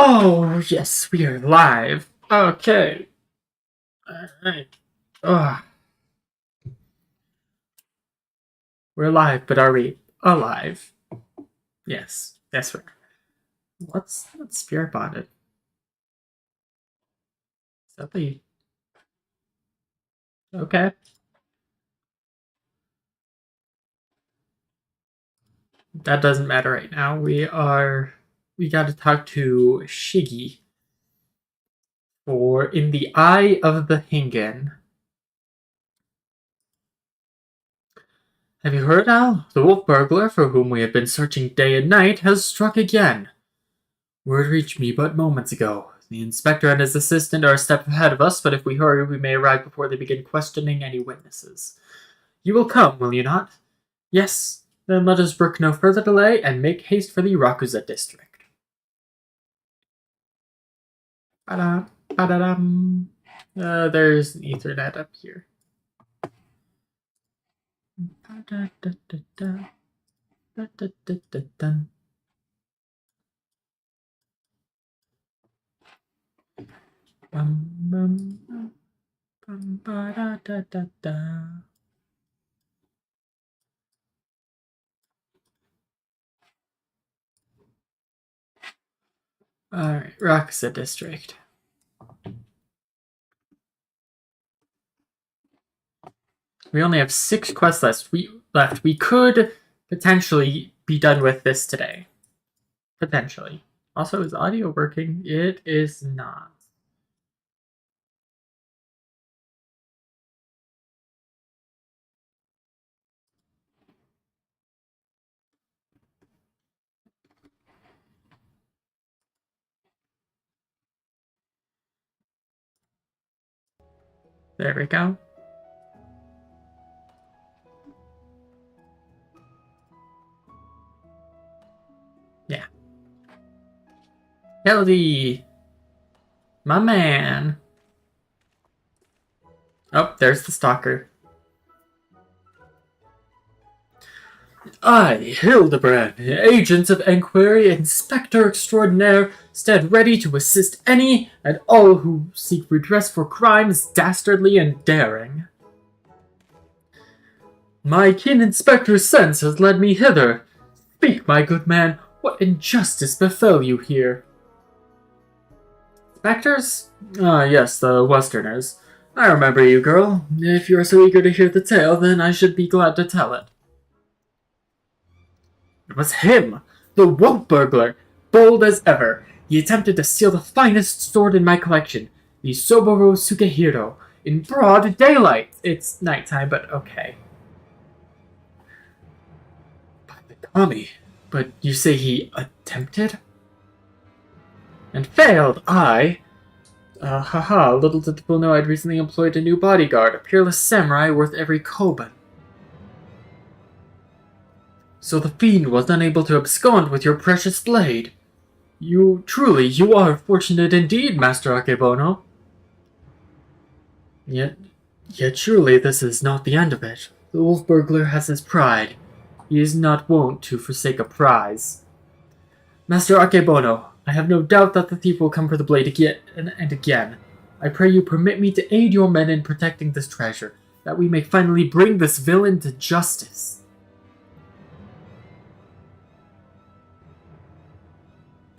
Oh, yes, we are live. Okay. Alright. Ugh. We're live, but are we alive? Yes. Yes, we are. What's spirit bonded? Is that the... Okay. That doesn't matter right now. We gotta talk to Shiggy for In the Eye of the Hingen. Have you heard now? The wolf burglar, for whom we have been searching day and night, has struck again. Word reached me but moments ago. The inspector and his assistant are a step ahead of us, but if we hurry, we may arrive before they begin questioning any witnesses. You will come, will you not? Yes. Then let us brook no further delay and make haste for the Rakuza district. Ba-da-dum. There's an Ethernet up here. Alright, Rakuza district. We only have 6 quests left. We could potentially be done with this today. Potentially. Also, is audio working? It is not. There we go. Yeah. Hildy! My man! Oh, there's the stalker. I, Hildebrand, agent of Enquiry, Inspector Extraordinaire, stand ready to assist any and all who seek redress for crimes dastardly and daring. My keen inspector's sense has led me hither. Speak, my good man, what injustice befell you here? Inspectors? Ah, yes, the Westerners. I remember you, girl. If you are so eager to hear the tale, then I should be glad to tell it. It was him, the wolf burglar, bold as ever. He attempted to steal the finest sword in my collection, the Soboro Sukehiro, in broad daylight. It's nighttime, but okay. By the Kami, but you say he attempted? And failed, I. Little did the fool know I'd recently employed a new bodyguard, a peerless samurai worth every koban. So the fiend was unable to abscond with your precious blade. You are fortunate indeed, Master Akebono. Yet surely this is not the end of it. The wolf burglar has his pride. He is not wont to forsake a prize. Master Akebono, I have no doubt that the thief will come for the blade again and again. I pray you permit me to aid your men in protecting this treasure, that we may finally bring this villain to justice.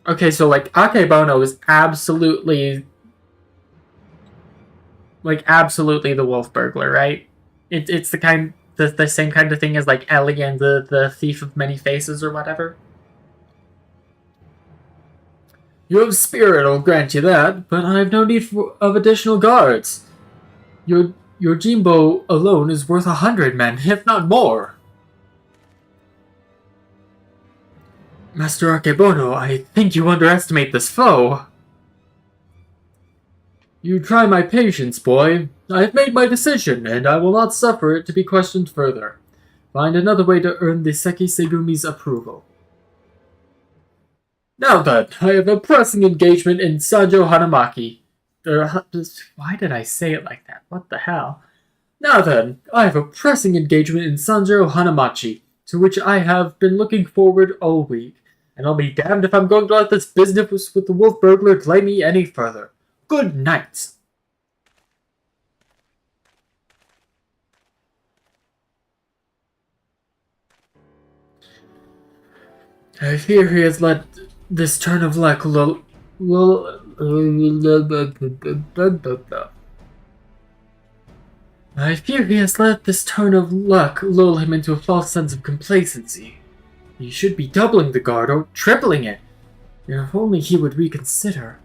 Okay, so, Akebono is absolutely the wolf burglar, right? It's the same kind of thing as, Ellie and the Thief of Many Faces or whatever. You have spirit, I'll grant you that, but I have no need of additional guards. Your Jimbo alone is worth 100 men, if not more. Master Akebono, I think you underestimate this foe. You try my patience, boy. I have made my decision, and I will not suffer it to be questioned further. Find another way to earn the Seki Segumi's approval. Now then, I have a pressing engagement in Sanjo Hanamaki. Why did I say it like that? What the hell? Now then, I have a pressing engagement in Sanjo Hanamachi, to which I have been looking forward all week, and I'll be damned if I'm going to let this business with the wolf burglar delay me any further. Good night. I fear he has let this turn of luck I fear he has let this turn of luck lull him into a false sense of complacency. He should be doubling the guard or tripling it. If only he would reconsider.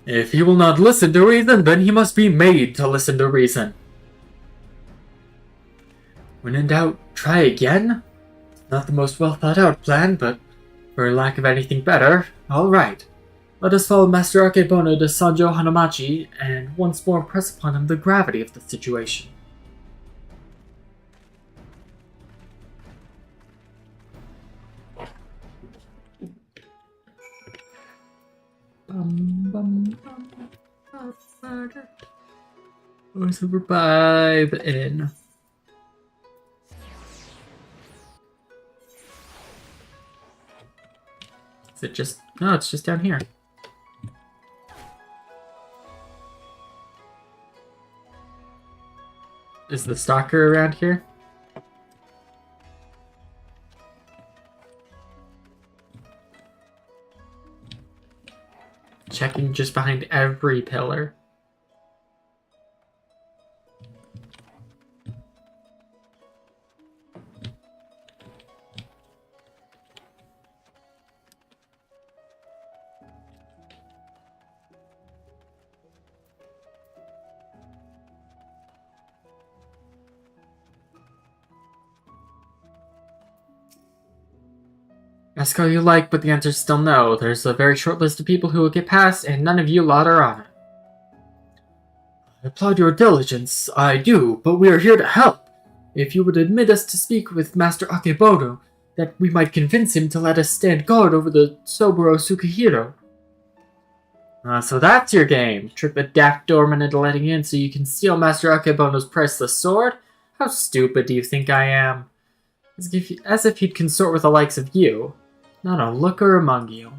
If he will not listen to reason, then he must be made to listen to reason. When in doubt, try again? Not the most well thought out plan, but for lack of anything better, alright. Let us follow Master Akebono to Sanjo Hanamachi and once more impress upon him the gravity of the situation. Voice over by the inn. Is it just... No, it's just down here. Is the stalker around here? Checking just behind every pillar. Ask all you like, but the answer's still no. There's a very short list of people who will get past, and none of you lot are on it. I applaud your diligence, I do, but we are here to help. If you would admit us to speak with Master Akebono, that we might convince him to let us stand guard over the Soburo Sukihiro. So that's your game. Trick the daft doorman into letting in so you can steal Master Akebono's priceless sword? How stupid do you think I am? As if he'd consort with the likes of you. Not a looker among you.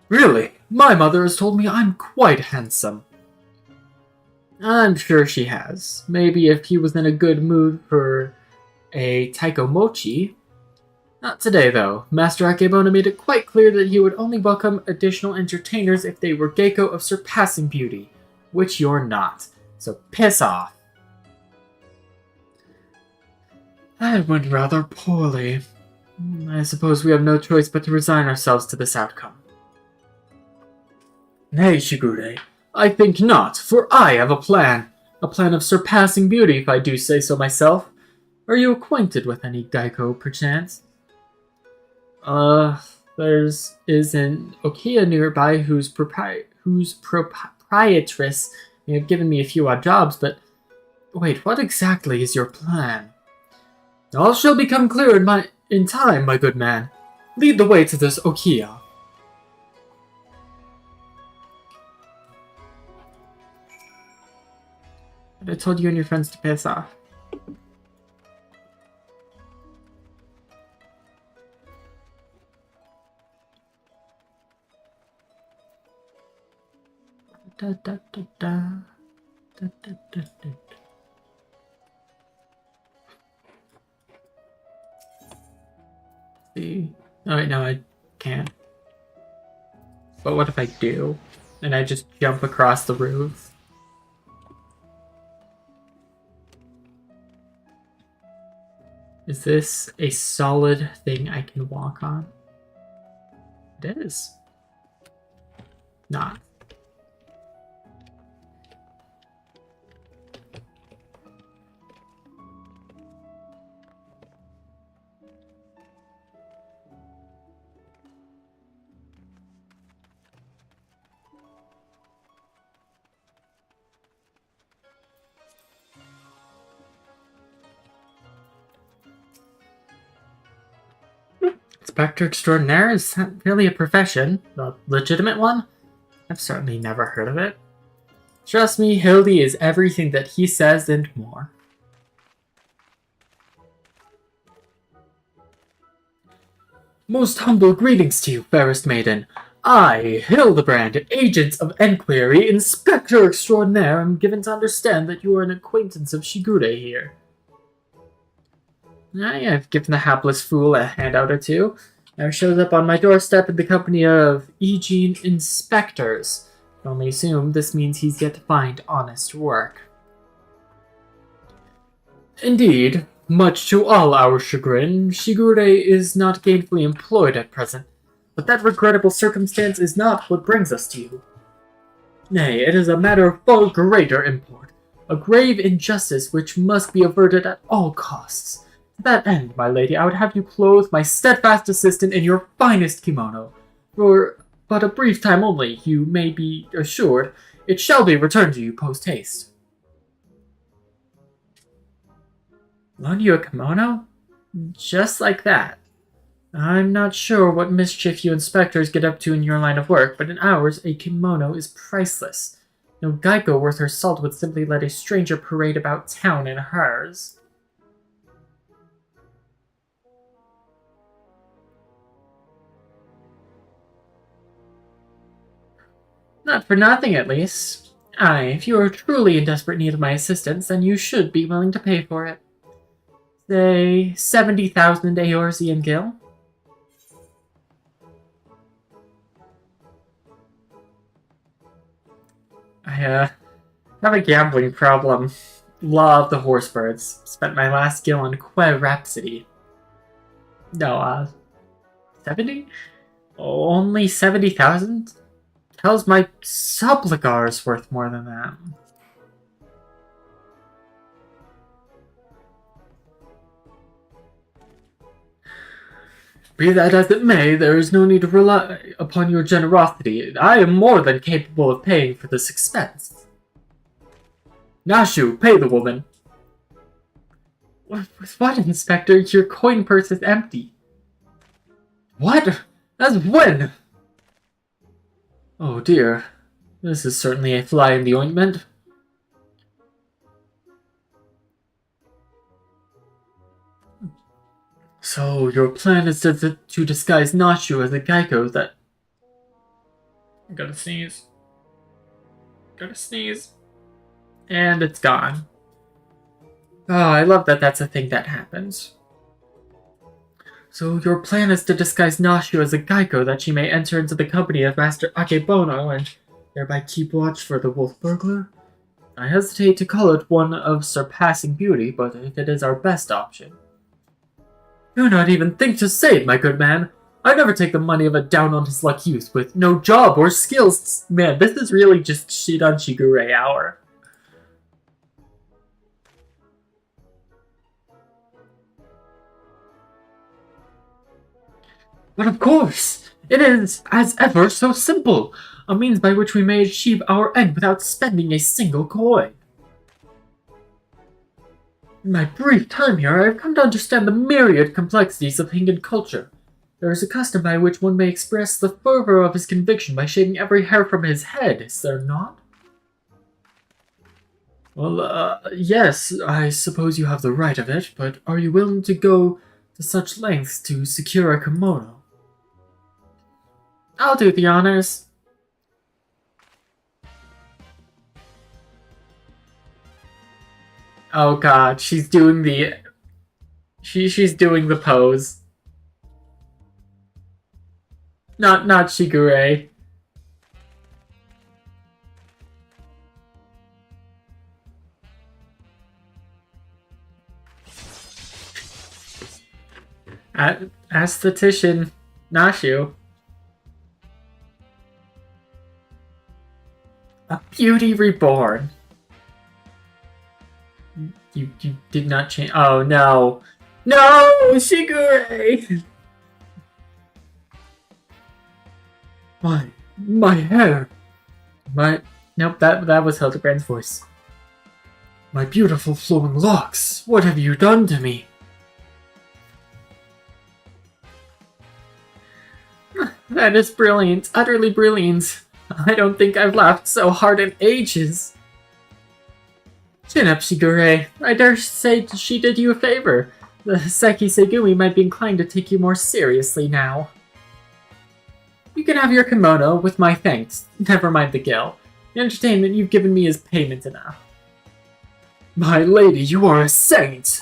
Really? My mother has told me I'm quite handsome. I'm sure she has. Maybe if he was in a good mood for a taiko mochi. Not today, though. Master Akebono made it quite clear that he would only welcome additional entertainers if they were geiko of surpassing beauty, which you're not. So piss off. That went rather poorly. I suppose we have no choice but to resign ourselves to this outcome. Nay, Shigure, I think not, for I have a plan. A plan of surpassing beauty, if I do say so myself. Are you acquainted with any geiko, perchance? There's an Okiya nearby whose proprietress may have given me a few odd jobs, but... Wait, what exactly is your plan? All shall become clear in time, my good man. Lead the way to this Okiya. But I told you and your friends to piss off. Da, da, da, da. Da, da, da, da. See? Oh wait, no, I can't. But what if I do? And I just jump across the roof? Is this a solid thing I can walk on? It is. Not. Inspector Extraordinaire? Is that really a profession? A legitimate one? I've certainly never heard of it. Trust me, Hildy is everything that he says and more. Most humble greetings to you, fairest maiden. I, Hildebrand, agent of enquiry, inspector extraordinaire, am given to understand that you are an acquaintance of Shigure here. I've given the hapless fool a handout or two. Now shows up on my doorstep in the company of Eugene inspectors. I can only assume this means he's yet to find honest work. Indeed, much to all our chagrin, Shigure is not gainfully employed at present, but that regrettable circumstance is not what brings us to you. Nay, it is a matter of far greater import, a grave injustice which must be averted at all costs. To that end, my lady, I would have you clothe my steadfast assistant in your finest kimono. For but a brief time only, you may be assured, it shall be returned to you post-haste. Loan you a kimono? Just like that. I'm not sure what mischief you inspectors get up to in your line of work, but in ours, a kimono is priceless. No Geico worth her salt would simply let a stranger parade about town in hers. Not for nothing, at least. Aye, if you are truly in desperate need of my assistance, then you should be willing to pay for it. Say, 70,000 Eorzean gil? I have a gambling problem. Love the horse birds. Spent my last gil on Que Rhapsody. No, 70? Only 70,000? Tells my Subligar is worth more than that. Be that as it may, there is no need to rely upon your generosity. I am more than capable of paying for this expense. Nashu, pay the woman. With what, Inspector? Your coin purse is empty. What? As when? Oh dear. This is certainly a fly in the ointment. So, your plan is to disguise Nashu as a Geico that... I gotta sneeze. Gotta sneeze. And it's gone. Oh, I love that that's a thing that happens. So, your plan is to disguise Nashu as a Geico that she may enter into the company of Master Akebono and thereby keep watch for the wolf burglar? I hesitate to call it one of surpassing beauty, but it is our best option. Do not even think to say it, my good man. I never take the money of a down-on-his-luck youth with no job or skills. Man, this is really just shit on Shigure hour. But of course, it is, as ever, so simple. A means by which we may achieve our end without spending a single coin. In my brief time here, I have come to understand the myriad complexities of Hingan culture. There is a custom by which one may express the fervor of his conviction by shaving every hair from his head, is there not? Well, yes, I suppose you have the right of it, but are you willing to go to such lengths to secure a kimono? I'll do the honors. Oh god, she's doing the... She's doing the pose. Not Shigure. Aesthetician Nashu. A beauty reborn. You did not change. Oh no. No! Shigure! My hair. Nope, that was Hildebrand's voice. My beautiful flowing locks. What have you done to me? That is brilliant. Utterly brilliant. I don't think I've laughed so hard in ages. Chin up, Shigure. I dare say she did you a favor. The Seki Segumi might be inclined to take you more seriously now. You can have your kimono with my thanks. Never mind the gil. The entertainment you've given me is payment enough. My lady, you are a saint!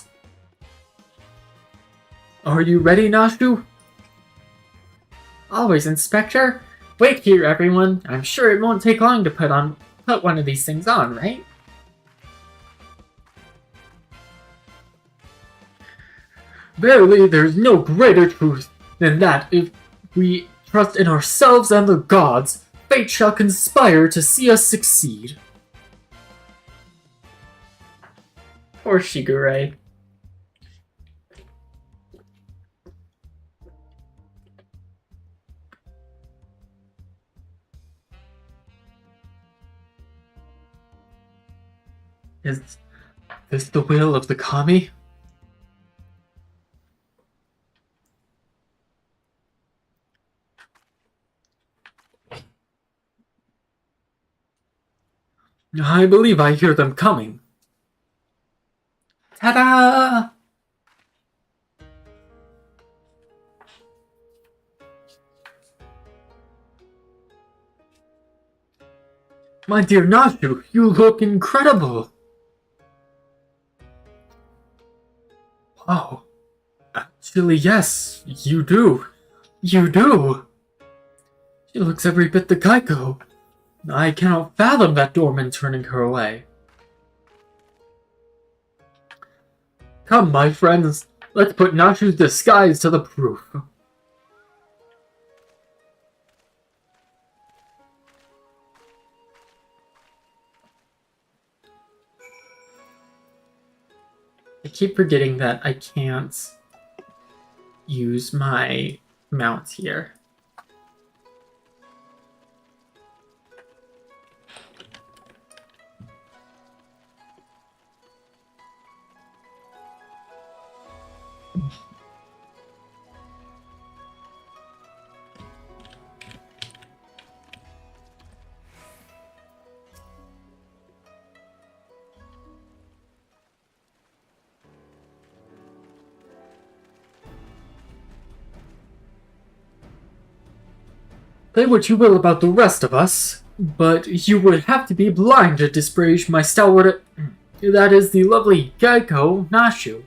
Are you ready, Nashu? Always, Inspector. Wait here, everyone. I'm sure it won't take long to put one of these things on, right? Verily, there is no greater truth than that if we trust in ourselves and the gods, fate shall conspire to see us succeed. Poor Shigure. Is this the will of the kami? I believe I hear them coming. Ta-da! My dear Nashu, you look incredible! Wow. Actually, yes, you do. You do! She looks every bit the Geico. I cannot fathom that doorman turning her away. Come, my friends, let's put Nashu's disguise to the proof. I keep forgetting that I can't use my mount here. Say what you will about the rest of us, but you would have to be blind to disparage my stalwart. That is the lovely Geico Nashu.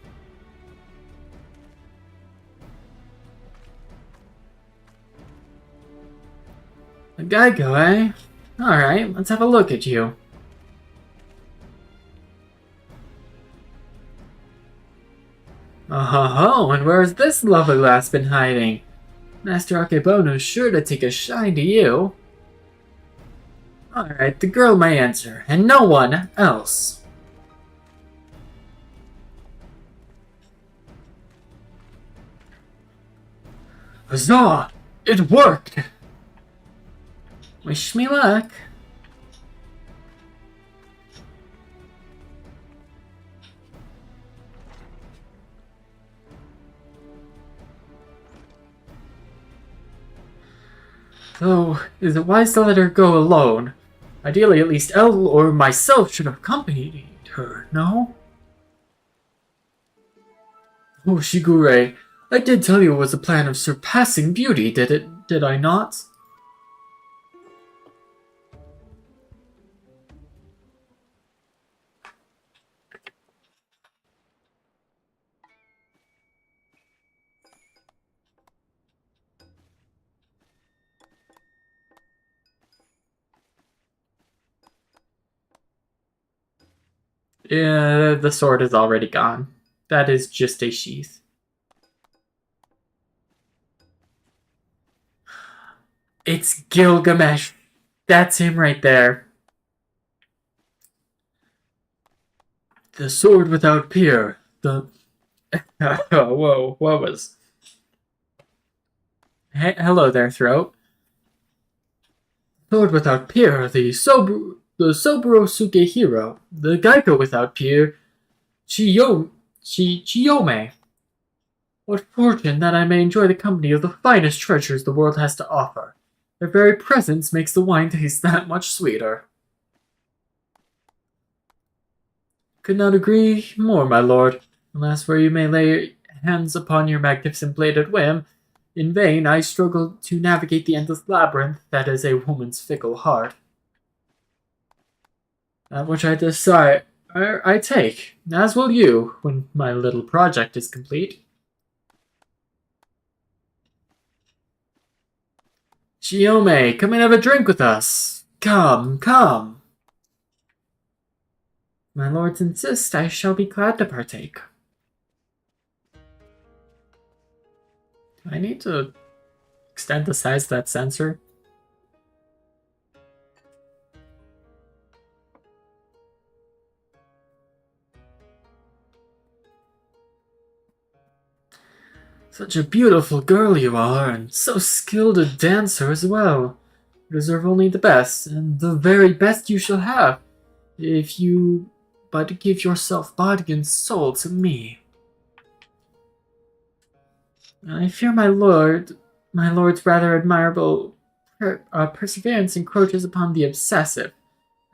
A Geico, eh? Alright, let's have a look at you. Oh, and where's this lovely lass been hiding? Master Akebono's sure to take a shine to you. Alright, the girl may answer, and no one else. Huzzah! It worked! Wish me luck. So, is it wise to let her go alone? Ideally, at least Elle or myself should have accompanied her, no? Oh, Shigure, I did tell you it was a plan of surpassing beauty, did I not? Yeah, the sword is already gone. That is just a sheath. It's Gilgamesh. That's him right there. The sword without peer. The... Whoa, what was... Hey, hello there, Throat. Sword without peer, the Soburo Sugehiro. The Geico without peer, Chiyome. What fortune that I may enjoy the company of the finest treasures the world has to offer. Their very presence makes the wine taste that much sweeter. Could not agree more, my lord. Alas, where you may lay hands upon your magnificent bladed whim. In vain I struggle to navigate the endless labyrinth that is a woman's fickle heart. That which I decide I take, as will you, when my little project is complete. Chiome, come and have a drink with us. Come, come. My lords insist, I shall be glad to partake. Do I need to extend the size of that sensor? Such a beautiful girl you are, and so skilled a dancer as well. You deserve only the best, and the very best you shall have, if you but give yourself body and soul to me. I fear my lord's rather admirable perseverance encroaches upon the obsessive.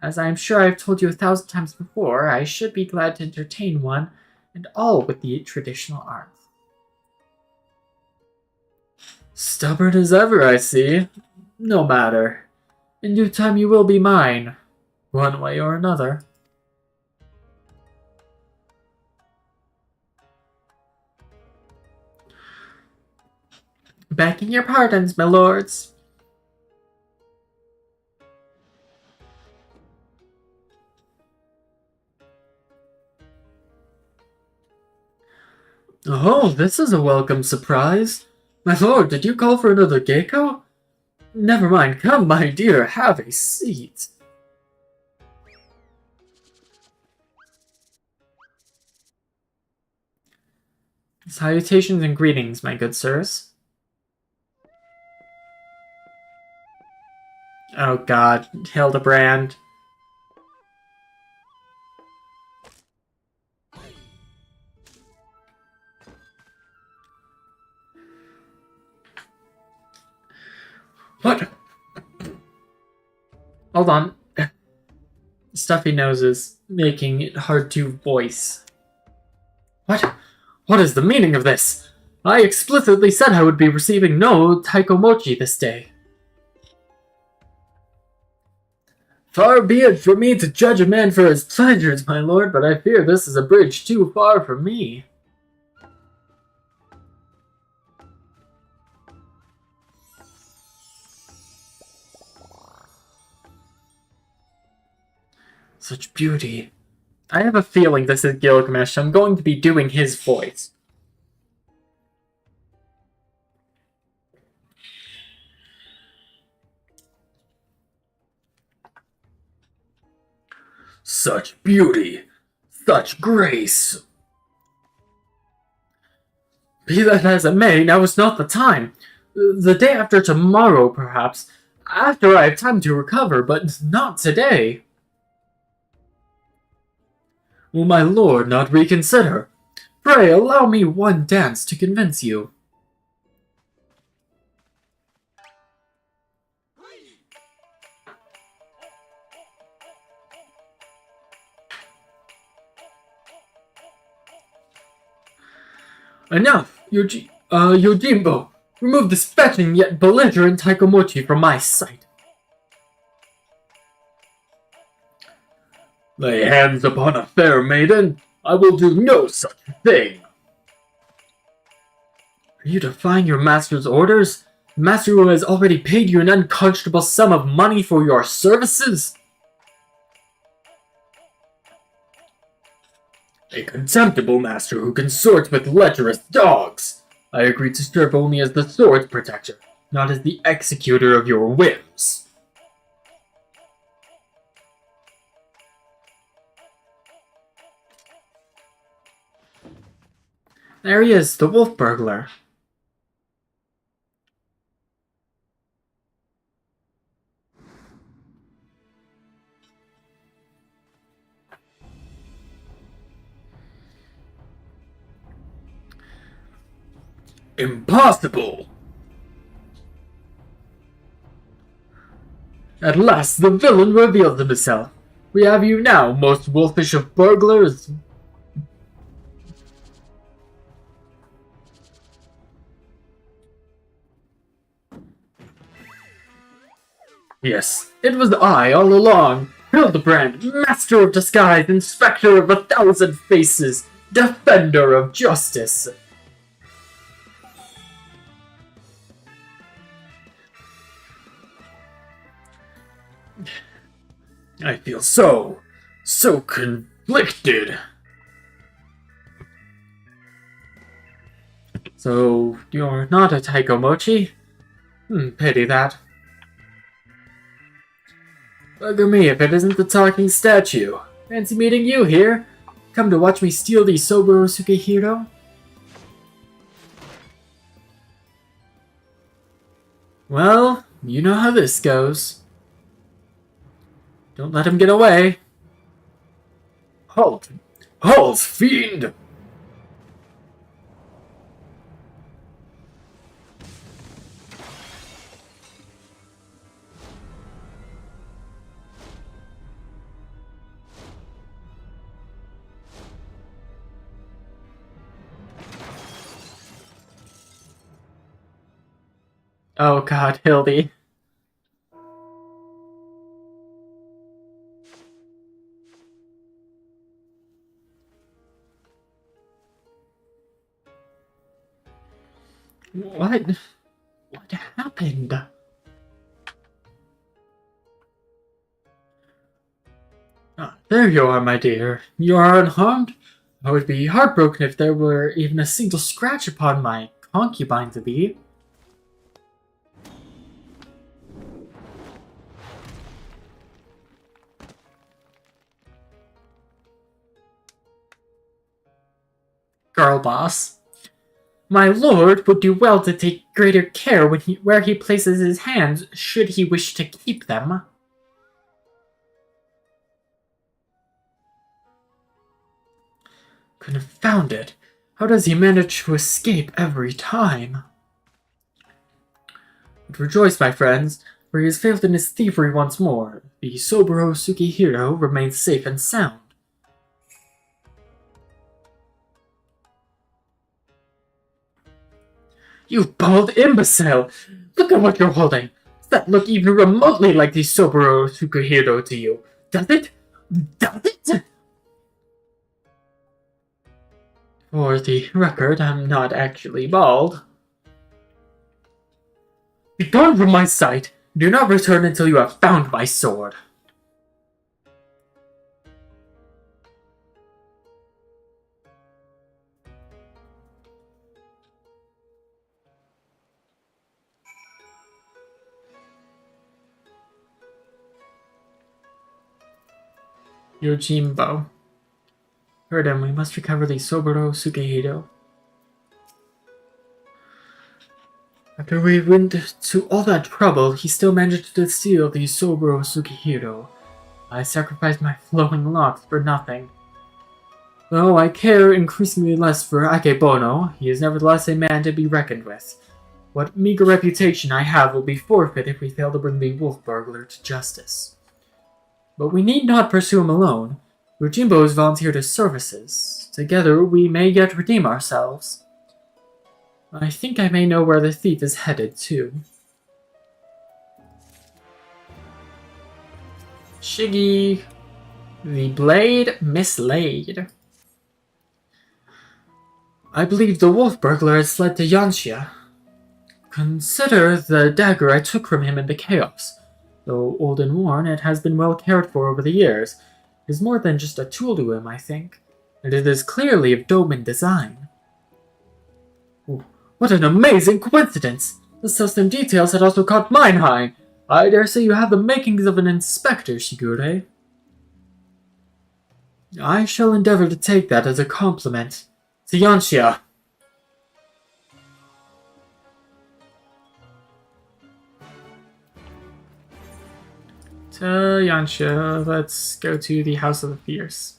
As I am sure I have told you 1,000 times before, I should be glad to entertain one, and all with the traditional arts. Stubborn as ever, I see. No matter. In due time you will be mine, one way or another. Begging your pardons, my lords. Oh, this is a welcome surprise. My lord, did you call for another gecko? Never mind, come, my dear, have a seat. Salutations and greetings, my good sirs. Oh god, Hildebrand. What? Hold on. Stuffy noses, making it hard to voice. What? What is the meaning of this? I explicitly said I would be receiving no taikomochi this day. Far be it from me to judge a man for his pleasures, my lord, but I fear this is a bridge too far for me. Such beauty. I have a feeling this is Gilgamesh. I'm going to be doing his voice. Such beauty. Such grace. Be that as it may, now is not the time. The day after tomorrow, perhaps. After I have time to recover, but not today. Will my lord not reconsider? Pray allow me one dance to convince you. Enough, Yojimbo. Remove this fetching yet belligerent taikomochi from my sight. Lay hands upon a fair maiden? I will do no such thing. Are you defying your master's orders? The master who has already paid you an unconscionable sum of money for your services? A contemptible master who consorts with lecherous dogs. I agreed to serve only as the sword's protector, not as the executor of your whims. There he is, the wolf burglar. Impossible! At last the villain reveals himself. We have you now, most wolfish of burglars. Yes, it was I all along. Hildebrand, master of disguise, inspector of 1,000 faces, defender of justice. I feel so conflicted. So, you're not a Taikomochi? Pity that. Bugger me if it isn't the talking statue. Fancy meeting you here. Come to watch me steal the Soburo Sukehiro? Well, you know how this goes. Don't let him get away. Halt! Halt, fiend! Oh god, Hildy. What happened? Ah, there you are, my dear. You are unharmed? I would be heartbroken if there were even a single scratch upon my concubine-to-be. Girl boss. My lord would do well to take greater care where he places his hands should he wish to keep them. Confound it. How does he manage to escape every time? But rejoice, my friends, for he has failed in his thievery once more. The Soburo Sukehiro remains safe and sound. You bald imbecile! Look at what you're holding! Does that look even remotely like the Soburo Sukehiro to you? Does it? Does it? For the record, I'm not actually bald. Be gone from my sight! Do not return until you have found my sword. Yojimbo. Heard him, we must recover the Soburo Sukehiro. After we went to all that trouble, he still managed to steal the Soburo Sukehiro. I sacrificed my flowing locks for nothing. Though I care increasingly less for Akebono, he is nevertheless a man to be reckoned with. What meager reputation I have will be forfeit if we fail to bring the wolf burglar to justice. But we need not pursue him alone. Yojimbo has volunteered his services. Together we may yet redeem ourselves. I think I may know where the thief is headed, too. Shiggy, the blade mislaid. I believe the wolf burglar has fled to Yanxia. Consider the dagger I took from him in the chaos. Though old and worn, it has been well cared for over the years. It is more than just a tool to him, I think, and it is clearly of Doman design. Ooh, what an amazing coincidence! The custom details had also caught mine eye. I dare say you have the makings of an inspector, Shigure. I shall endeavor to take that as a compliment. To Yanxia. To Yanxia, let's go to the House of the Fierce.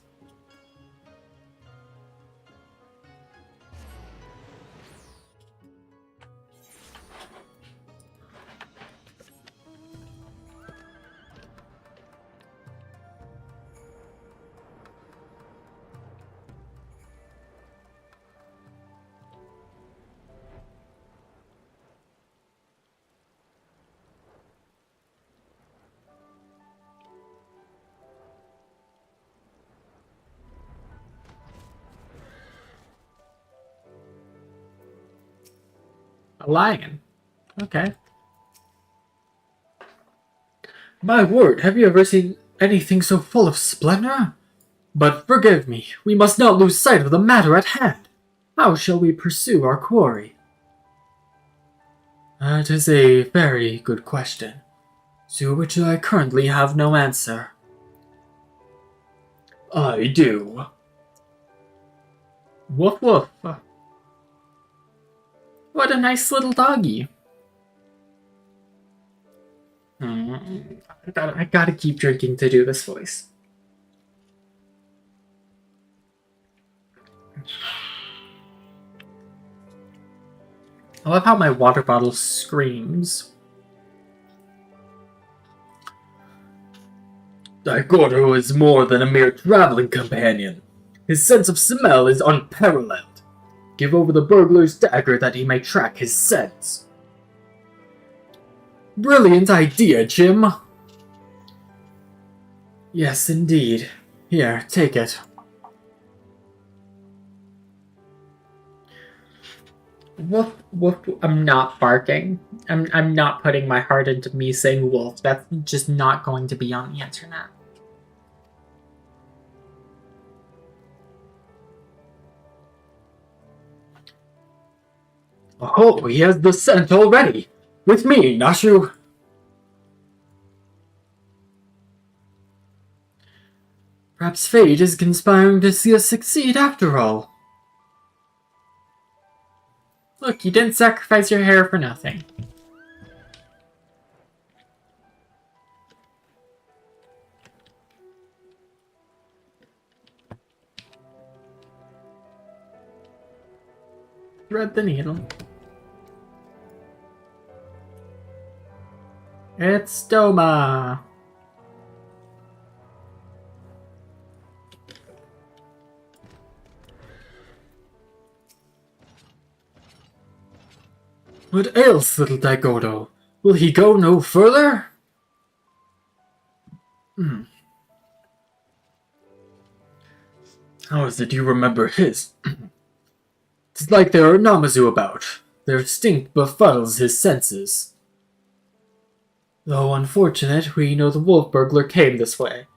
A lion. Okay. My word, have you ever seen anything so full of splendor? But forgive me, we must not lose sight of the matter at hand. How shall we pursue our quarry? That is a very good question, to which I currently have no answer. I do. Woof woof. What a nice little doggy. I gotta keep drinking to do this voice. I love how my water bottle screams. Gordo is more than a mere traveling companion. His sense of smell is unparalleled. Give over the burglar's dagger that he may track his scents. Brilliant idea, Jim. Yes, indeed. Here, take it. Woof, woof, I'm not barking. I'm not putting my heart into me saying wolf. That's just not going to be on the internet. Oh, he has the scent already! With me, Nashu! Perhaps fate is conspiring to see us succeed after all. Look, you didn't sacrifice your hair for nothing. Thread the needle. It's Doma! What ails little Daigoto? Will he go no further? How is it you remember his? It's like there are Namazu about. Their stink befuddles his senses. Though unfortunate, we know the wolf burglar came this way.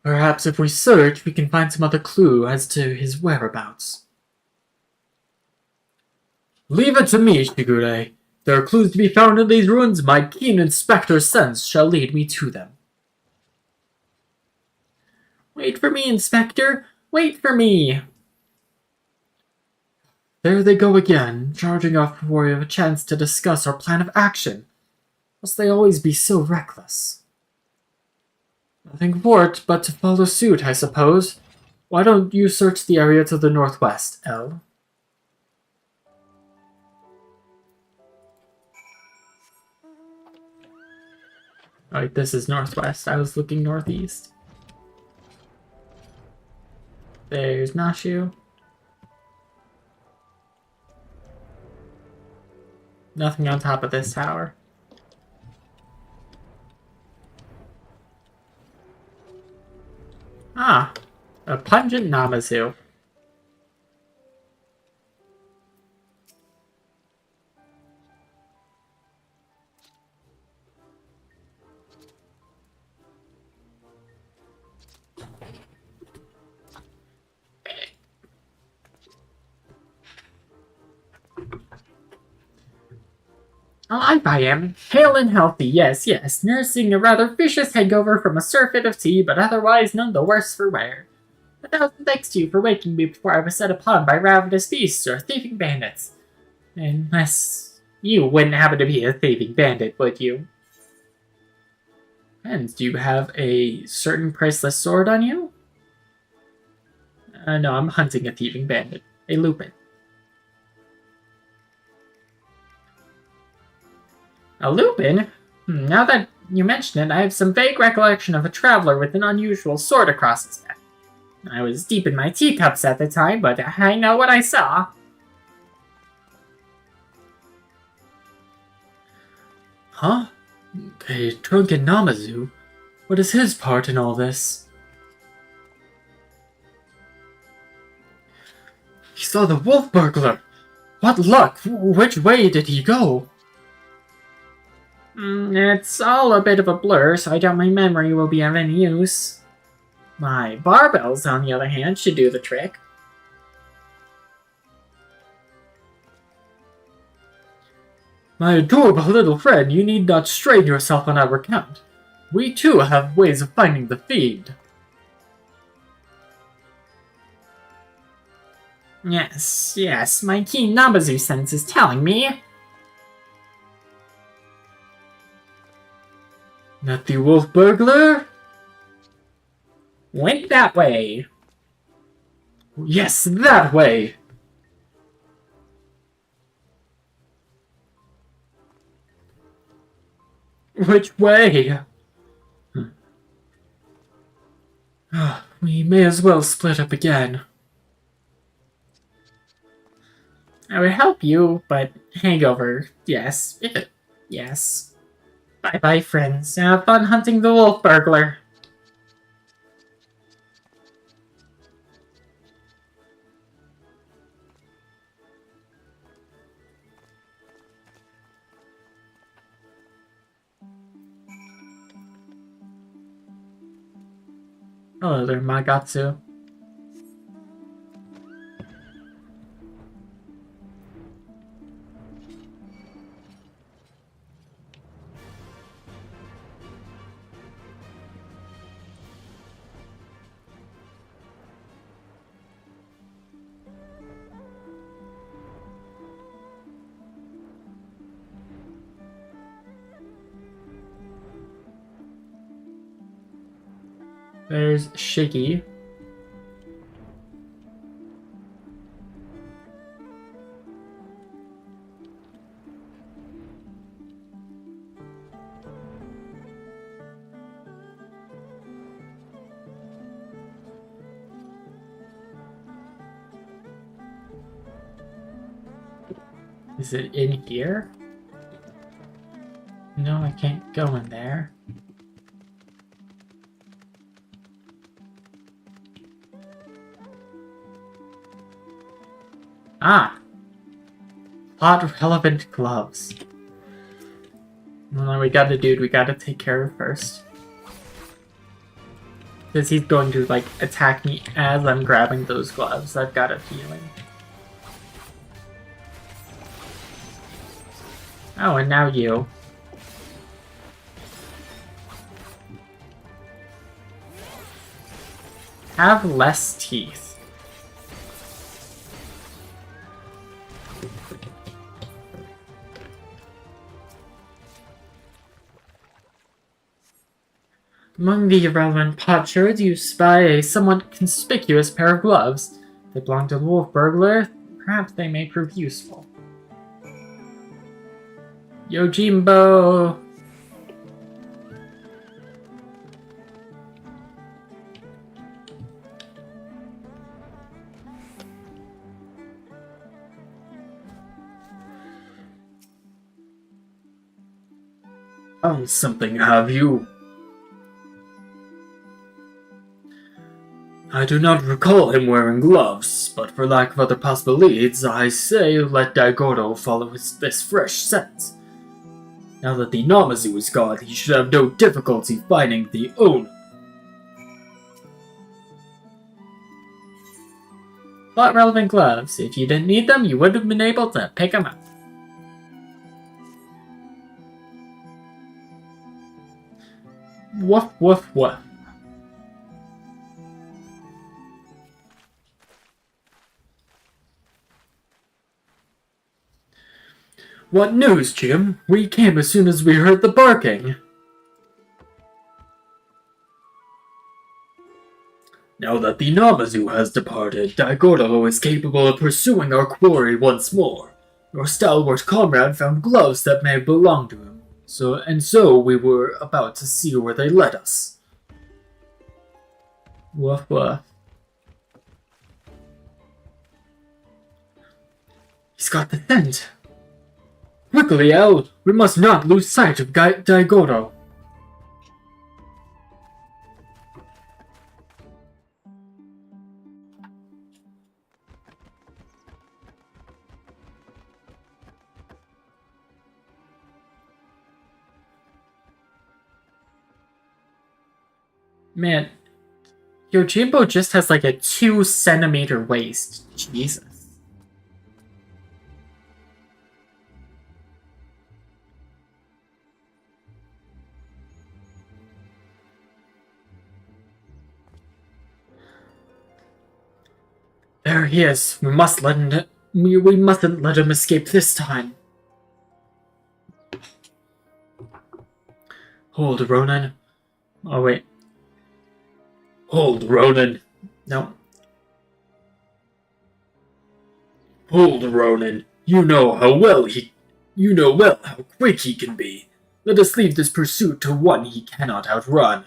Perhaps if we search, we can find some other clue as to his whereabouts. Leave it to me, Shigure. There are clues to be found in these ruins. My keen inspector's sense shall lead me to them. Wait for me, Inspector! Wait for me! There they go again, charging off before we have a chance to discuss our plan of action. Must they always be so reckless? Nothing for it but to follow suit, I suppose. Why don't you search the area to the northwest, Elle? Alright, this is northwest. I was looking northeast. There's Nashu. Nothing on top of this tower. Ah, a pungent Namazu. Alive I am, hale and healthy, yes, nursing a rather vicious hangover from a surfeit of tea, but otherwise none the worse for wear. 1,000 thanks to you for waking me before I was set upon by ravenous beasts or thieving bandits. Unless you wouldn't happen to be a thieving bandit, would you? And do you have a certain priceless sword on you? No, I'm hunting a thieving bandit. A lupin. A lupin? Now that you mention it, I have some vague recollection of a traveler with an unusual sword across his neck. I was deep in my teacups at the time, but I know what I saw. Huh? A drunken Namazu? What is his part in all this? He saw the wolf burglar! What luck! Which way did he go? It's all a bit of a blur, so I doubt my memory will be of any use. My barbells, on the other hand, should do the trick. My adorable little friend, you need not strain yourself on our account. We too have ways of finding the fiend. Yes, my keen Namazu sense is telling me. Not the wolf burglar? Went that way. Yes, that way. Which way? We may as well split up again. I would help you, but hangover, yes. Yes. Bye-bye, friends. Have fun hunting the wolf burglar. Hello there, Magatsu. There's Shiggy. Is it in here? No, I can't go in there. Ah! Plot relevant gloves. Well, we gotta take care of first. Because he's going to, like, attack me as I'm grabbing those gloves. I've got a feeling. Oh, and now you. Have less teeth. Among the irrelevant potsherds, you spy a somewhat conspicuous pair of gloves. They belong to the wolf burglar. Perhaps they may prove useful. Yojimbo! Something have you? I do not recall him wearing gloves, but for lack of other possible leads, I say let Daigoro follow this fresh scent. Now that the Namazu is gone, he should have no difficulty finding the owner. Plot relevant gloves. If you didn't need them, you would have been able to pick them up. Woof, woof, woof. What news, Jim? We came as soon as we heard the barking. Now that the Namazu has departed, Daigoro is capable of pursuing our quarry once more. Your stalwart comrade found gloves that may have belonged to him. So we were about to see where they led us. Woof woof. He's got the scent. Quickly, El! We must not lose sight of Daigoro. Man, Yojimbo just has like a 2 centimeter waist. Jesus. There he is. We mustn't let him escape this time. Hold, Ronan. Oh, wait. Hold, Ronan. No. Hold, Ronan. You know well how quick he can be. Let us leave this pursuit to one he cannot outrun.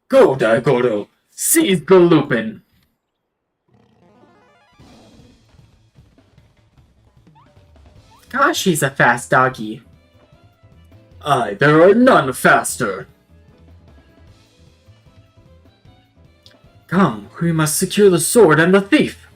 Go, Daigoro. Seize the Lupin. Gosh, he's a fast doggy. Aye, there are none faster. Come, we must secure the sword and the thief.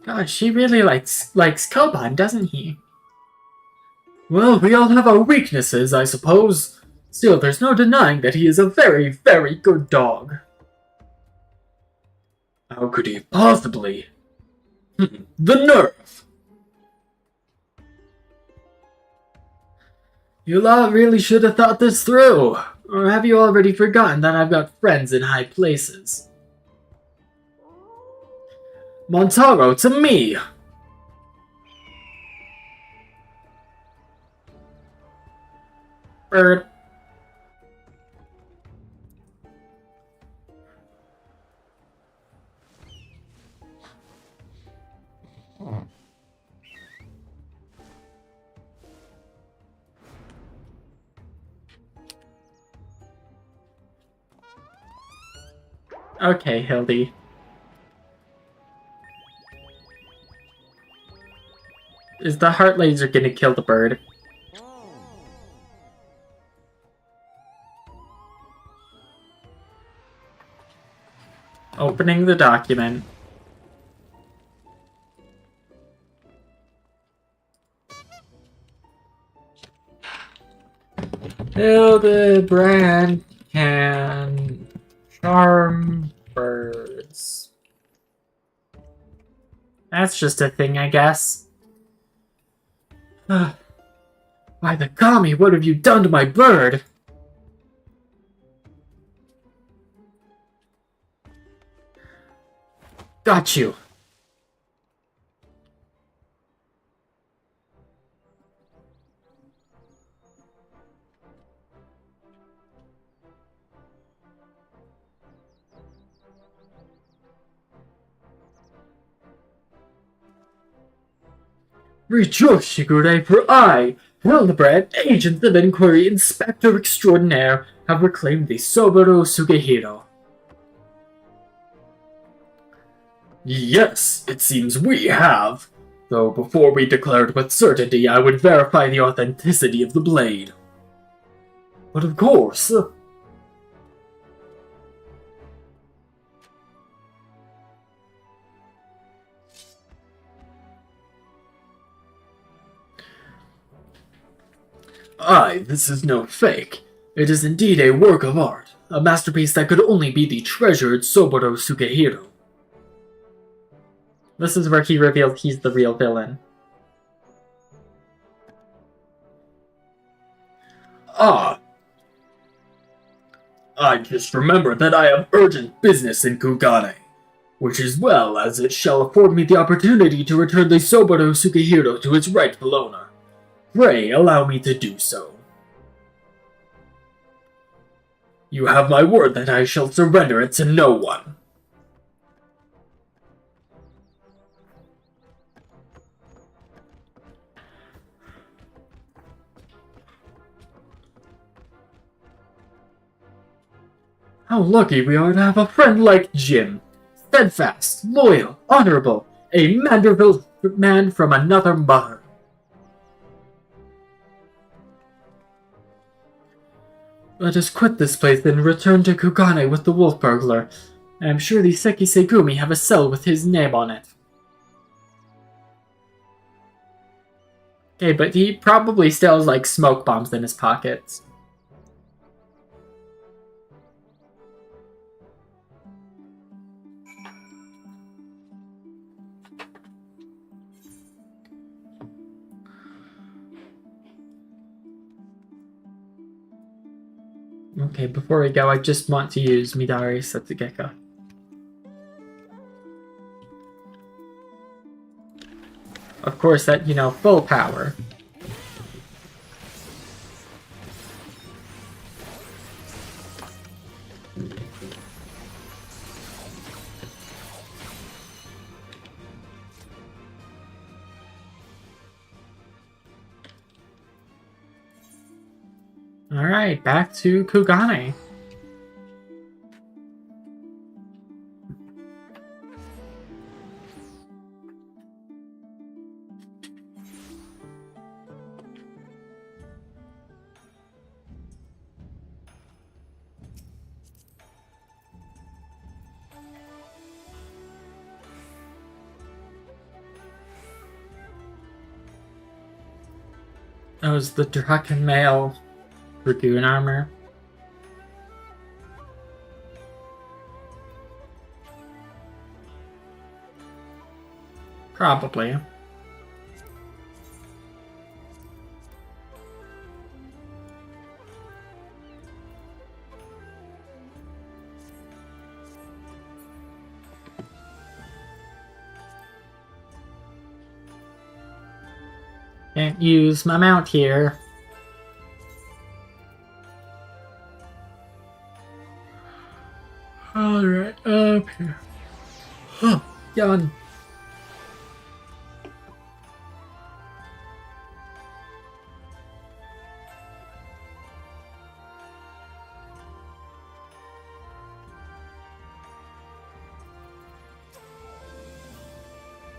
Gosh, he really likes Koban, doesn't he? Well, we all have our weaknesses, I suppose. Still, there's no denying that he is a very, very good dog. How could he possibly? The nerve! You lot really should have thought this through. Or have you already forgotten that I've got friends in high places? Montaro, to me! Bird. Okay, Hildy. Is the heart laser gonna kill the bird? Opening the document. Hildebrand can charm birds. That's just a thing, I guess. By the kami, what have you done to my bird? Got you. Rejoice, Shigure, for I, Hildebrand, Agent of Inquiry, Inspector Extraordinaire, have reclaimed the Soboro Sugehiro. Yes, it seems we have. Though before we declare it with certainty, I would verify the authenticity of the blade. But of course... Aye, this is no fake. It is indeed a work of art, a masterpiece that could only be the treasured Soboro Sugehiro. This is where he revealed he's the real villain. Ah! I just remembered that I have urgent business in Kugane, which as well as it shall afford me the opportunity to return the Soboro Sugehiro to its rightful owner. Pray allow me to do so. You have my word that I shall surrender it to no one. How lucky we are to have a friend like Jim. Steadfast, loyal, honorable, a Manderville man from another mother. Let us quit this place and return to Kugane with the wolf burglar. I am sure the Sekisegumi have a cell with his name on it. Okay, but he probably still has, like, smoke bombs in his pockets. Okay, before we go, I just want to use Midari Setsugeka. Of course, at, full power. Alright, back to Kugane. That was the Draken Mail Dragoon armor. Probably. Can't use my mount here. Alright, up here. Huh, done.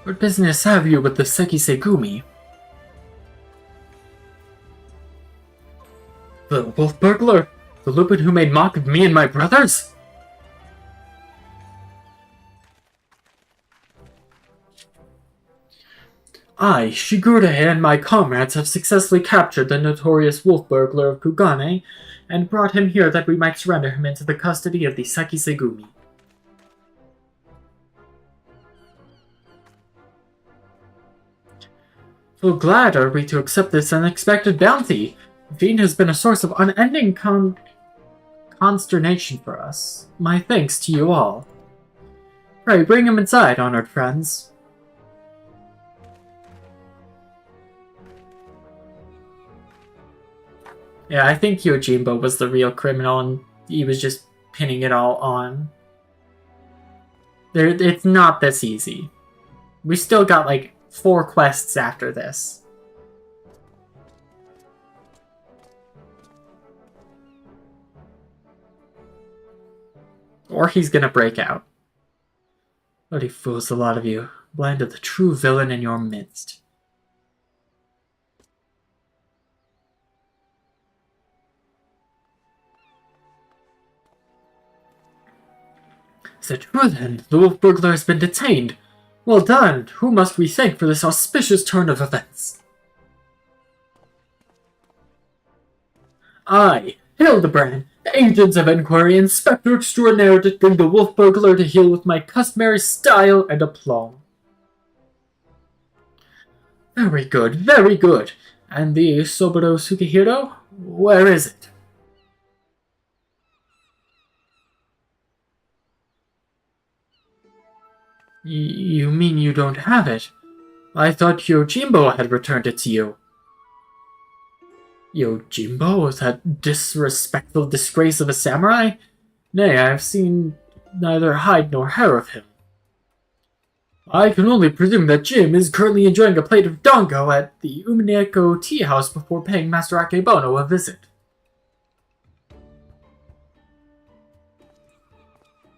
What business have you with the Sekisegumi? The wolf burglar? The Lupin who made mock of me and my brothers? I, Shigure, and my comrades have successfully captured the notorious wolf burglar of Kugane and brought him here that we might surrender him into the custody of the Sekisegumi. So glad are we to accept this unexpected bounty. The fiend has been a source of unending consternation for us. My thanks to you all. Pray bring him inside, honored friends. Yeah, I think Yojimbo was the real criminal and he was just pinning it all on. It's not this easy. We still got like 4 quests after this. Or he's gonna break out. Bloody fools, a lot of you. Blind of the true villain in your midst. Is it true then? The wolf burglar has been detained. Well done! Who must we thank for this auspicious turn of events? I, Hildebrand, agents of inquiry, inspector extraordinaire, to bring the wolf burglar to heel with my customary style and aplomb. Very good, very good. And the Soburo Sukihiro? Where is it? You mean you don't have it? I thought Yojimbo had returned it to you. Yojimbo? That disrespectful disgrace of a samurai? Nay, I have seen neither hide nor hair of him. I can only presume that Jim is currently enjoying a plate of dango at the Umineko tea house before paying Master Akebono a visit.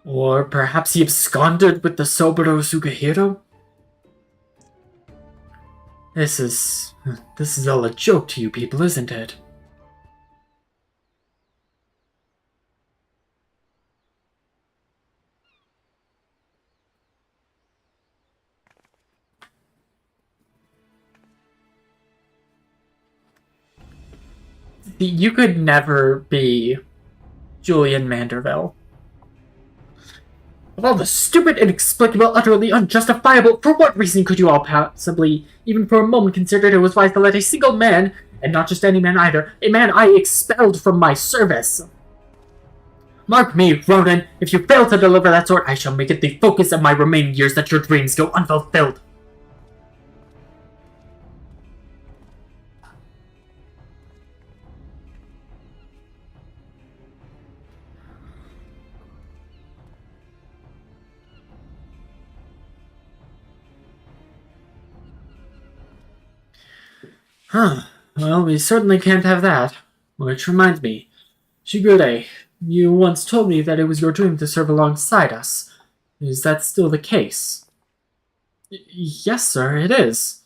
Or perhaps he absconded with the Soboro Sugahiro? This is all a joke to you people, isn't it? You could never be Julian Manderville. Of all the stupid, inexplicable, utterly unjustifiable, for what reason could you all possibly, even for a moment, consider it was wise to let a single man, and not just any man either, a man I expelled from my service? Mark me, Ronan, if you fail to deliver that sword, I shall make it the focus of my remaining years that your dreams go unfulfilled. Huh. Well, we certainly can't have that. Which reminds me, Shigure, you once told me that it was your dream to serve alongside us. Is that still the case? Yes, sir, it is.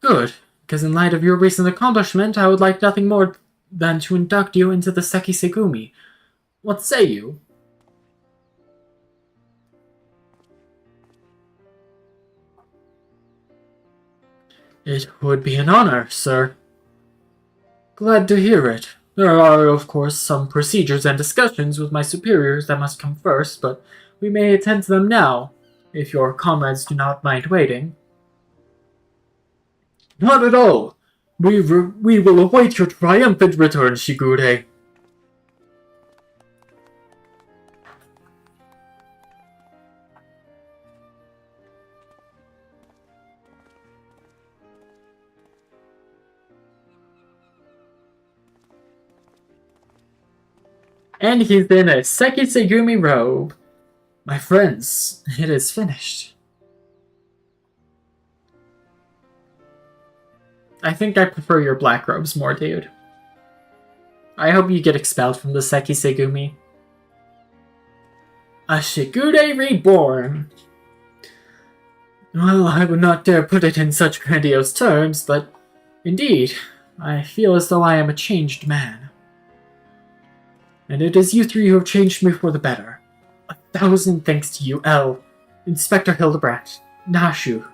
Good, because in light of your recent accomplishment, I would like nothing more than to induct you into the Sekisegumi. What say you? It would be an honor, sir. Glad to hear it. There are, of course, some procedures and discussions with my superiors that must come first, but we may attend to them now, if your comrades do not mind waiting. Not at all. We will await your triumphant return, Shigure. And he's in a Sekisegumi robe. My friends, it is finished. I think I prefer your black robes more, dude. I hope you get expelled from the Sekisegumi. A Shigure reborn. Well, I would not dare put it in such grandiose terms, but indeed, I feel as though I am a changed man. And it is you three who have changed me for the better. 1,000 thanks to you, L, Inspector Hildebrandt, Nashu.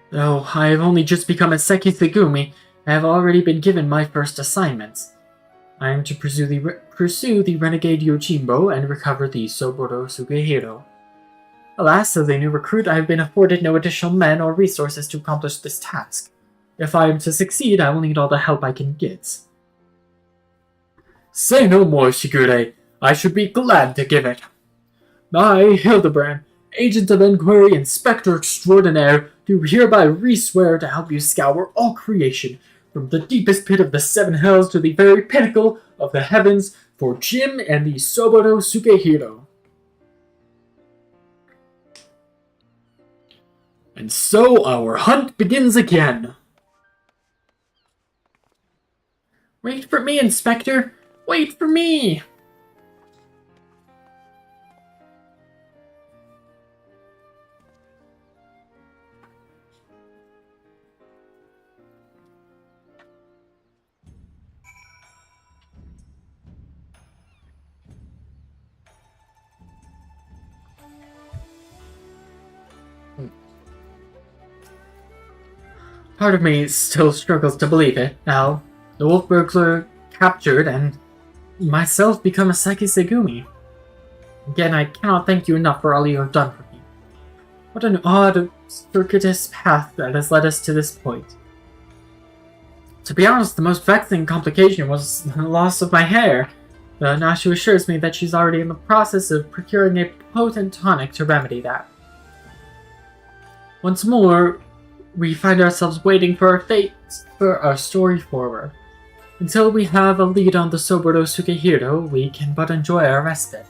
Though I have only just become a Sekisegumi, I have already been given my first assignments. I am to pursue the renegade Yojimbo and recover the Soboro Sugehiro. Alas, as a new recruit, I have been afforded no additional men or resources to accomplish this task. If I am to succeed, I will need all the help I can get. Say no more, Shigure. I should be glad to give it. I, Hildebrand, Agent of Inquiry, Inspector Extraordinaire, do hereby re-swear to help you scour all creation, from the deepest pit of the seven hells to the very pinnacle of the heavens, for Jim and the Soboro Sugehiro. And so our hunt begins again. Wait for me, Inspector! Wait for me! Part of me still struggles to believe it, Al. The wolf burglar captured and myself become a Sekisegumi. Again, I cannot thank you enough for all you have done for me. What an odd, circuitous path that has led us to this point. To be honest, the most vexing complication was the loss of my hair. Nashu assures me that she's already in the process of procuring a potent tonic to remedy that. Once more, we find ourselves waiting for our story forward. Until we have a lead on the Soboro Sugehiro, we can but enjoy our respite.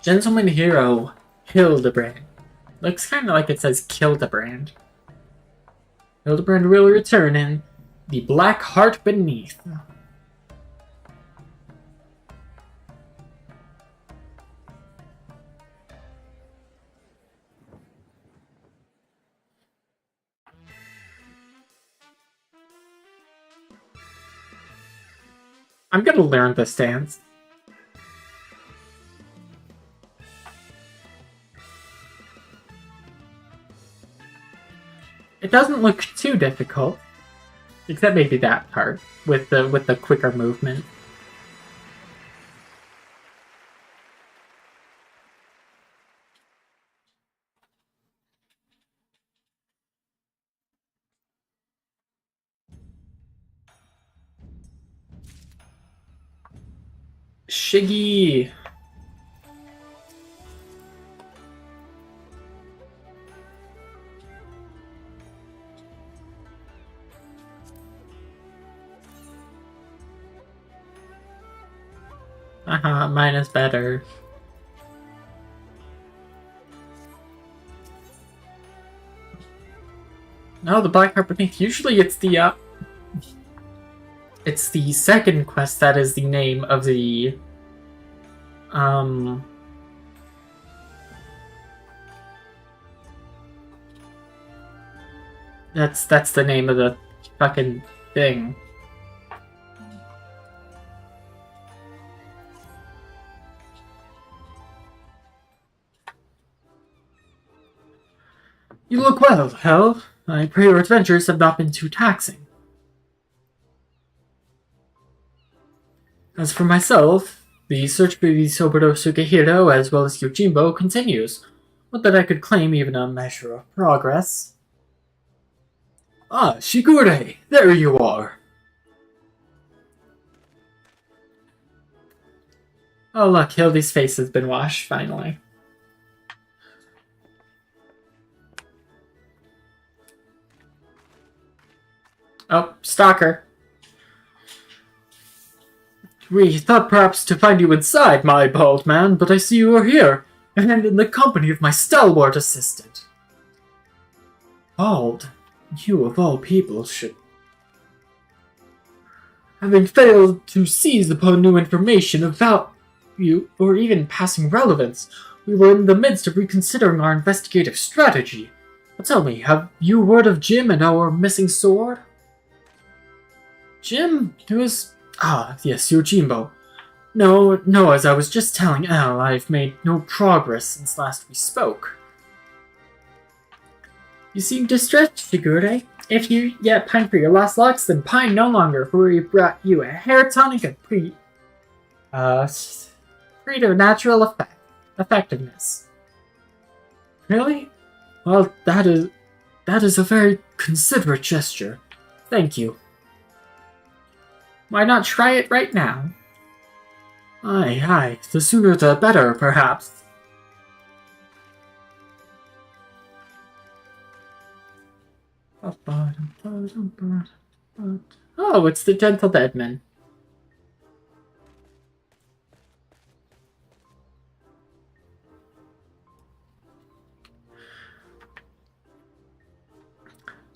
Gentleman Hero Hildebrand. Looks kind of like it says Kildebrand. Hildebrand will return in the Black Heart Beneath. I'm gonna learn this dance. It doesn't look too difficult, except maybe that part with the quicker movement. Shiggy. Mine is better. No, the Black Heart Beneath. Usually it's the second quest that is the name of the that's the name of the fucking thing. You look well, Hel. I pray your adventures have not been too taxing. As for myself, the search for the Soburo Sugehiro as well as Yojimbo continues. Not that I could claim even a measure of progress. Ah, Shigure! There you are! Oh look, Hildy's face has been washed, finally. Oh, stalker. We thought perhaps to find you inside, my bald man, but I see you are here, and in the company of my stalwart assistant. Bald? You of all people should... Having failed to seize upon new information about you, or even passing relevance, we were in the midst of reconsidering our investigative strategy. But tell me, have you word of Jim and our missing sword? Jim? Who is... Ah, yes, Yojimbo. No, as I was just telling Elle, I've made no progress since last we spoke. You seem distressed, Shigure. If you yet pine for your lost locks, then pine no longer, for we brought you a hair tonic of preternatural effectiveness. Really? Well, that is a very considerate gesture. Thank you. Why not try it right now? Aye, the sooner the better, perhaps. Oh, it's the gentle Deadman.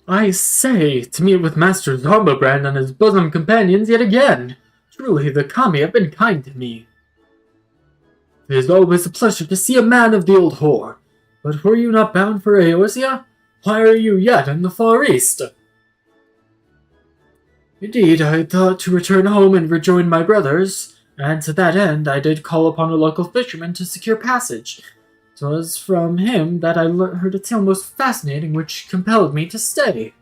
I say, to meet with Master Zombobrand and his bosom companions yet again. Truly, the kami have been kind to me. It is always a pleasure to see a man of the old whore. But were you not bound for Eosia? Why are you yet in the Far East? Indeed, I thought to return home and rejoin my brothers, and to that end I did call upon a local fisherman to secure passage. 'Twas from him that I heard a tale most fascinating which compelled me to stay.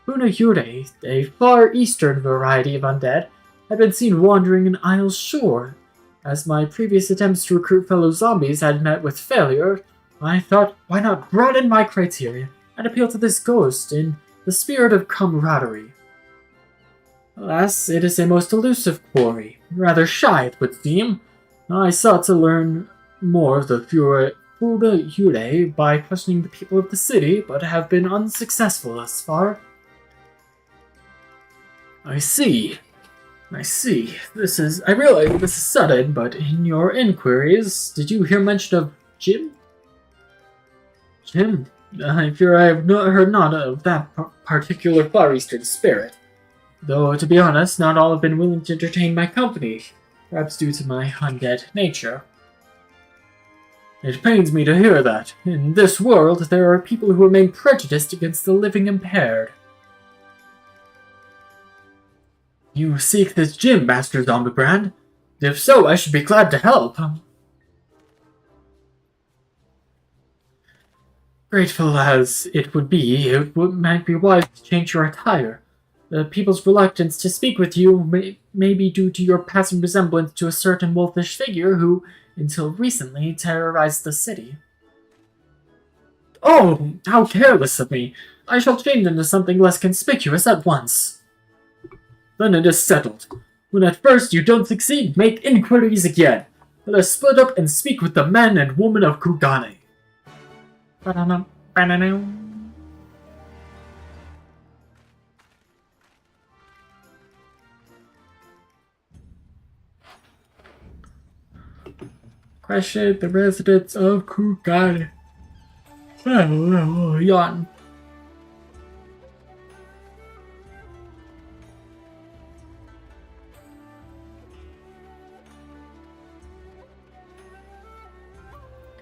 Bunayure, a far eastern variety of undead, had been seen wandering in Isle's shore. As my previous attempts to recruit fellow zombies had met with failure, I thought, why not broaden my criteria and appeal to this ghost in the spirit of camaraderie? Alas, it is a most elusive quarry, rather shy it would seem. I sought to learn more of the Bunayure by questioning the people of the city, but have been unsuccessful thus far. I see. I see. I realize this is sudden, but in your inquiries, did you hear mention of Jim? Jim? I fear I have heard not of that particular Far Eastern spirit. Though, to be honest, not all have been willing to entertain my company, perhaps due to my undead nature. It pains me to hear that. In this world, there are people who remain prejudiced against the living impaired. You seek this Jim, Master Zombiebrand? If so, I should be glad to help. Grateful as it would be, might be wise to change your attire. The people's reluctance to speak with you may be due to your passing resemblance to a certain wolfish figure who, until recently, terrorized the city. Oh, how careless of me! I shall change into something less conspicuous at once. Then it is settled. When at first you don't succeed, make inquiries again. Let us split up and speak with the men and women of Kugane. Question the residents of Kugane. Yawn.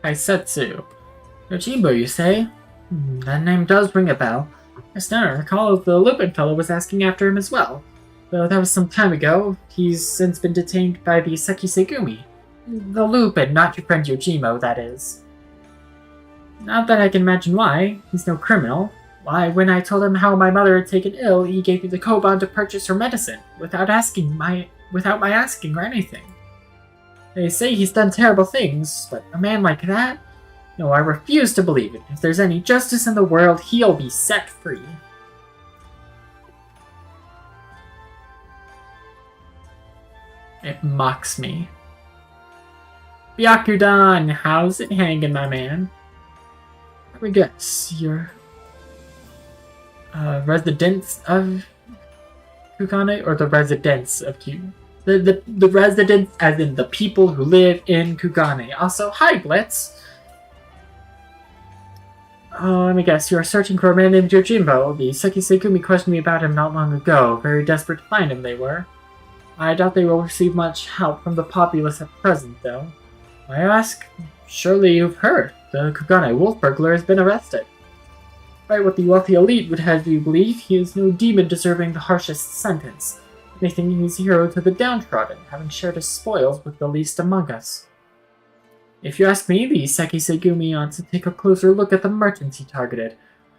Kaisetsu. Yojimbo, you say? That name does ring a bell. I still recall the Lupin fellow was asking after him as well. Though that was some time ago, he's since been detained by the Sekisegumi. The Lupin, not your friend Yojimbo, that is. Not that I can imagine why. He's no criminal. Why, when I told him how my mother had taken ill, he gave me the koban to purchase her medicine, without my asking or anything. They say he's done terrible things, but a man like that? No, I refuse to believe it. If there's any justice in the world, he'll be set free. It mocks me. Byakudan, how's it hanging, my man? Let me guess, you're residents of Kugane, or the residents of Kugane? The residents, as in the people who live in Kugane. Also, hi, Blitz! Let me guess, you are searching for a man named Yojimbo. The Sekisegumi questioned me about him not long ago. Very desperate to find him, they were. I doubt they will receive much help from the populace at present, though. I ask, surely you've heard. The Kugane wolf burglar has been arrested. Despite what the wealthy elite would have you believe, he is no demon deserving the harshest sentence. Anything, he's a hero to the downtrodden, having shared his spoils with the least among us. If you ask me, the Sekisegumi ought to take a closer look at the merchants he targeted.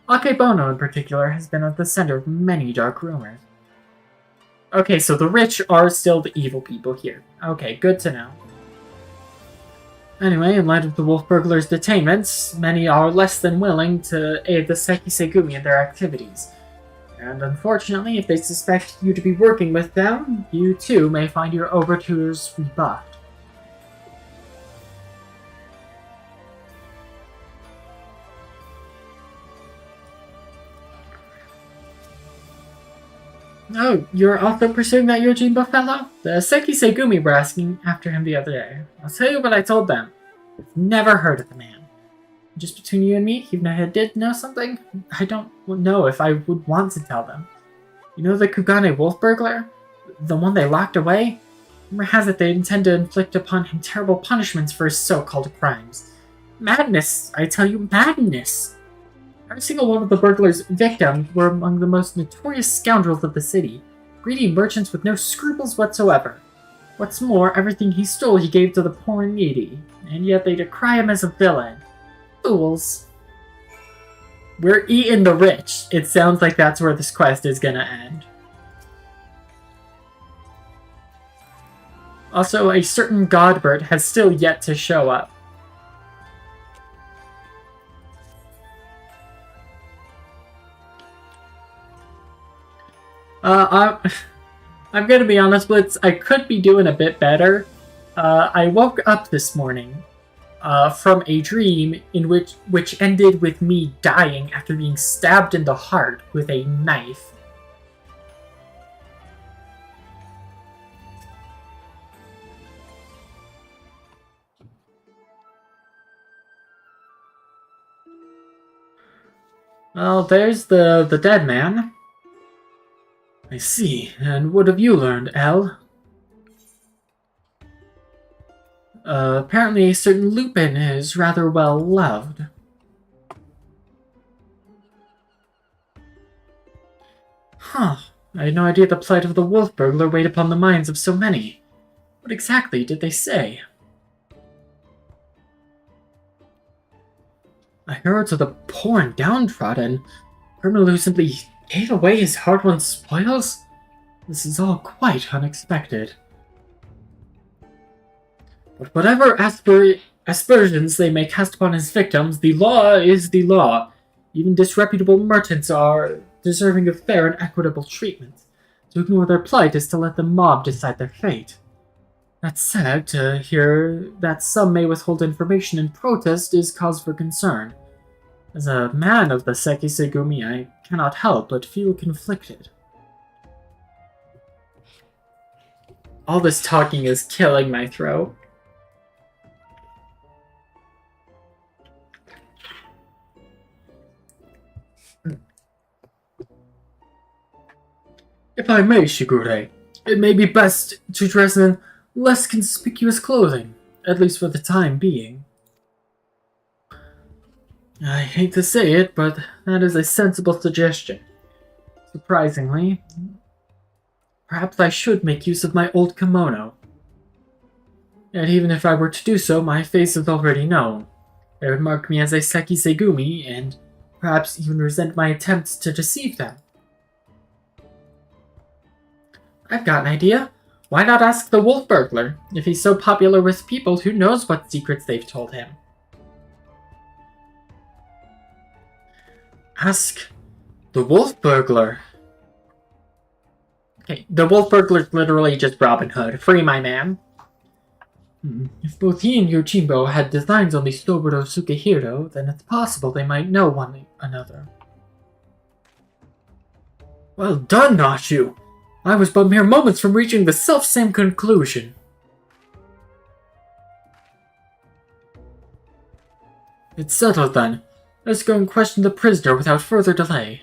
Akebono, in particular, has been at the center of many dark rumors. Okay, so the rich are still the evil people here. Okay, good to know. Anyway, in light of the wolf burglar's detainments, many are less than willing to aid the Sekisegumi in their activities. And unfortunately, if they suspect you to be working with them, you too may find your overtures rebuffed. Oh, you're also pursuing that Yojimbo fellow? The Sekisegumi were asking after him the other day. I'll tell you what I told them. I've never heard of the man. Just between you and me, even if I did know something, I don't know if I would want to tell them. You know the Kugane wolf burglar? The one they locked away? Rumor has it they intend to inflict upon him terrible punishments for his so-called crimes. Madness! I tell you, madness! Every single one of the burglar's victims were among the most notorious scoundrels of the city, greedy merchants with no scruples whatsoever. What's more, everything he stole he gave to the poor and needy, and yet they decry him as a villain. Fools. We're eating the rich. It sounds like that's where this quest is gonna end. Also, a certain Godbird has still yet to show up. I'm gonna be honest, Blitz, I could be doing a bit better. I woke up this morning from a dream in which ended with me dying after being stabbed in the heart with a knife. Well, there's the dead man. I see. And what have you learned, Elle? Apparently a certain Lupin is rather well loved. Huh. I had no idea the plight of the wolf burglar weighed upon the minds of so many. What exactly did they say? I heard of the poor and downtrodden. Criminal who simply gave away his hard-won spoils? This is all quite unexpected. But whatever aspersions they may cast upon his victims, the law is the law. Even disreputable merchants are deserving of fair and equitable treatment. To ignore their plight is to let the mob decide their fate. That said, to hear that some may withhold information in protest is cause for concern. As a man of the Seki Segumi, I cannot help but feel conflicted. All this talking is killing my throat. If I may, Shigure, it may be best to dress in less conspicuous clothing, at least for the time being. I hate to say it, but that is a sensible suggestion. Surprisingly, perhaps I should make use of my old kimono. Yet even if I were to do so, my face is already known. They would mark me as a Seki Segumi, and perhaps even resent my attempts to deceive them. I've got an idea. Why not ask the wolf burglar? If he's so popular with people, who knows what secrets they've told him? Ask the wolf burglar. Okay, the wolf burglar's literally just Robin Hood. Free my man. If both he and Yojimbo had designs on the Soburo Sukehiro, then it's possible they might know one another. Well done, Nashu! I was but mere moments from reaching the self-same conclusion. It's settled then. Let's go and question the prisoner without further delay.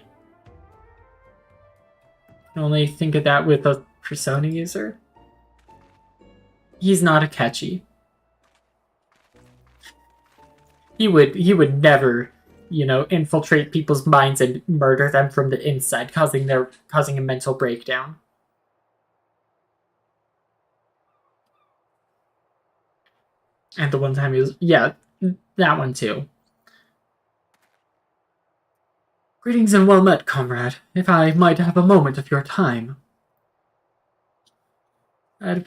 I can only think of that with a persona user. He's not a catchy. He would never, infiltrate people's minds and murder them from the inside, causing a mental breakdown. And the one time he was, yeah, that one too. Greetings and well met, comrade. If I might have a moment of your time.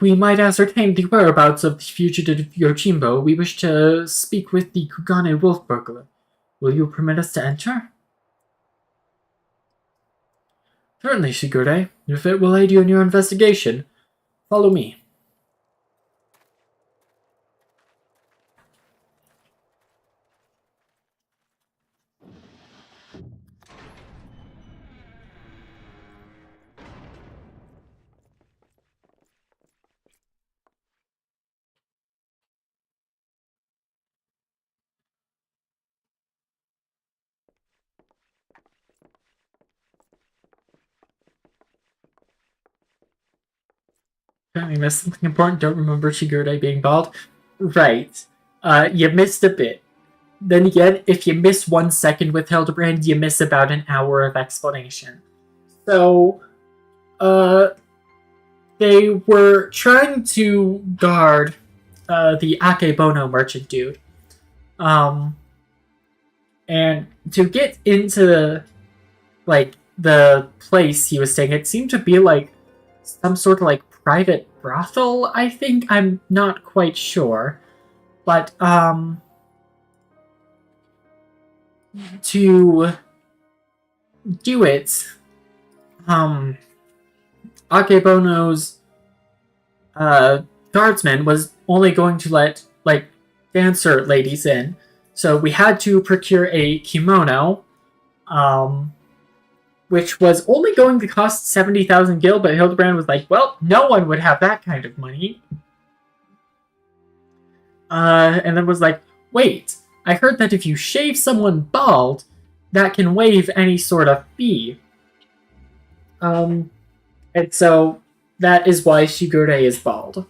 We might ascertain the whereabouts of the fugitive Yojimbo. We wish to speak with the Kugane wolf burglar. Will you permit us to enter? Certainly, Shigure. If it will aid you in your investigation, follow me. I missed something important. Don't remember Shigure being bald. Right. You missed a bit. Then again, if you miss 1 second with Hildebrand, you miss about an hour of explanation. So, they were trying to guard the Akebono merchant dude. And to get into, the place he was staying, it seemed to be, some sort of, private brothel, I think? I'm not quite sure. But, to do it, Akebono's guardsman was only going to let, dancer ladies in. So we had to procure a kimono, which was only going to cost 70,000 gil, but Hildebrand was like, well, no one would have that kind of money. And then was like, wait, I heard that if you shave someone bald, that can waive any sort of fee. And so that is why Shigure is bald.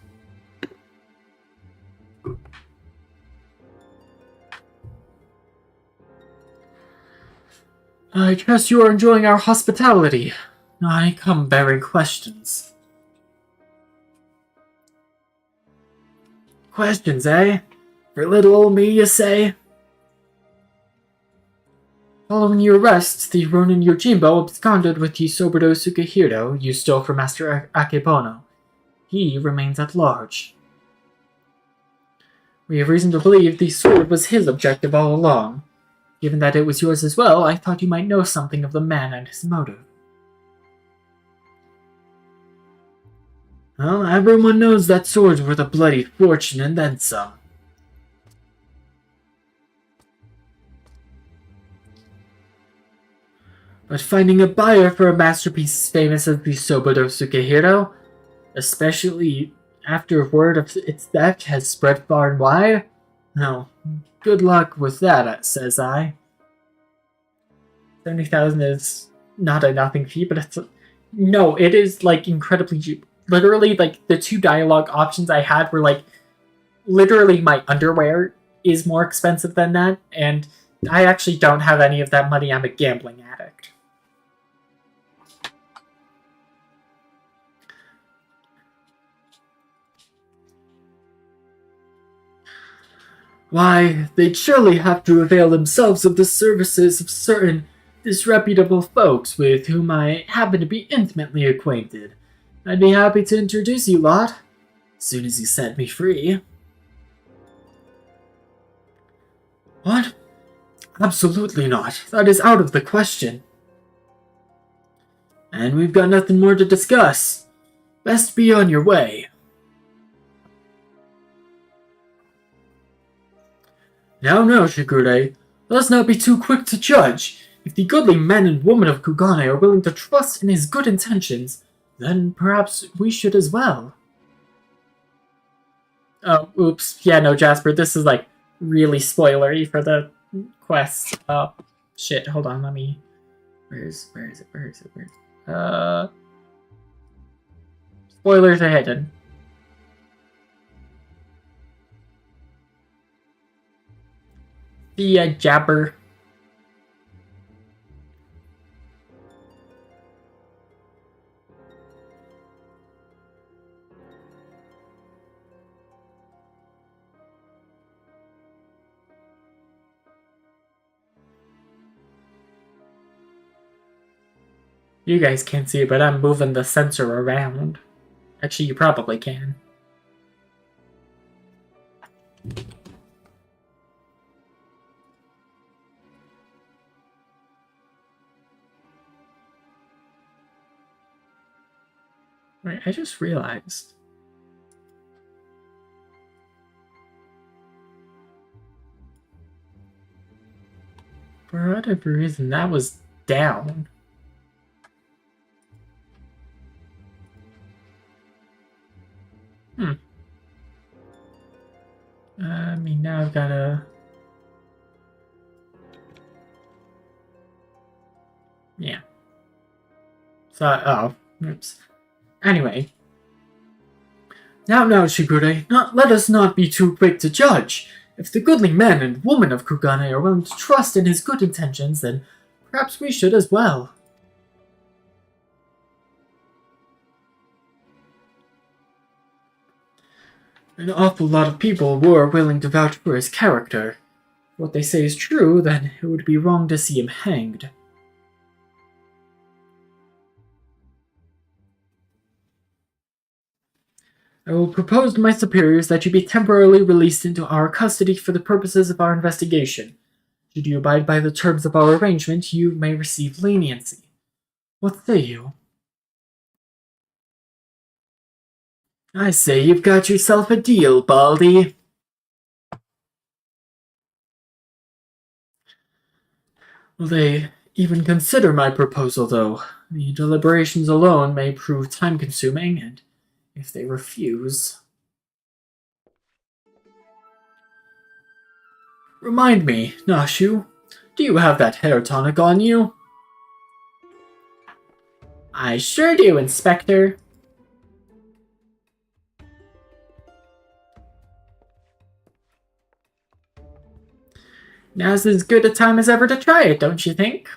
I trust you are enjoying our hospitality. I come bearing questions. Questions, eh? For little old me, you say? Following your arrest, the Ronin Yojimbo absconded with the Soberdo Sukehiro you stole from Master Akebono. He remains at large. We have reason to believe the sword was his objective all along. Given that it was yours as well, I thought you might know something of the man and his motive. Well, everyone knows that sword's worth a bloody fortune and then some. But finding a buyer for a masterpiece as famous as the Soberdo Sukehiro, especially after word of its theft has spread far and wide, no, good luck with that, says I. 70,000 is not a nothing fee, but it's... No, it is, like, incredibly cheap. Literally, like, the two dialogue options I had were, like, literally my underwear is more expensive than that, and I actually don't have any of that money. I'm a gambling addict. Why, they'd surely have to avail themselves of the services of certain disreputable folks with whom I happen to be intimately acquainted. I'd be happy to introduce you lot, as soon as you set me free. What? Absolutely not. That is out of the question. And we've got nothing more to discuss. Best be on your way. Now, Shigure, let us not be too quick to judge. If the goodly men and women of Kugane are willing to trust in his good intentions, then perhaps we should as well. Oh, oops. Yeah, no, Jasper, this is, like, really spoilery for the quest. Shit, hold on, let me... Where is it? Spoilers are hidden. The jabber. You guys can't see it, but I'm moving the sensor around. Actually, you probably can. Wait, I just realized. For whatever reason, that was down. I mean, now I've gotta... Yeah. So, oh, oops. Anyway. Now, Shigure, let us not be too quick to judge. If the goodly men and women of Kugane are willing to trust in his good intentions, then perhaps we should as well. An awful lot of people were willing to vouch for his character. If what they say is true, then it would be wrong to see him hanged. I will propose to my superiors that you be temporarily released into our custody for the purposes of our investigation. Should you abide by the terms of our arrangement, you may receive leniency. What say you? I say you've got yourself a deal, Baldy. Will they even consider my proposal, though? The deliberations alone may prove time-consuming, and if they refuse... Remind me, Nashu, do you have that hair tonic on you? I sure do, Inspector. Now's as good a time as ever to try it, don't you think?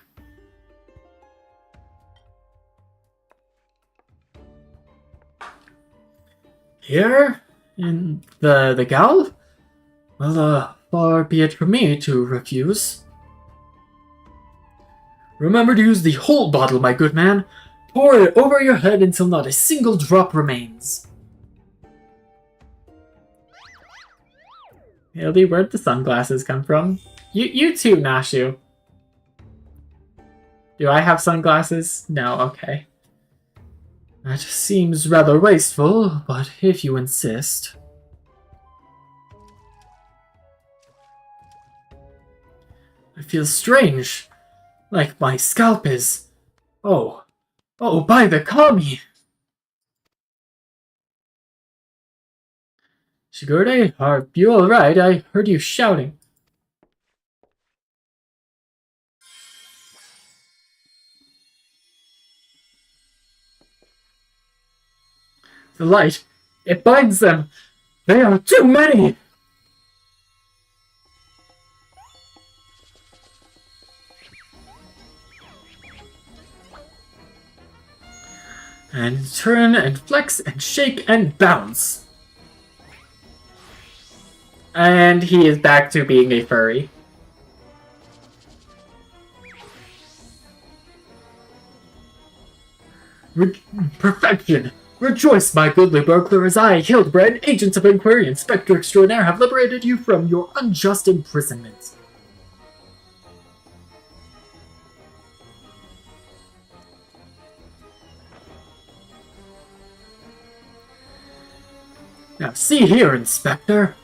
Here? In the Gaul? Well, far be it from me to refuse. Remember to use the whole bottle, my good man. Pour it over your head until not a single drop remains. Hildy, where'd the sunglasses come from? You too, Nashu. Do I have sunglasses? No, okay. That seems rather wasteful, but if you insist. I feel strange. Like my scalp is... Oh, by the kami! Shigure, are you alright? I heard you shouting. The light, it binds them! They are too many! And turn and flex and shake and bounce. And he is back to being a furry. Perfection! Rejoice, my goodly burglar, as I, Hildebred, agents of inquiry, Inspector Extraordinaire, have liberated you from your unjust imprisonment. Now see here, Inspector.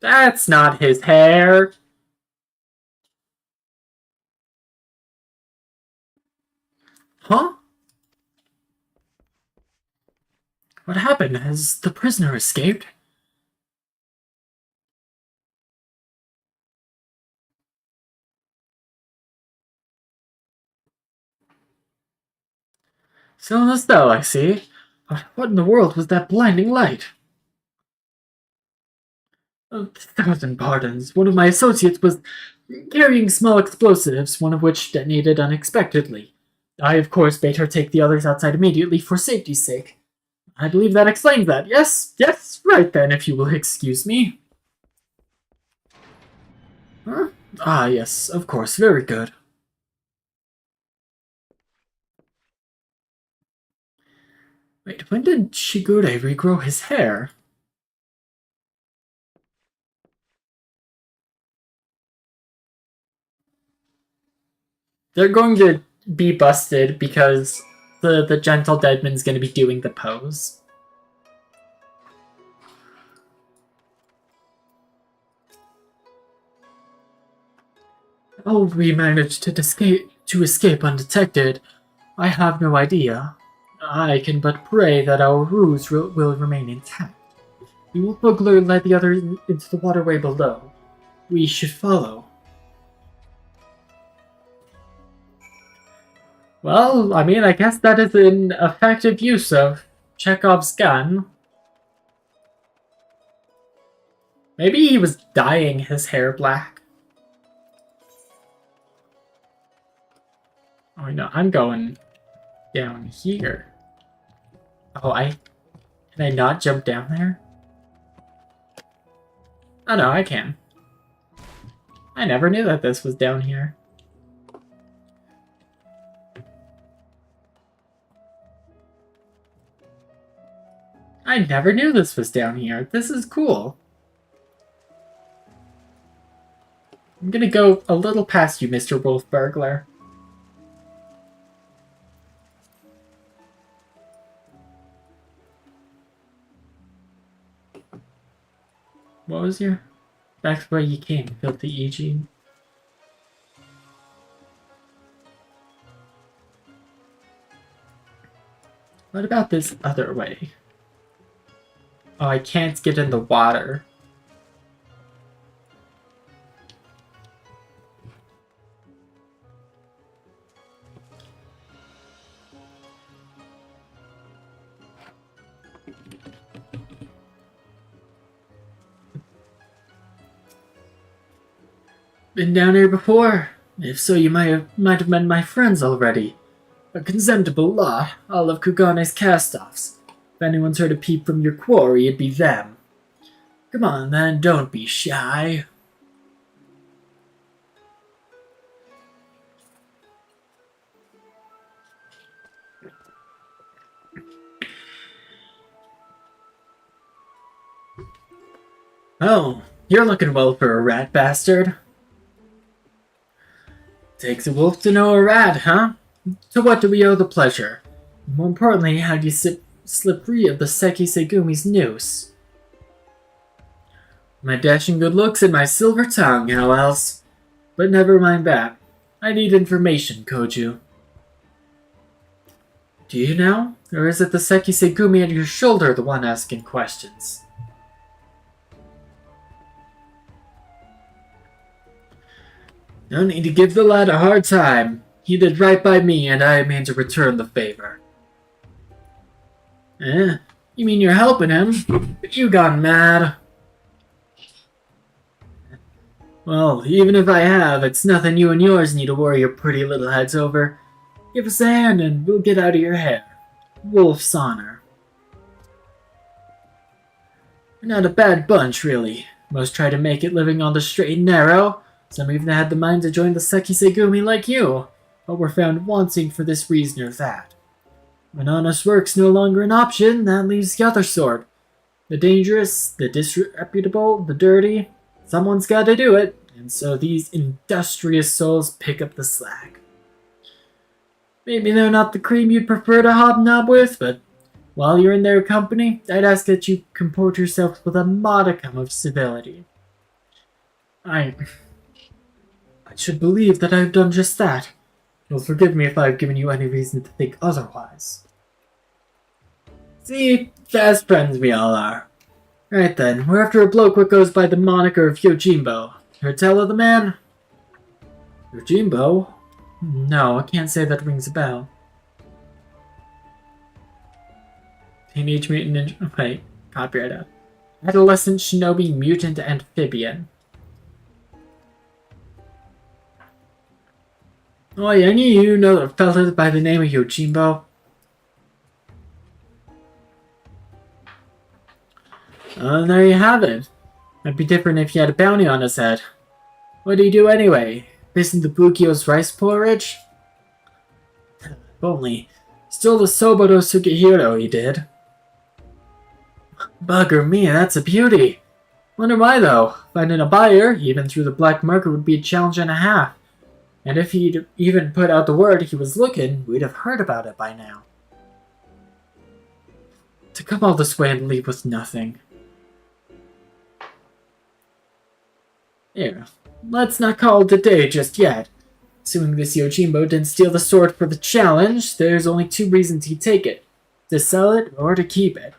That's not his hair. Huh? What happened? Has the prisoner escaped? Still in the cell, I see. But what in the world was that blinding light? 1,000 pardons. One of my associates was carrying small explosives, one of which detonated unexpectedly. I, of course, bade her take the others outside immediately for safety's sake. I believe that explains that. Yes, right then, if you will excuse me. Huh? Ah, yes, of course, very good. Wait, when did Shigure regrow his hair? They're going to be busted because the gentle Deadman's going to be doing the pose. Oh, we managed to escape undetected. I have no idea. I can but pray that our ruse will remain intact. We will burglar let the others into the waterway below. We should follow. Well, I mean, I guess that is an effective use of Chekhov's gun. Maybe he was dyeing his hair black. Oh no, I'm going down here. Oh, can I not jump down there? Oh no, I can. I never knew that this was down here. I never knew this was down here. This is cool. I'm gonna go a little past you, Mr. Wolf Burglar. What was your... Back where you came, filthy Eugene. What about this other way? Oh, I can't get in the water. Been down here before? If so, you might have met my friends already. A contemptible lot, all of Kugane's cast-offs. If anyone's heard a peep from your quarry, it'd be them. Come on then, don't be shy. Oh, you're looking well for a rat bastard. Takes a wolf to know a rat, huh? To what do we owe the pleasure? More importantly, how do you slip free of the Seki Segumi's noose? My dashing good looks and my silver tongue, how else? But never mind that. I need information, Koju. Do you know? Or is it the Seki Segumi at your shoulder the one asking questions? No need to give the lad a hard time. He did right by me, and I mean to return the favor. Eh? You mean you're helping him? But you gone mad. Well, even if I have, it's nothing you and yours need to worry your pretty little heads over. Give us a hand and we'll get out of your hair. Wolf's honor. We're not a bad bunch, really. Most try to make it living on the straight and narrow. Some even had the mind to join the Seki Segumi like you, but were found wanting for this reason or that. When honest work's no longer an option, that leaves the other sort. The dangerous, the disreputable, the dirty. Someone's got to do it, and so these industrious souls pick up the slack. Maybe they're not the cream you'd prefer to hobnob with, but while you're in their company, I'd ask that you comport yourself with a modicum of civility. I should believe that I've done just that. You'll forgive me if I've given you any reason to think otherwise. See, fast friends we all are. Right then, we're after a bloke what goes by the moniker of Yojimbo. Heard tell of the man? Yojimbo? No, I can't say that rings a bell. Teenage Mutant Ninja... Wait, copyright out. Adolescent Shinobi Mutant Amphibian. Oh, yeah, any of you know a fella by the name of Yojimbo? There you have it. It'd be different if he had a bounty on his head. What do you do anyway? Listen to Bukio's rice porridge? If only. Stole the Sobodo Sugihiro, he did. Bugger me, that's a beauty. Wonder why, though. Finding a buyer, even through the black market, would be a challenge and a half. And if he'd even put out the word he was looking, we'd have heard about it by now. To come all this way and leave with nothing. Here, let's not call it a day just yet. Assuming this Yojimbo didn't steal the sword for the challenge, there's only two reasons he'd take it. To sell it or to keep it.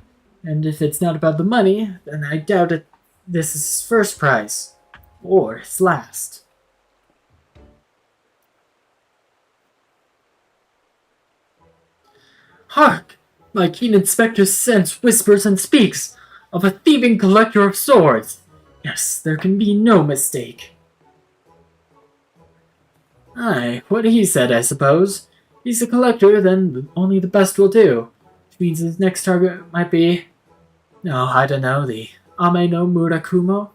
And if it's not about the money, then I doubt it. This is his first prize. Or his last. Hark! My keen inspector's sense whispers and speaks of a thieving collector of swords. Yes, there can be no mistake. Aye, what he said, I suppose. He's a collector, then only the best will do. Which means his next target might be... No, I don't know, the Ame no Murakumo?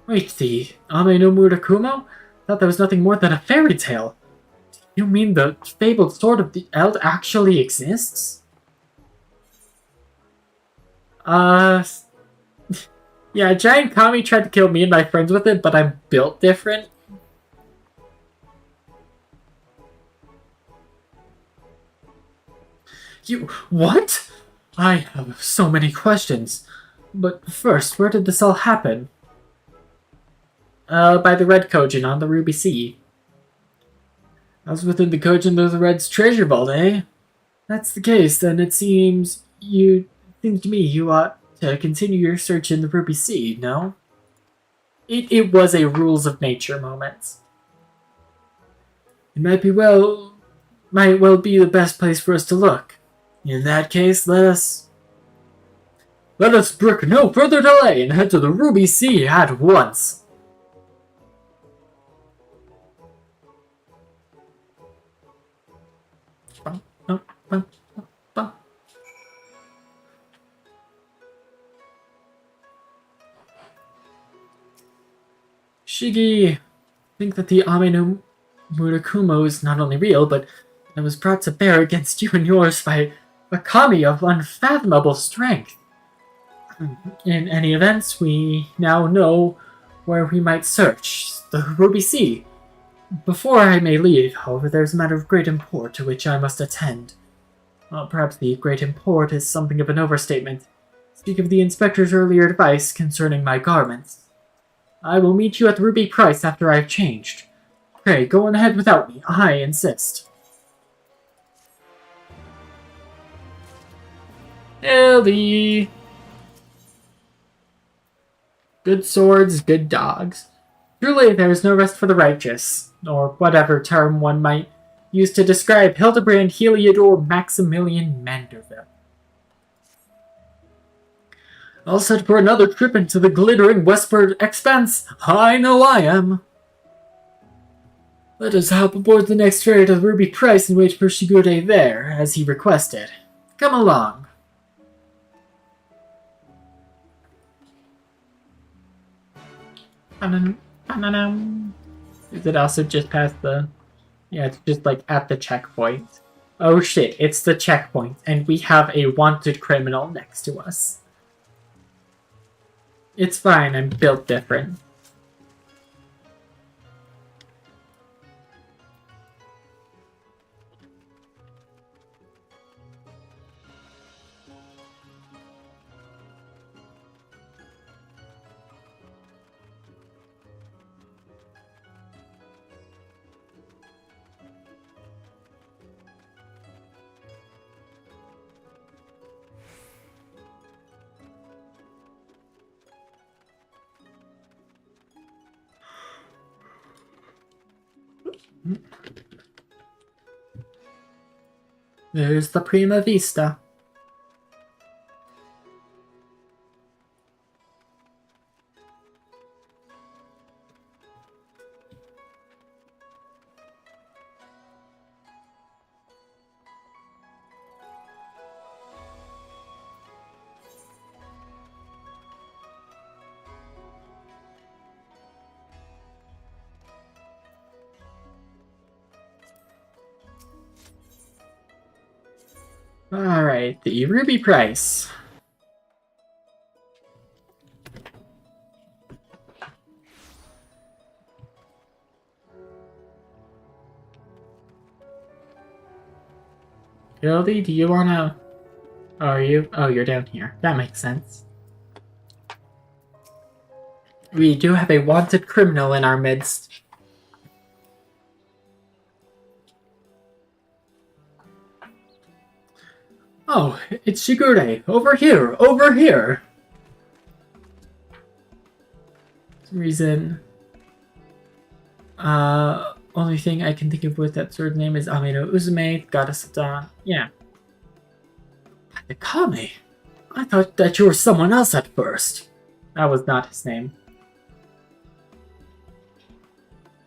Wait, the Ame no Murakumo? Thought that was nothing more than a fairy tale. You mean the fabled sword of the Eld actually exists? Yeah, a giant kami tried to kill me and my friends with it, but I'm built different. You... what? I have so many questions. But first, where did this all happen? By the Red Kojin on the Ruby Sea. I was within the Kojin of the Red's treasure vault, eh? That's the case, then it seems you seems to me you ought to continue your search in the Ruby Sea, no? It was a rules of nature moment. It might well be the best place for us to look. In that case, let us brook no further delay and head to the Ruby Sea at once. Shigi, think that the Ame no Murakumo is not only real, but it was brought to bear against you and yours by a kami of unfathomable strength. In any event, we now know where we might search, the Ruby Sea. Before I may leave, however, there's a matter of great import to which I must attend. Well, perhaps the great import is something of an overstatement. Speak of the inspector's earlier advice concerning my garments. I will meet you at the Ruby Price after I have changed. Pray, go on ahead without me. I insist. Ellie! Good swords, good dogs. Truly, there is no rest for the righteous, or whatever term one might use to describe Hildebrand Heliodor Maximilian Manderville. All set for another trip into the glittering westward expanse. I know I am. Let us hop aboard the next ferry to the Ruby Price and wait for Shigure there, as he requested. Come along. Is it also just past the... Yeah, it's just like at the checkpoint. Oh shit, it's the checkpoint, and we have a wanted criminal next to us. It's fine, I'm built different. There's the Prima Vista. Alright, the Ruby Price. Gildy, do you wanna... Oh, are you? Oh, you're down here. That makes sense. We do have a wanted criminal in our midst. Oh, it's Shigure. Over here! Over here! For some reason... only thing I can think of with that sword name is Amino Uzume, Goddess of Dawn. Yeah. Takami? I thought that you were someone else at first. That was not his name.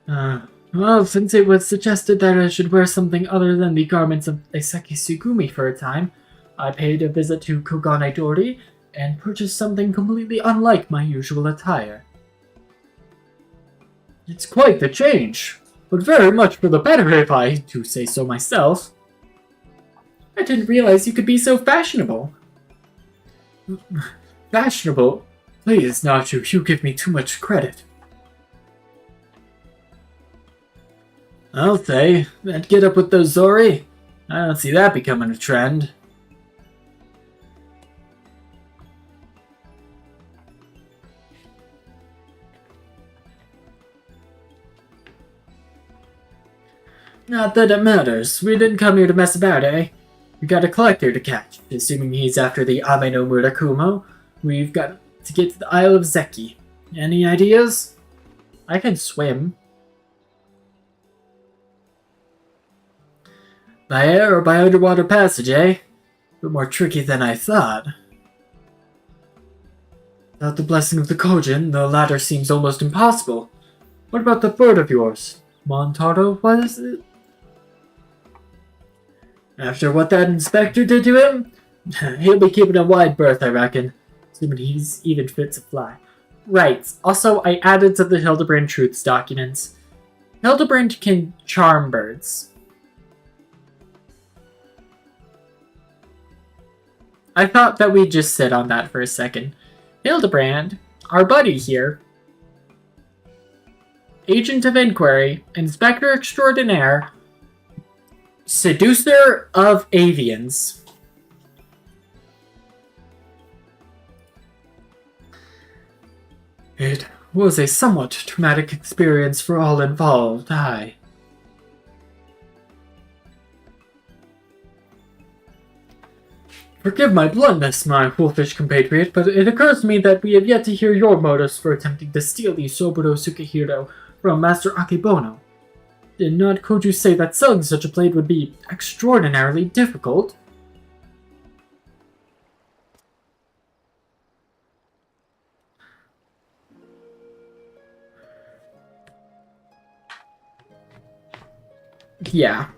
Well, since it was suggested that I should wear something other than the garments of Iseki Sugumi for a time, I paid a visit to Kogane Dori and purchased something completely unlike my usual attire. It's quite the change, but very much for the better if I do say so myself. I didn't realize you could be so fashionable. Fashionable? Please, Nachu, you give me too much credit. I'll say, that get up with those Zori? I don't see that becoming a trend. Not that it matters. We didn't come here to mess about, eh? We got a collector to catch. Assuming he's after the Ame no Murakumo, we've got to get to the Isle of Zeki. Any ideas? I can swim. By air or by underwater passage, eh? A bit more tricky than I thought. Without the blessing of the Kojin, the latter seems almost impossible. What about the bird of yours? Montaro, what is it? After what that inspector did to him, he'll be keeping a wide berth, I reckon. Assuming he's even fit to fly. Right. Also, I added to the Hildebrand Truths documents. Hildebrand can charm birds. I thought that we'd just sit on that for a second. Hildebrand, our buddy here, Agent of Inquiry, Inspector Extraordinaire, Seducer of Avians. It was a somewhat traumatic experience for all involved, aye. Forgive my bluntness, my wolfish compatriot, but it occurs to me that we have yet to hear your motives for attempting to steal the Soburo Sukehiro from Master Akebono. Did not Koju say that selling such a blade would be extraordinarily difficult? Yeah.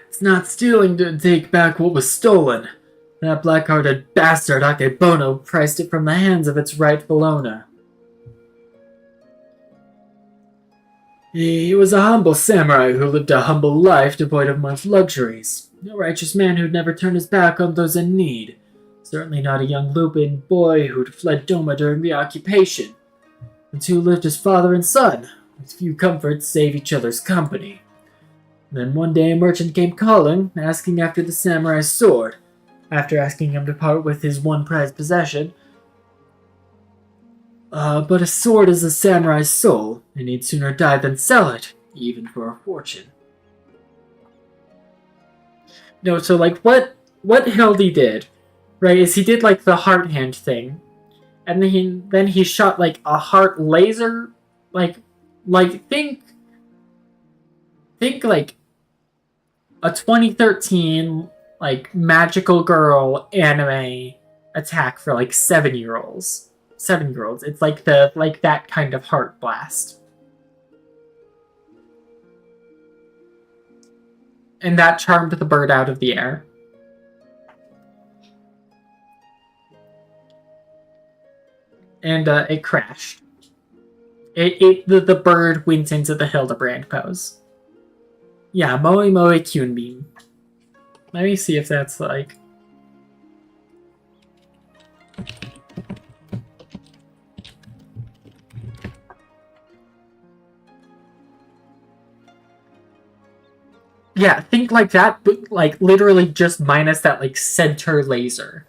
It's not stealing to take back what was stolen. That black-hearted bastard Akebono priced it from the hands of its rightful owner. He was a humble samurai who lived a humble life devoid of much luxuries. A righteous man who'd never turn his back on those in need. Certainly not a young lupin boy who'd fled Doma during the occupation. The two lived as father and son, with few comforts save each other's company. Then one day a merchant came calling, asking after the samurai's sword. After asking him to part with his one prized possession. But a sword is a samurai's soul, and he'd sooner die than sell it, even for a fortune. No, so like what Hildy did, right, is he did like the heart hand thing. And then he shot like a heart laser, like think like a 2013 like magical girl anime attack for like 7-year-olds. 7-year-olds. It's like that kind of heart blast. And that charmed the bird out of the air. And it crashed. The bird went into the Hildebrand pose. Yeah, Moe Moe Kyunbeam. Let me see if that's like... Yeah, think like that, but like literally just minus that like center laser.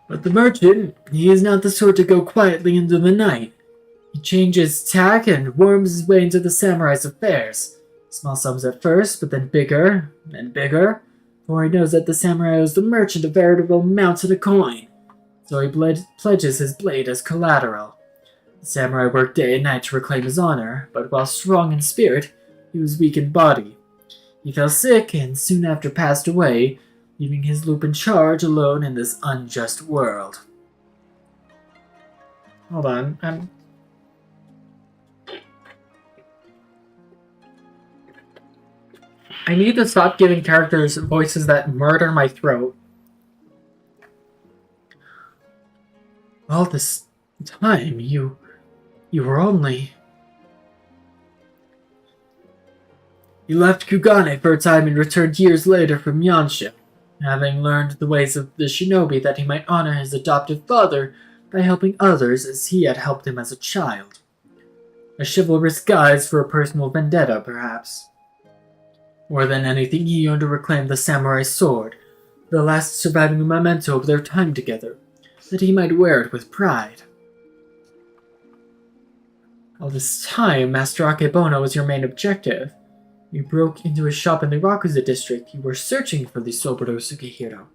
But the merchant, he is not the sort to go quietly into the night. He changes tack and worms his way into the samurai's affairs. Small sums at first, but then bigger and bigger, for he knows that the samurai owes the merchant a veritable mountain of coin. So he pledges his blade as collateral. The samurai worked day and night to reclaim his honor, but while strong in spirit, he was weak in body. He fell sick and soon after passed away, leaving his lupin charge alone in this unjust world. Hold on, I need to stop giving characters voices that murder my throat. All this time, you were only... You left Kugane for a time and returned years later from Yansha. Having learned the ways of the shinobi that he might honor his adoptive father, by helping others as he had helped him as a child. A chivalrous guise for a personal vendetta, perhaps. More than anything, he yearned to reclaim the samurai sword, the last surviving memento of their time together, that he might wear it with pride. All this time, Master Akebono was your main objective. You broke into his shop in the Rakuza district. You were searching for the Soburo Sukehiro.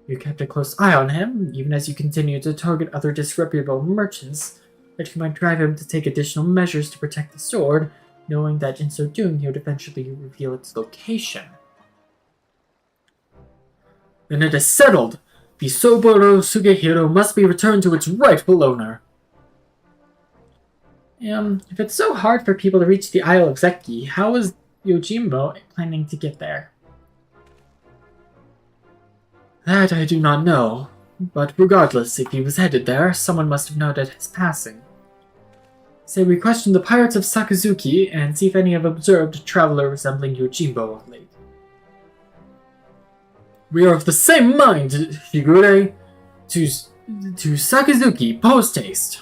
You kept a close eye on him, even as you continued to target other disreputable merchants, that you might drive him to take additional measures to protect the sword, knowing that in so doing he would eventually reveal its location. Then it is settled! The Soburo Sukehiro must be returned to its rightful owner. If it's so hard for people to reach the Isle of Zeki, how is Yojimbo planning to get there? That I do not know, but regardless, if he was headed there, someone must have noted his passing. Say we question the pirates of Sakazuki and see if any have observed a traveler resembling Yojimbo of late. We are of the same mind, Higure. To Sakazuki, post-haste.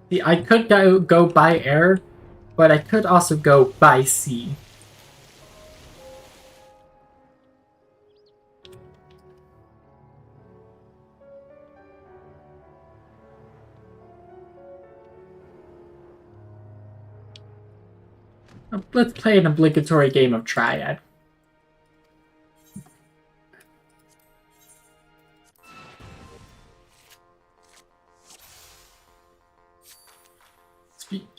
See, I could go by air, but I could also go by sea. Let's play an obligatory game of Triad.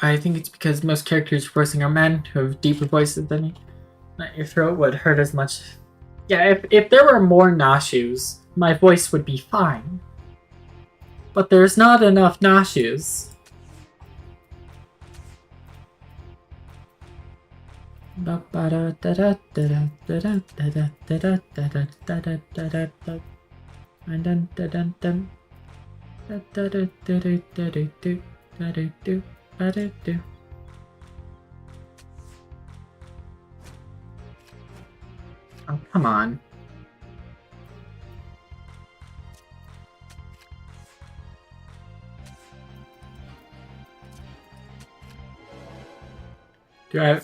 I think it's because most characters voicing are men who have deeper voices than me. Not your throat would hurt as much. Yeah, if there were more Nashus, my voice would be fine. But there's not enough Nashus. Oh, come on.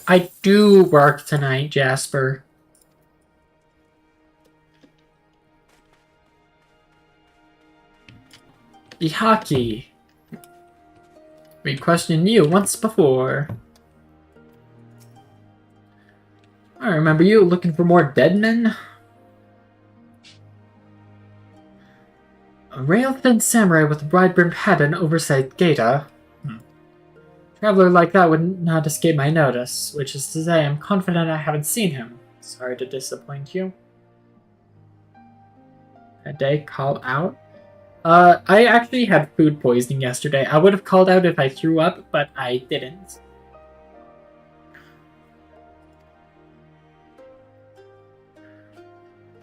I do work tonight, Jasper. Ihaki. We questioned you once before. I remember you looking for more dead men. A rail-thin samurai with a wide-brimmed hat and oversized gaita. Traveler like that would not escape my notice, which is to say I'm confident I haven't seen him. Sorry to disappoint you. A day call out? I actually had food poisoning yesterday. I would have called out if I threw up, but I didn't.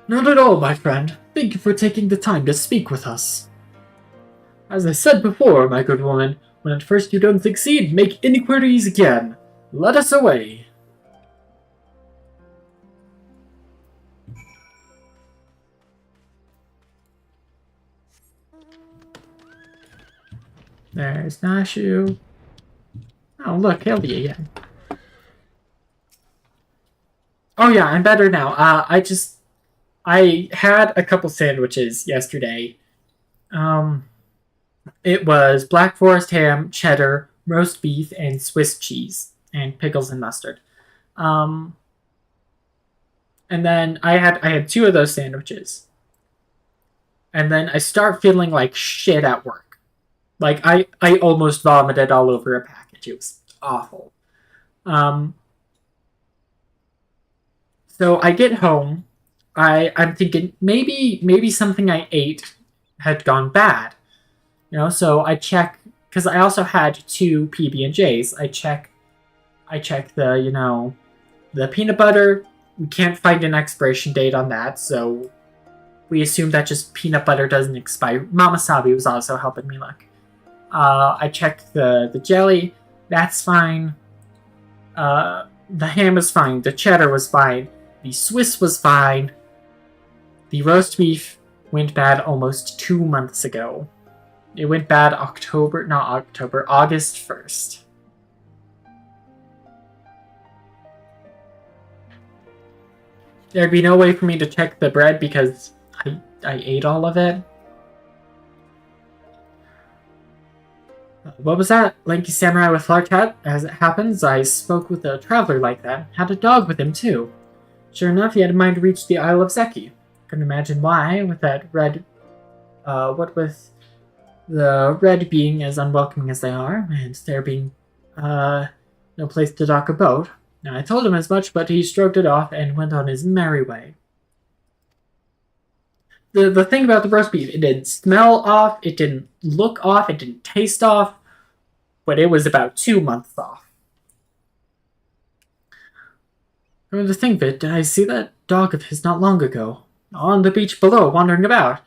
Not at all, my friend. Thank you for taking the time to speak with us. As I said before, my good woman, when at first you don't succeed, make inquiries again. Let us away. There's Nashu. Oh, look, he'll be again. Oh yeah, I'm better now. I had a couple sandwiches yesterday. It was Black Forest ham, cheddar, roast beef, and Swiss cheese, and pickles and mustard. And then I had two of those sandwiches. And then I start feeling like shit at work. Like, I almost vomited all over a package. It was awful. So I get home. I'm thinking maybe something I ate had gone bad. You know, so I check, because I also had 2 PB&Js. I check the, the peanut butter. We can't find an expiration date on that, so we assume that just peanut butter doesn't expire. Mama Sabi was also helping me look. I checked the jelly. That's fine. The ham is fine. The cheddar was fine. The Swiss was fine. The roast beef went bad almost 2 months ago. It went bad August 1st. There'd be no way for me to check the bread because I ate all of it. What was that? Lanky samurai with large hat? As it happens, I spoke with a traveler like that. Had a dog with him, too. Sure enough, he had in mind to reach the Isle of Zeki. Couldn't imagine why, with that red... what with the red being as unwelcoming as they are, and there being, no place to dock a boat. Now, I told him as much, but he shrugged it off and went on his merry way. The thing about the roast beef, it didn't smell off, it didn't look off, it didn't taste off, but it was about 2 months off. To think of it, I see that dog of his not long ago, on the beach below, wandering about.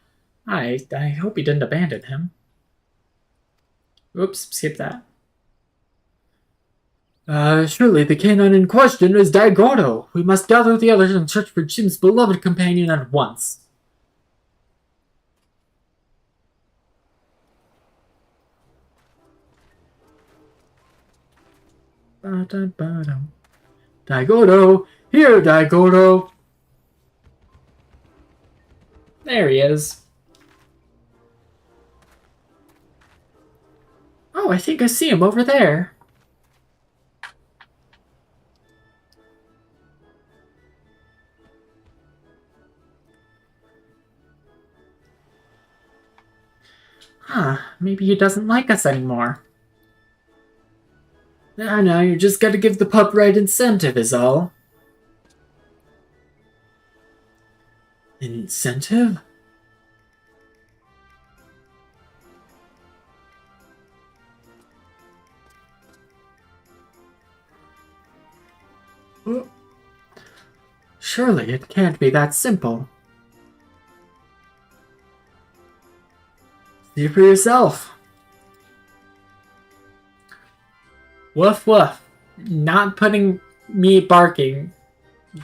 I hope he didn't abandon him. Oops, skip that. Surely the canine in question is Daigoro. We must gather the others and search for Jim's beloved companion at once. Daigoro! Here, Daigoro! There he is. Oh, I think I see him over there. Huh, maybe he doesn't like us anymore. No, you just gotta give the pup right incentive is all. Incentive? Surely it can't be that simple. See for yourself. Woof woof. Not putting me barking.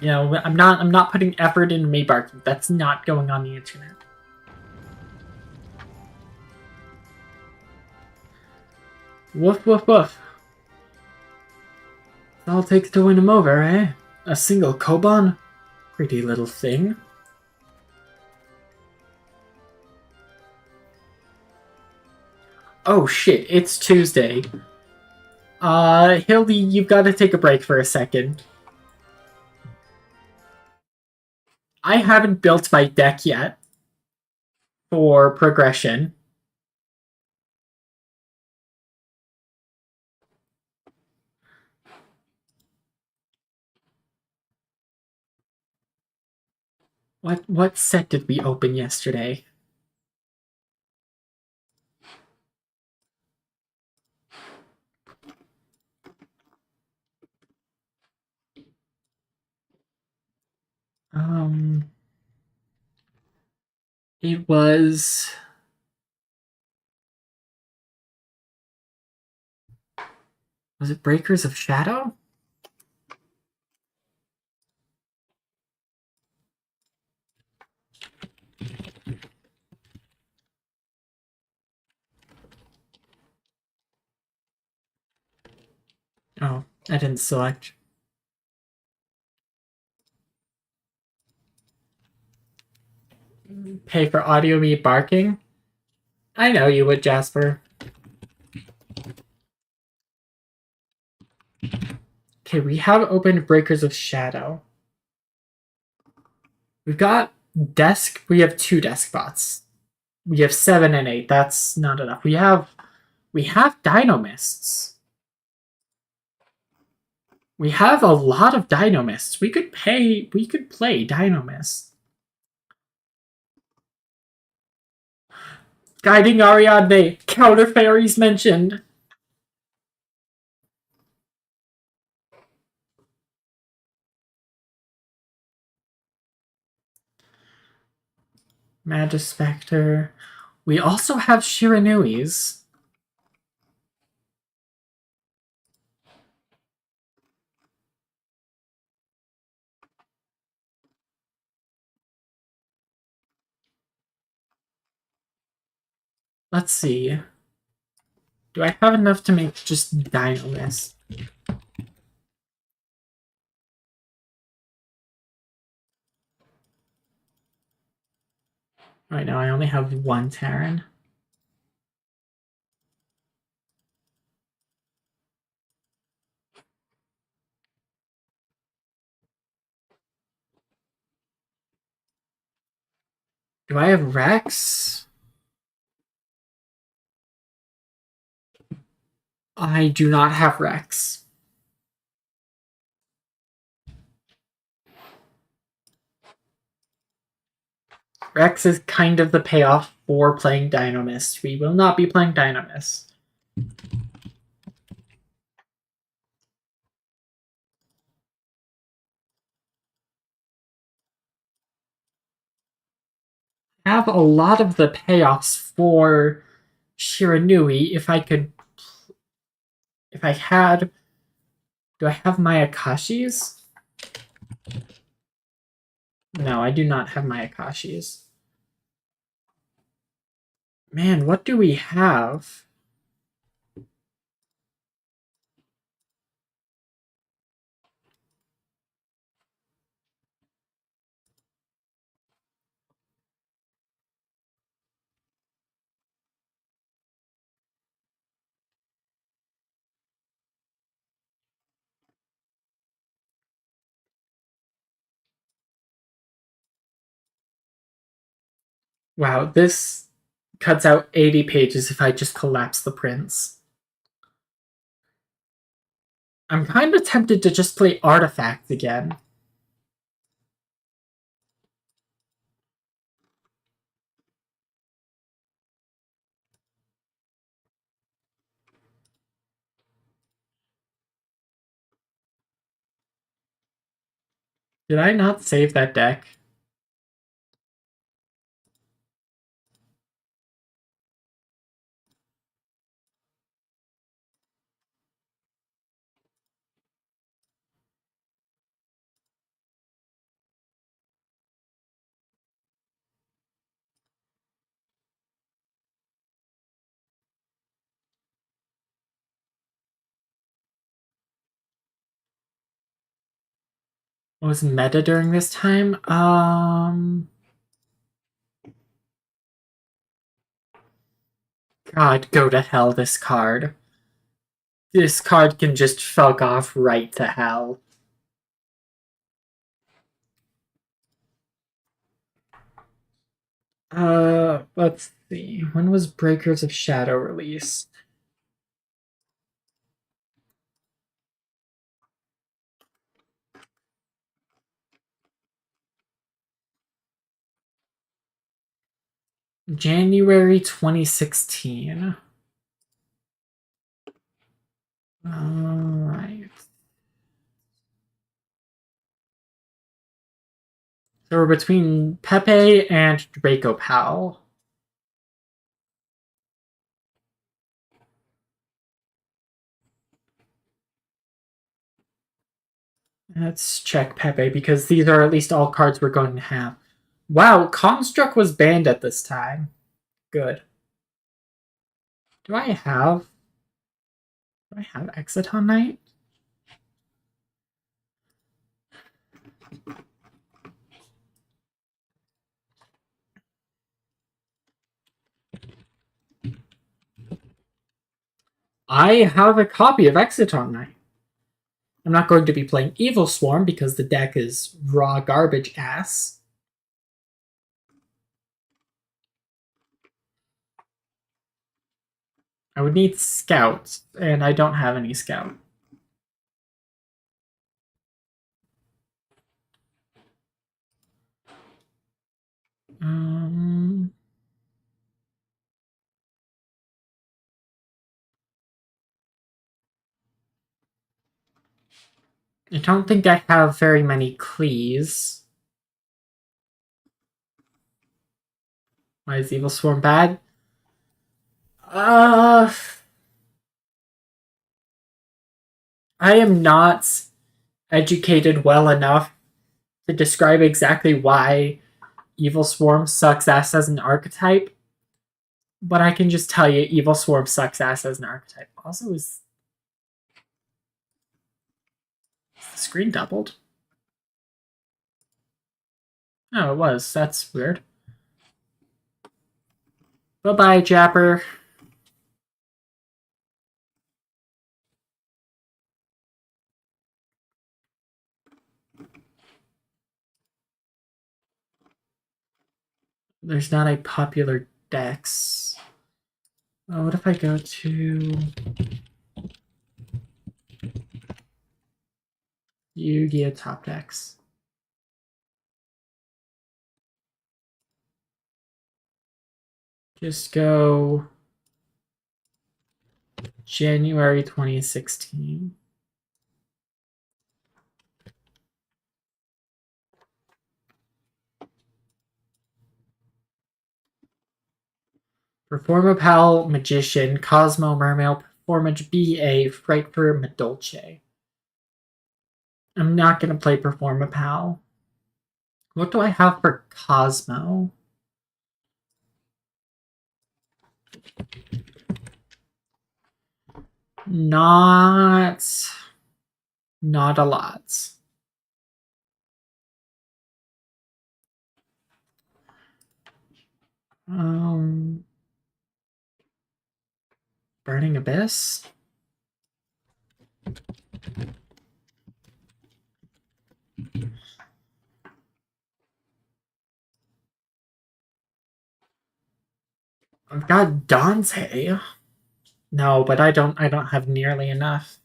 You know, I'm not putting effort into me barking. That's not going on the internet. Woof woof woof. It all takes to win him over, eh? A single koban? Pretty little thing. Oh shit, it's Tuesday. Hildy, you've got to take a break for a second. I haven't built my deck yet for progression. What set did we open yesterday? It was... Was it Breakers of Shadow? Oh, I didn't select. Pay for audio me barking? I know you would, Jasper. Okay, we have opened Breakers of Shadow. We've got desk. We have 2 desk bots. We have 7 and 8. That's not enough. We have Dino Mists. We have a lot of Dino Mists. We could play Dino Mist. Guiding Ariadne. Counter fairies mentioned. Magispector. We also have Shiranuis. Let's see. Do I have enough to make just Dynamist? Right now I only have one Terran. Do I have Rex? I do not have Rex. Rex is kind of the payoff for playing Dynamist. We will not be playing Dynamist. I have a lot of the payoffs for Shiranui if I could. If I had. Do I have my Akashis? No, I do not have my Akashis. Man, what do we have? Wow, this cuts out 80 pages if I just collapse the prints. I'm kind of tempted to just play Artifacts again. Did I not save that deck? What was meta during this time? God, go to hell, this card. This card can just fuck off right to hell. Let's see. When was Breakers of Shadow released? January 2016. Alright. So we're between Pepe and Draco Powell. Let's check Pepe because these are at least all cards we're going to have. Wow, Construct was banned at this time. Good. Do I have Exiton Knight? I have a copy of Exiton Knight. I'm not going to be playing Evil Swarm because the deck is raw garbage ass. I would need scouts, and I don't have any scout. I don't think I have very many Clees. Why is Evil Swarm bad? I am not educated well enough to describe exactly why Evil Swarm sucks ass as an archetype. But I can just tell you, Evil Swarm sucks ass as an archetype. Also, is the screen doubled? Oh, it was. That's weird. Bye-bye, Japper. There's not a popular dex. Oh, what if I go to Yu-Gi-Oh! Top Decks? Just go January 2016. Performa Pal, Magician, Cosmo, Mermail, Performance, BA, Frightfur, Madolce. I'm not going to play Performa Pal. What do I have for Cosmo? Not a lot. Burning Abyss? I've got Dante. No, but I don't have nearly enough.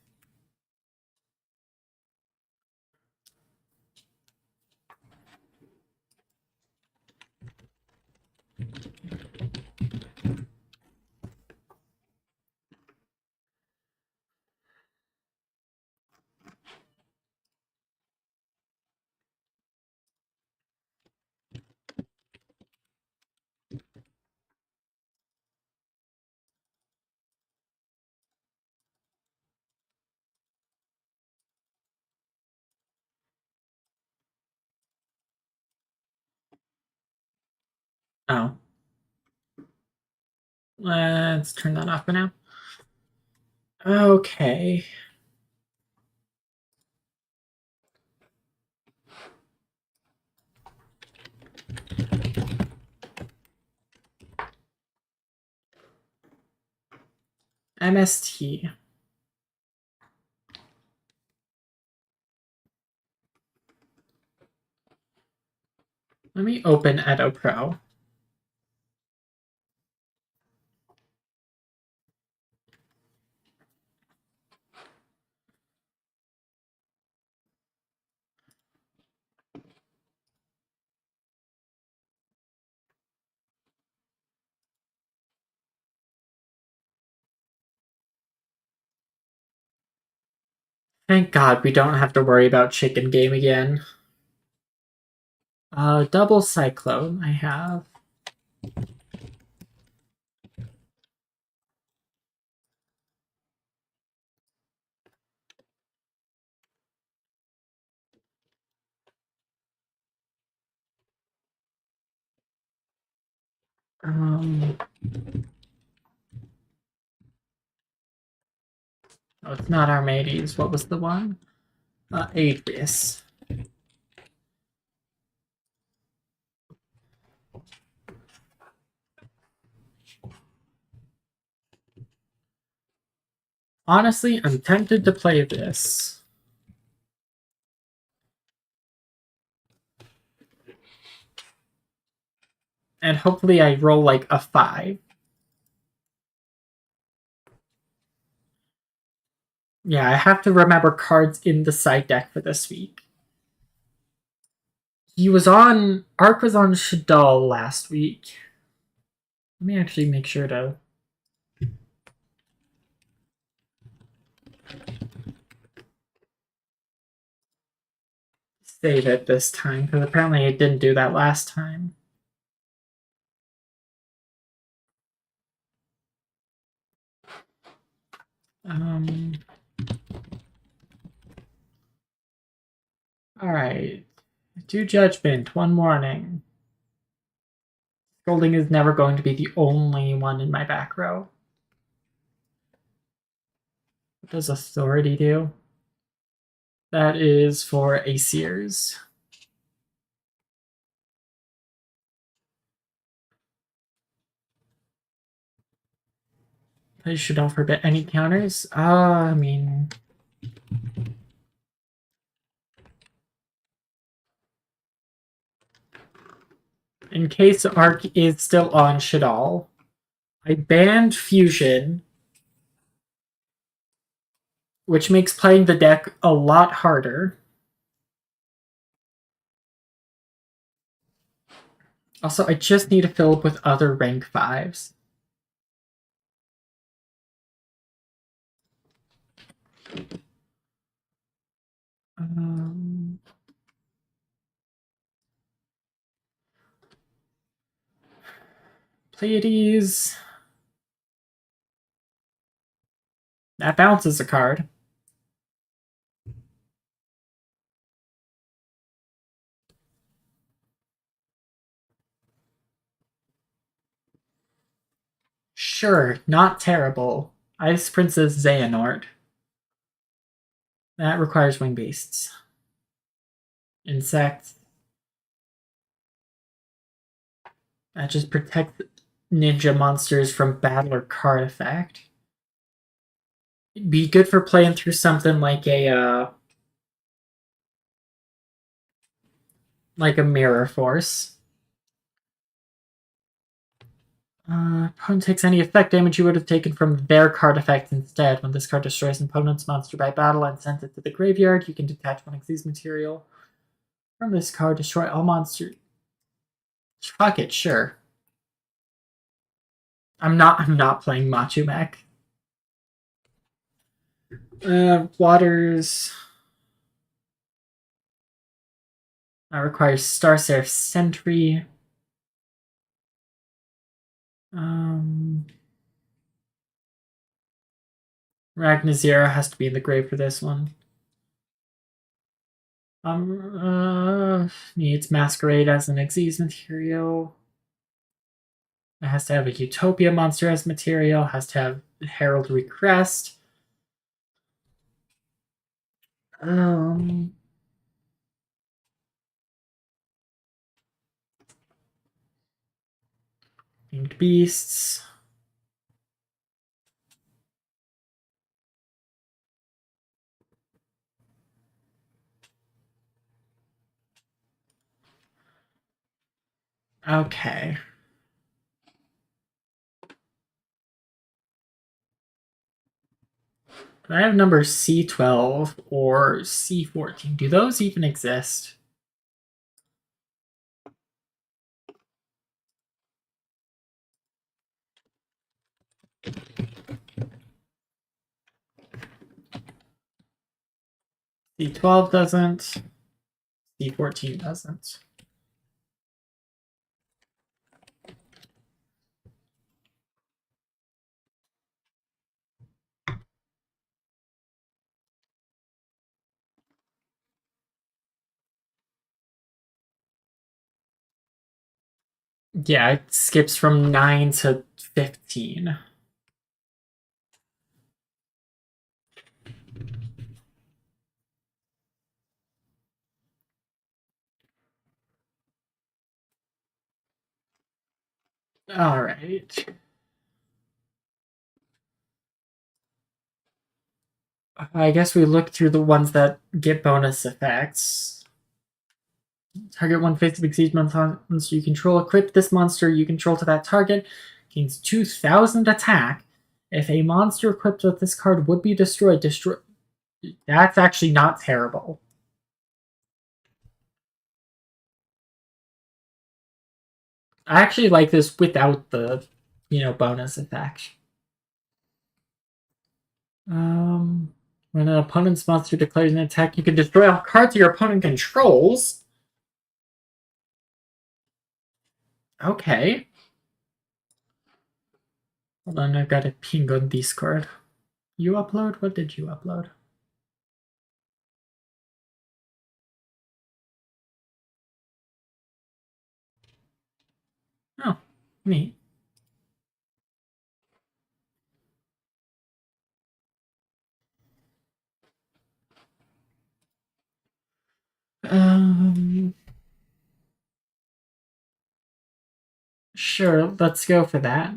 Oh. Let's turn that off for now. Okay. MST. Let me open Edo Pro. Thank God we don't have to worry about chicken game again. Double Cyclone I have. Oh, it's not Armades. What was the one? Adris. Honestly, I'm tempted to play this. And hopefully I roll like a 5. Yeah, I have to remember cards in the side deck for this week. Ark was on Shadal last week. Let me actually make sure to save it this time, because apparently it didn't do that last time. Alright. 2 Judgment, 1 Warning. Scolding is never going to be the only one in my back row. What does authority do? That is for a Sears. I should offer any counters. I mean, in case Arc is still on Shadal, I banned Fusion, which makes playing the deck a lot harder. Also, I just need to fill up with other rank 5s. Pleiades. That bounces a card. Sure, not terrible. Ice Princess Xehanort. That requires wing beasts. Insects. That just protects ninja monsters from battle or card effect. It'd be good for playing through something like a Mirror Force. Opponent takes any effect damage you would have taken from their card effect instead. When this card destroys an opponent's monster by battle and sends it to the graveyard, you can detach one Xyz material from this card. Destroy all monsters. Fuck it, sure. I'm not playing Machu Mech. Waters. That requires Star Seraph Sentry. Ragnazira has to be in the grave for this one. Needs Masquerade as an Xyz material. It has to have a Utopia monster as material. Has to have Heraldry Crest. Winged Beasts. Okay. I have numbers C12 or C14. Do those even exist? C12 doesn't. C14 doesn't. Yeah, it skips from 9 to 15. All right. I guess we look through the ones that get bonus effects. Target one face of Xyz monster you control. Equip this monster you control to that target. Gains 2,000 attack. If a monster equipped with this card would be destroyed, That's actually not terrible. I actually like this without the, bonus effect. When an opponent's monster declares an attack, you can destroy all cards your opponent controls. Okay. Hold on, I've got a ping on Discord. You upload? What did you upload? Oh, Neat. Um, sure, let's go for that.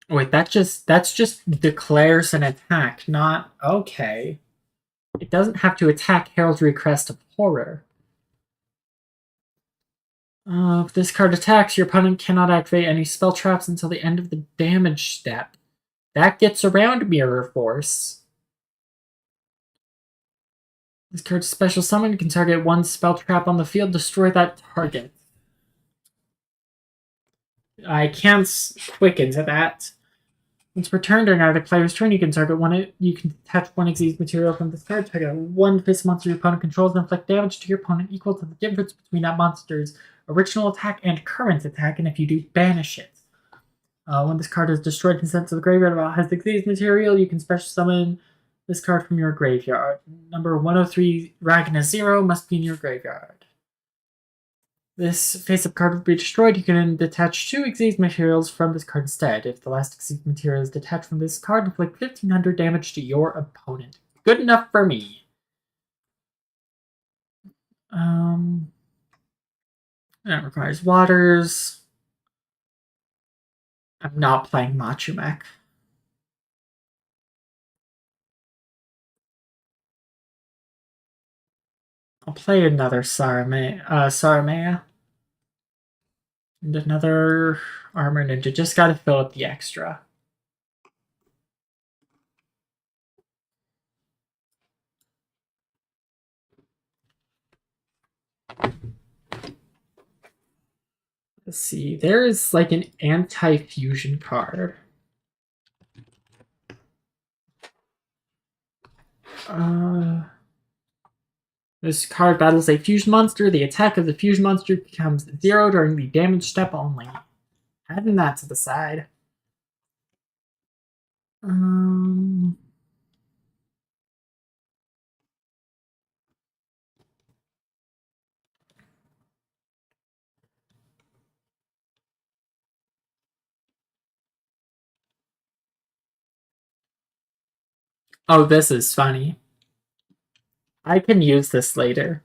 Wait, that's just declares an attack, not okay. It doesn't have to attack Heraldry Crest of Horror. If this card attacks, your opponent cannot activate any spell traps until the end of the damage step. That gets around Mirror Force. This card's special summon can target one spell trap on the field, destroy that target. I can't quick into that. Once per turn during either player's turn, you can target one. You can attach one exceed material from this card. Target one face monster your opponent controls and inflict damage to your opponent equal to the difference between that monster's original attack and current attack. And if you do, banish it. When this card is destroyed and sent to the graveyard while it has the exceed material, you can special summon this card from your graveyard. Number 103 Ragna 0 must be in your graveyard. This face-up card will be destroyed. You can detach 2 exceed materials from this card instead. If the last exceed material is detached from this card, inflict 1500 damage to your opponent. Good enough for me. That requires waters. I'm not playing Machumek. I'll play another Saramea. And another Armor Ninja. Just gotta fill up the extra. Let's see. There's like an anti-fusion card. This card battles a fusion monster. The attack of the fusion monster becomes 0 during the damage step only. Adding that to the side. Oh, this is funny. I can use this later.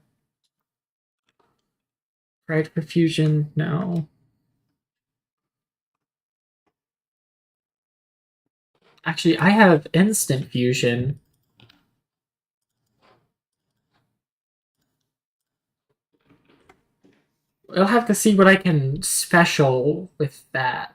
Right for fusion? No. Actually, I have instant fusion. We'll have to see what I can special with that.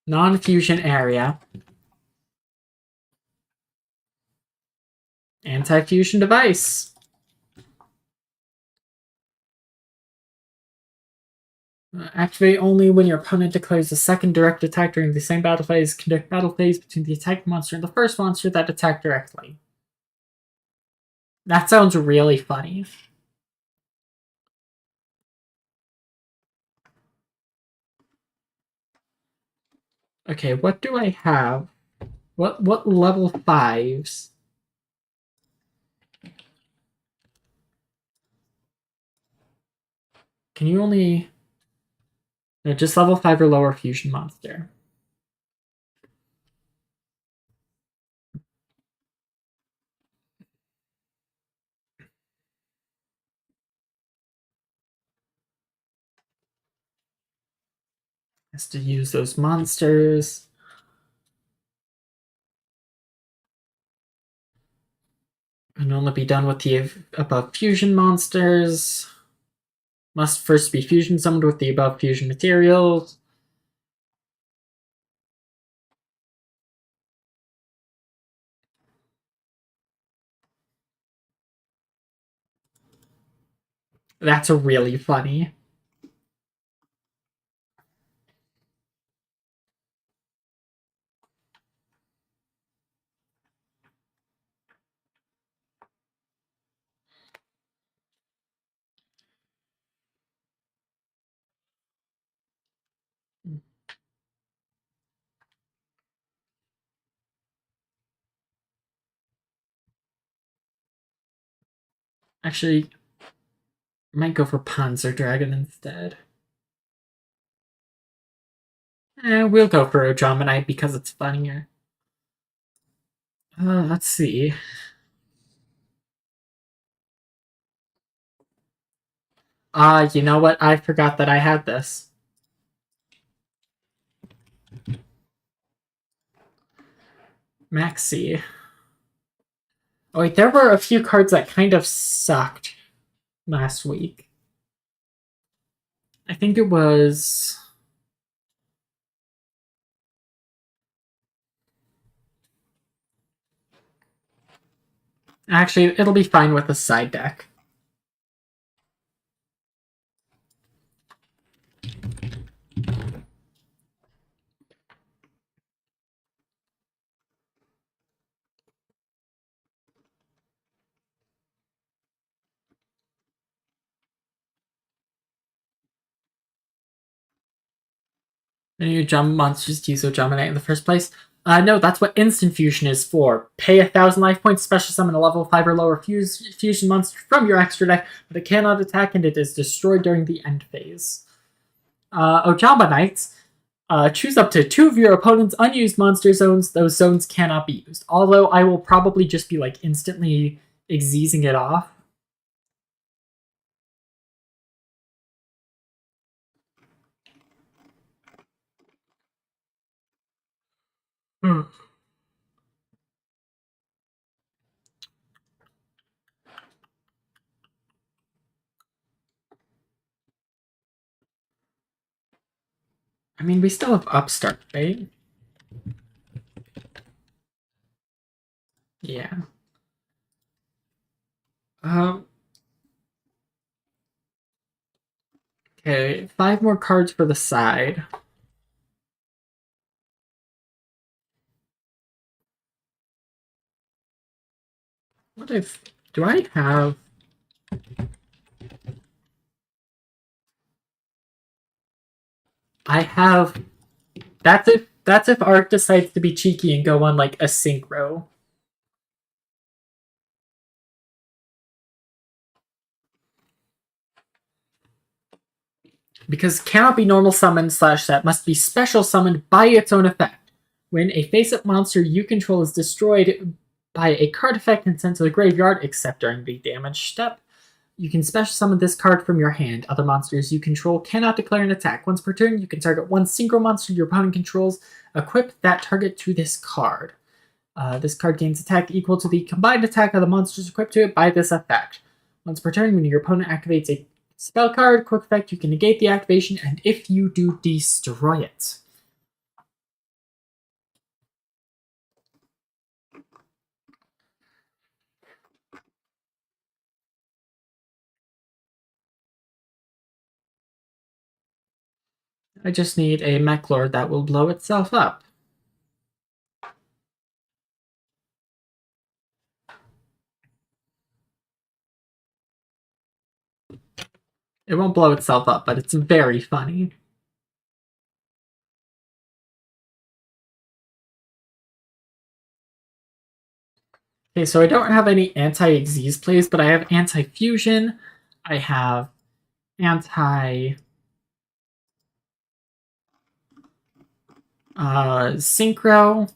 Non-fusion area. Anti-fusion device. Activate only when your opponent declares a second direct attack during the same battle phase. Conduct battle phase between the attack monster and the first monster that attacked directly. That sounds really funny. Okay, what do I have? What level 5s? Can you only... No, just level 5 or lower fusion monster. Has to use those monsters. And only be done with the above fusion monsters. Must first be fusion summoned with the above fusion materials. That's really funny. Actually, I might go for Panzer Dragon instead. We'll go for a Dramonite because it's funnier. Let's see. You know what? I forgot that I had this. Maxi. Oh wait, there were a few cards that kind of sucked last week. I think it was... Actually, it'll be fine with the side deck. And you jump monsters to use a Dramonite in the first place? No, that's what Instant Fusion is for. Pay 1,000 life points, special summon a level 5 or lower fusion monster from your extra deck, but it cannot attack and it is destroyed during the end phase. Ojamba choose up to 2 of your opponent's unused monster zones. Those zones cannot be used. Although I will probably just be like instantly Xyzing it off. Hmm. I mean, we still have Upstart, right? Yeah. Okay, 5 more cards for the side. What if... Do I have... I have... That's if Arc decides to be cheeky and go on like a synchro. Because cannot be normal summoned / set must be special summoned by its own effect. When a face-up monster you control is destroyed by a card effect and sent to the graveyard, except during the damage step, you can special summon this card from your hand. Other monsters you control cannot declare an attack. Once per turn, you can target one synchro monster your opponent controls. Equip that target to this card. This card gains attack equal to the combined attack of the monsters equipped to it by this effect. Once per turn, when your opponent activates a spell card, quick effect, you can negate the activation, and if you do, destroy it. I just need a Mech Lord that will blow itself up. It won't blow itself up, but it's very funny. Okay, so I don't have any anti-Xyz plays, but I have anti-fusion. I have anti... synchro.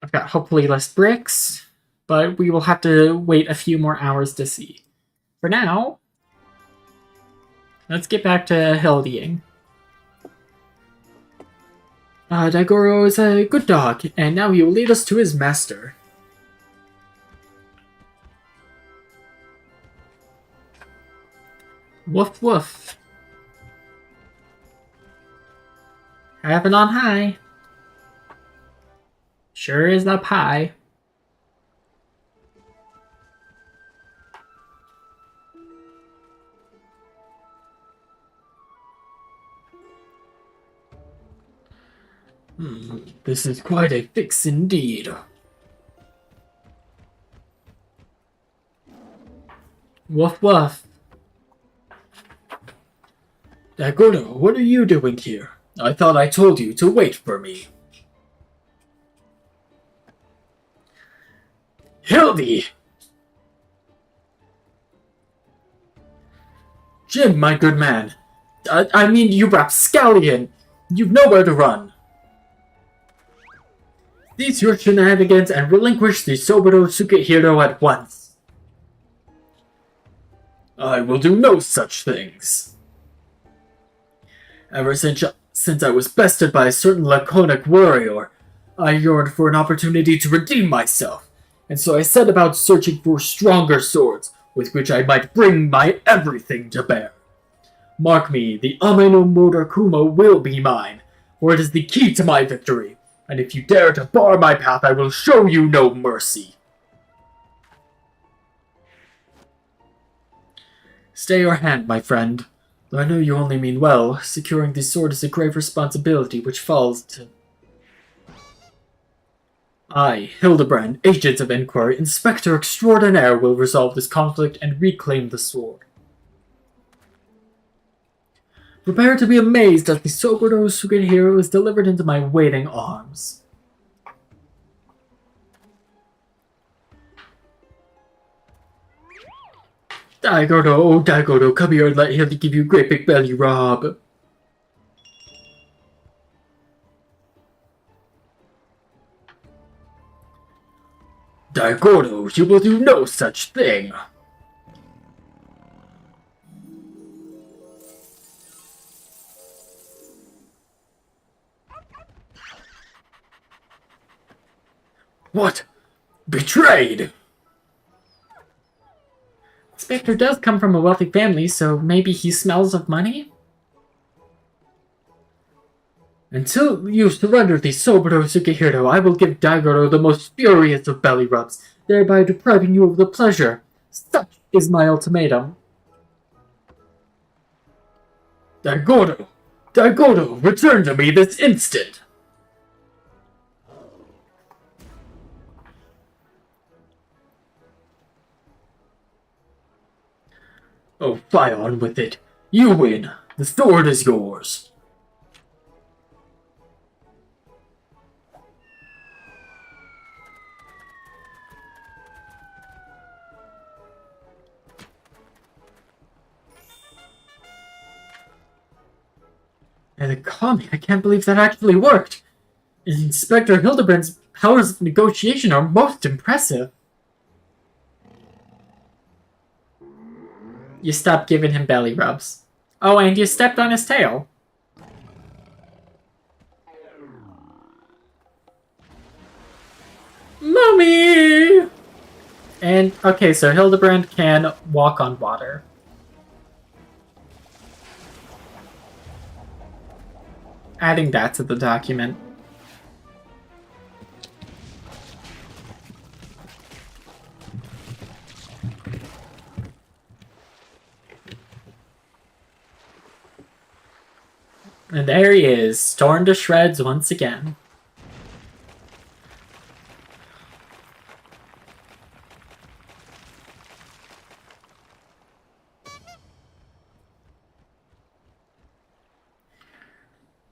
I've got hopefully less bricks, but we will have to wait a few more hours to see. For now, let's get back to Hildying. Daigoro is a good dog, and now he will lead us to his master. Woof woof. Heaven on high. Sure is up high. This is quite a fix indeed. Woof woof. Daigoro, what are you doing here? I thought I told you to wait for me. Hildy! Jim, my good man. I mean, you rapscallion! You've nowhere to run. Cease your shenanigans and relinquish the Soburo Sukehiro at once. I will do no such things. Ever since I was bested by a certain laconic warrior, I yearned for an opportunity to redeem myself, and so I set about searching for stronger swords with which I might bring my everything to bear. Mark me, the Ame no Murakumo will be mine, for it is the key to my victory, and if you dare to bar my path, I will show you no mercy. Stay your hand, my friend. Though I know you only mean well, securing the sword is a grave responsibility which falls to... I, Hildebrand, agent of inquiry, Inspector Extraordinaire, will resolve this conflict and reclaim the sword. Prepare to be amazed as the Soburo Sukehiro is delivered into my waiting arms. Daigodo, oh Daigodo, come here and let him give you a great big belly rub. Daigodo, you will do no such thing. What? Betrayed! Spectre does come from a wealthy family, so maybe he smells of money? Until you surrender the Soburo Sukehiro, I will give Daigoro the most furious of belly rubs, thereby depriving you of the pleasure. Such is my ultimatum. Daigoro! Daigoro, return to me this instant! Oh, fly on with it. You win. The sword is yours. And the comic, I can't believe that actually worked. Inspector Hildebrand's powers of negotiation are most impressive. You stopped giving him belly rubs. Oh, and you stepped on his tail. Mommy! And, okay, so Hildebrand can walk on water. Adding that to the document. And there he is, torn to shreds once again.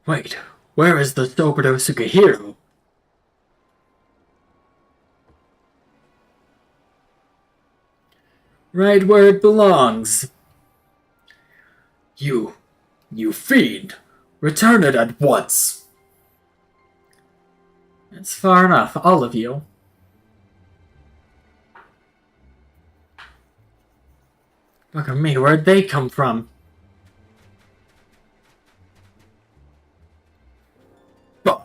Wait, where is the Soburo Sukehiro? Right where it belongs. You fiend! Return it at once! It's far enough, all of you. Look at me, where'd they come from? Bah!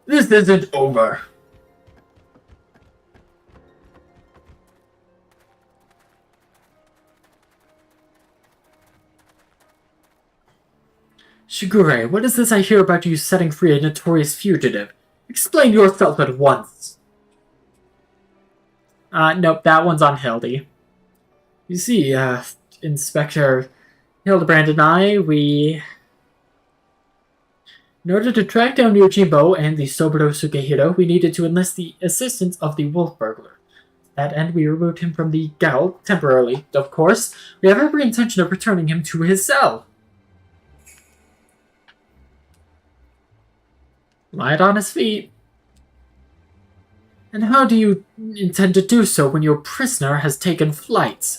This isn't over! Shigure, what is this I hear about you setting free a notorious fugitive? Explain yourself at once! Nope, that one's on Hildy. You see, Inspector Hildebrand and I, in order to track down Yojimbo and the Soburo Sukehiro, we needed to enlist the assistance of the wolf burglar. To that end, we removed him from the gaol, temporarily, of course. We have every intention of returning him to his cell. Light on his feet. And how do you intend to do so when your prisoner has taken flight?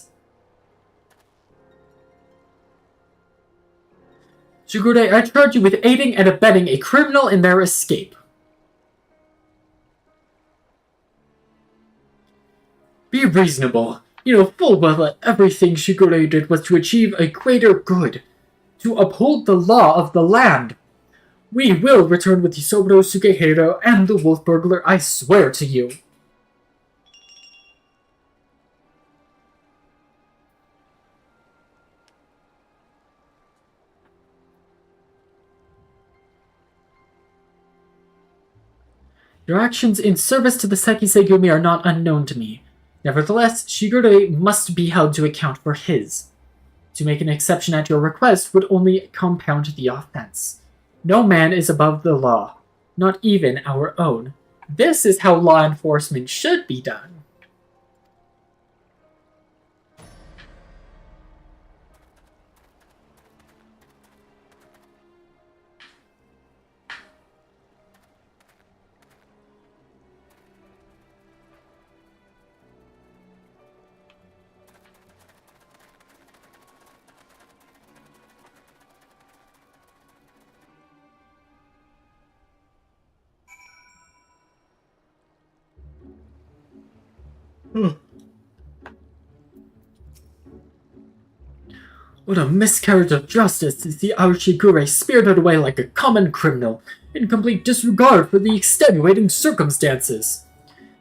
Shigure, I charge you with aiding and abetting a criminal in their escape. Be reasonable. You know full well that everything Shigure did was to achieve a greater good, to uphold the law of the land. We will return with Isoburo Sugehiro and the wolf burglar, I swear to you. Your actions in service to the Sekisegumi are not unknown to me. Nevertheless, Shigure must be held to account for his. To make an exception at your request would only compound the offense. No man is above the law, not even our own. This is how law enforcement should be done. What a miscarriage of justice to see our Shigure spirited away like a common criminal, in complete disregard for the extenuating circumstances.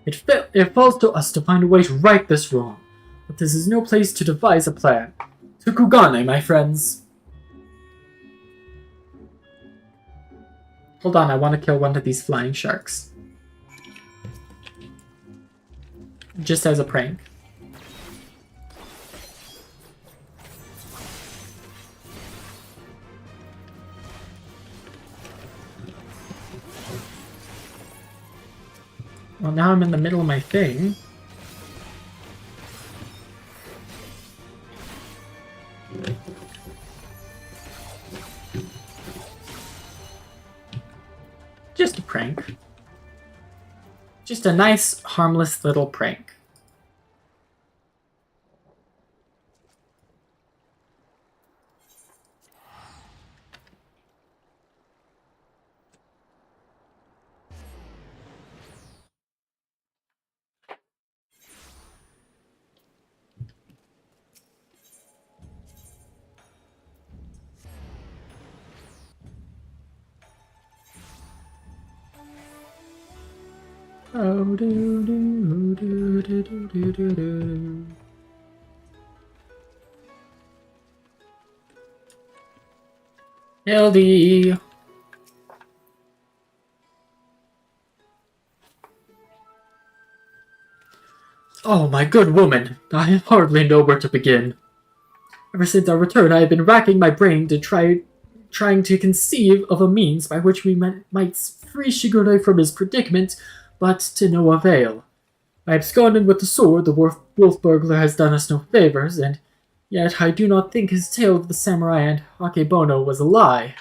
It falls to us to find a way to right this wrong, but this is no place to devise a plan. To Kugane, my friends. Hold on, I want to kill one of these flying sharks. Just as a prank. Well, now I'm in the middle of my thing. Just a prank. Just a nice, harmless little prank. Oh, do do do do do do do do. Hildy. Oh, my good woman, I hardly know where to begin. Ever since our return, I have been racking my brain to trying to conceive of a means by which we might free Shigure from his predicament, but to no avail. I absconded with the sword, the wolf burglar has done us no favors, and yet I do not think his tale of the samurai and Akebono was a lie.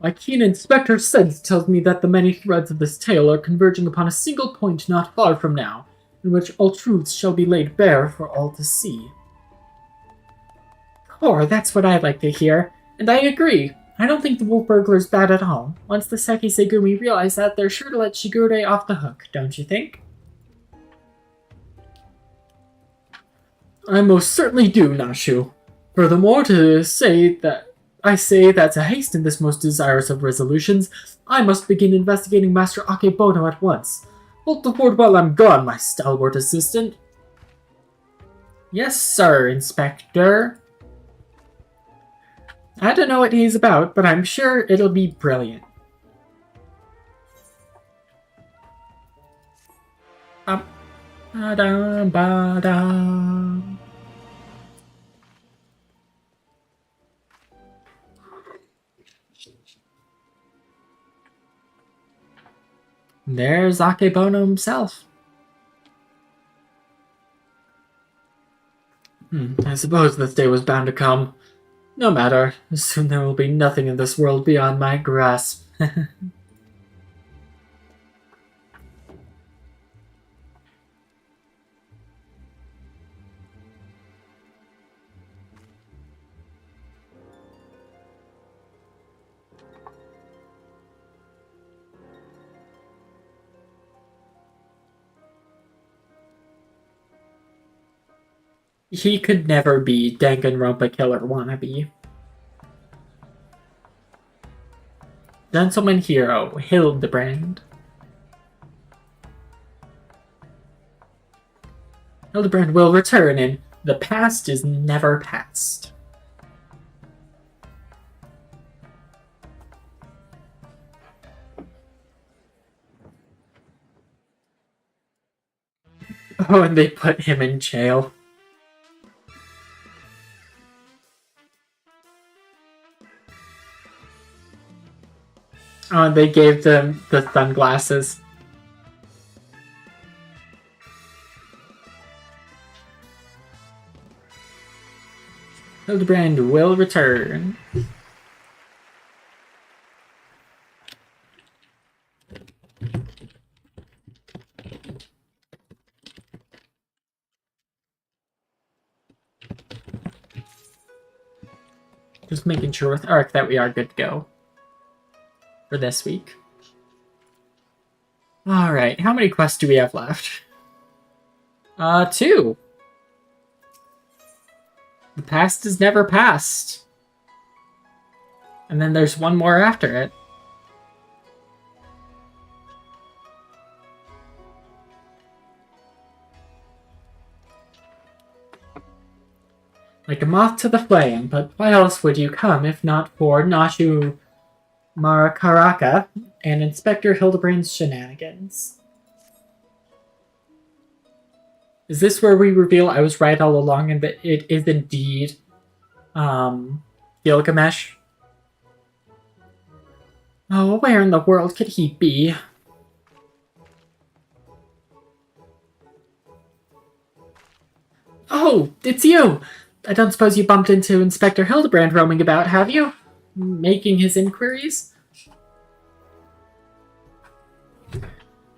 My keen inspector sense tells me that the many threads of this tale are converging upon a single point not far from now, in which all truths shall be laid bare for all to see. Oh, that's what I like to hear, and I agree. I don't think the wolf burglar's bad at all. Once the Sekisegumi realize that, they're sure to let Shigure off the hook, don't you think? I most certainly do, Nashu. Furthermore, I say that to hasten this most desirous of resolutions, I must begin investigating Master Akebono at once. Hold the fort while I'm gone, my stalwart assistant. Yes, sir, Inspector. I don't know what he's about, but I'm sure it'll be brilliant. There's Akebono himself. I suppose this day was bound to come. No matter, soon there will be nothing in this world beyond my grasp. He could never be Danganronpa Killer wannabe. Gentleman Hero, Hildebrand. Hildebrand will return, and the past is never past. Oh, and they put him in jail. Oh, and they gave them the sunglasses. Hildebrand will return. Just making sure with Arc that we are good to go for this week. Alright, how many quests do we have left? 2. The past is never past. And then there's one more after it. Like a moth to the flame, but why else would you come if not for Nashu Marakaraka and Inspector Hildebrand's shenanigans? Is this where we reveal I was right all along and that it is indeed Gilgamesh? Oh, where in the world could he be? Oh, it's you! I don't suppose you bumped into Inspector Hildebrand roaming about, have you? Making his inquiries?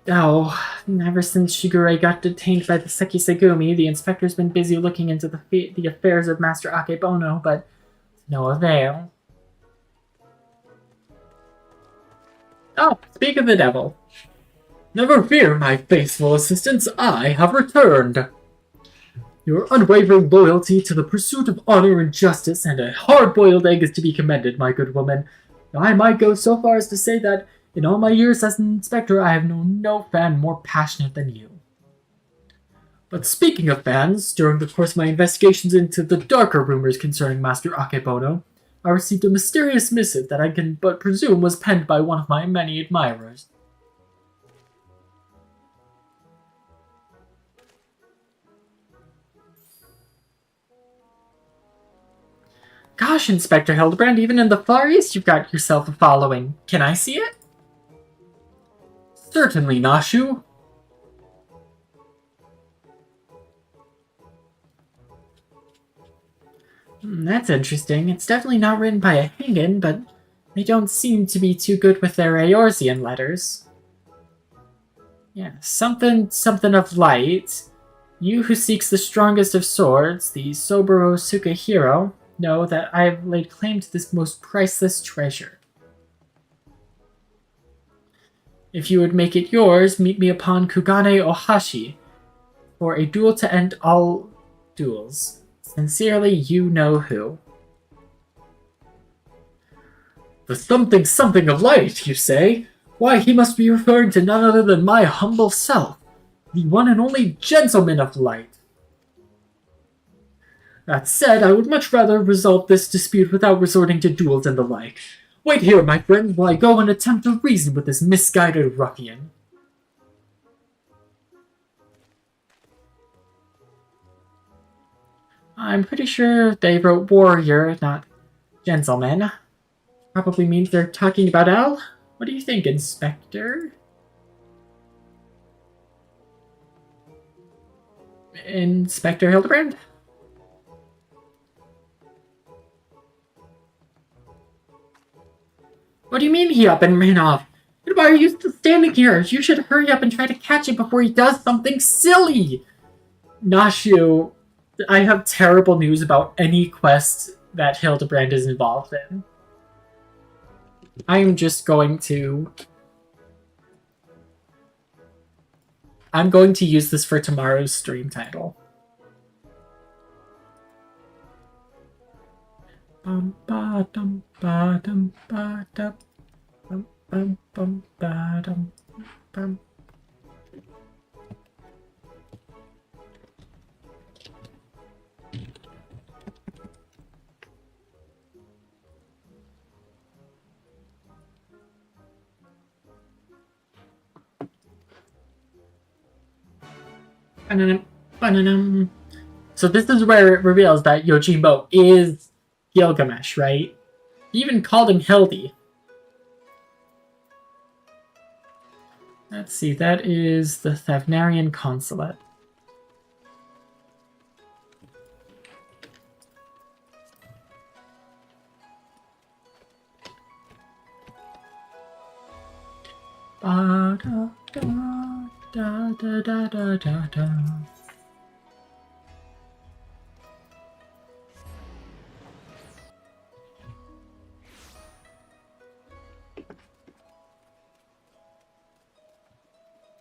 Oh, ever since Shigure got detained by the Sekisegumi, the inspector's been busy looking into the affairs of Master Akebono, but no avail. Oh, speak of the devil. Never fear, my faithful assistants, I have returned. Your unwavering loyalty to the pursuit of honor and justice and a hard-boiled egg is to be commended, my good woman. I might go so far as to say that in all my years as an inspector, I have known no fan more passionate than you. But speaking of fans, during the course of my investigations into the darker rumors concerning Master Akebono, I received a mysterious missive that I can but presume was penned by one of my many admirers. Gosh, Inspector Hildebrand, even in the Far East you've got yourself a following. Can I see it? Certainly, Nashu. That's interesting. It's definitely not written by a Hingen, but they don't seem to be too good with their Eorzean letters. Yeah, something of light. You who seeks the strongest of swords, the Soburo Sukahiro, know that I have laid claim to this most priceless treasure. If you would make it yours, meet me upon Kugane Ohashi for a duel to end all duels. Sincerely, you know who. The something of light, you say? Why, he must be referring to none other than my humble self, the one and only gentleman of light. That said, I would much rather resolve this dispute without resorting to duels and the like. Wait here, my friend, while I go and attempt to reason with this misguided ruffian. I'm pretty sure they wrote warrior, not gentleman. Probably means they're talking about Al. What do you think, Inspector? Inspector Hildebrand? What do you mean he up and ran off? Why are you still standing here? You should hurry up and try to catch him before he does something silly! Nashu, I have terrible news about any quest that Hildebrand is involved in. I'm going to use this for tomorrow's stream title. bum ba dum ba dum ba dum bum bum bum ba dum bum. So this is where it reveals that Yojimbo is Gilgamesh, right? He even called him Hildy. Let's see, that is the Thavnarian consulate. Da da da da da da da da.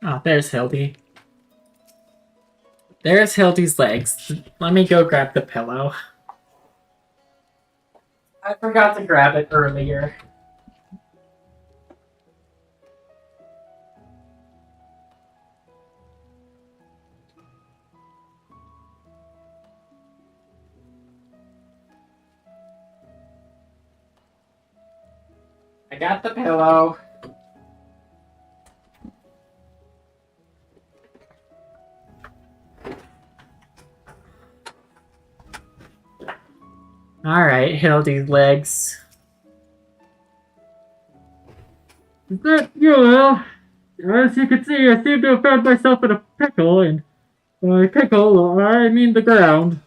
Oh, there's Hildy. There's Hildy's legs. Let me go grab the pillow. I forgot to grab it earlier. I got the pillow. Alright, Hildy's legs. Is that you, Will? As you can see, I seem to have found myself in a pickle, and by pickle, I mean the ground.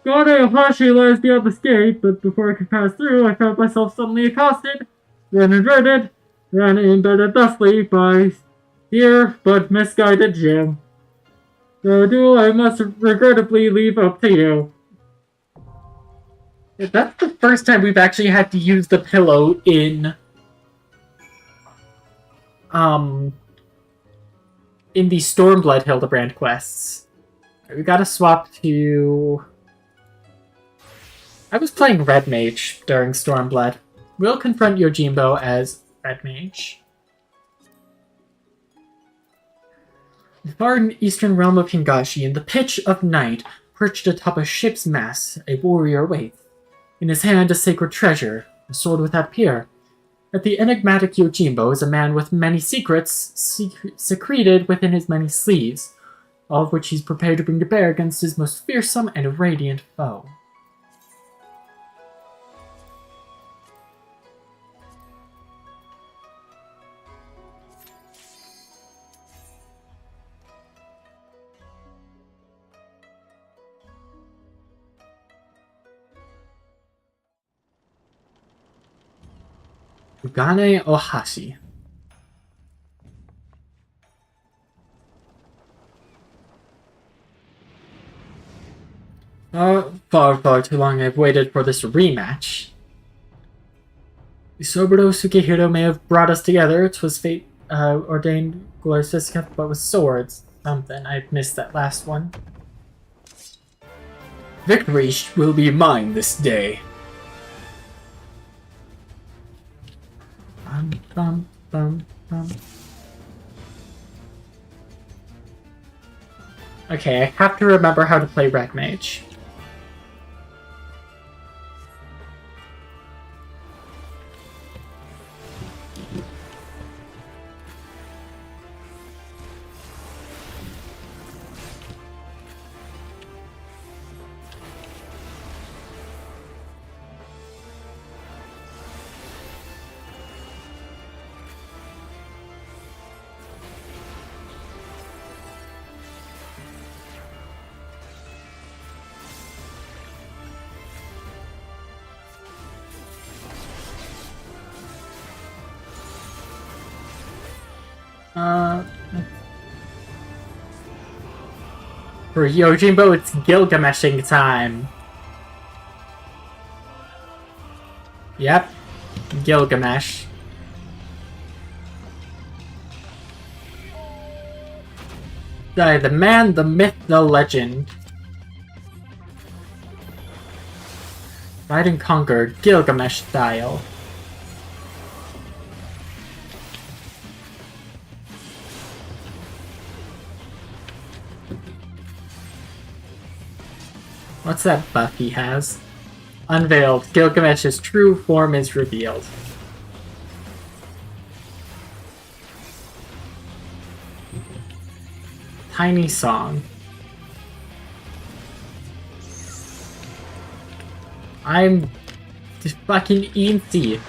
Gone Hashi lies beyond this gate, but before I could pass through, I found myself suddenly accosted, then inverted, then embedded thusly by dear but misguided Jim. The duel I must regrettably leave up to you. That's the first time we've actually had to use the pillow in the Stormblood Hildebrand quests. We gotta swap to... I was playing Red Mage during Stormblood. We'll confront Yojimbo as Red Mage. The far eastern realm of Hingashi, in the pitch of night, perched atop a ship's mast, a warrior waits. In his hand, a sacred treasure, a sword without peer. At the enigmatic Yojimbo is a man with many secrets secreted within his many sleeves, all of which he's prepared to bring to bear against his most fearsome and radiant foe. Ugane Ohashi. Far too long I've waited for this rematch. Isoburo Sukehiro may have brought us together. 'Twas fate ordained glorious fisticuff, but with swords. Something. I missed that last one. Victory will be mine this day. Bum, bum, bum. Okay, I have to remember how to play Red Mage. For Yojimbo, it's Gilgameshing time. Yep, Gilgamesh. The man, the myth, the legend. Ride and conquer, Gilgamesh style. What's that buff he has? Unveiled, Gilgamesh's true form is revealed. Tiny song. I'm just fucking easy.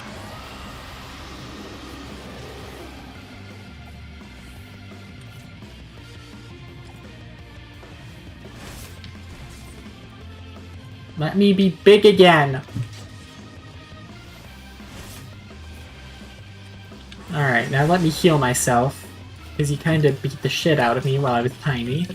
Let me be big again. Alright, now let me heal myself. Because he kind of beat the shit out of me while I was tiny.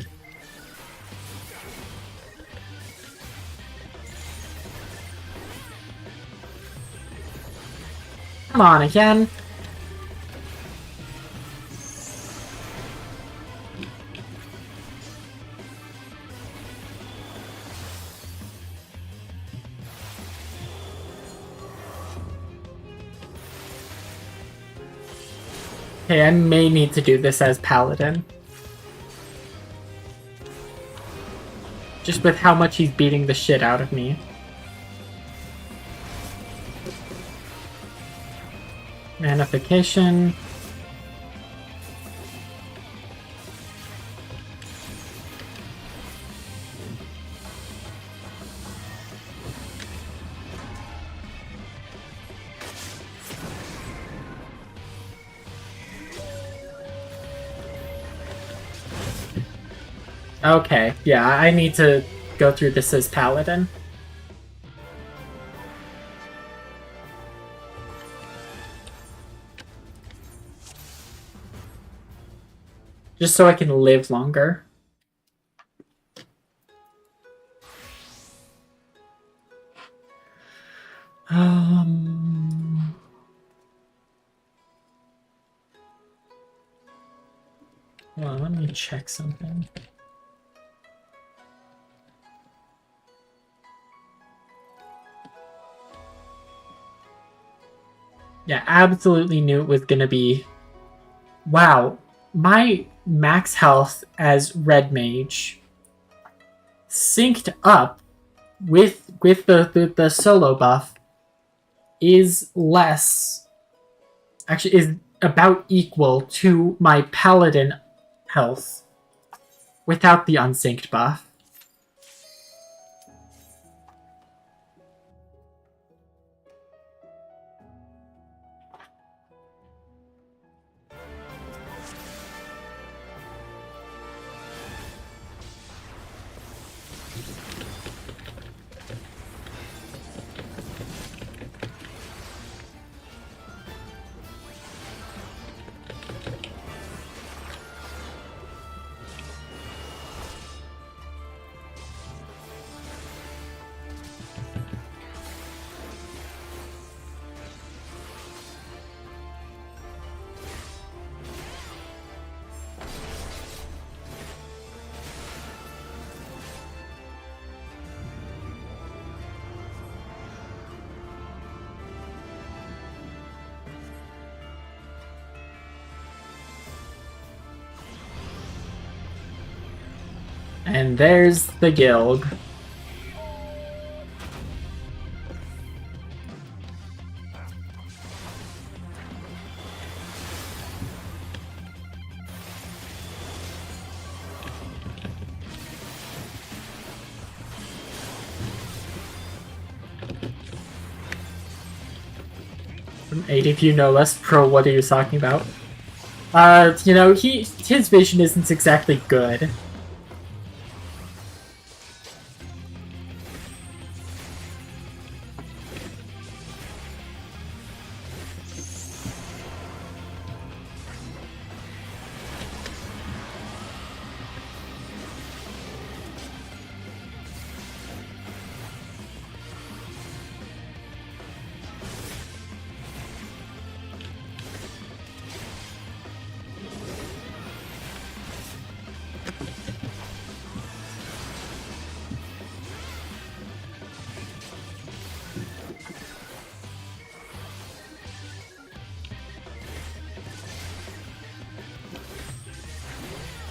Come on, again. Okay, I may need to do this as Paladin. Just with how much he's beating the shit out of me. Manification. Okay, yeah, I need to go through this as Paladin. Just so I can live longer. Well, let me check something. Yeah, absolutely knew it was gonna be... Wow, my max health as Red Mage synced up with the solo buff is less... Actually, is about equal to my Paladin health without the unsynced buff. And there's the guild. From 80 of you know less pro, what are you talking about? You know, his vision isn't exactly good.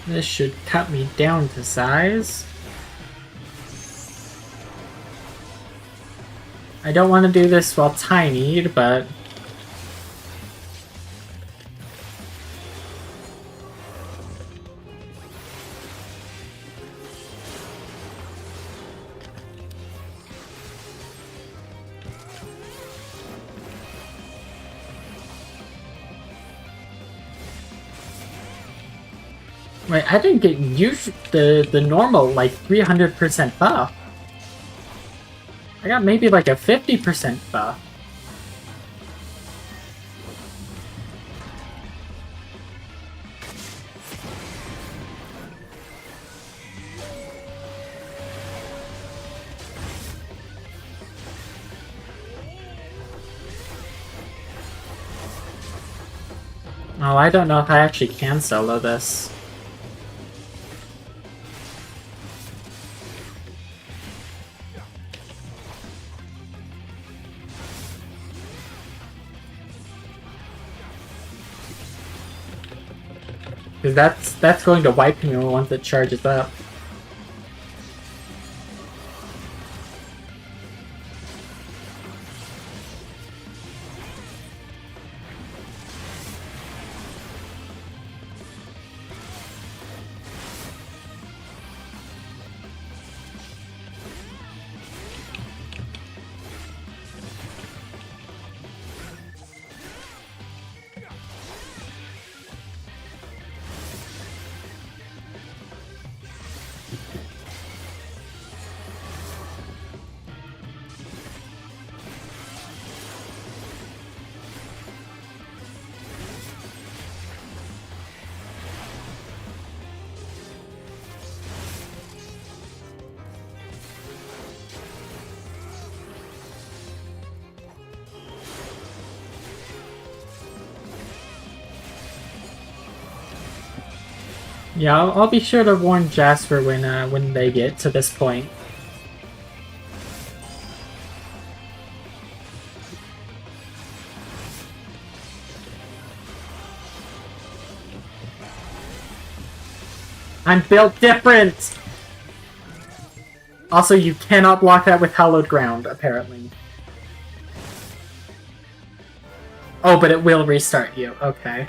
This should cut me down to size. I don't want to do this while tiny, but... Wait, I didn't get the normal, like, 300% buff. I got maybe like a 50% buff. Oh, I don't know if I actually can solo this. Because that's going to wipe me once it charges up. Yeah, I'll be sure to warn Jasper when they get to this point. I'm built different! Also, you cannot block that with Hallowed Ground, apparently. Oh, but it will restart you. Okay.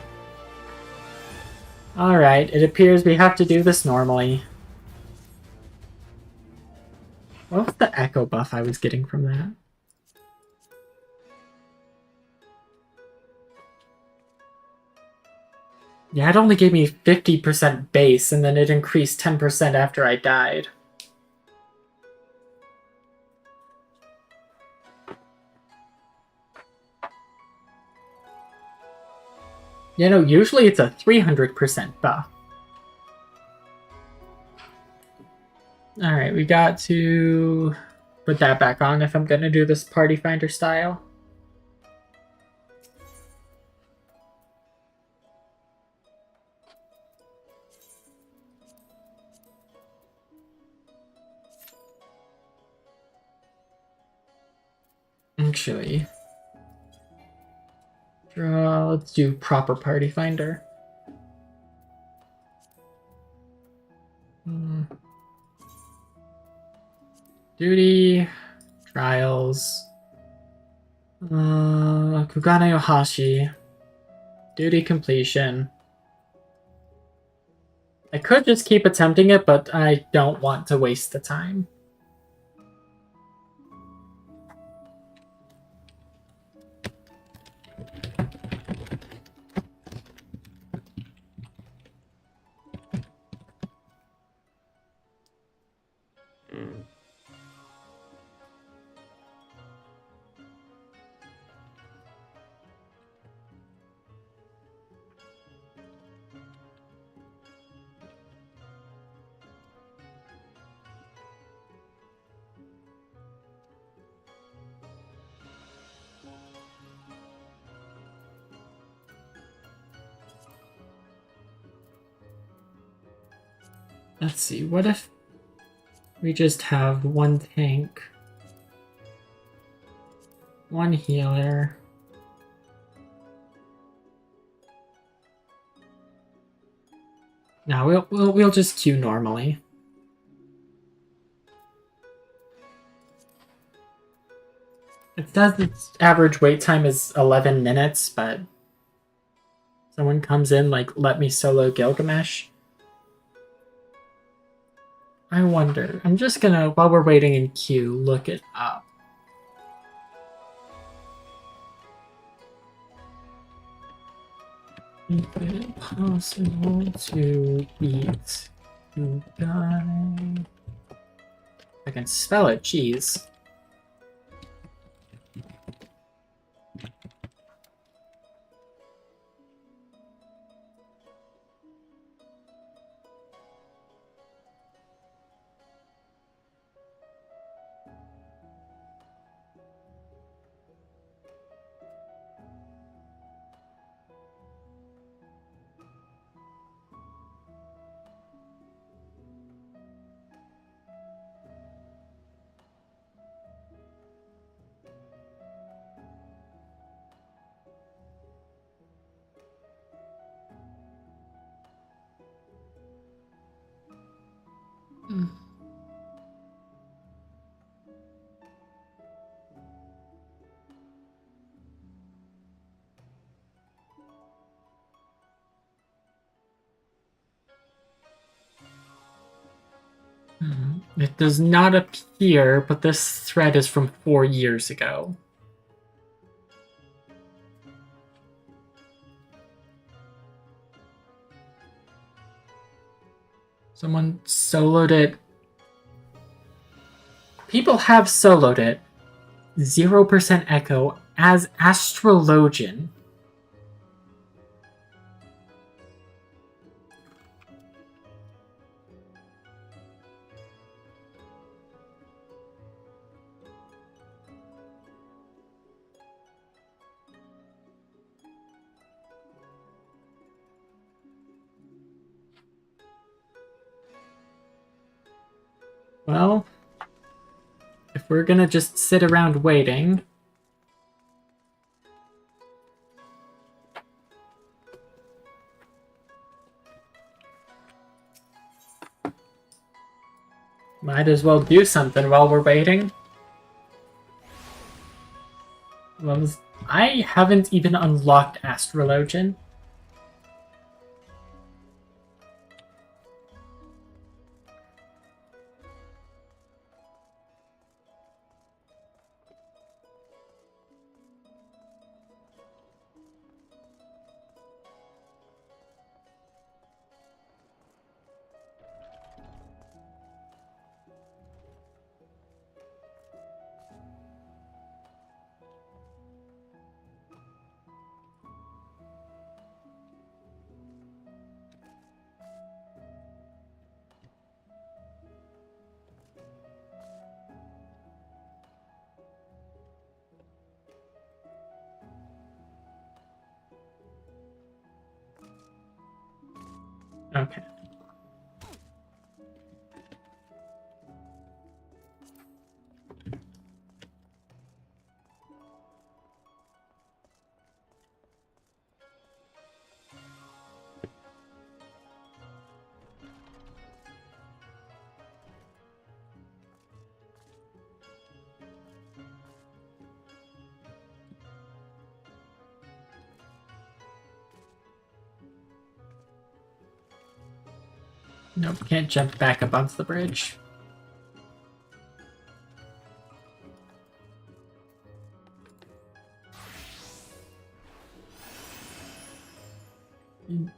Alright, it appears we have to do this normally. What was the echo buff I was getting from that? Yeah, it only gave me 50% base, and then it increased 10% after I died. You know, usually it's a 300% buff. Alright, we got to put that back on if I'm gonna do this Party Finder style. Actually, let's do proper Party Finder. Duty, trials, Kugane Yohashi, duty completion. I could just keep attempting it, but I don't want to waste the time. Let's see, what if we just have one tank, one healer, No, we'll just queue normally. It says its average wait time is 11 minutes, but someone comes in like, let me solo Gilgamesh. I wonder. I'm just gonna, while we're waiting in queue, look it up. Is it possible to beat you guy? I can spell it, jeez. It does not appear, but this thread is from 4 years ago. Someone soloed it. People have soloed it. 0% echo as Astrologian. Well, if we're gonna just sit around waiting... Might as well do something while we're waiting. I haven't even unlocked Astrologian. Okay. Nope, can't jump back above the bridge.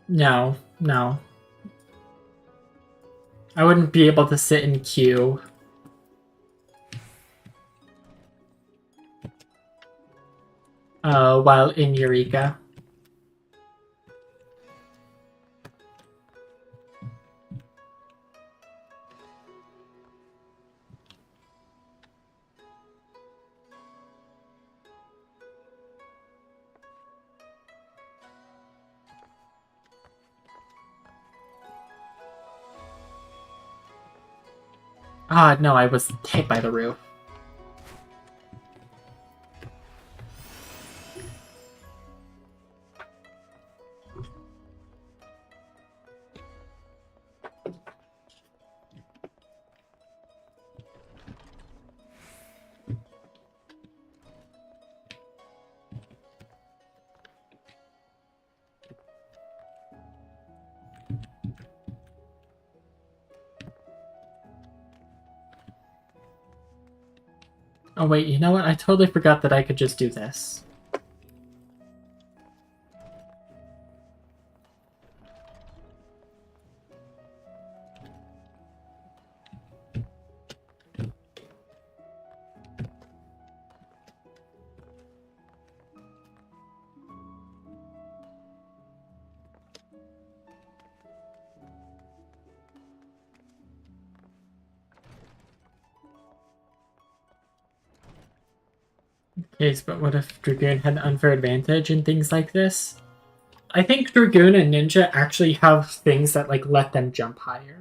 No, no. I wouldn't be able to sit in queue. While in Eureka. Ah, no, I was hit by the roof. Oh wait, you know what? I totally forgot that I could just do this. Yes, but what if Dragoon had an unfair advantage in things like this? I think Dragoon and Ninja actually have things that like let them jump higher.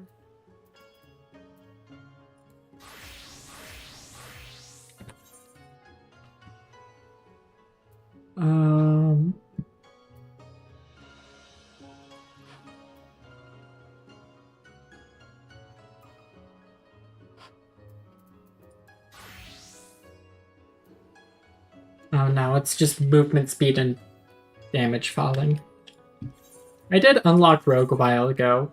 Oh no, it's just movement speed and damage falling. I did unlock Rogue a while ago.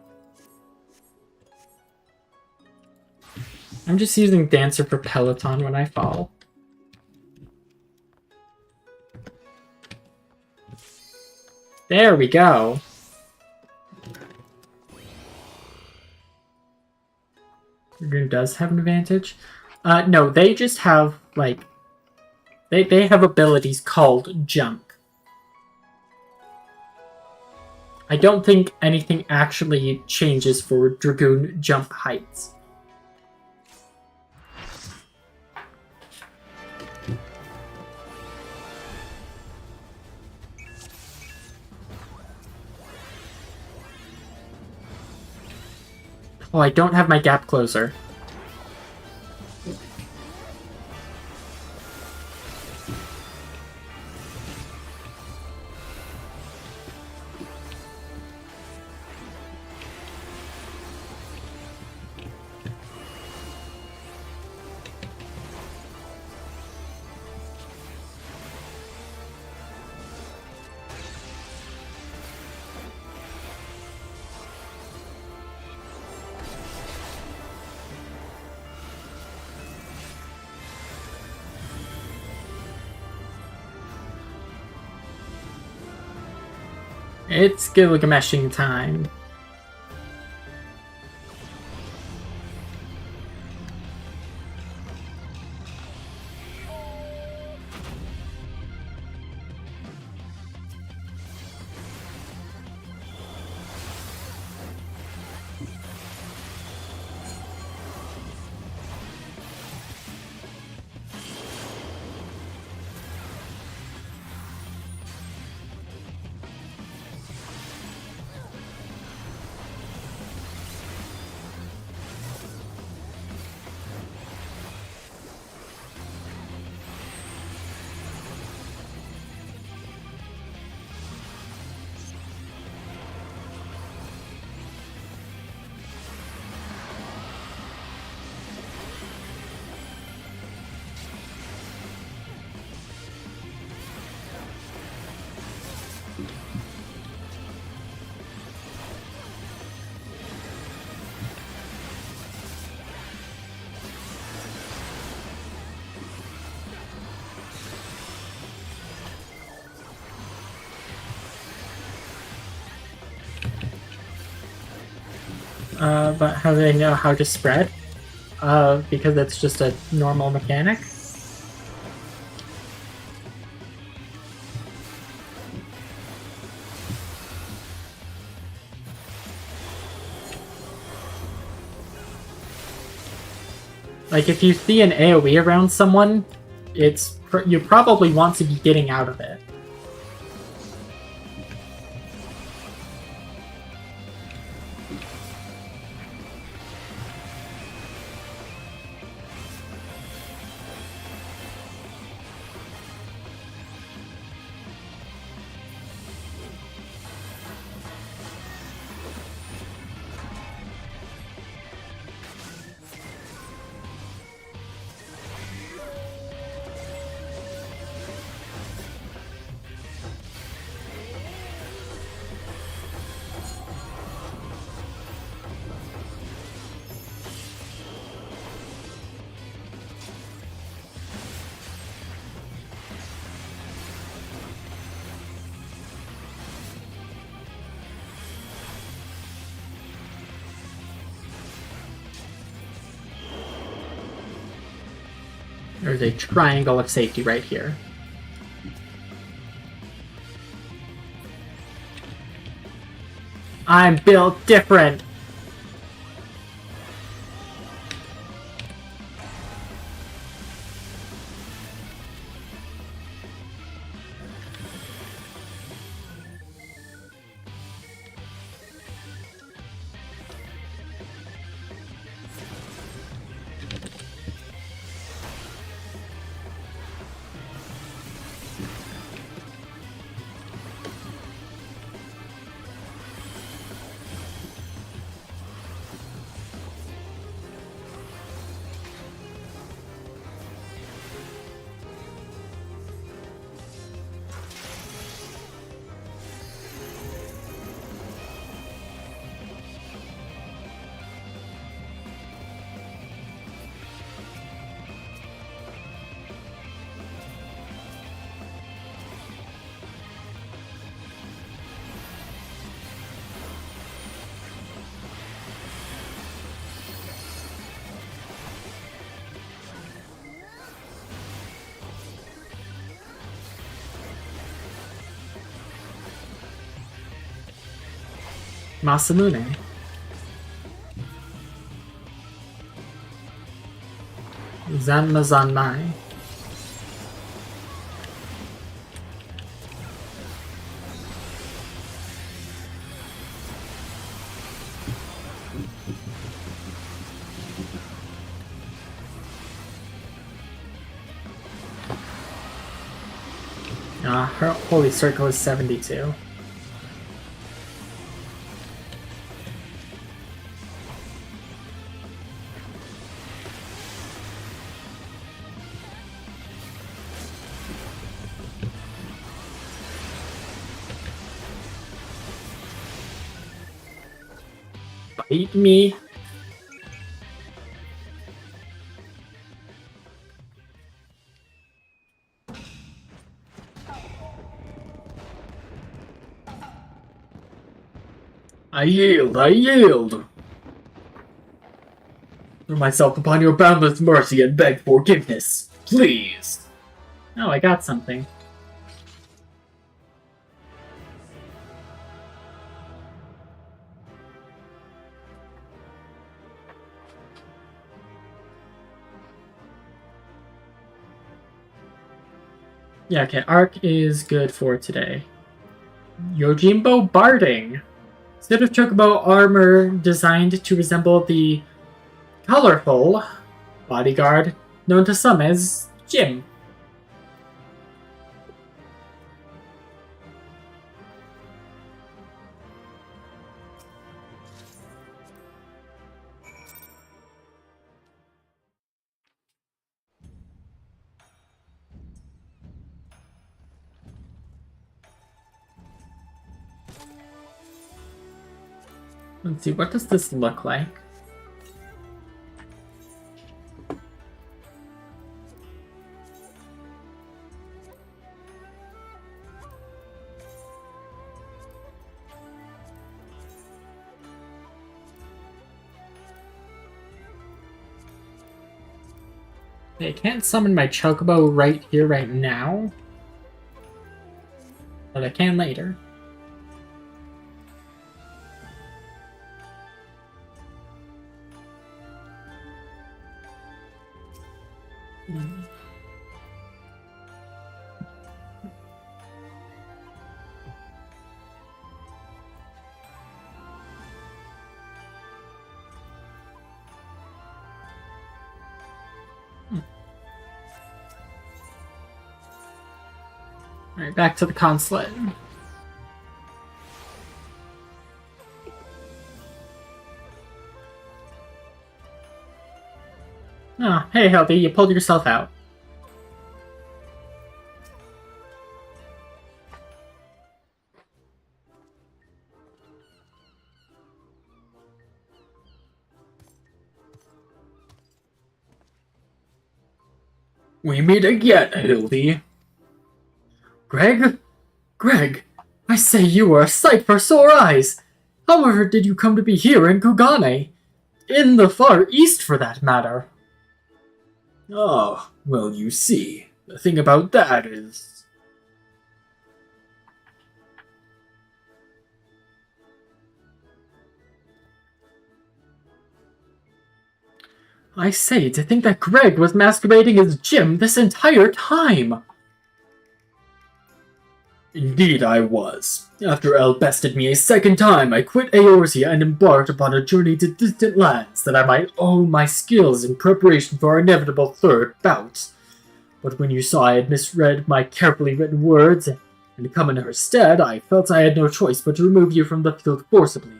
I'm just using Dancer for Peloton when I fall. There we go. Dragoon does have an advantage. No, they just have, like... They have abilities called Jump. I don't think anything actually changes for Dragoon jump heights. Oh, I don't have my gap closer. It's Gilgameshing time. But how do they know how to spread? Because that's just a normal mechanic. Like, if you see an AoE around someone, you probably want to be getting out of it. There's a triangle of safety right here. I'm built different. Masamune. Zanmazanmai. Her holy circle is 72. Bite me. I yield, I yield. Throw myself upon your boundless mercy and beg forgiveness, please. Oh, I got something. Yeah, okay, Arc is good for today. Yojimbo Barding. Set of chocobo armor designed to resemble the colorful bodyguard known to some as Jim. Let's see, what does this look like? I can't summon my chocobo right here, right now. But I can later. Alright, back to the consulate. Oh, hey Healthy, you pulled yourself out. We meet again, Hildy. Greg? Greg, I say you are a sight for sore eyes. However did you come to be here in Kugane? In the far east, for that matter. Oh, Well, you see, the thing about that is... I say, to think that Greg was masquerading as Jim this entire time! Indeed I was. After Elle bested me a second time, I quit Eorzea and embarked upon a journey to distant lands that I might hone my skills in preparation for our inevitable third bout. But when you saw I had misread my carefully written words and come in her stead, I felt I had no choice but to remove you from the field forcibly.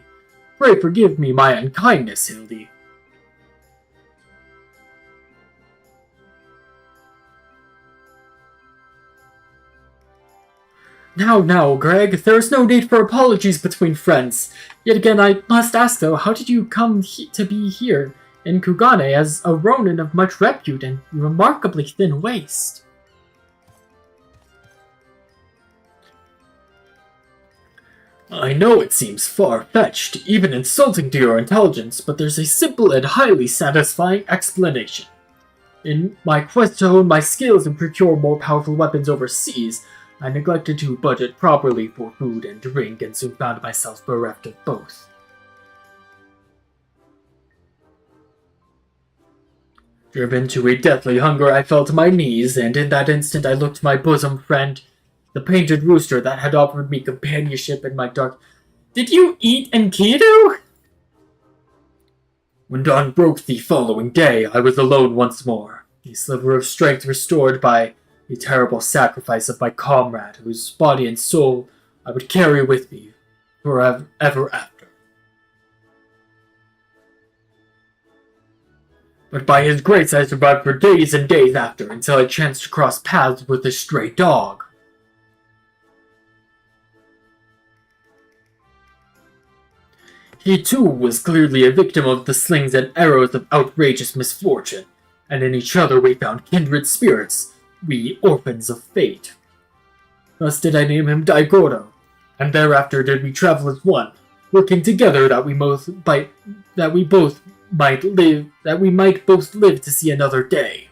Pray forgive me my unkindness, Hildy. Now, Greg, there is no need for apologies between friends. Yet again, I must ask, though, how did you come to be here in Kugane as a ronin of much repute and remarkably thin waist? I know it seems far-fetched, even insulting to your intelligence, but there's a simple and highly satisfying explanation. In my quest to hone my skills and procure more powerful weapons overseas, I neglected to budget properly for food and drink and soon found myself bereft of both. Driven to a deathly hunger, I fell to my knees, and in that instant I looked to my bosom friend, the painted rooster that had offered me companionship in my dark... Did you eat Enkidu? When dawn broke the following day, I was alone once more, a sliver of strength restored by the terrible sacrifice of my comrade, whose body and soul I would carry with me forever after. But by his grace I survived for days and days after, until I chanced to cross paths with a stray dog. He too was clearly a victim of the slings and arrows of outrageous misfortune, and in each other we found kindred spirits, we orphans of fate. Thus did I name him Daigoro, and thereafter did we travel as one, working together that we might both live to see another day.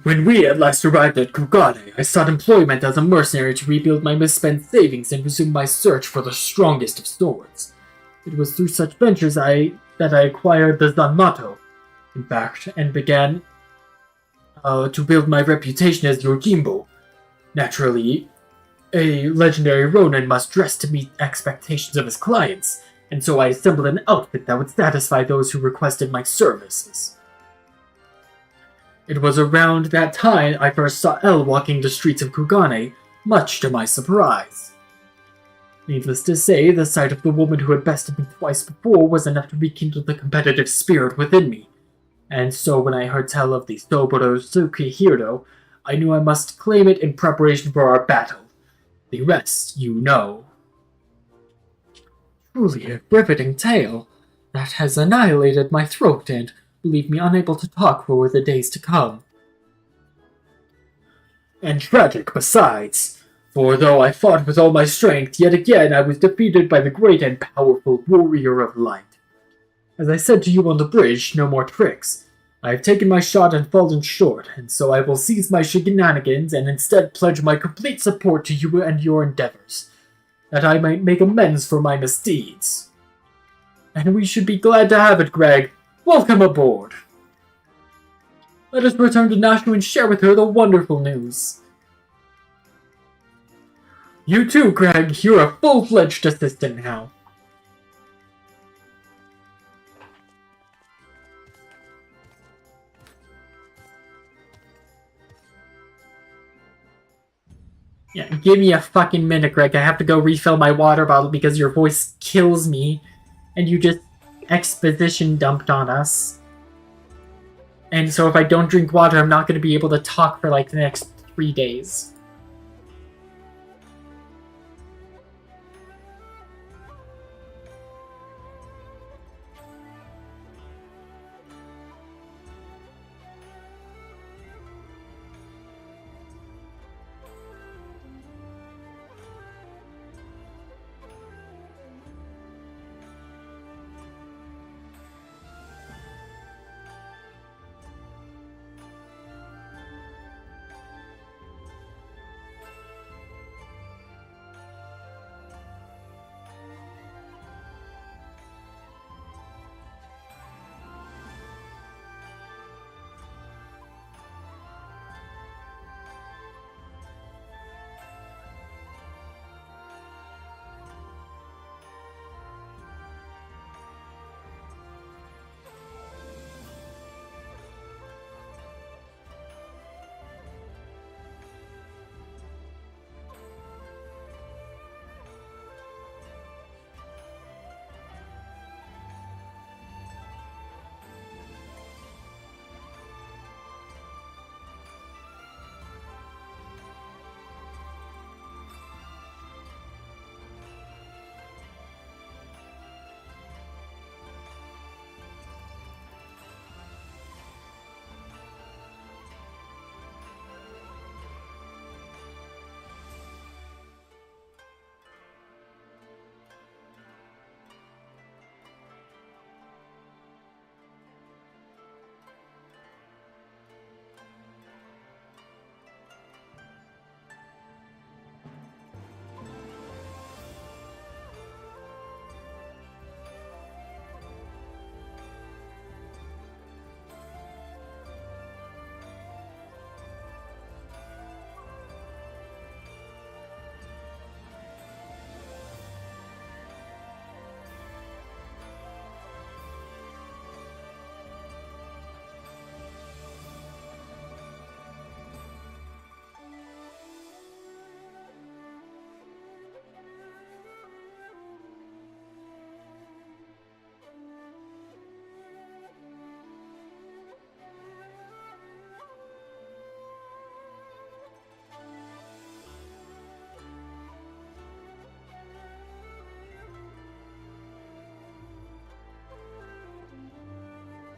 When we at last arrived at Kugane, I sought employment as a mercenary to rebuild my misspent savings and resume my search for the strongest of swords. It was through such ventures that I acquired the Zanmato, in fact, and began to build my reputation as Yojimbo. Naturally, a legendary ronin must dress to meet expectations of his clients, and so I assembled an outfit that would satisfy those who requested my services. It was around that time I first saw Elle walking the streets of Kugane, much to my surprise. Needless to say, the sight of the woman who had bested me twice before was enough to rekindle the competitive spirit within me, and so when I heard tell of the Soboro Tsukihiro, I knew I must claim it in preparation for our battle. The rest you know. Truly a riveting tale that has annihilated my throat and leave me unable to talk for the days to come. And tragic besides, for though I fought with all my strength, yet again I was defeated by the great and powerful warrior of light. As I said to you on the bridge, no more tricks. I have taken my shot and fallen short, and so I will cease my shenanigans and instead pledge my complete support to you and your endeavors, that I might make amends for my misdeeds. And we should be glad to have it, Greg. Welcome aboard. Let us return to Nashu and share with her the wonderful news. You too, Greg. You're a full-fledged assistant now. Yeah, give me a fucking minute, Greg. I have to go refill my water bottle because your voice kills me. And you just exposition dumped on us. And so if I don't drink water, I'm not going to be able to talk for like the next 3 days.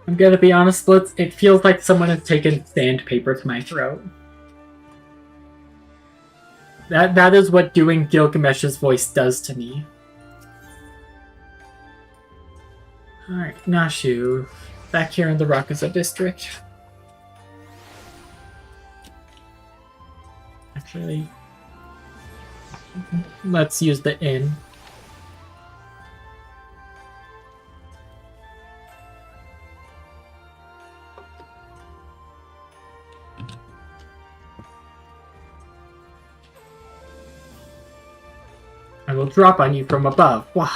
I'm gonna be honest, Blitz, it feels like someone has taken sandpaper to my throat. That is what doing Gilgamesh's voice does to me. Alright, Nashu. Back here in the Rakuza district. Actually, let's use the inn. I will drop on you from above. Wow.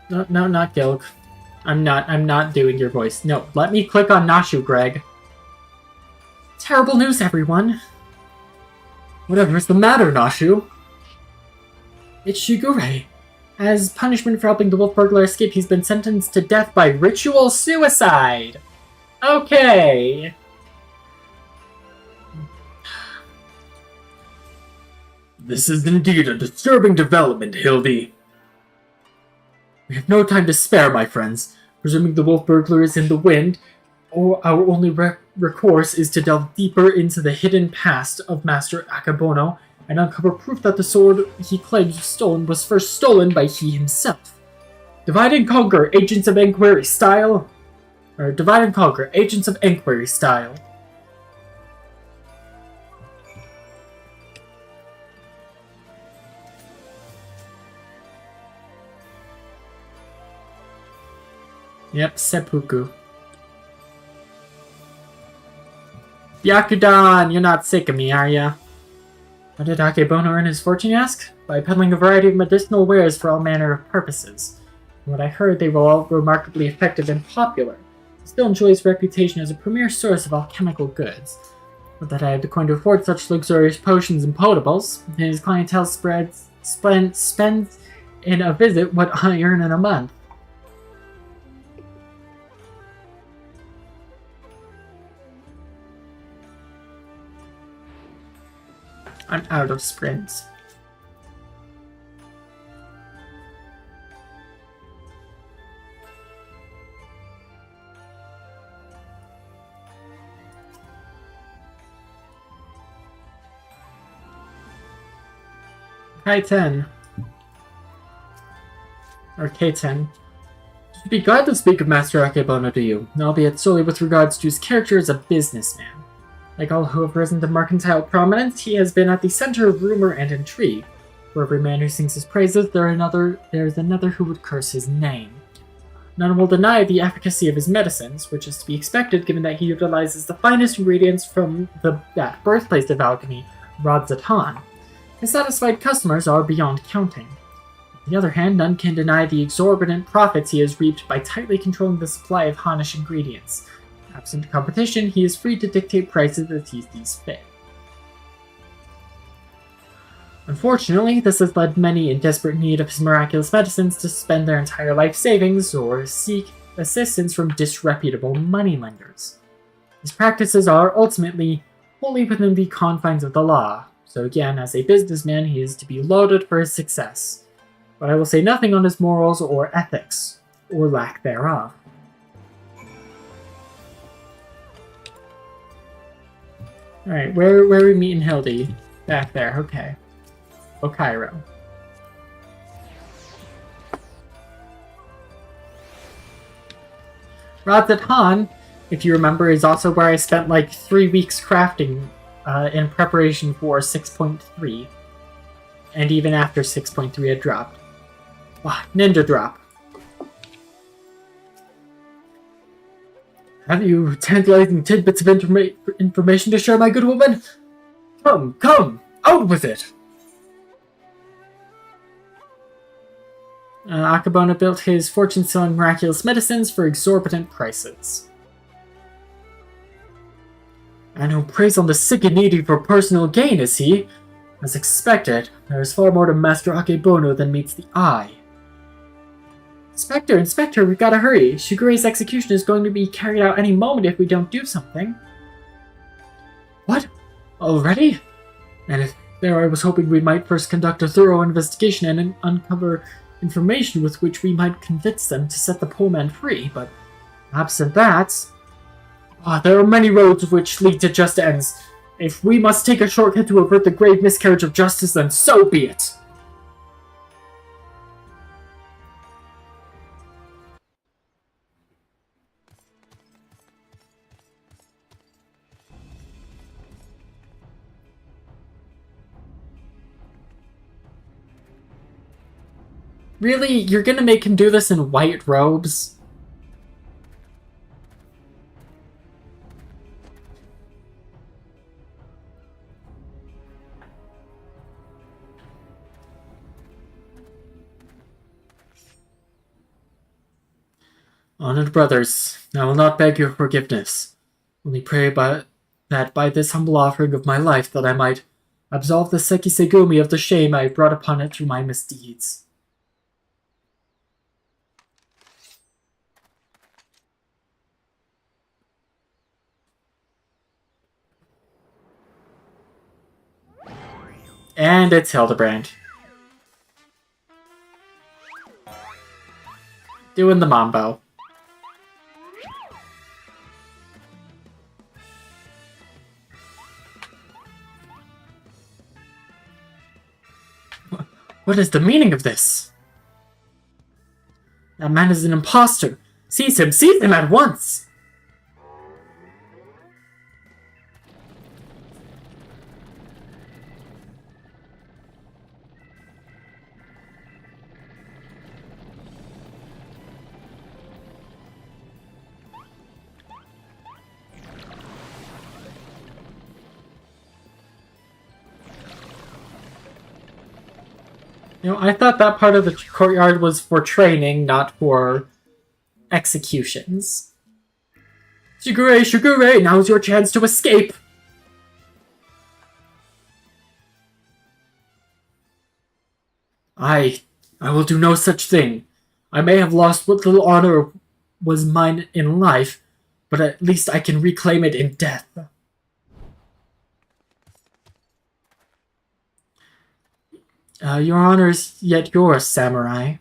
No, not Gilg. I'm not doing your voice. No, let me click on Nashu, Greg. Terrible news, everyone. Whatever's the matter, Nashu? It's Shigure. As punishment for helping the wolf burglar escape, he's been sentenced to death by ritual suicide. Okay. This is indeed a disturbing development, Hildy. We have no time to spare, my friends. Presuming the wolf burglar is in the wind, or our only recourse is to delve deeper into the hidden past of Master Akebono and uncover proof that the sword he claims was stolen was first stolen by he himself. Divide and conquer, Agents of Inquiry style. Or divide and conquer, Agents of Inquiry style. Yep, seppuku. Byakudan, you're not sick of me, are ya? How did Akebono earn his fortune, you ask? By peddling a variety of medicinal wares for all manner of purposes. From what I heard, they were all remarkably effective and popular. He still enjoys reputation as a premier source of alchemical goods. Not that I had the coin to afford such luxurious potions and potables, and his clientele spends in a visit what I earn in a month. I'm out of sprints. K10. Or K10. I'd be glad to speak of Master Akebono to you, albeit solely with regards to his character as a businessman. Like all who have risen to mercantile prominence, he has been at the center of rumor and intrigue. For every man who sings his praises, there is another who would curse his name. None will deny the efficacy of his medicines, which is to be expected given that he utilizes the finest ingredients from that birthplace of alchemy, Radzatan. His satisfied customers are beyond counting. On the other hand, none can deny the exorbitant profits he has reaped by tightly controlling the supply of Hanish ingredients. Absent competition, he is free to dictate prices as he sees fit. Unfortunately, this has led many in desperate need of his miraculous medicines to spend their entire life savings or seek assistance from disreputable moneylenders. His practices are ultimately wholly within the confines of the law, so again, as a businessman, he is to be lauded for his success. But I will say nothing on his morals or ethics, or lack thereof. Alright, where are we meeting Hildy? Back there, okay. Okairo. Radzatan, if you remember, is also where I spent like 3 weeks crafting in preparation for 6.3. And even after 6.3 had dropped. Wow, ninja drop. Have you tantalizing tidbits of information to share, my good woman? Come, out with it! Akebono built his fortune selling miraculous medicines for exorbitant prices. And who preys on the sick and needy for personal gain, is he? As expected, there is far more to Master Akebono than meets the eye. Inspector, we gotta hurry. Shigure's execution is going to be carried out any moment if we don't do something. What? Already? And if There I was hoping we might first conduct a thorough investigation and uncover information with which we might convince them to set the poor man free, but absent that... there are many roads which lead to just ends. If we must take a shortcut to avert the grave miscarriage of justice, then so be it! Really? You're gonna make him do this in white robes? Honored brothers, I will not beg your forgiveness. Only pray that by this humble offering of my life that I might absolve the Sekisegumi of the shame I brought upon it through my misdeeds. And it's Hildebrand. Doing the mambo. What is the meaning of this? That man is an impostor. Seize him at once! You know, I thought that part of the courtyard was for training, not for executions. Shigure, now's your chance to escape! I will do no such thing. I may have lost what little honor was mine in life, but at least I can reclaim it in death. Your honor is yet yours, samurai.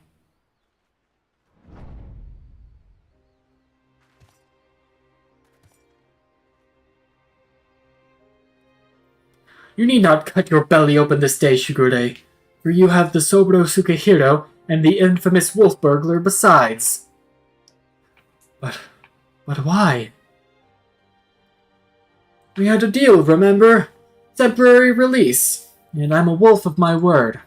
You need not cut your belly open this day, Shigure, for you have the Soburo Sukehiro and the infamous wolf burglar besides. But why? We had a deal, remember? Temporary release, and I'm a wolf of my word.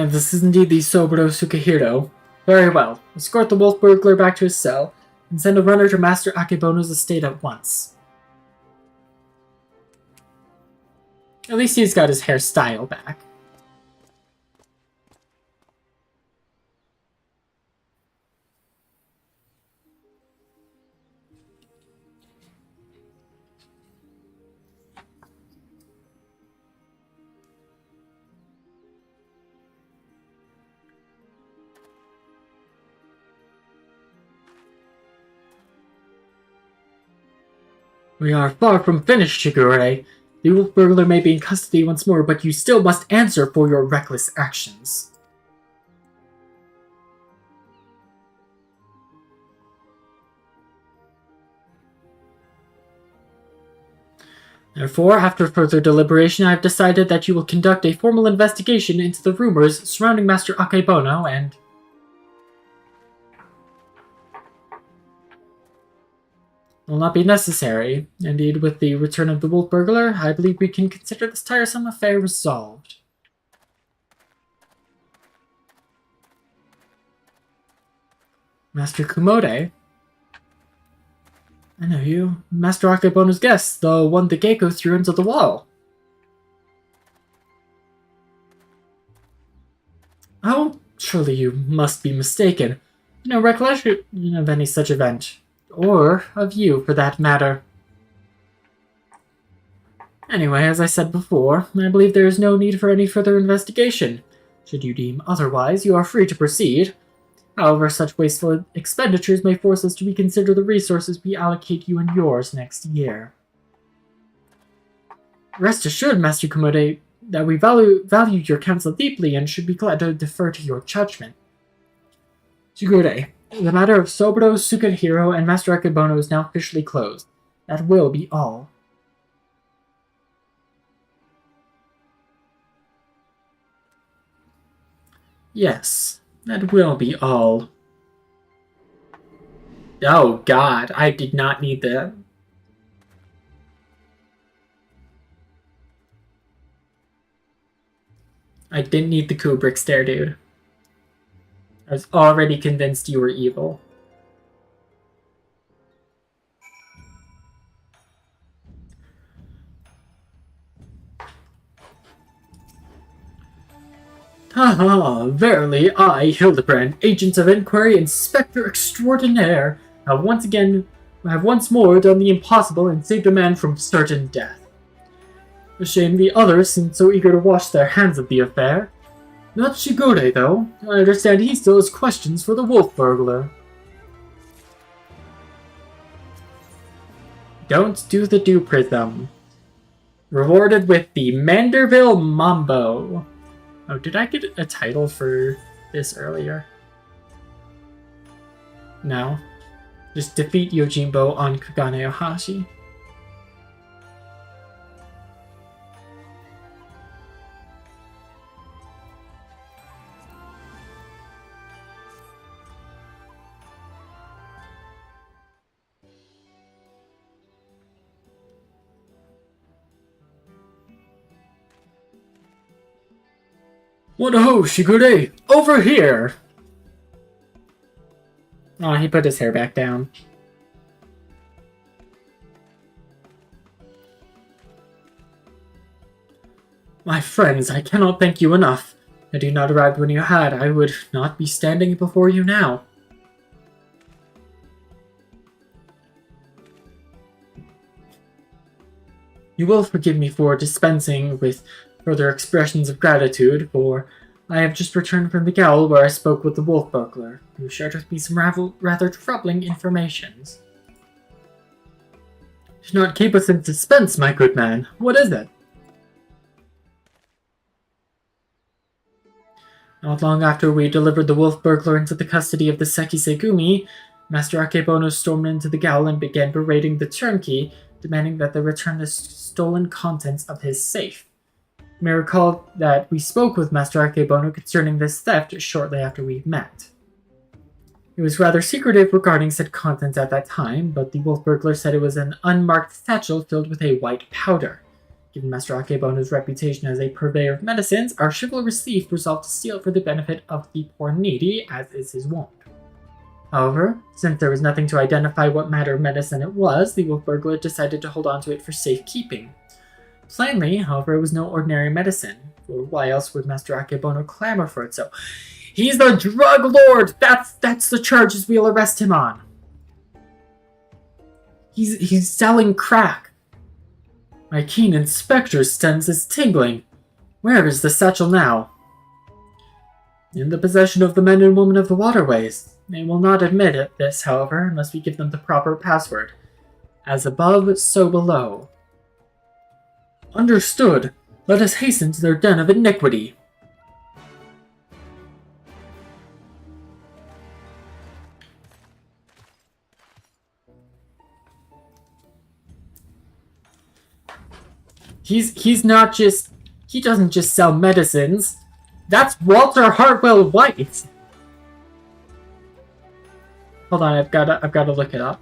This is indeed the Soburo Sukehiro. Very well. Escort the wolf burglar back to his cell, and send a runner to Master Akebono's estate at once. At least he's got his hairstyle back. We are far from finished, Shigure. The wolf burglar may be in custody once more, but you still must answer for your reckless actions. Therefore, after further deliberation, I have decided that you will conduct a formal investigation into the rumors surrounding Master Akebono and... will not be necessary. Indeed, with the return of the wolf burglar, I believe we can consider this tiresome affair resolved. Master Kumode? I know you. Master Akebono's guest, the one the Geiko threw into the wall. Oh, surely you must be mistaken. No recollection of any such event. Or of you, for that matter. Anyway, as I said before, I believe there is no need for any further investigation. Should you deem otherwise, you are free to proceed. However, such wasteful expenditures may force us to reconsider the resources we allocate you and yours next year. Rest assured, Master Komode, that we value your counsel deeply and should be glad to defer to your judgment. Shigure, the matter of Soburo, Sukahiro, and Master Akebono is now officially closed. That will be all. Yes, that will be all. Oh god, I did not need that. I didn't need the Kubrick stare, dude. I was already convinced you were evil. Haha, verily, I, Hildebrand, Agent of Inquiry, Inspector Extraordinaire, have once more done the impossible and saved a man from certain death. A shame the others seemed so eager to wash their hands of the affair. Not Shigure, though. I understand he still has questions for the wolf burglar. Don't do the do prism. Rewarded with the Manderville Mambo. Oh, did I get a title for this earlier? No. Just defeat Yojimbo on Kagane Ohashi. What ho, Shigure! Over here! Oh, he put his hair back down. My friends, I cannot thank you enough. Had you not arrived when you had, I would not be standing before you now. You will forgive me for dispensing with further expressions of gratitude, for I have just returned from the gaol where I spoke with the wolf burglar, who shared with me some rather troubling informations. Do not keep us in suspense, my good man. What is it? Not long after we delivered the wolf burglar into the custody of the Sekisegumi, Master Akebono stormed into the gaol and began berating the turnkey, demanding that they return the stolen contents of his safe. You may recall that we spoke with Master Akebono concerning this theft shortly after we met. He was rather secretive regarding said contents at that time, but the wolf burglar said it was an unmarked satchel filled with a white powder. Given Master Akebono's reputation as a purveyor of medicines, our chivalrous thief resolved to steal it for the benefit of the poor needy, as is his wont. However, since there was nothing to identify what matter of medicine it was, the wolf burglar decided to hold on to it for safekeeping. Plainly, however, it was no ordinary medicine, for why else would Master Akebono clamor for it so? He's the drug lord! That's the charges we'll arrest him on! He's selling crack! My keen inspector's sense is tingling. Where is the satchel now? In the possession of the men and women of the waterways. They will not admit this, however, unless we give them the proper password. As above, so below. Understood. Let us hasten to their den of iniquity. He's not just... He doesn't just sell medicines. That's Walter Hartwell White. Hold on, I've gotta look it up.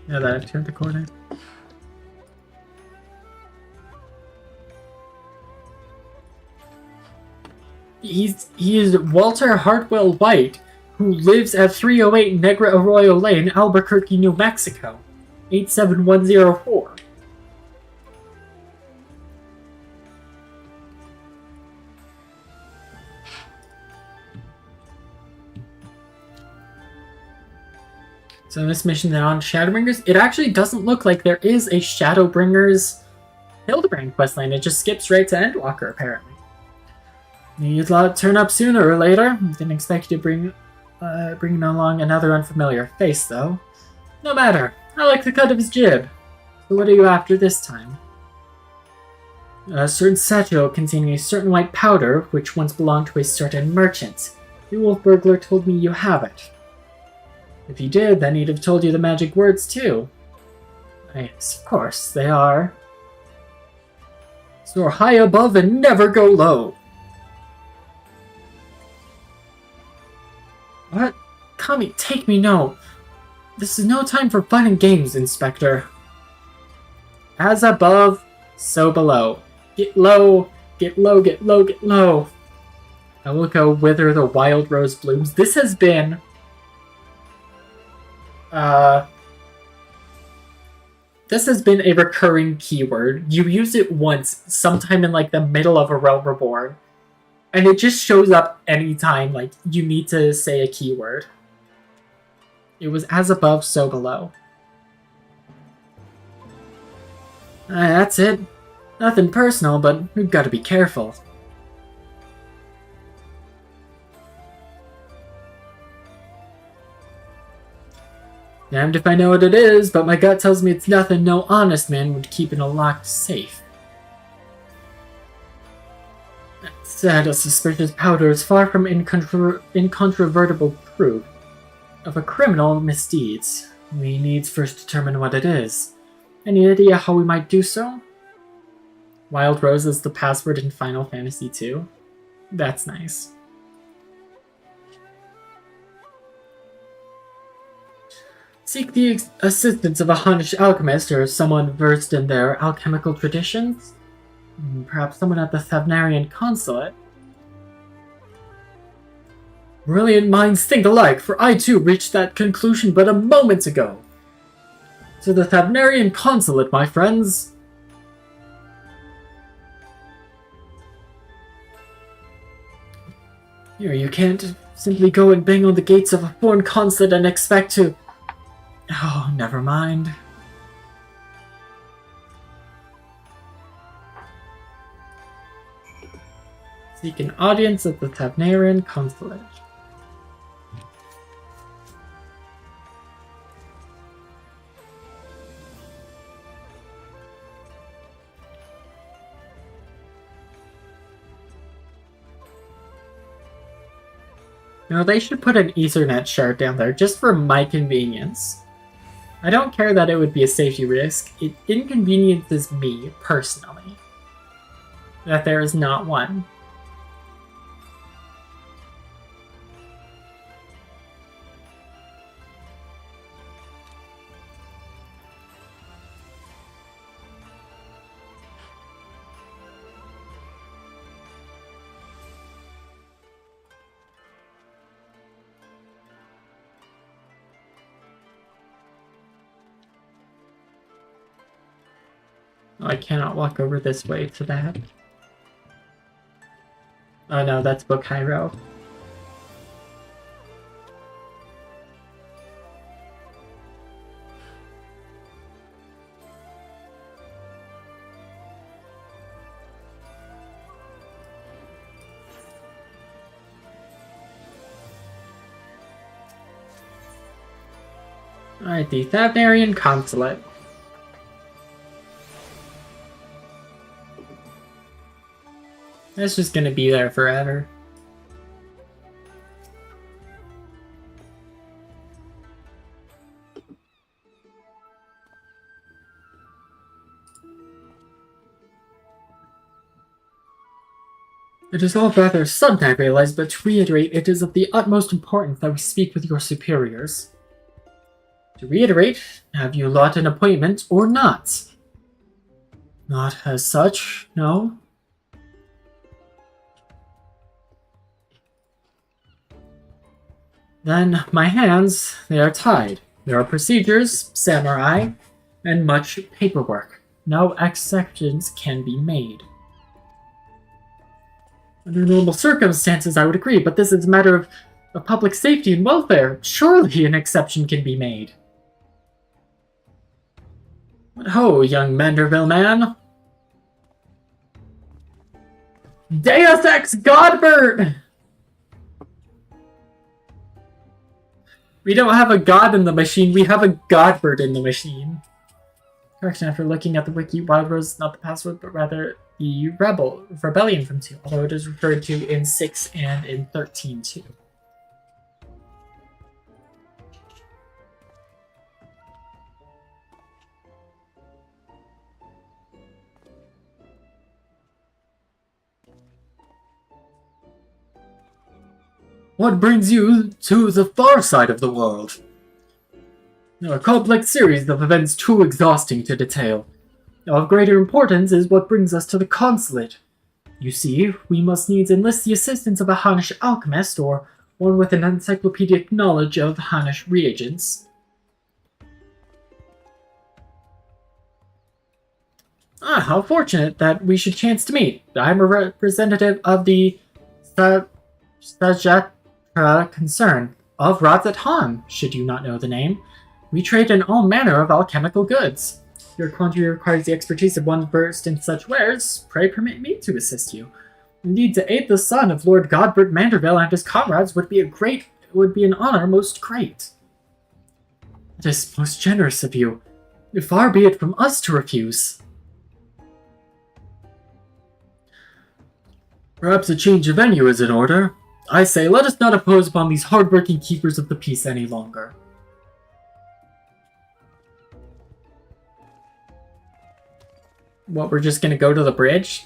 Now that I've turned the corner. He is Walter Hartwell White, who lives at 308 Negra Arroyo Lane, Albuquerque, New Mexico. 87104. So this mission then on Shadowbringers, it actually doesn't look like there is a Shadowbringers Hildebrand questline. It just skips right to Endwalker, apparently. You'd turn up sooner or later. Didn't expect you to bring along another unfamiliar face, though. No matter. I like the cut of his jib. So what are you after this time? A certain satchel containing a certain white powder, which once belonged to a certain merchant. The wolf burglar told me you have it. If he did, then he'd have told you the magic words, too. Yes, of course, they are. Soar high above and never go low. What? Kami, take me, no. This is no time for fun and games, Inspector. As above, so below. Get low, get low, get low, get low. I will go whither the wild rose blooms. This has been... This has been a recurring keyword. You use it once, sometime in like the middle of A Realm Reborn, and it just shows up anytime like you need to say a keyword. It was as above, so below. That's it. Nothing personal, but we've got to be careful. Damned if I know what it is, but my gut tells me it's nothing no honest man would keep in a locked safe. That said, a suspicious powder is far from incontrovertible proof of a criminal misdeeds. We needs first determine what it is. Any idea how we might do so? Wild Rose is the password in Final Fantasy II. That's nice. Seek the assistance of a Hunnish alchemist or someone versed in their alchemical traditions. Perhaps someone at the Thavnarian consulate. Brilliant minds think alike, for I too reached that conclusion but a moment ago. To the Thavnarian consulate, my friends. Here, you can't simply go and bang on the gates of a foreign consulate and expect to... Oh, never mind. Seek an audience at the Thavnarian consulate. No, they should put an Ethernet shard down there just for my convenience. I don't care that it would be a safety risk. It inconveniences me, personally, that there is not one. I cannot walk over this way to that. Oh no, that's Bokairo. Alright, the Thavnarian consulate. That's just gonna be there forever. It is all rather sudden, I realize, but to reiterate, it is of the utmost importance that we speak with your superiors. To reiterate, have you lot an appointment or not? Not as such, no. Then my hands, they are tied. There are procedures, samurai, and much paperwork. No exceptions can be made. Under normal circumstances, I would agree, but this is a matter of public safety and welfare. Surely an exception can be made. Ho, young Manderville Man! Deus Ex Godbert! We don't have a god in the machine, we have a Godbert in the machine. Correction, after looking at the wiki, Wild Rose is not the password, but rather the rebellion from 2, although it is referred to in 6 and in 13 too. What brings you to the far side of the world? A complex series of events too exhausting to detail. Of greater importance is what brings us to the consulate. You see, we must needs enlist the assistance of a Hannish alchemist, or one with an encyclopedic knowledge of Hannish reagents. Ah, how fortunate that we should chance to meet. I am a representative of the Sajatra concern of Razat Han, should you not know the name. We trade in all manner of alchemical goods. Your quandary requires the expertise of one versed in such wares. Pray permit me to assist you. Indeed, to aid the son of Lord Godbert Manderville and his comrades would be an honor most great. It is most generous of you. Far be it from us to refuse. Perhaps a change of venue is in order. I say, let us not impose upon these hard-working keepers of the peace any longer. What, we're just gonna go to the bridge?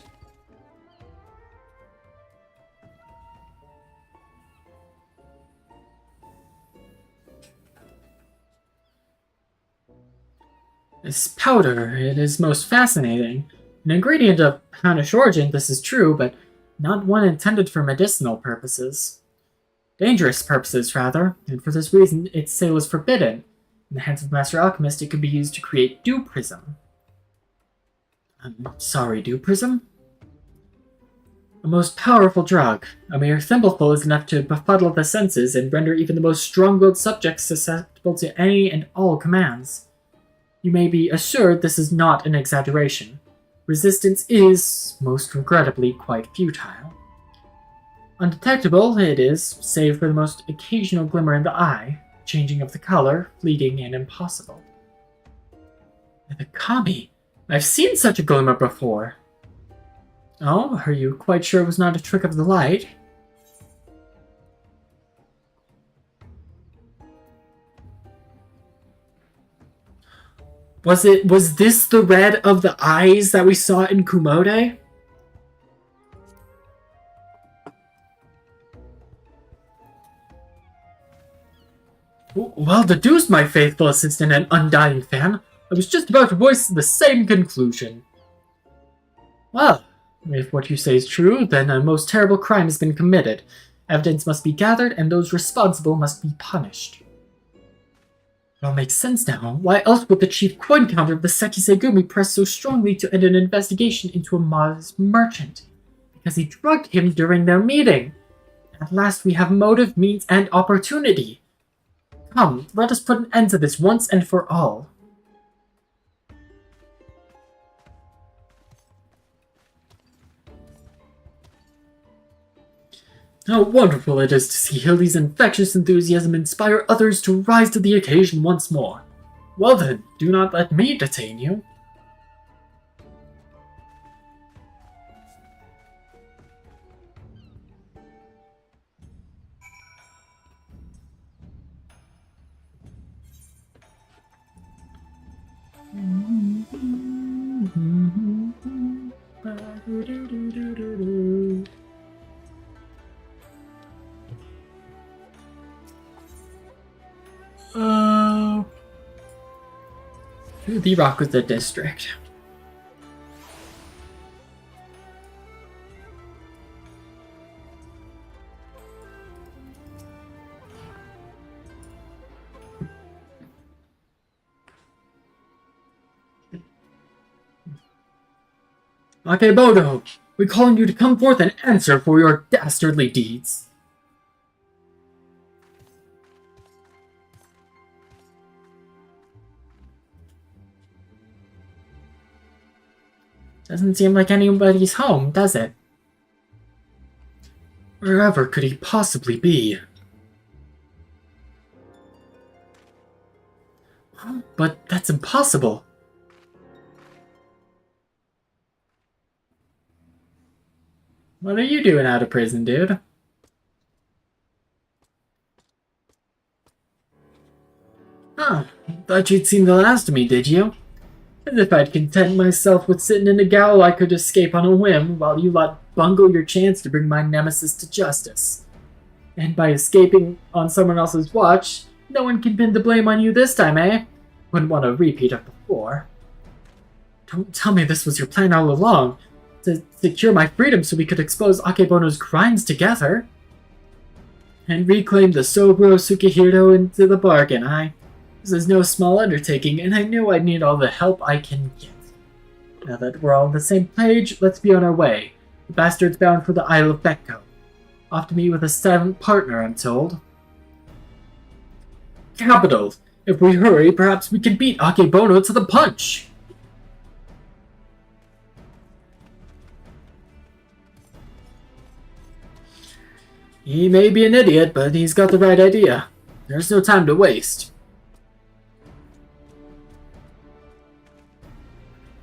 This powder, it is most fascinating. An ingredient of Hannish origin, this is true, but not one intended for medicinal purposes. Dangerous purposes, rather, and for this reason its sale is forbidden. In the hands of Master Alchemist, it could be used to create Dew Prism. I'm sorry, Dew Prism? A most powerful drug. A mere thimbleful is enough to befuddle the senses and render even the most strong-willed subjects susceptible to any and all commands. You may be assured this is not an exaggeration. Resistance is, most regrettably, quite futile. Undetectable it is, save for the most occasional glimmer in the eye, changing of the color, fleeting and impossible. The Kami! I've seen such a glimmer before. Oh, are you quite sure it was not a trick of the light? Was this the red of the eyes that we saw in Kumode? Well deduced, my faithful assistant and undying fan. I was just about to voice the same conclusion. Well, if what you say is true, then a most terrible crime has been committed. Evidence must be gathered, and those responsible must be punished. It all makes sense now. Why else would the chief coin counter of the Sekisegumi press so strongly to end an investigation into a modest merchant? Because he drugged him during their meeting. At last we have motive, means, and opportunity. Come, let us put an end to this once and for all. How wonderful it is to see Hildy's infectious enthusiasm inspire others to rise to the occasion once more. Well then, do not let me detain you. To the Rakuza district. Akebodo, we call on you to come forth and answer for your dastardly deeds. Doesn't seem like anybody's home, does it? Wherever could he possibly be? But that's impossible. What are you doing out of prison, dude? Huh, thought you'd seen the last of me, did you? As if I'd content myself with sitting in a gaol I could escape on a whim, while you lot bungle your chance to bring my nemesis to justice. And by escaping on someone else's watch, no one can pin the blame on you this time, eh? Wouldn't want a repeat of before. Don't tell me this was your plan all along, to secure my freedom so we could expose Akebono's crimes together. And reclaim the Sobro Sukihiro into the bargain, This is no small undertaking, and I knew I'd need all the help I can get. Now that we're all on the same page, let's be on our way. The bastard's bound for the Isle of Bekko. Off to meet with a silent partner, I'm told. Capital! If we hurry, perhaps we can beat Akebono to the punch! He may be an idiot, but he's got the right idea. There's no time to waste.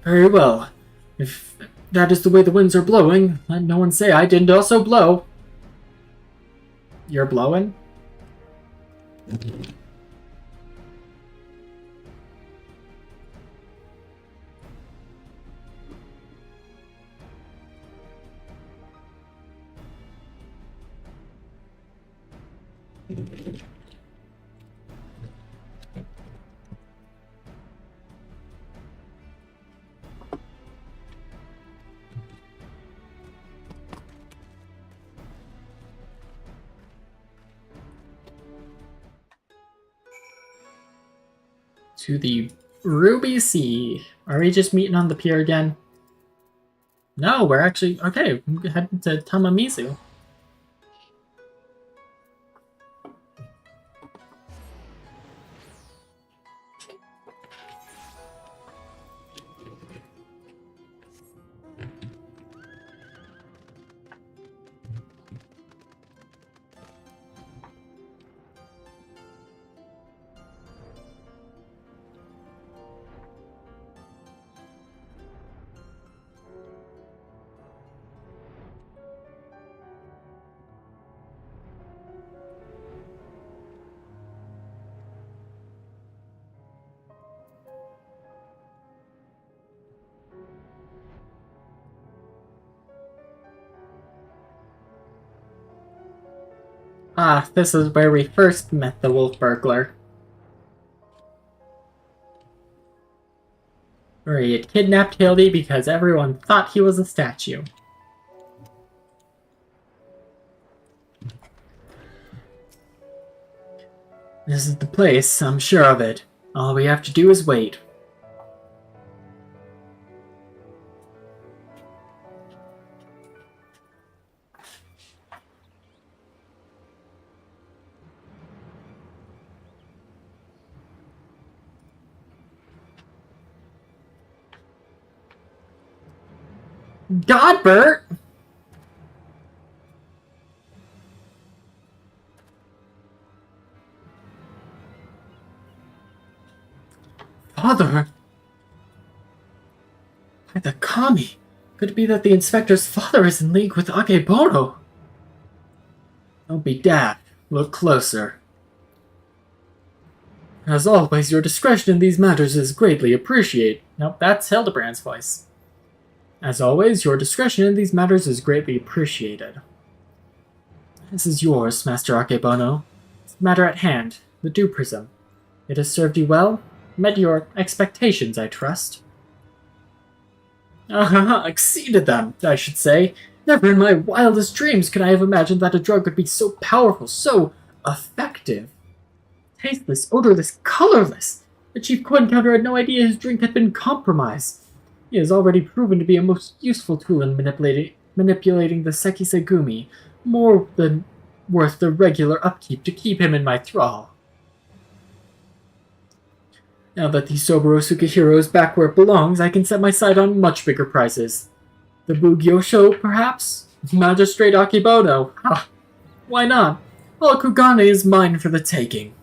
Very well. If that is the way the winds are blowing, let no one say I didn't also blow. You're blowing? To the Ruby Sea. Are we just meeting on the pier again? No, we're actually... Okay, we're heading to Tamamizu. Ah, this is where we first met the wolf burglar. Where he had kidnapped Hildy because everyone thought he was a statue. This is the place, I'm sure of it. All we have to do is wait. God, Bert! Father? By the Kami! Could it be that the inspector's father is in league with Akebono? Don't be daft. Look closer. As always, your discretion in these matters is greatly appreciated. Nope, that's Hildebrand's voice. As always, your discretion in these matters is greatly appreciated. This is yours, Master Akebono. It's the matter at hand, the dew prism. It has served you well, met your expectations, I trust. Exceeded them, I should say. Never in my wildest dreams could I have imagined that a drug could be so powerful, so effective. Tasteless, odorless, colorless. The chief coin-counter had no idea his drink had been compromised. He has already proven to be a most useful tool in manipulating the Sekisegumi, more than worth the regular upkeep to keep him in my thrall. Now that the Soboro Sukahiro is back where it belongs, I can set my sight on much bigger prizes. The Bugyosho, perhaps? Magistrate Akibono. Ha! Why not? All Kugane is mine for the taking.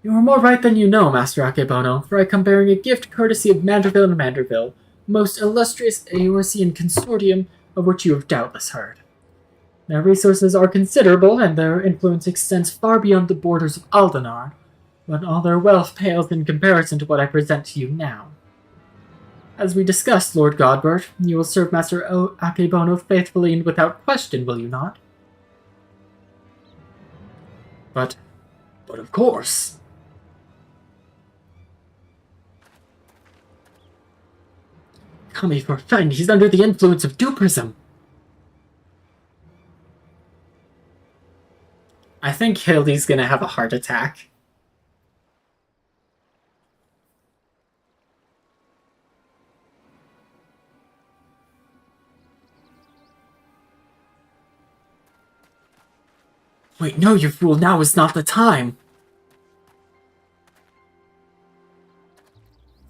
You are more right than you know, Master Akebono, for I come bearing a gift courtesy of Manderville and Manderville, most illustrious Eorzean consortium of which you have doubtless heard. Their resources are considerable, and their influence extends far beyond the borders of Aldenar, but all their wealth pales in comparison to what I present to you now. As we discussed, Lord Godbert, you will serve Master Akebono faithfully and without question, will you not? But of course. Kami for a friend, he's under the influence of Duprism. I think Hildy's gonna have a heart attack. Wait, no, you fool, now is not the time.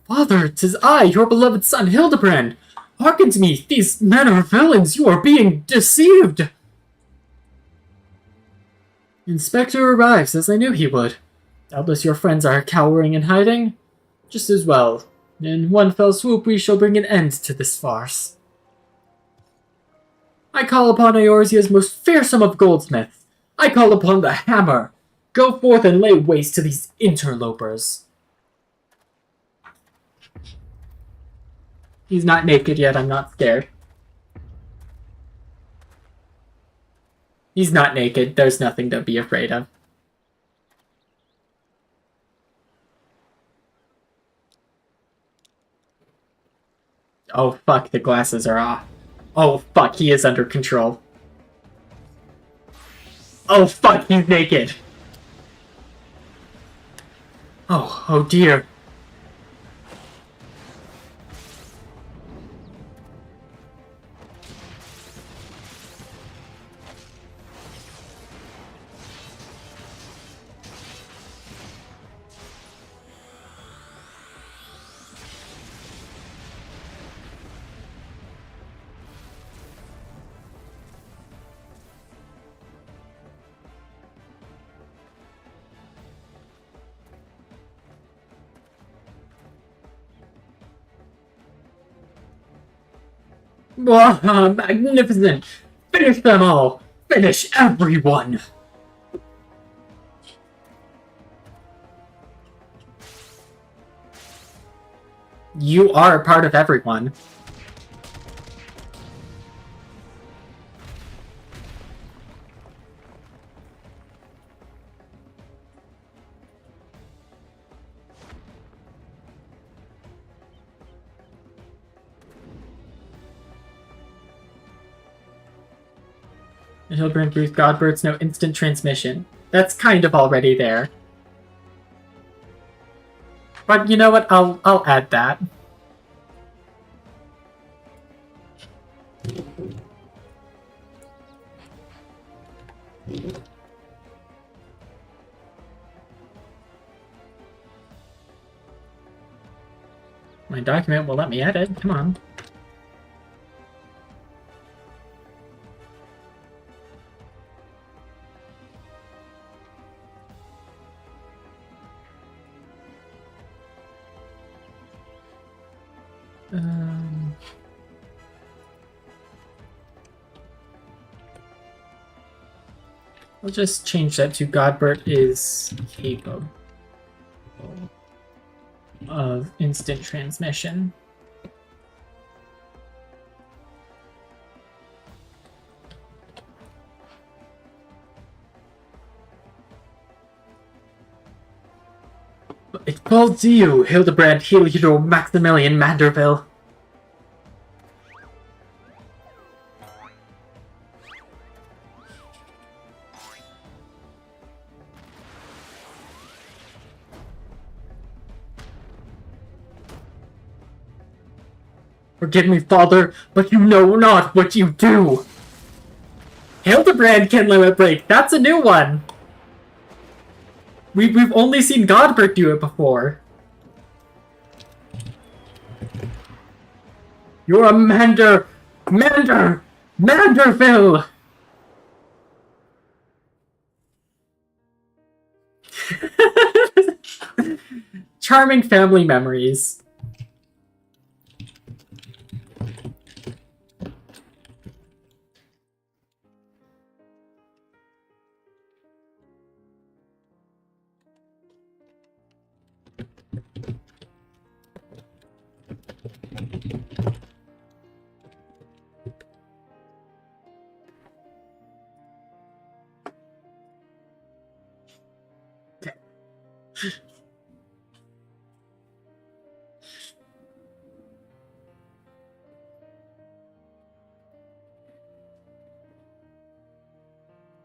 Father, 'tis I, your beloved son, Hildebrand. Hearken to me, these men are villains, you are being deceived. Inspector arrives, as I knew he would. Doubtless your friends are cowering and hiding. Just as well. In one fell swoop we shall bring an end to this farce. I call upon Eorzea's most fearsome of goldsmiths. I call upon the hammer. Go forth and lay waste to these interlopers. He's not naked yet, I'm not scared. He's not naked, there's nothing to be afraid of. Oh fuck, the glasses are off. Oh fuck, he is under control. Oh fuck, he's naked! Oh dear. Magnificent! Finish them all! Finish everyone! You are a part of everyone. Hildebrand Bruce Godbert's no instant transmission. That's kind of already there. But you know what? I'll add that. My document will let me edit. Come on. I'll just change that to Godbert is capable of instant transmission. It falls to you, Hildebrand Heliodor Maximilian Manderville. Forgive me, father, but you know not what you do! Hildebrand can limit break, that's a new one! We've only seen Godbert do it before. You're a Manderville! Charming family memories.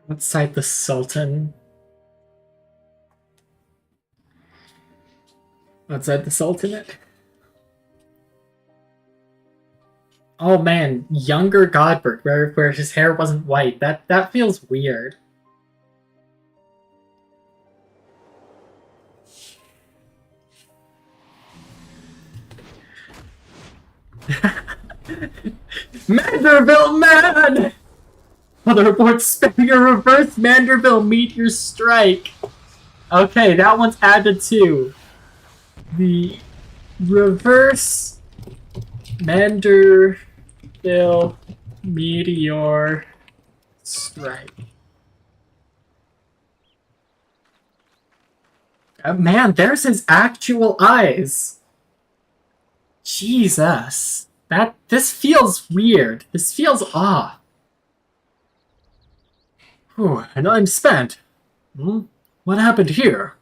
Outside the Sultan. Outside the Sultanate. Oh man, younger Godbert, where his hair wasn't white. That feels weird. Manderville Man! Other reports spinning a reverse Manderville meteor strike. Okay, that one's added too. The reverse Manderville meteor strike. Man, there's his actual eyes. Jesus. This feels weird. This feels off. Whew, and I'm spent. What happened here?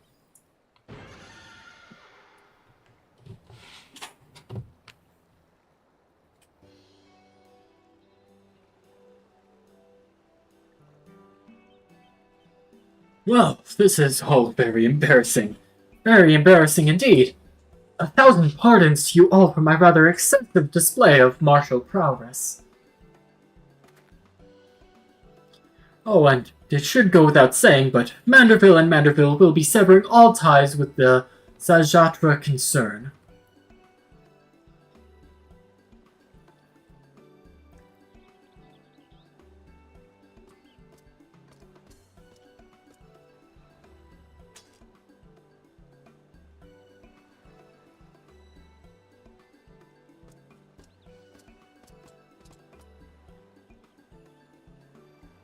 Well, this is all very embarrassing. Very embarrassing indeed. 1,000 pardons to you all for my rather excessive display of martial prowess. Oh, and it should go without saying, but Manderville and Manderville will be severing all ties with the Sajatra concern.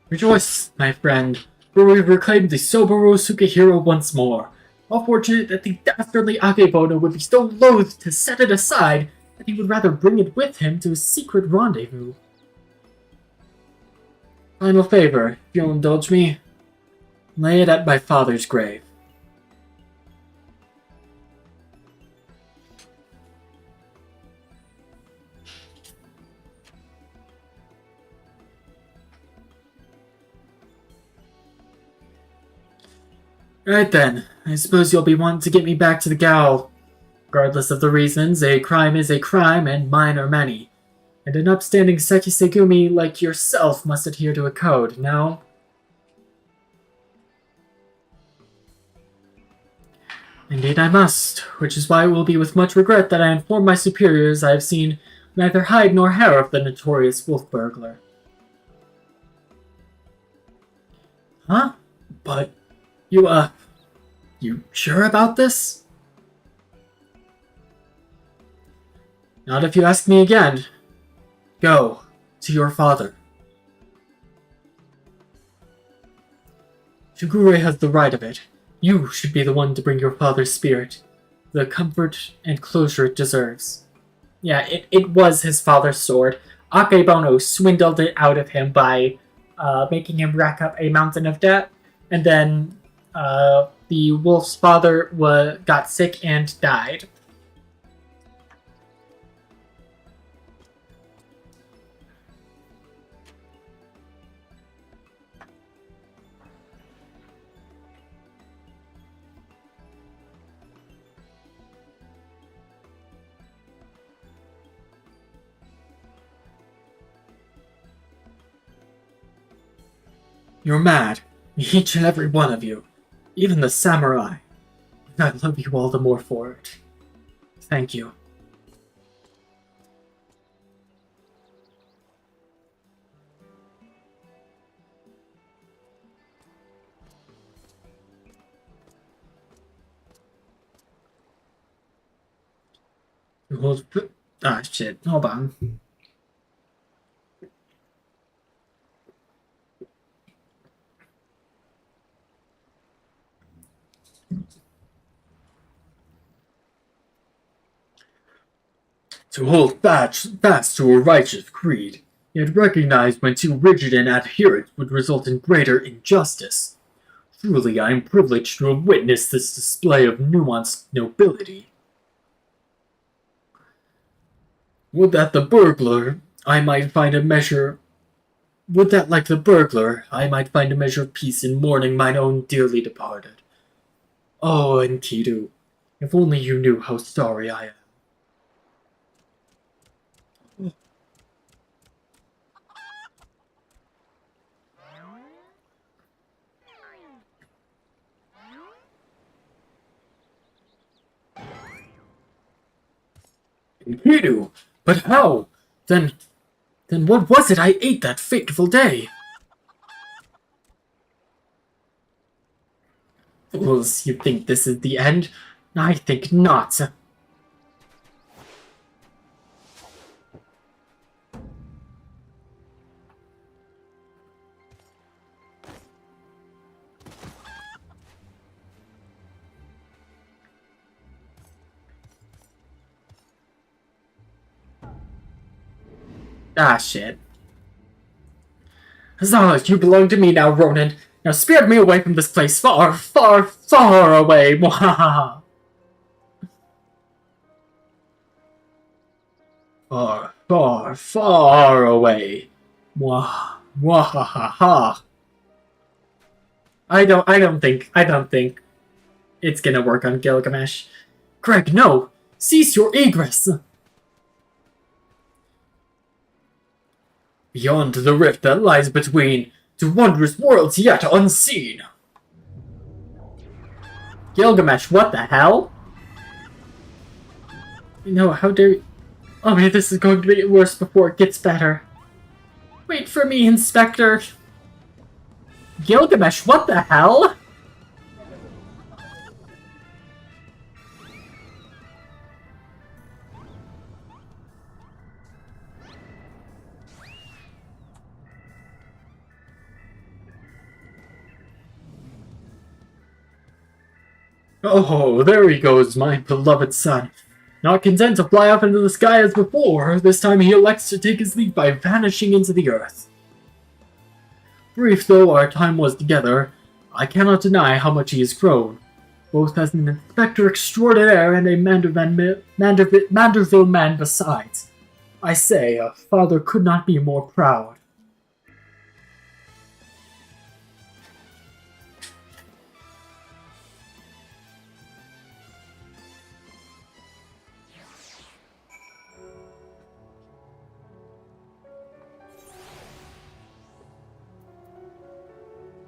Rejoice, my friend, for we've reclaimed the Soboro Sukehiro once more. How fortunate that the dastardly Akebono would be so loath to set it aside that he would rather bring it with him to his secret rendezvous. Final favor, if you'll indulge me. Lay it at my father's grave. Right then, I suppose you'll be wanting to get me back to the Gao. Regardless of the reasons, a crime is a crime, and mine are many. And an upstanding Sekisegumi like yourself must adhere to a code, no? Indeed I must, which is why it will be with much regret that I inform my superiors I have seen neither hide nor hair of the notorious wolf burglar. Huh? But... You sure about this? Not if you ask me again. Go to your father. Shigure has the right of it. You should be the one to bring your father's spirit the comfort and closure it deserves. Yeah, it was his father's sword. Akebono swindled it out of him by making him rack up a mountain of debt, and then the wolf's father got sick and died. You're mad, each and every one of you. even the samurai. And I love you all the more for it. Thank you. Ah, shit. Hold on. To hold fast to a righteous creed, yet recognize when too rigid an adherence would result in greater injustice. Truly, I am privileged to have witnessed this display of nuanced nobility. Would that, like the burglar, I might find a measure of peace in mourning mine own dearly departed. Oh, Enkidu, if only you knew how sorry I am. Enkidu? But how? Then what was it I ate that fateful day? Fools, you think this is the end? I think not. Ah, shit. Huzzah, you belong to me now, Ronan. Now spirit me away from this place, far, far, far away. Mwahaha. Far, far, far away. Mwah, mwahaha. I don't think it's gonna work on Gilgamesh. Greg, no! Cease your egress! Beyond the rift that lies between, to wondrous worlds yet unseen. Gilgamesh, what the hell? No, how dare you? Oh man, this is going to get worse before it gets better. Wait for me, Inspector. Gilgamesh, what the hell? Oh, there he goes, my beloved son. Not content to fly up into the sky as before, this time he elects to take his leave by vanishing into the earth. Brief though our time was together, I cannot deny how much he has grown, both as an inspector extraordinaire and a Manderville Man besides. I say, a father could not be more proud.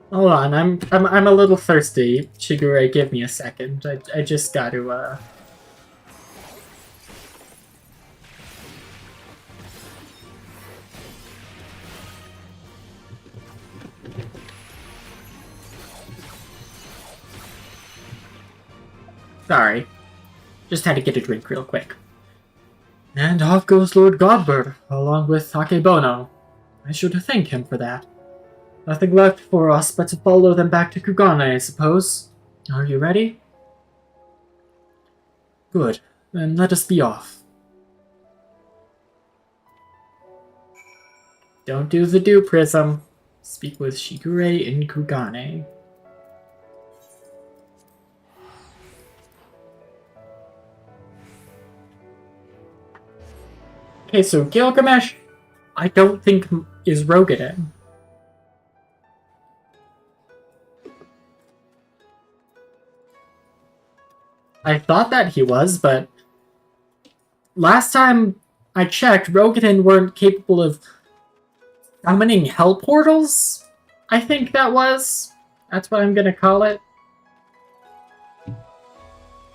Hold on, I'm a little thirsty. Shigure, give me a second. I just got to Sorry. Just had to get a drink real quick. And off goes Lord Godbird, along with Takebono. I should thank him for that. Nothing left for us but to follow them back to Kugane, I suppose. Are you ready? Good. Then let us be off. Don't do the do, Prism. Speak with Shigure in Kugane. Okay, so Gilgamesh, I don't think is Rogaden. I thought that he was, but last time I checked, Rogaden weren't capable of summoning hell portals? I think that was. That's what I'm gonna call it.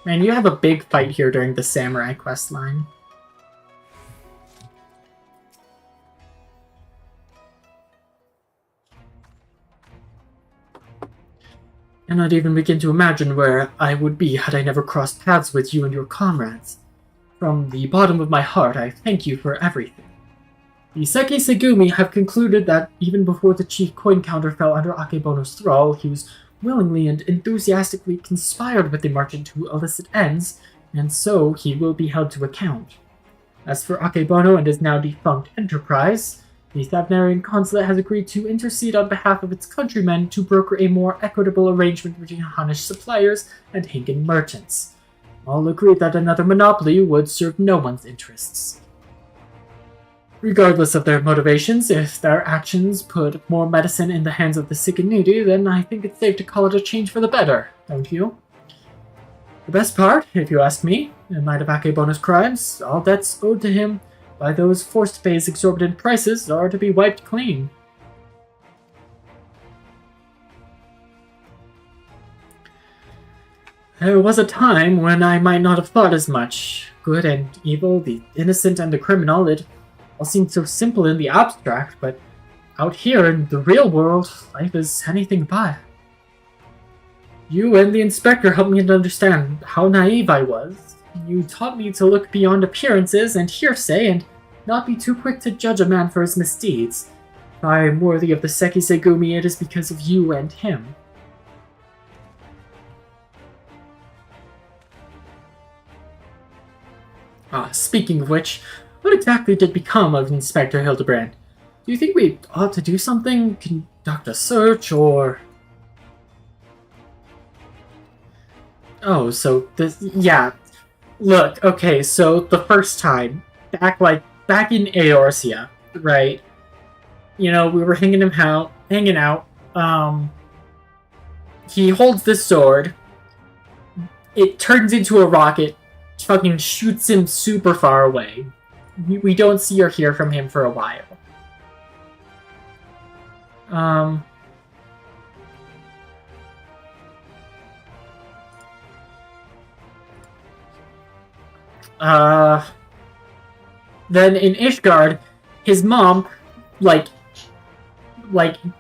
Man, you have a big fight here during the samurai quest line. Cannot even begin to imagine where I would be had I never crossed paths with you and your comrades. From the bottom of my heart, I thank you for everything. The Seki Segumi have concluded that even before the chief coin counter fell under Akebono's thrall, he was willingly and enthusiastically conspired with the merchant to elicit ends, and so he will be held to account. As for Akebono and his now defunct enterprise, the Thavnarian consulate has agreed to intercede on behalf of its countrymen to broker a more equitable arrangement between Hanish suppliers and Hingan merchants. All agreed that another monopoly would serve no one's interests. Regardless of their motivations, if their actions put more medicine in the hands of the sick and needy, then I think it's safe to call it a change for the better, don't you? The best part, if you ask me, in light of Akebono's crimes, all debts owed to him by those forced to pay his exorbitant prices are to be wiped clean. There was a time when I might not have thought as much. Good and evil, the innocent and the criminal, it all seemed so simple in the abstract, but out here in the real world, life is anything but. You and the inspector helped me to understand how naive I was. You taught me to look beyond appearances and hearsay and not be too quick to judge a man for his misdeeds. If I am worthy of the Seki Segumi, it is because of you and him. Speaking of which, what exactly did become of Inspector Hildebrand? Do you think we ought to do something? Conduct a search, or... Oh, so this... Yeah. Look, okay, so the first time, back in Eorzea, right? You know, we were hanging out, he holds this sword, it turns into a rocket, fucking shoots him super far away. We don't see or hear from him for a while. Then in Ishgard, his mom, like,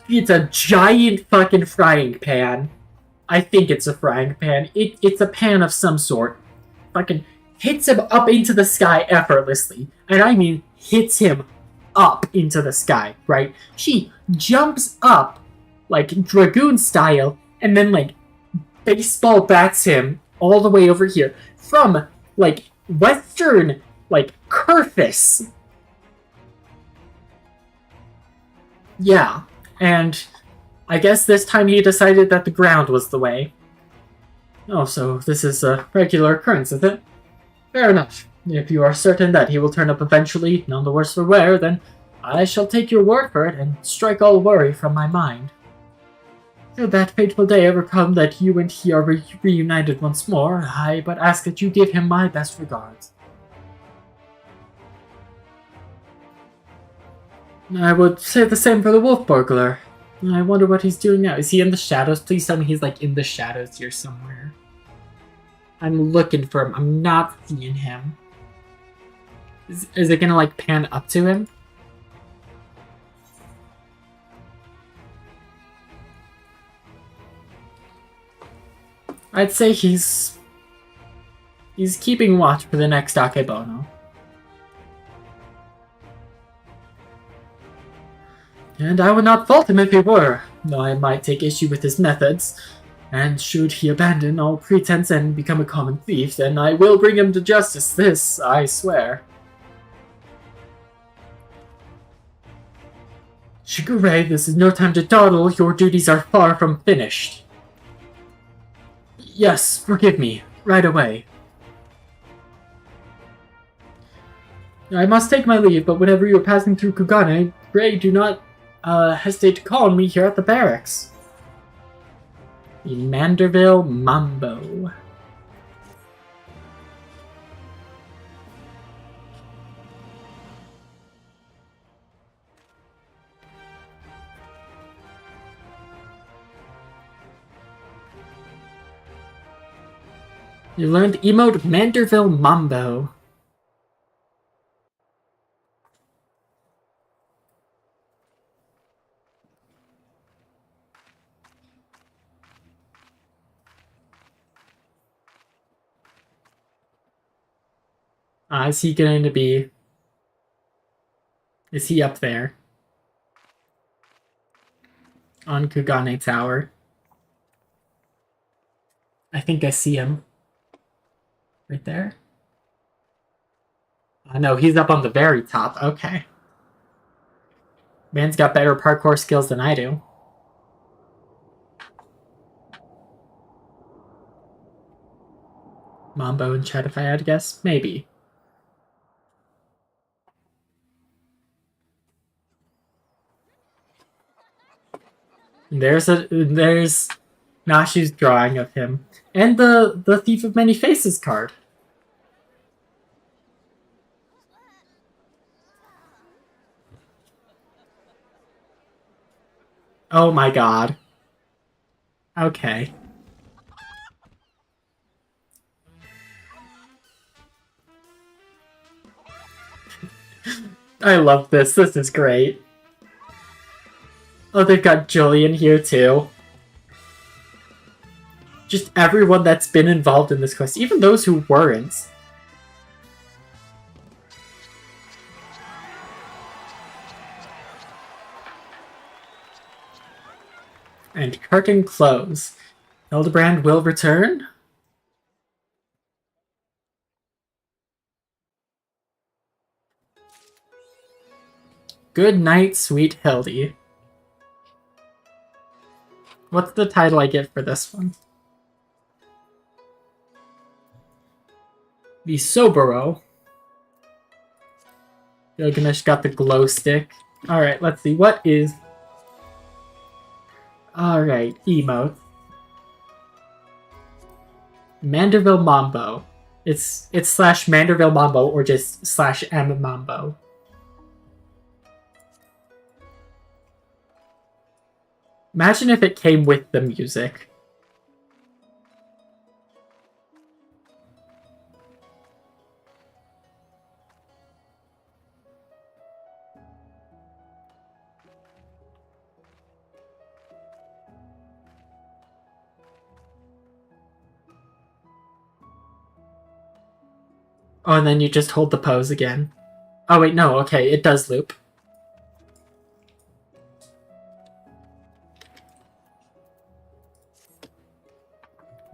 it's a giant fucking frying pan. I think it's a frying pan. It's a pan of some sort. Fucking hits him up into the sky effortlessly. And I mean, hits him up into the sky, right? She jumps up, like, Dragoon style, and then, like, baseball bats him all the way over here. From, like, western, like, Kurthis. Yeah, and I guess this time he decided that the ground was the way. Oh, so this is a regular occurrence, is it? Fair enough. If you are certain that he will turn up eventually, none the worse for wear, then I shall take your word for it and strike all worry from my mind. Should that fateful day ever come that you and he are reunited once more, I but ask that you give him my best regards. I would say the same for the wolf burglar. I wonder what he's doing now. Is he in the shadows? Please tell me he's, like, in the shadows here somewhere. I'm looking for him. I'm not seeing him. Is it gonna, like, pan up to him? I'd say he's keeping watch for the next Akebono. And I would not fault him if he were, though I might take issue with his methods. And should he abandon all pretense and become a common thief, then I will bring him to justice, this I swear. Shigure, this is no time to dawdle, your duties are far from finished. Yes, forgive me, right away. I must take my leave, but whenever you are passing through Kugane, pray do not hesitate to call on me here at the barracks. The Manderville Mambo. You learned emote Manderville Mambo. Is he going to be... Is he up there? On Kugane Tower. I think I see him. Right there? No, he's up on the very top. Okay. Man's got better parkour skills than I do. Mambo and Chatify, I'd guess? Maybe. There's Nashu's drawing of him. And the Thief of Many Faces card. Oh my god. Okay. I love this. This is great. Oh, they've got Julian here too. Just everyone that's been involved in this quest, even those who weren't. And curtain close. Hildebrand will return? Good night, sweet Hildy. What's the title I get for this one? The Soboro. Gilgamesh got the glow stick. Alright, let's see. What is... Alright, emote. Manderville Mambo. It's slash Manderville Mambo or just slash M Mambo. Imagine if it came with the music. Oh, and then you just hold the pose again. Oh wait, no, okay, it does loop.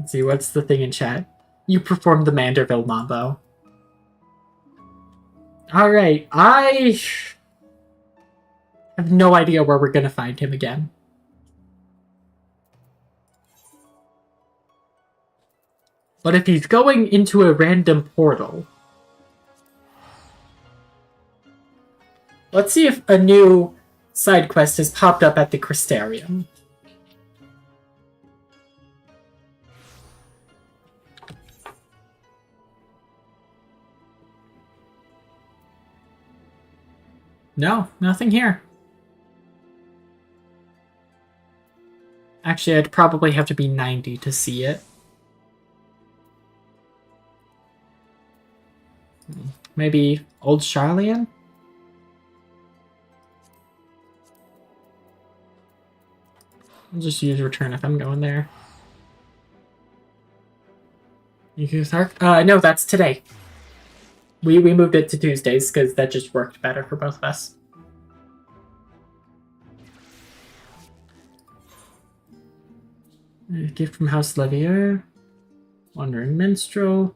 Let's see, what's the thing in chat? You performed the Manderville Mambo. Alright, I have no idea where we're gonna find him again. But if he's going into a random portal... Let's see if a new side quest has popped up at the Crystarium. No, nothing here. Actually, I'd probably have to be 90 to see it. Maybe Old Charlian? I'll just use return if I'm going there. No, that's today. We moved it to Tuesdays because that just worked better for both of us. Gift from House Levier. Wandering Minstrel.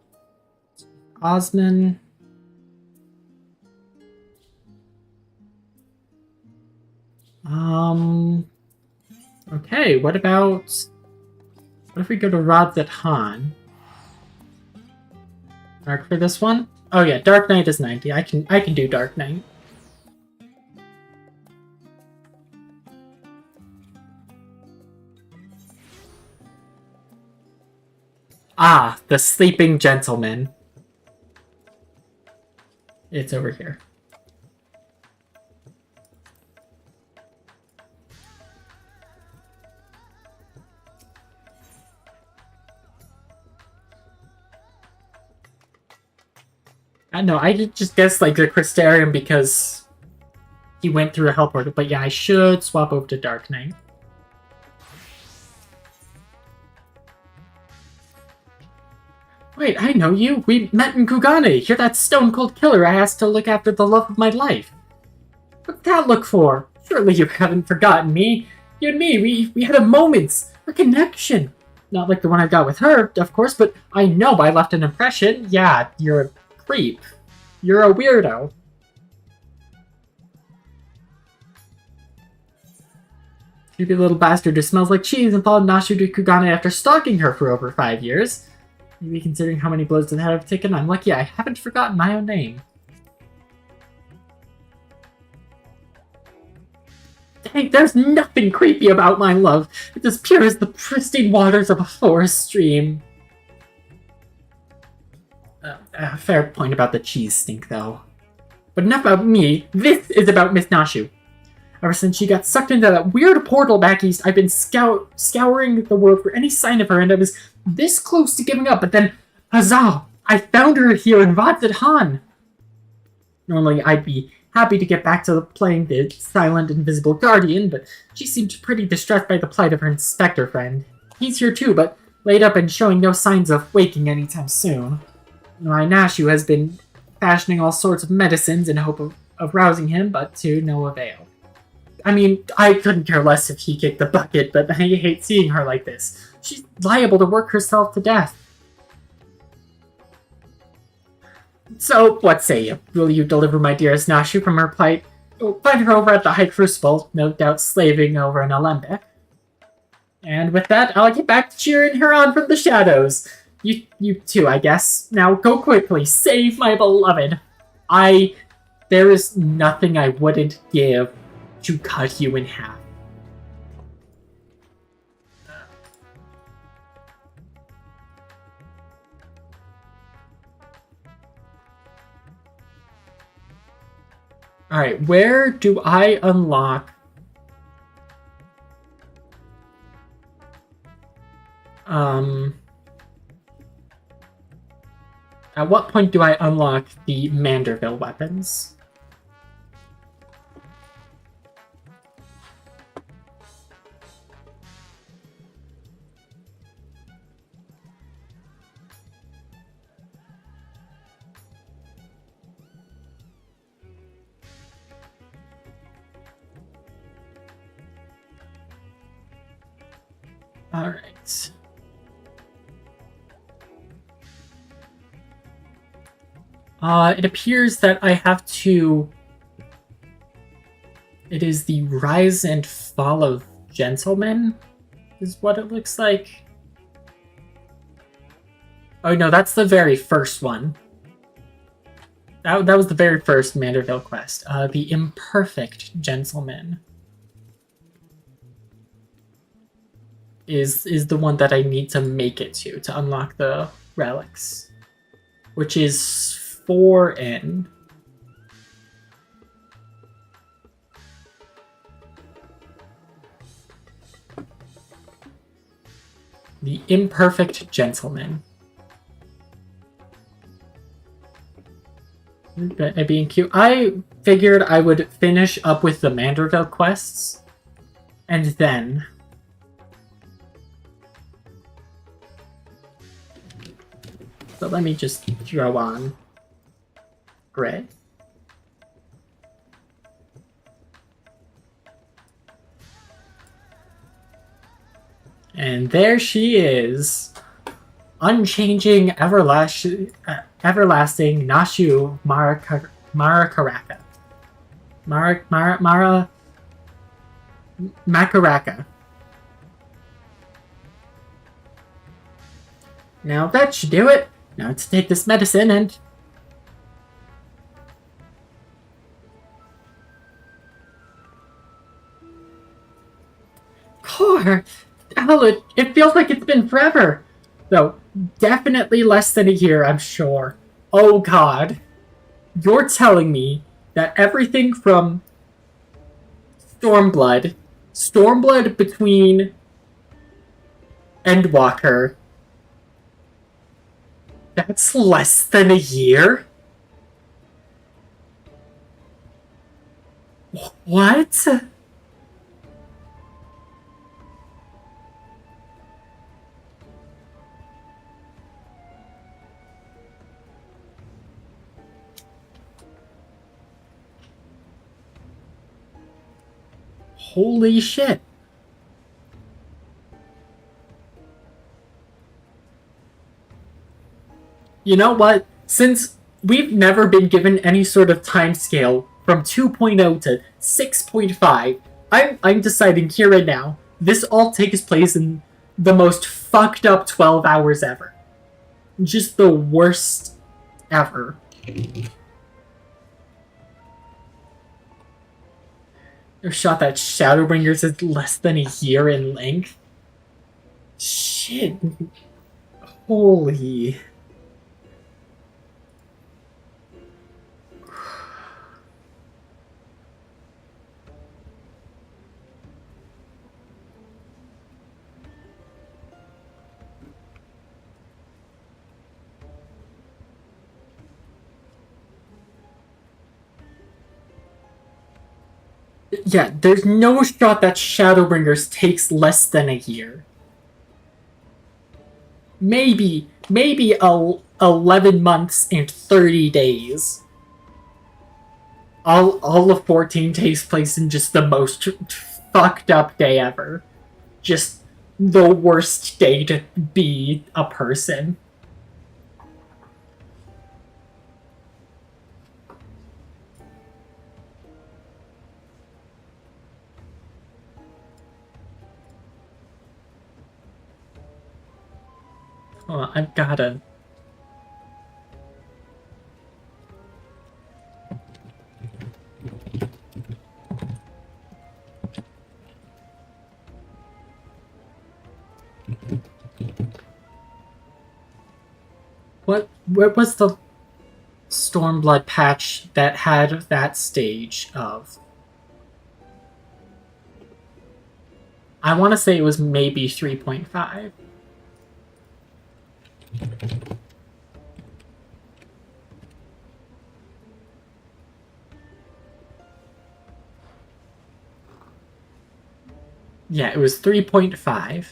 Osman. Okay, what if we go to Rods at Han? Dark for this one? Oh yeah, Dark Knight is 90. I can do Dark Knight. Ah, the Sleeping Gentleman. It's over here. I know, I just guessed like the Crystarium because he went through a hell portal, but yeah, I should swap over to Dark Knight. Wait, I know you! We met in Kugane! You're that stone-cold killer I asked to look after the love of my life! What's that look for? Surely you haven't forgotten me! You and me, we had a moment! A connection! Not like the one I got with her, of course, but I know I left an impression. Yeah, you're a creep. You're a weirdo. Creepy little bastard who smells like cheese and followed Nashu to Kugane after stalking her for over 5 years. Maybe considering how many blows to the head I've taken, I'm lucky I haven't forgotten my own name. Hey, there's nothing creepy about my love. It's as pure as the pristine waters of a forest stream. Fair point about the cheese stink, though. But enough about me. This is about Miss Nashu. Ever since she got sucked into that weird portal back east, I've been scouring the world for any sign of her, and I was this close to giving up, but then, huzzah! I found her here in Vatsid Han! Normally, I'd be happy to get back to playing the silent, invisible guardian, but she seemed pretty distressed by the plight of her inspector friend. He's here too, but laid up and showing no signs of waking anytime soon. My Nashu has been fashioning all sorts of medicines in hope of rousing him, but to no avail. I mean, I couldn't care less if he kicked the bucket, but I hate seeing her like this. She's liable to work herself to death. So, what say you? Will you deliver my dearest Nashu from her plight? Find her over at the High Crucible, no doubt slaving over an alembic. And with that, I'll get back to cheering her on from the shadows. You too, I guess. Now, go quickly. Save my beloved. There is nothing I wouldn't give to cut you in half. Alright, where do I unlock... At what point do I unlock the Manderville weapons? Alright. It appears that I have to... It is the Rise and Fall of Gentlemen, is what it looks like. Oh no, that's the very first one. That was the very first Manderville quest. The Imperfect Gentleman is the one that I need to make it to unlock the relics, which is 4 in. The Imperfect Gentleman. Being cute. I figured I would finish up with the Manderville quests, and then... So let me just throw on Gray. And there she is. Unchanging, everlasting Nashu Marakaraka. Makaraka. Now that should do it. Now let's take this medicine and... Core! Hell, it feels like it's been forever. Though, definitely less than a year, I'm sure. Oh god. You're telling me that everything from Stormblood between Endwalker, that's less than a year? What? Holy shit. You know what? Since we've never been given any sort of time scale from 2.0 to 6.5, I'm deciding here and now, this all takes place in the most fucked up 12 hours ever. Just the worst ever. A shot that Shadowbringers is less than a year in length. Shit. Holy. Yeah, there's no shot that Shadowbringers takes less than a year. Maybe 11 months and 30 days. All of 14 takes place in just the most fucked up day ever. Just the worst day to be a person. Oh, I've gotta... What was the Stormblood patch that had that stage of? I want to say it was maybe 3.5. Yeah, it was 3.5.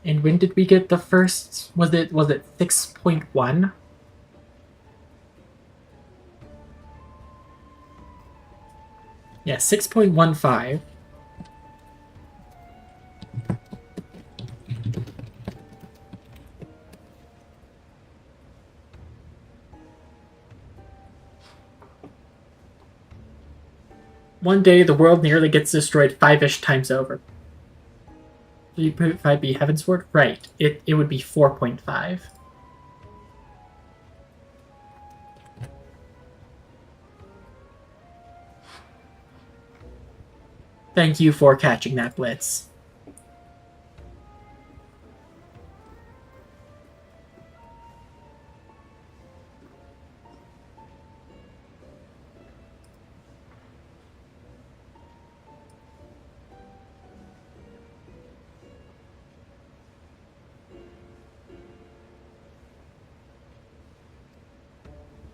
And when did we get the first? Was it 6.1? Yeah, 6.15. One day, the world nearly gets destroyed 5-ish times over. 3.5 be Heavensward? Right. It would be 4.5. Thank you for catching that, Blitz.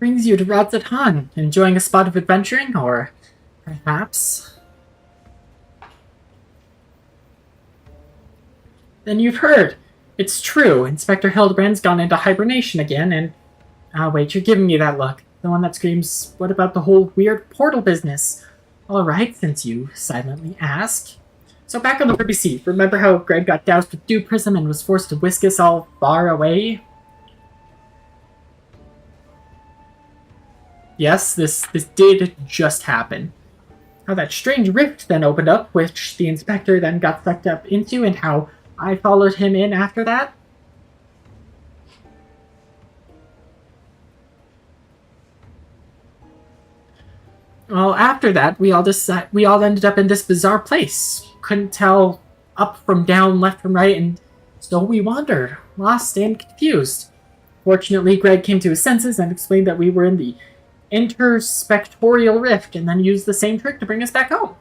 Brings you to Radzatan, enjoying a spot of adventuring, or perhaps... Then you've heard. It's true. Inspector Hildebrand's gone into hibernation again, and... wait, you're giving me that look. The one that screams, what about the whole weird portal business? Alright, since you silently ask. So back on the Ruby Sea, remember how Greg got doused with dew prism and was forced to whisk us all far away? Yes, this did just happen. How that strange rift then opened up, which the inspector then got sucked up into, and how I followed him in after that? Well, after that, we all ended up in this bizarre place. Couldn't tell up from down, left from right, and so we wandered, lost and confused. Fortunately, Greg came to his senses and explained that we were in the interspectorial rift, and then used the same trick to bring us back home.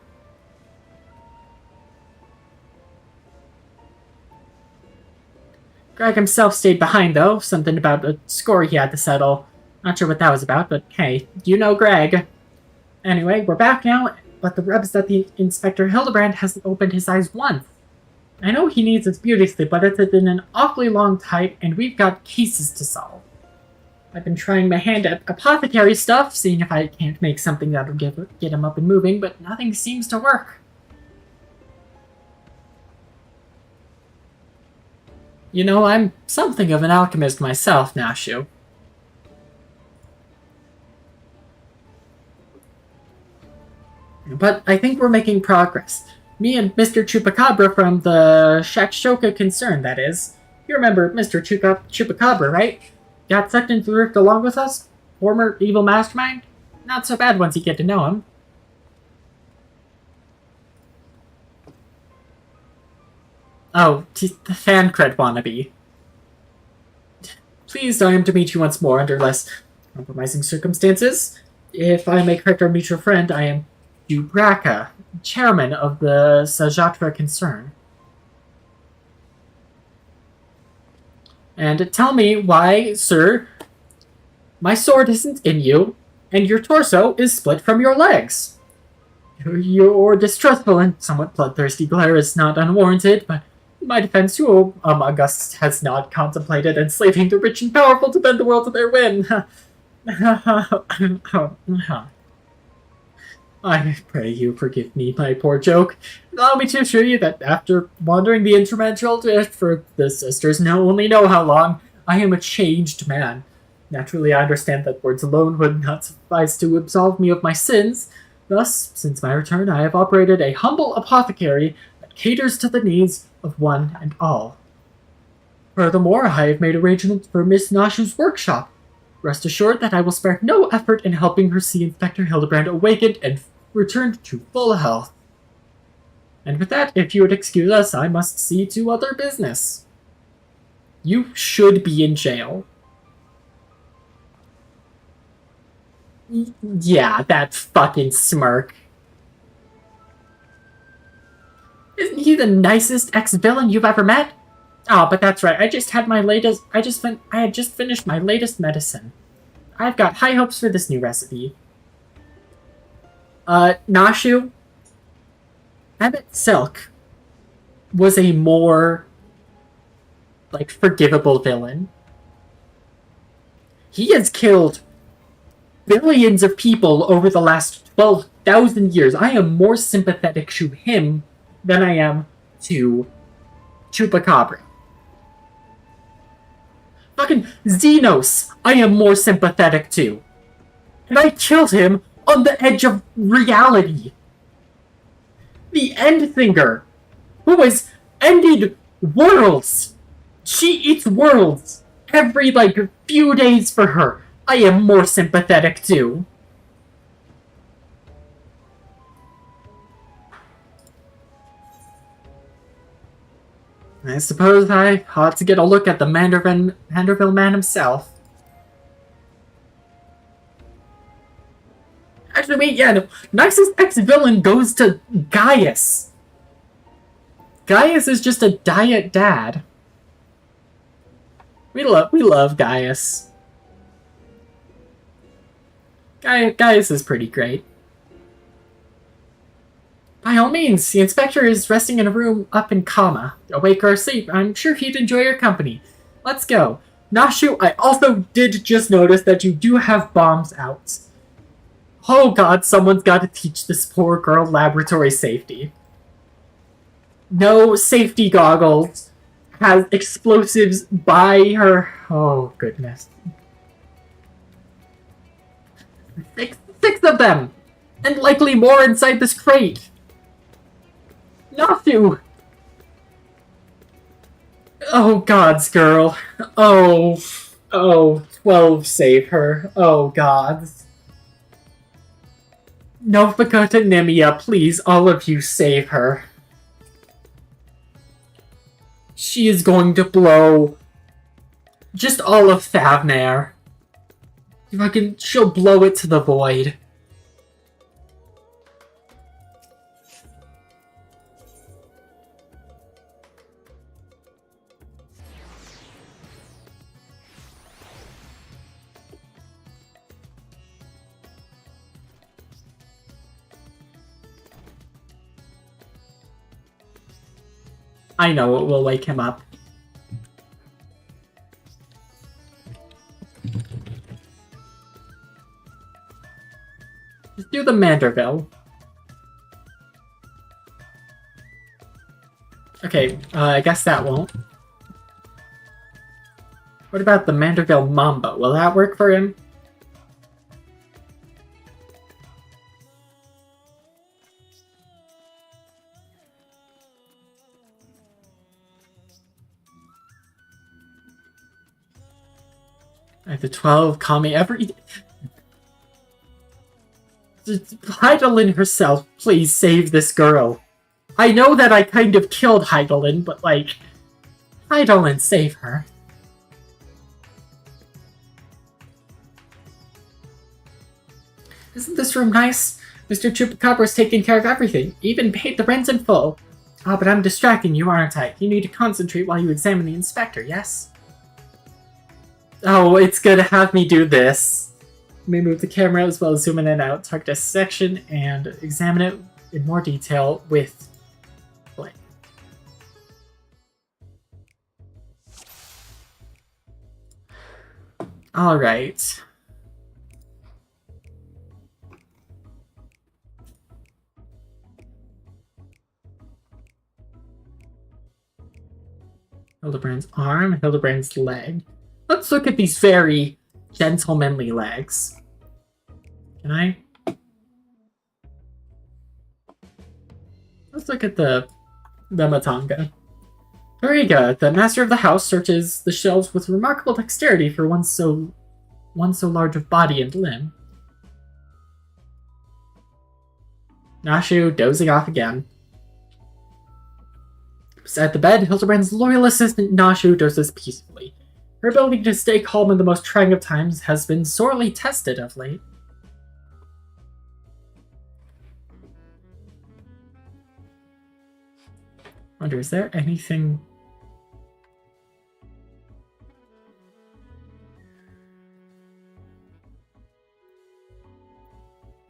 Greg himself stayed behind, though. Something about a score he had to settle. Not sure what that was about, but hey, you know Greg. Anyway, we're back now, but the rub is that the Inspector Hildebrand hasn't opened his eyes once. I know he needs his beauty sleep, but it's been an awfully long time, and we've got cases to solve. I've been trying my hand at apothecary stuff, seeing if I can't make something that'll get him up and moving, but nothing seems to work. You know, I'm something of an alchemist myself, Nashu. But I think we're making progress. Me and Mr. Chupacabra from the Shakshoka concern, that is. You remember Mr. Chupacabra, right? Got sucked into the rift along with us? Former evil mastermind? Not so bad once you get to know him. Oh, he's the fan cred wannabe. Pleased I am to meet you once more under less compromising circumstances. If I may correct our mutual friend, I am Dubraka, chairman of the Sajatra concern. And tell me why, sir, my sword isn't in you, and your torso is split from your legs. Your distrustful and somewhat bloodthirsty glare is not unwarranted, but in my defense, who among us has not contemplated enslaving the rich and powerful to bend the world to their whim? I pray you forgive me my poor joke. Allow me to assure you that after wandering the intermenstrual drift for the sisters only know how long, I am a changed man. Naturally, I understand that words alone would not suffice to absolve me of my sins. Thus, since my return, I have operated a humble apothecary that caters to the needs of one and all. Furthermore, I have made arrangements for Miss Nashu's workshop. Rest assured that I will spare no effort in helping her see Inspector Hildebrand awakened and returned to full health. And with that, if you would excuse us, I must see to other business. You should be in jail. Yeah, that fucking smirk. Isn't he the nicest ex-villain you've ever met? Oh, but that's right. I had just finished my latest medicine. I've got high hopes for this new recipe. Nashu, Emmett Silk was a more, forgivable villain. He has killed billions of people over the last 12,000 years. I am more sympathetic to him than I am to Chupacabra. Fucking Xenos, I am more sympathetic to. And I killed him on the edge of reality. The Endfinger, who has ended worlds. She eats worlds every, few days for her. I am more sympathetic to. I suppose I ought to get a look at the Manderville Man himself. Actually, wait, yeah, no. Nicest ex-villain goes to Gaius. Gaius is just a diet dad. We love Gaius. Gaius is pretty great. By all means, the inspector is resting in a room up in coma. Awake or asleep, I'm sure he'd enjoy your company. Let's go. Nashu, I also did just notice that you do have bombs out. Oh god, someone's got to teach this poor girl laboratory safety. No safety goggles. Has explosives by her. Oh, goodness. Six of them! And likely more inside this crate! Nathu! Oh, gods, girl. Oh, 12 save her. Oh, gods. Novika to Nimia, please, all of you save her. She is going to blow just all of Thavnair. She'll blow it to the void. I know it will wake him up. Just do the Manderville. Okay, I guess that won't. What about the Manderville Mambo? Will that work for him? The 12 Kami every... Heidelin herself, please save this girl. I know that I kind of killed Heidelin, but like... Heidelin, save her. Isn't this room nice? Mr. Chupacabra's taking care of everything, even paid the rent in full. Ah, but I'm distracting you, aren't I? You need to concentrate while you examine the inspector, yes? Oh, it's good to have me do this. Let me move the camera as well as zoom in and out, target a section, and examine it in more detail with play. Alright. Hildebrand's arm, Hildebrand's leg. Let's look at these very gentlemanly legs. Can I? Let's look at the Matanga. Veriga, the master of the house, searches the shelves with remarkable dexterity for one so large of body and limb. Nashu dozing off again. Beside the bed, Hildebrand's loyal assistant Nashu dozes peacefully. Her ability to stay calm in the most trying of times has been sorely tested of late. Wonder, is there anything...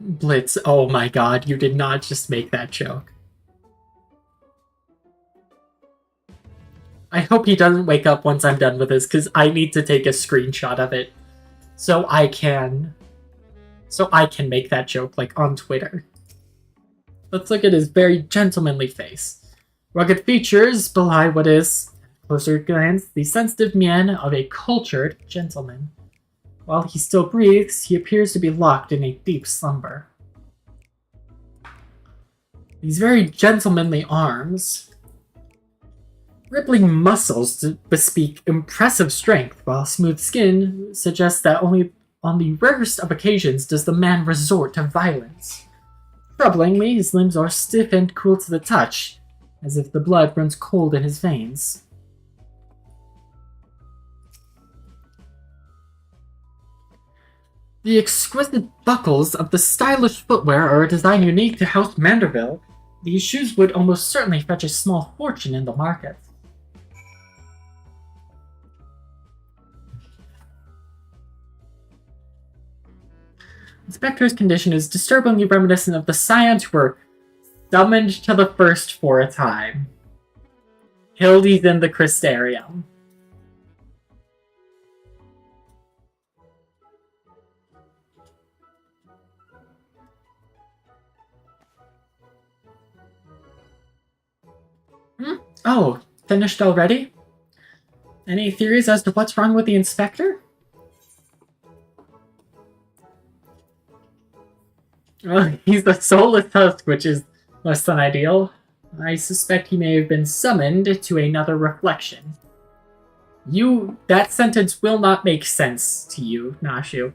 Blitz, oh my god, you did not just make that joke. I hope he doesn't wake up once I'm done with this, because I need to take a screenshot of it so I can make that joke, like, on Twitter. Let's look at his very gentlemanly face. Rugged features belie what is, at closer glance, the sensitive mien of a cultured gentleman. While he still breathes, he appears to be locked in a deep slumber. These very gentlemanly arms... Rippling muscles bespeak impressive strength, while smooth skin suggests that only on the rarest of occasions does the man resort to violence. Troublingly, his limbs are stiff and cool to the touch, as if the blood runs cold in his veins. The exquisite buckles of the stylish footwear are a design unique to House Manderville. These shoes would almost certainly fetch a small fortune in the market. Inspector's condition is disturbingly reminiscent of the scions who were summoned to the first for a time. Hildy's in the Crystarium. Oh, finished already? Any theories as to what's wrong with the inspector? Well, he's the soulless husk, which is less than ideal. I suspect he may have been summoned to another reflection. That sentence will not make sense to you, Nashu.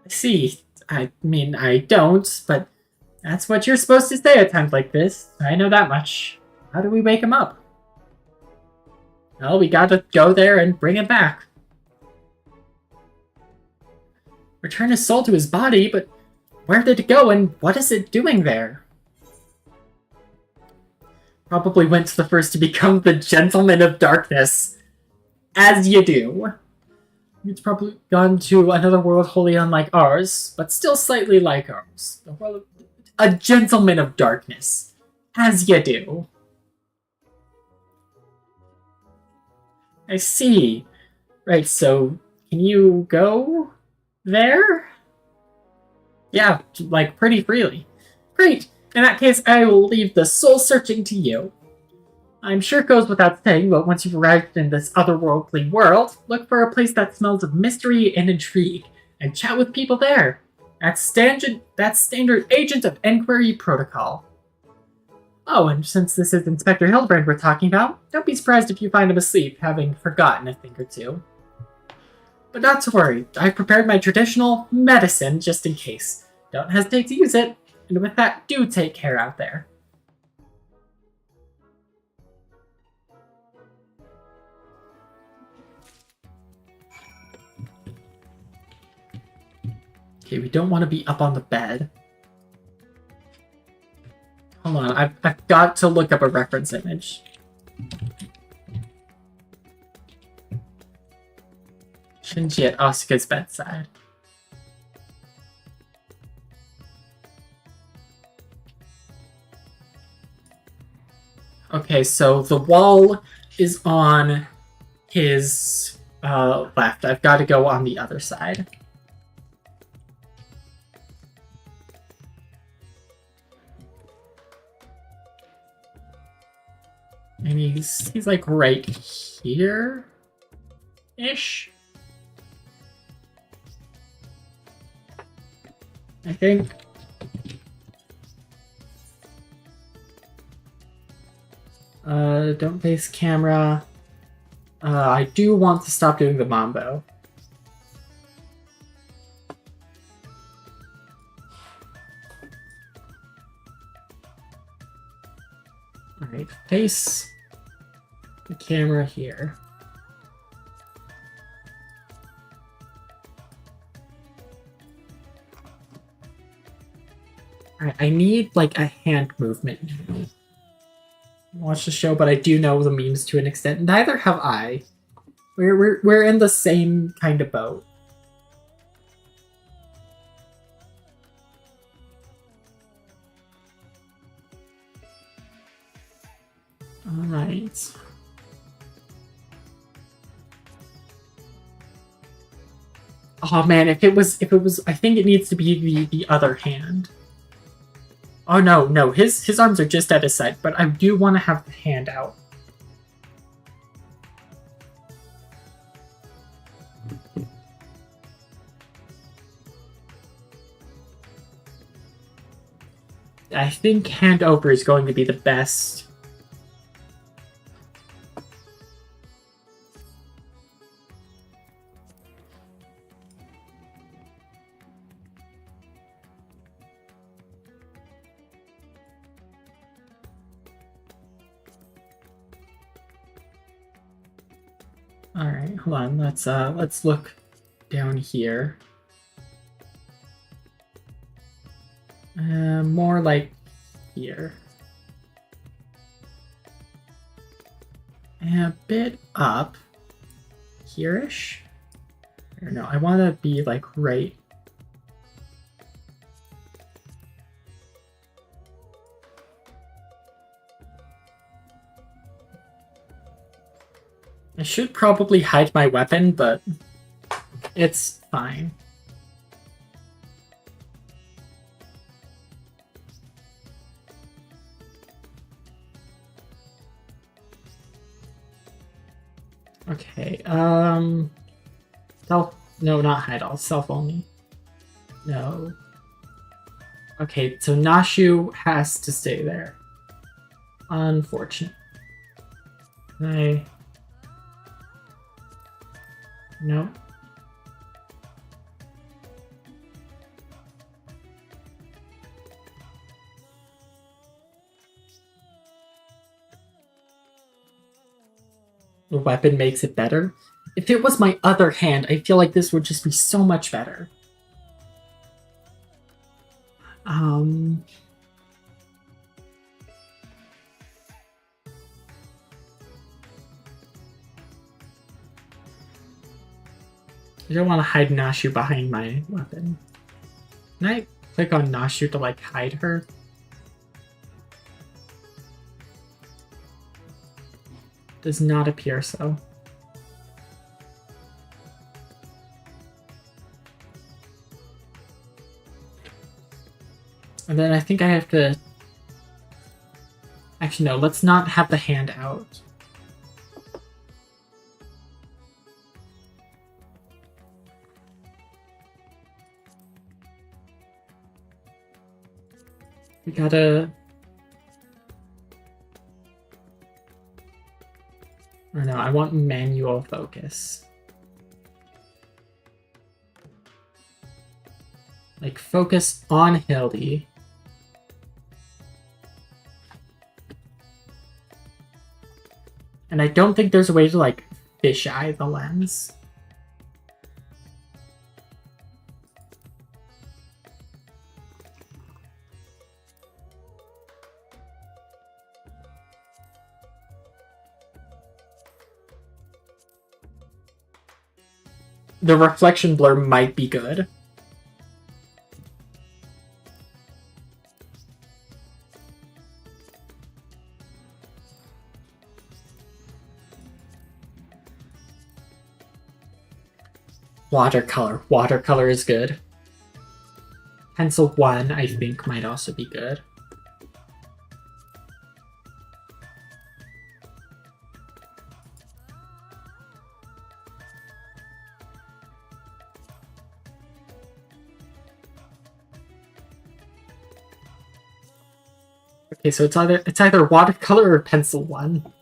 See, I mean, I don't, but that's what you're supposed to say at times like this. I know that much. How do we wake him up? Well, we gotta go there and bring him back. Return his soul to his body, but where did it go and what is it doing there? Probably went to the first to become the Gentleman of Darkness. As you do. It's probably gone to another world wholly unlike ours, but still slightly like ours. The world of a Gentleman of Darkness. As you do. I see. Right, so can you go there? Yeah, like pretty freely. Great. In that case, I will leave the soul searching to you. I'm sure it goes without saying, but once you've arrived in this otherworldly world, look for a place that smells of mystery and intrigue, and chat with people there. That's standard agent of inquiry protocol. Oh, and since this is Inspector Hildebrand we're talking about, don't be surprised if you find him asleep, having forgotten a thing or two. But not to worry, I've prepared my traditional medicine just in case. Don't hesitate to use it, and with that, do take care out there. Okay, we don't want to be up on the bed. Hold on, I've got to look up a reference image. Shinji at Asuka's bedside. Okay, so the wall is on his left. I've got to go on the other side. And he's like right here-ish. I think. Don't face camera. I do want to stop doing the mambo. Alright, face the camera here. Alright, I need like a hand movement now. Watch the show, but I do know the memes to an extent. Neither have I. We're in the same kind of boat. All right. Oh man, if it was, I think it needs to be the other hand. Oh no, his arms are just at his side, but I do want to have the hand out. I think hand over is going to be the best. All right, hold on. Let's look down here. More like here. And a bit up here-ish. Or no, I want to be like right. I should probably hide my weapon, but it's fine. Okay, stealth, no, not hide all, stealth only. No. Okay, so Nashu has to stay there. Unfortunate. No. The weapon makes it better. If it was my other hand, I feel like this would just be so much better. I don't want to hide Nashu behind my weapon. Can I click on Nashu to like hide her? Does not appear so. And then I think I have to... Actually, no, let's not have the hand out. We gotta... Or no, I want manual focus. Like, focus on Hildy. And I don't think there's a way to, like, fisheye the lens. The reflection blur might be good. Watercolor. Watercolor is good. Pencil 1, I think, might also be good. Okay, so it's either watercolor or pencil 1.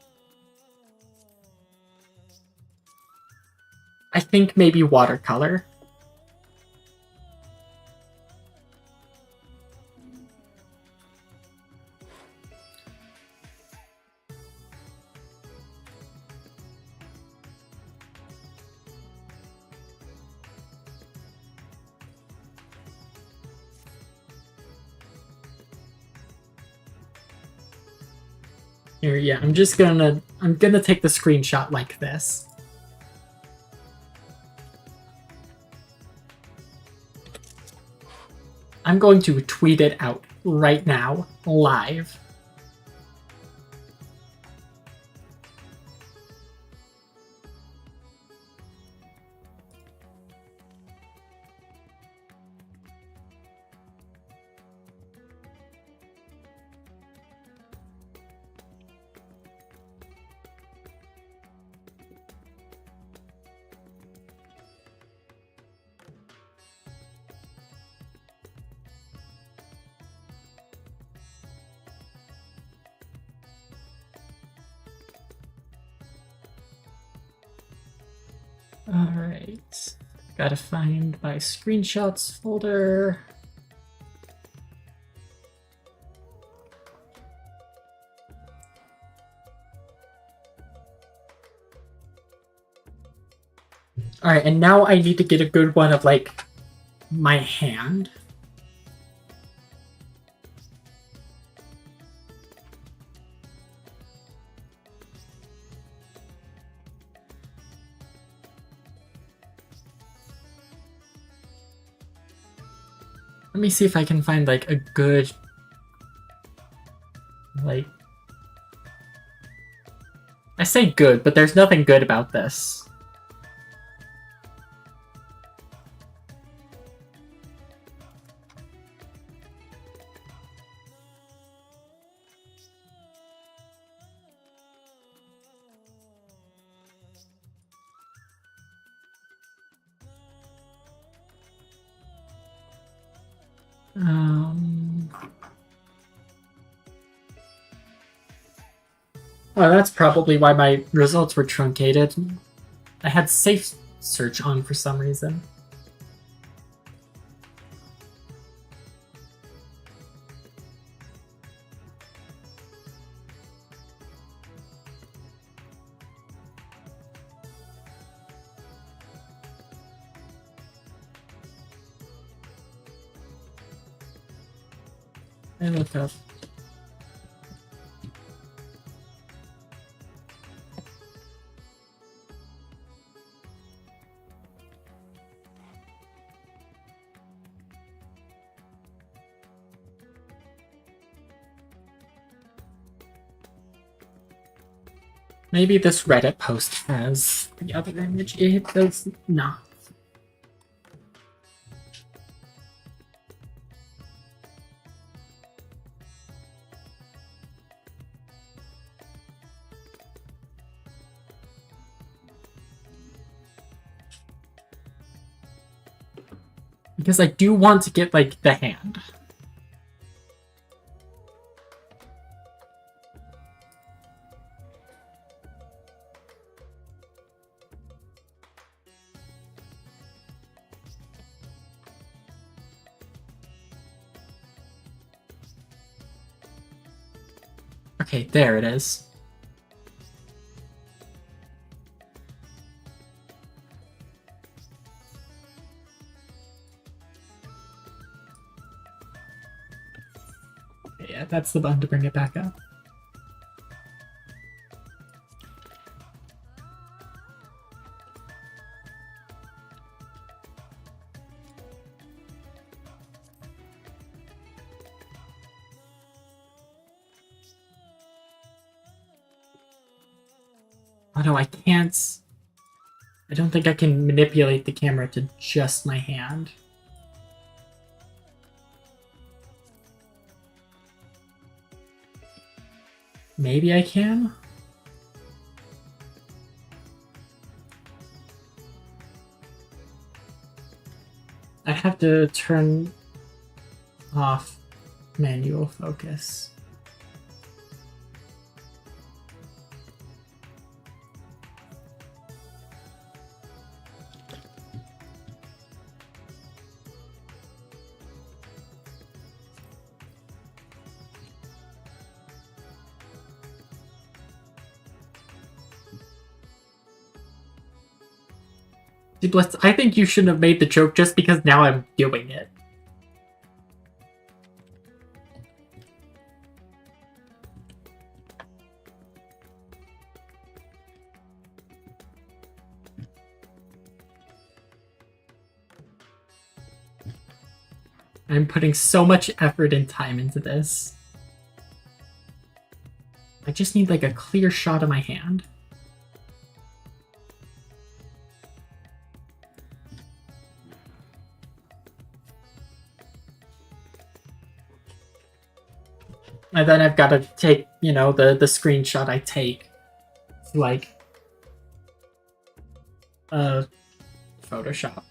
I think maybe watercolor. Here, yeah, I'm gonna take the screenshot like this. I'm going to tweet it out right now, live. Alright. Gotta find my screenshots folder. Alright, and now I need to get a good one of, like, my hand. Let me see if I can find, like, a good, like... I say good, but there's nothing good about this. Oh, that's probably why my results were truncated. I had safe search on for some reason. I look up. Maybe this Reddit post has the other image. It does not. Because I do want to get, like, the hand. Okay, there it is. Yeah, that's the button to bring it back up. Oh no, I can't. I don't think I can manipulate the camera to just my hand. Maybe I can? I have to turn off manual focus. Blitz, I think you shouldn't have made the joke just because now I'm doing it. I'm putting so much effort and time into this. I just need like a clear shot of my hand. And then I've got to take, you know, the screenshot I take to, like, Photoshop.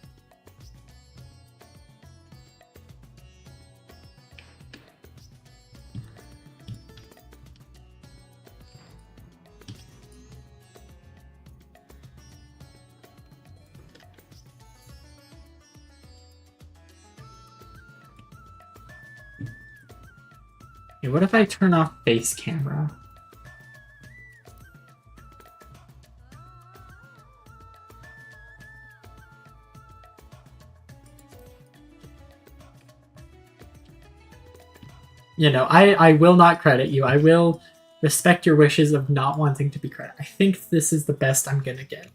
Okay, what if I turn off base camera? You know, I will not credit you. I will respect your wishes of not wanting to be credited. I think this is the best I'm gonna get.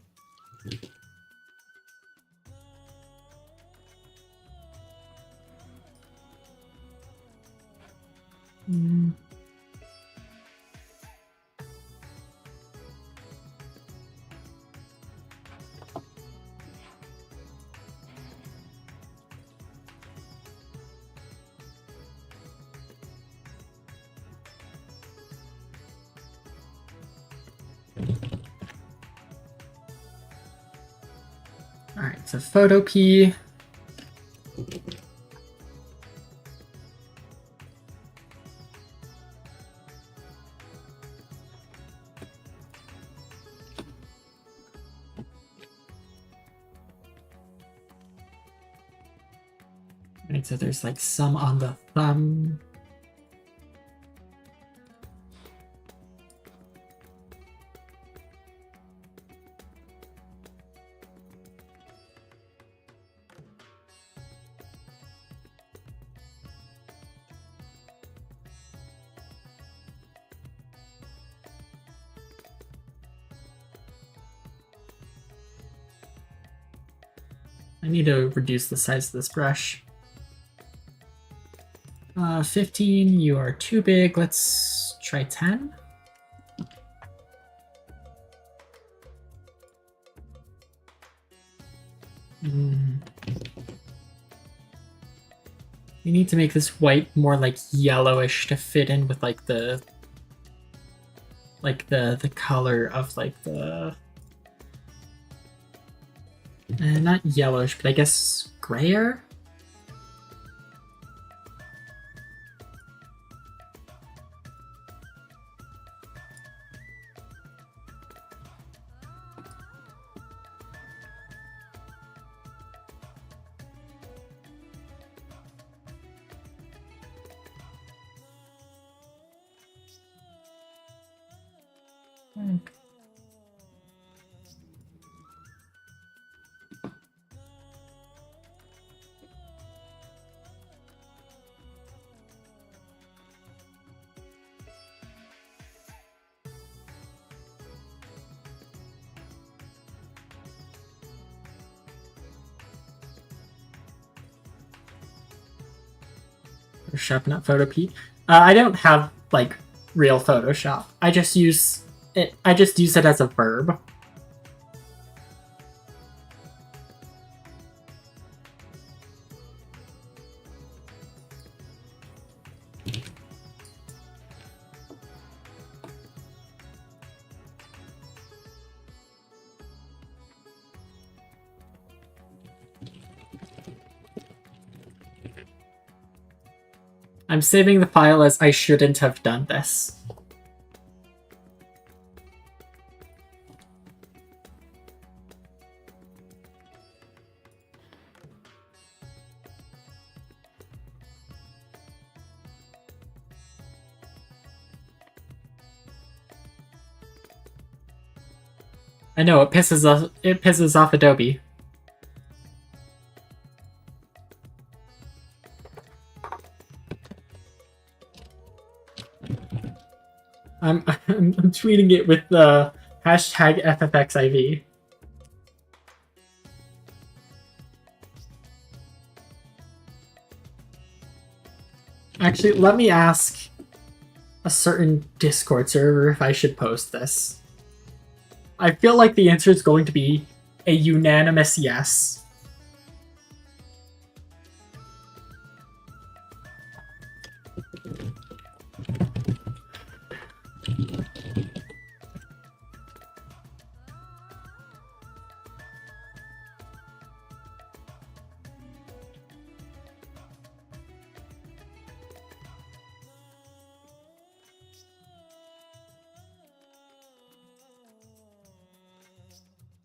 Alright, so photo P. Right, so there's like some on the thumb. I need to reduce the size of this brush. 15, you are too big. Let's try 10. You need to make this white more like yellowish to fit in with like the color of like the not yellowish, but I guess grayer. Photoshop, not Photopea. I don't have like real Photoshop. I just use it. I just use it as a verb. I'm saving the file as I shouldn't have done this. I know, it pisses off Adobe. I'm tweeting it with the hashtag FFXIV. Actually, let me ask a certain Discord server if I should post this. I feel like the answer is going to be a unanimous yes.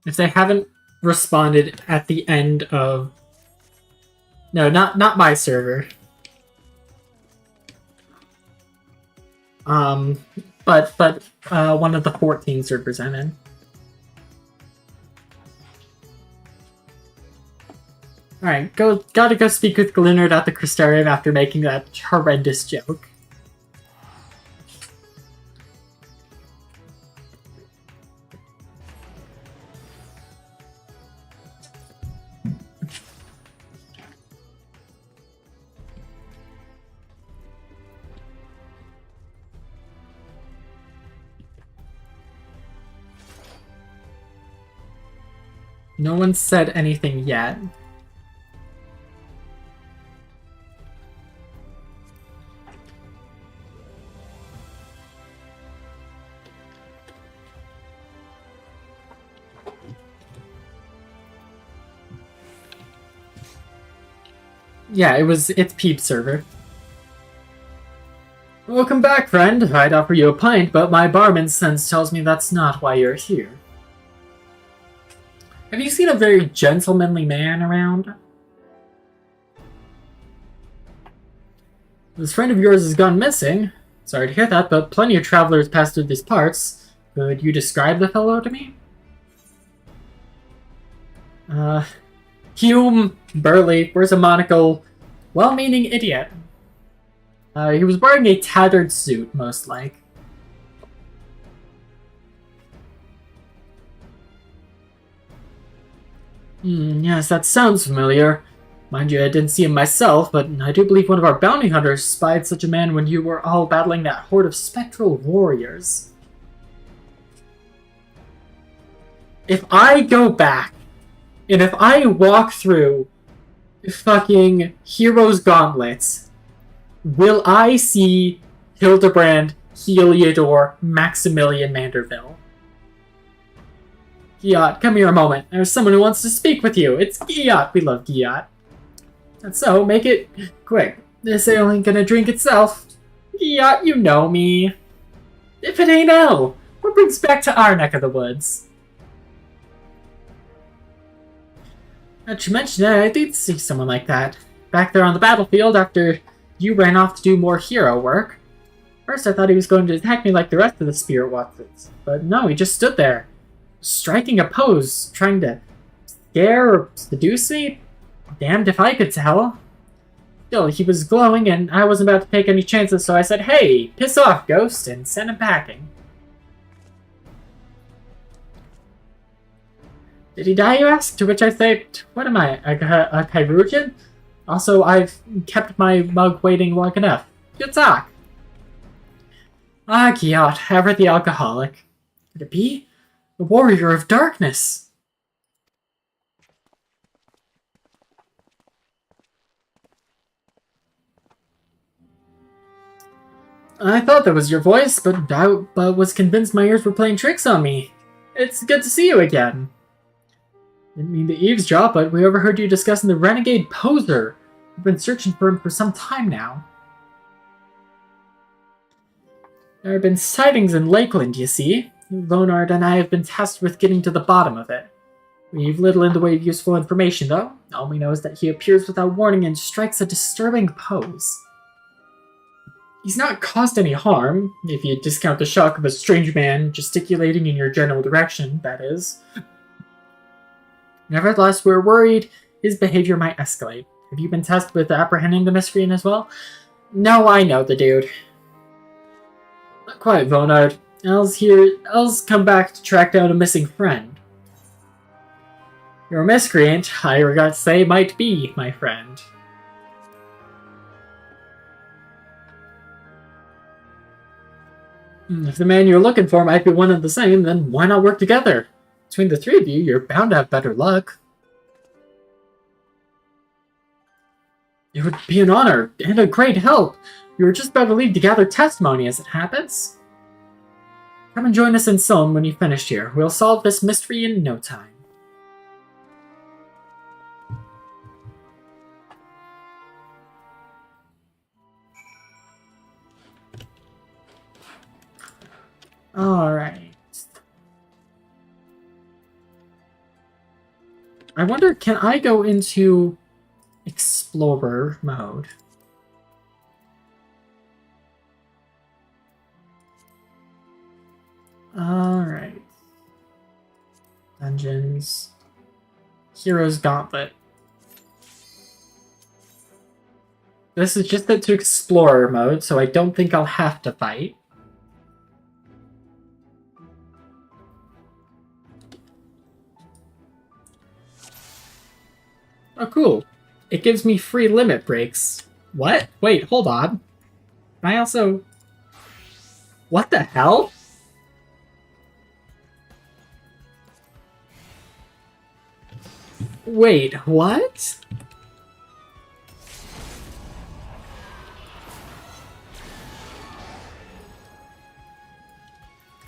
If they haven't responded at the end of... No, not my server. But one of the 14 servers I'm in. Alright, gotta go speak with Glinard at the Crystarium after making that horrendous joke. No one said anything yet. Yeah, it's Peep server. Welcome back, friend. I'd offer you a pint, but my barman sense tells me that's not why you're here. Have you seen a very gentlemanly man around? This friend of yours has gone missing. Sorry to hear that, but plenty of travelers pass through these parts. Could you describe the fellow to me? Hume, burly, wears a monocle, well-meaning idiot. He was wearing a tattered suit, most like. Yes, that sounds familiar. Mind you, I didn't see him myself, but I do believe one of our bounty hunters spied such a man when you were all battling that horde of spectral warriors. If I go back, and if I walk through fucking Heroes Gauntlets, will I see Hildebrand, Heliodor, Maximilian Manderville? Giot, come here a moment. There's someone who wants to speak with you. It's Giot. We love Giot. And so, make it quick. This ale ain't gonna drink itself. Giot, you know me. If it ain't ale, what brings back to our neck of the woods? Now that you mention it, I did see someone like that. Back there on the battlefield after you ran off to do more hero work. First I thought he was going to attack me like the rest of the spirit watchers, but no, he just stood there, striking a pose, trying to scare or seduce me? Damned if I could tell. Still, he was glowing and I wasn't about to take any chances, so I said, "Hey, piss off, ghost," and sent him packing. Did he die, you ask? To which I say, what am I, a chirurgeon? Also, I've kept my mug waiting long enough. Good talk. Ah, Giot, ever the alcoholic. Could it be? The warrior of darkness. I thought that was your voice, but I was convinced my ears were playing tricks on me. It's good to see you again. Didn't mean to eavesdrop, but we overheard you discussing the renegade poser. We've been searching for him for some time now. There have been sightings in Lakeland, you see. Leonard and I have been tasked with getting to the bottom of it. We've little in the way of useful information, though. All we know is that he appears without warning and strikes a disturbing pose. He's not caused any harm, if you discount the shock of a strange man gesticulating in your general direction, that is. Nevertheless, we're worried his behavior might escalate. Have you been tasked with apprehending the miscreant as well? No, I know the dude. Not quite, Leonard. Elle's come back to track down a missing friend. Your miscreant, I regret to say, might be my friend. If the man you're looking for might be one and the same, then why not work together? Between the three of you, you're bound to have better luck. It would be an honor and a great help. You were just about to leave to gather testimony as it happens. Come and join us in Solm when you've finished here. We'll solve this mystery in no time. Alright. I wonder, can I go into Explorer mode? Alright. Dungeons. Hero's Gauntlet. This is just to Explorer mode, so I don't think I'll have to fight. Oh, cool. It gives me free limit breaks. What? Wait, hold on. Can I also... What the hell? Wait, what?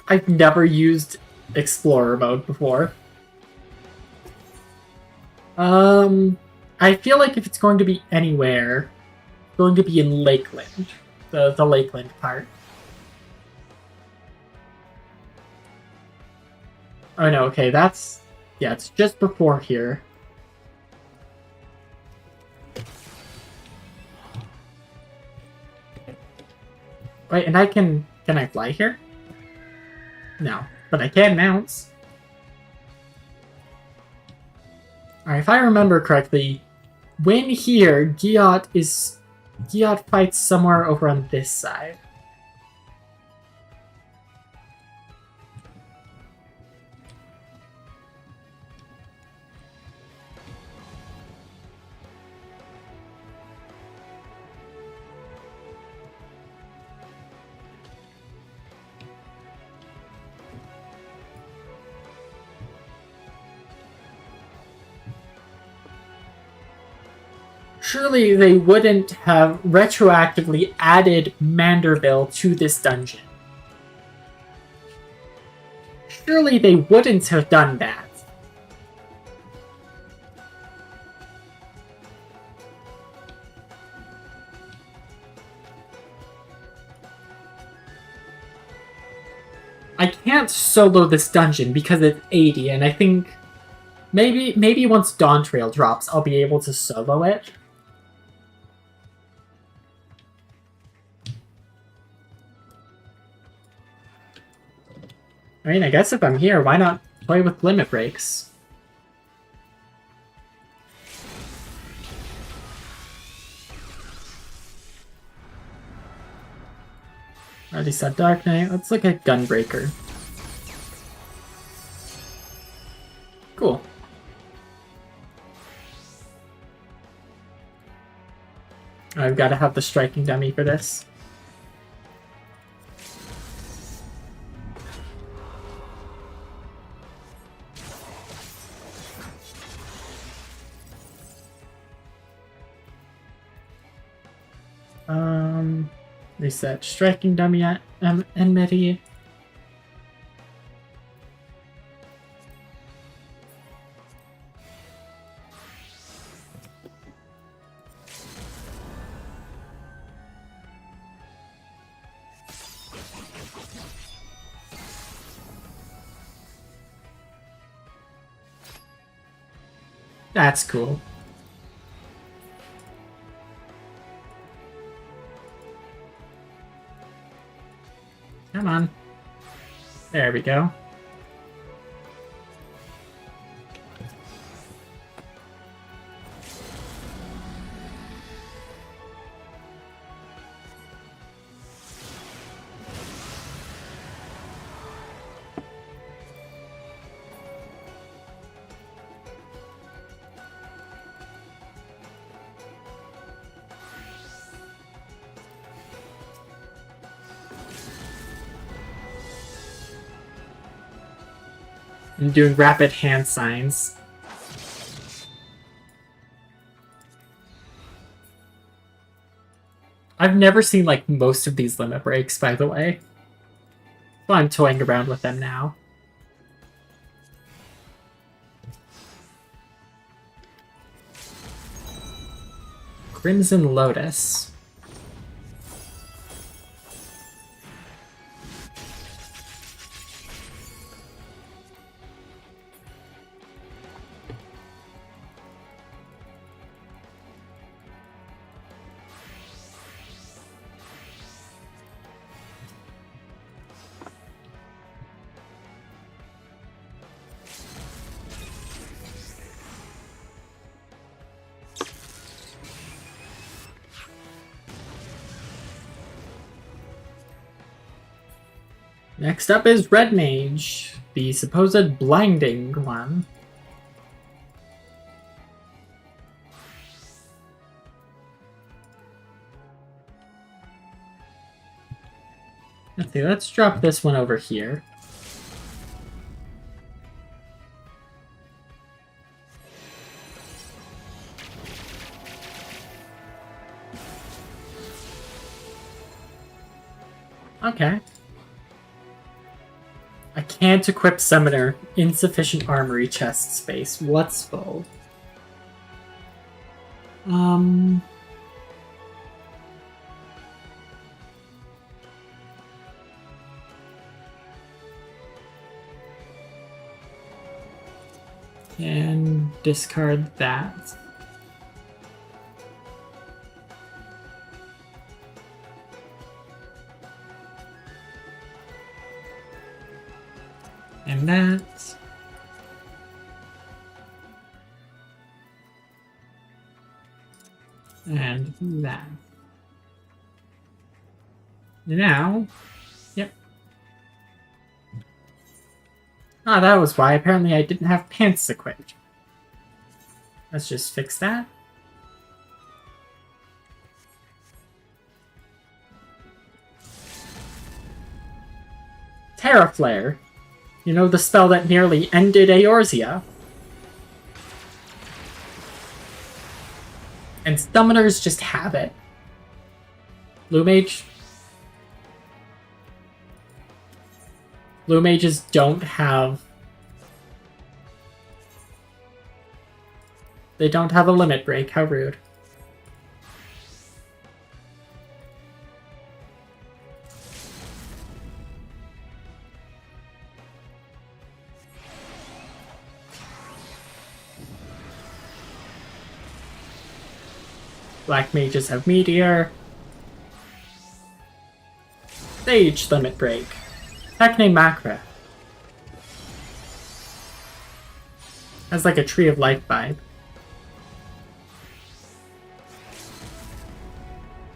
I've never used Explorer mode before. I feel like if it's going to be anywhere, it's going to be in Lakeland. The Lakeland part. Oh no, okay, that's... Yeah, it's just before here. Wait, and I can... Can I fly here? No, but I can mount. Alright, if I remember correctly, when here, Giot fights somewhere over on this side. Surely they wouldn't have retroactively added Manderville to this dungeon. Surely they wouldn't have done that. I can't solo this dungeon because it's 80, and I think maybe once Dawn Trail drops, I'll be able to solo it. I mean, I guess if I'm here, why not play with limit breaks? Already said Dark Knight. Let's look at Gunbreaker. Cool. I've got to have the striking dummy for this. Reset striking dummy at enmity. That's cool. Come on. There we go. I'm doing rapid hand signs. I've never seen like most of these limit breaks, by the way. So I'm toying around with them now. Crimson Lotus. Next up is Red Mage, the supposed blinding one. Let's see, let's drop this one over here. Okay. I can't equip Summoner. Insufficient armory chest space. What's full? And discard that. And that. And that. Now, yep. Ah, that was why. Apparently I didn't have pants equipped. Let's just fix that. Terra Flare. You know, the spell that nearly ended Eorzea. And summoners just have it. Blue Mage. Blue Mages don't have... They don't have a limit break. How rude. Black Mages have Meteor. Sage limit break. Techne Macra. Has like a Tree of Life vibe.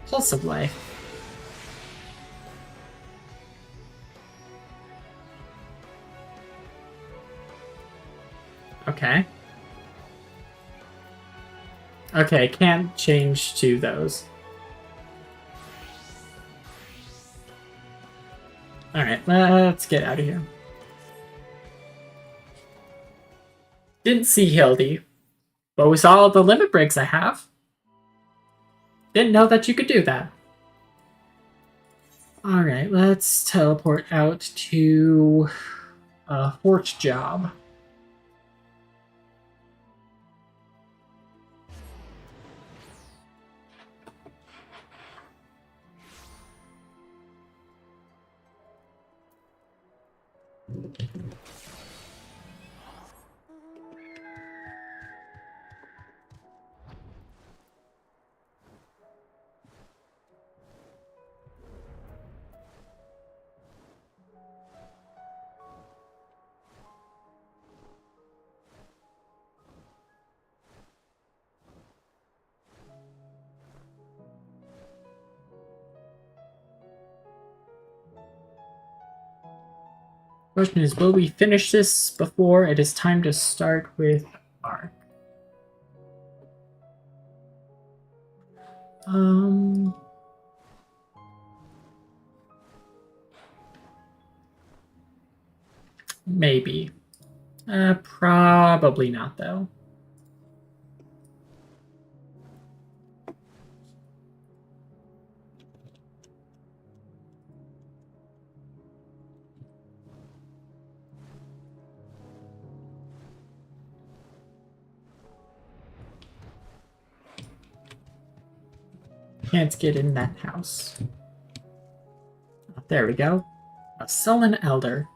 Pulse of Life. Okay. Okay, can't change to those. Alright, let's get out of here. Didn't see Hildy, but we saw all the limit breaks I have. Didn't know that you could do that. Alright, let's teleport out to a Fort job. Question is, will we finish this before it is time to start with Arc? Maybe. Probably not, though. Can't get in that house. Oh, there we go. A sullen elder.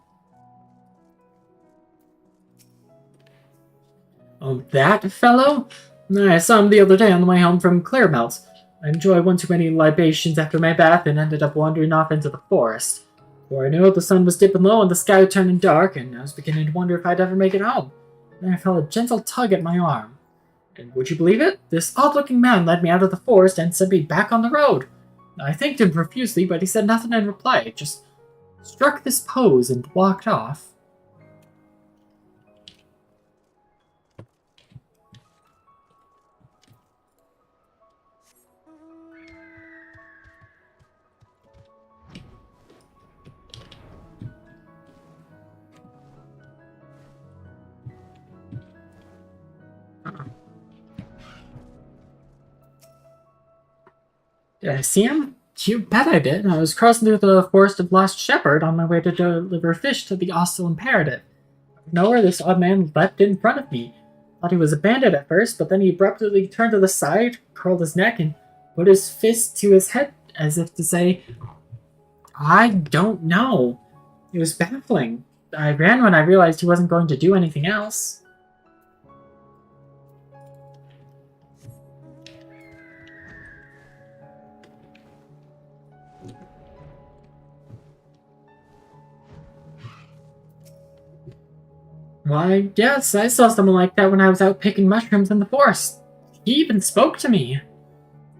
Oh, that fellow? I saw him the other day on the way home from Claremelt. I enjoyed one too many libations after my bath and ended up wandering off into the forest. Before I knew it, the sun was dipping low and the sky turning dark, and I was beginning to wonder if I'd ever make it home. Then I felt a gentle tug at my arm. And would you believe it? This odd-looking man led me out of the forest and sent me back on the road. I thanked him profusely, but he said nothing in reply, just struck this pose and walked off. Did I see him? You bet I did. I was crossing through the Forest of Lost Shepherd on my way to deliver fish to the Hostile Imperative. Out of nowhere, this odd man leapt in front of me. Thought he was a bandit at first, but then he abruptly turned to the side, curled his neck, and put his fist to his head as if to say, I don't know. It was baffling. I ran when I realized he wasn't going to do anything else. Why, yes, I saw someone like that when I was out picking mushrooms in the forest. He even spoke to me.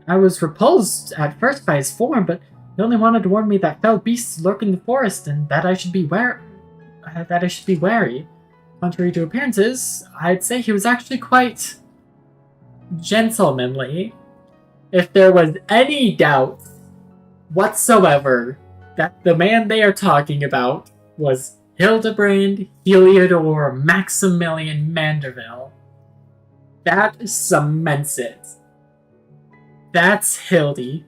I was repulsed at first by his form, but he only wanted to warn me that fell beasts lurk in the forest and that I should be wary. Contrary to appearances, I'd say he was actually quite gentlemanly. If there was any doubt whatsoever that the man they are talking about was Hildebrand Heliodor Maximilian Manderville, that cements it. That's Hildy.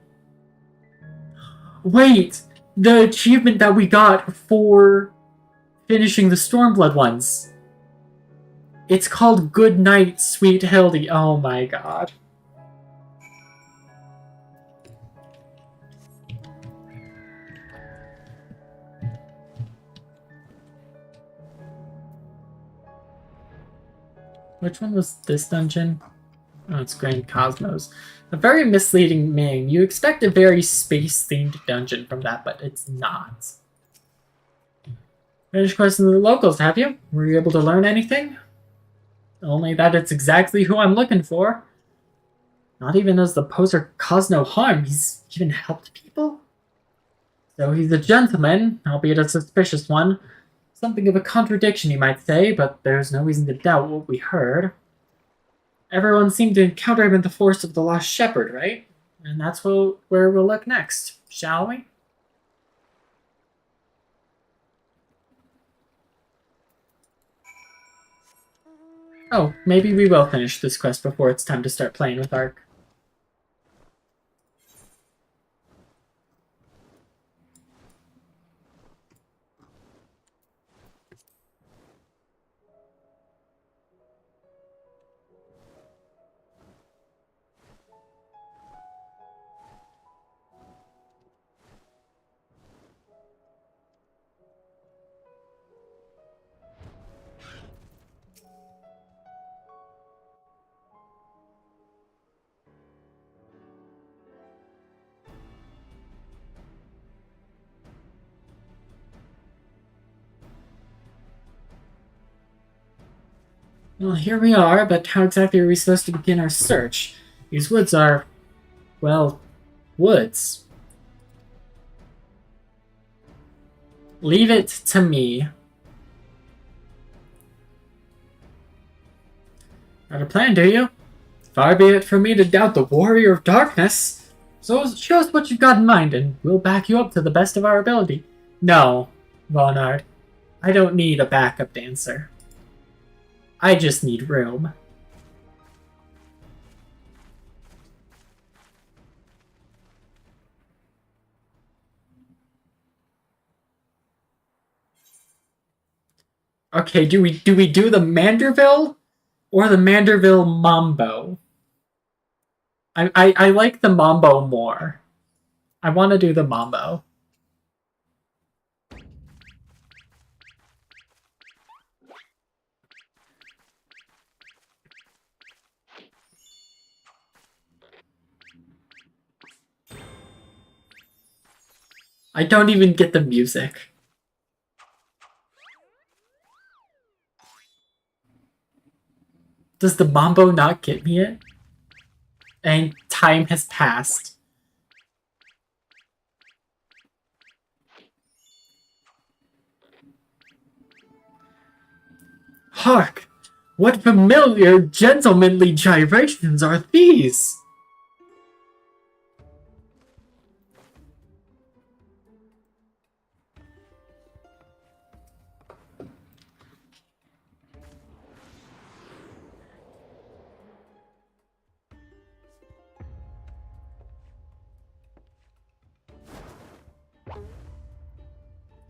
Wait! The achievement that we got for finishing the Stormblood ones. It's called Good Night, Sweet Hildy. Oh my god. Which one was this dungeon? Oh, it's Grand Cosmos. A very misleading name. You expect a very space-themed dungeon from that, but it's not. Finished questing the locals, have you? Were you able to learn anything? Only that it's exactly who I'm looking for. Not even as the poser caused no harm, he's even helped people? So he's a gentleman, albeit a suspicious one. Something of a contradiction, you might say, but there's no reason to doubt what we heard. Everyone seemed to encounter him in the forest of the Lost Shepherd, right? And that's where we'll look next, shall we? Oh, maybe we will finish this quest before it's time to start playing with Ark. Well, here we are, but how exactly are we supposed to begin our search? These woods are, well, woods. Leave it to me. Not a plan, do you? Far be it from me to doubt the warrior of darkness. So show us what you've got in mind, and we'll back you up to the best of our ability. No, Vonard. I don't need a backup dancer. I just need room. Okay, do we do the Manderville or the Manderville Mambo? I like the Mambo more. I want to do the Mambo. I don't even get the music. Does the Mambo not get me it? And time has passed. Hark! What familiar, gentlemanly gyrations are these?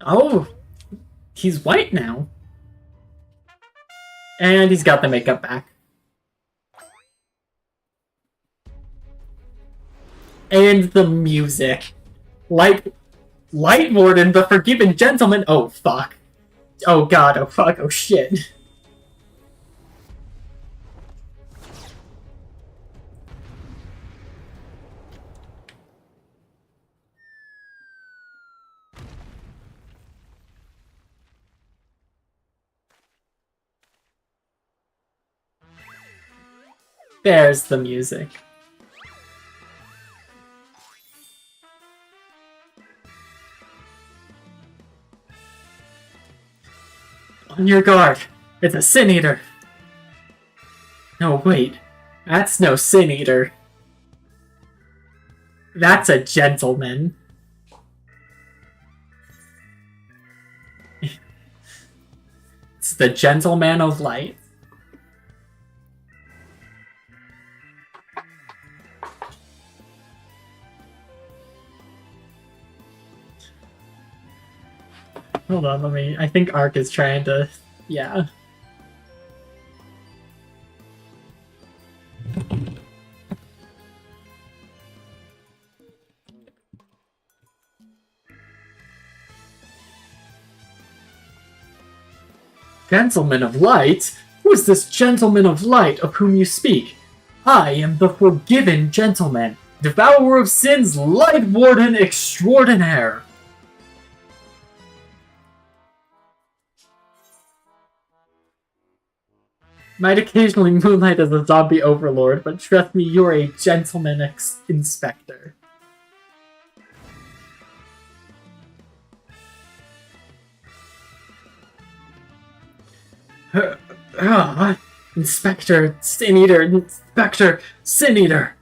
Oh, he's white now. And he's got the makeup back. And the music. Light Warden, the Forgiven Gentleman. Oh, fuck. Oh, God. Oh, fuck. Oh, shit. There's the music. On your guard. It's a Sin Eater. No, wait. That's no Sin Eater. That's a gentleman. It's the Gentleman of Light. Hold on, I think Ark is trying to... Yeah. Gentleman of Light? Who is this Gentleman of Light of whom you speak? I am the Forgiven Gentleman, Devourer of Sins, Light Warden Extraordinaire. Might occasionally moonlight as a zombie overlord, but trust me, you're a gentleman inspector. Inspector Sin Eater, Inspector Sin Eater.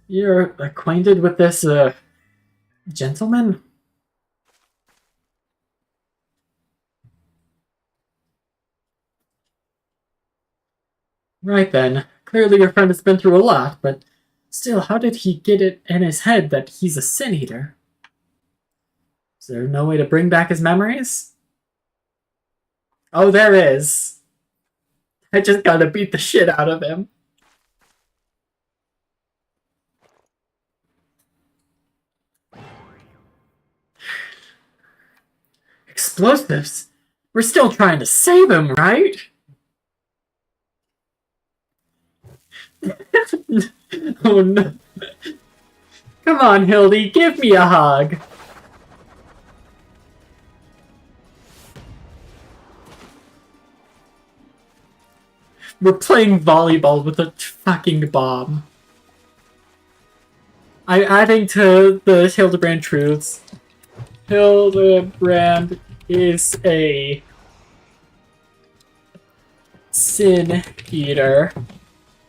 You're acquainted with this, gentleman? Right then. Clearly your friend has been through a lot, but still, how did he get it in his head that he's a Sin Eater? Is there no way to bring back his memories? Oh, there is. I just gotta beat the shit out of him. Explosives? We're still trying to save him, right? Oh no. Come on, Hildy, give me a hug. We're playing volleyball with a fucking bomb. I'm adding to the Hildebrand truths. Hildebrand is a Sin Eater.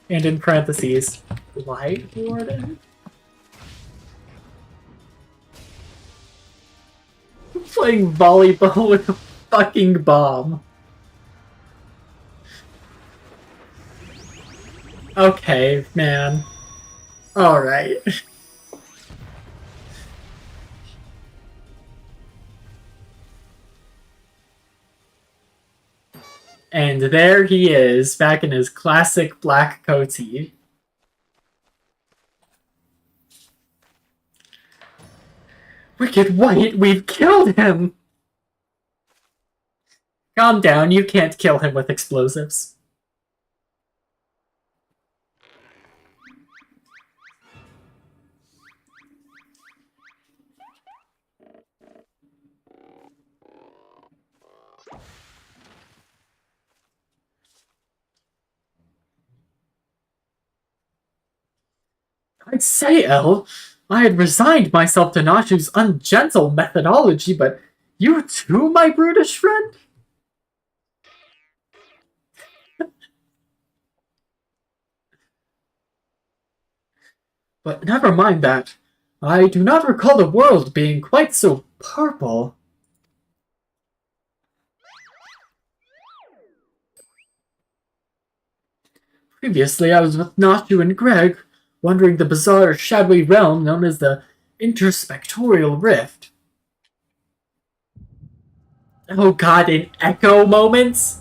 And in parentheses, lighthearted? Playing volleyball with a fucking bomb. Okay, man. Alright. And there he is, back in his classic black coatee. Wicked White, we've killed him! Calm down, you can't kill him with explosives. I'd say, Elle, I had resigned myself to Nashu's ungentle methodology, but you too, my brutish friend? But never mind that. I do not recall the world being quite so purple. Previously, I was with Nashu and Greg, wandering the bizarre, shadowy realm known as the Interspectorial Rift. Oh god, in echo moments?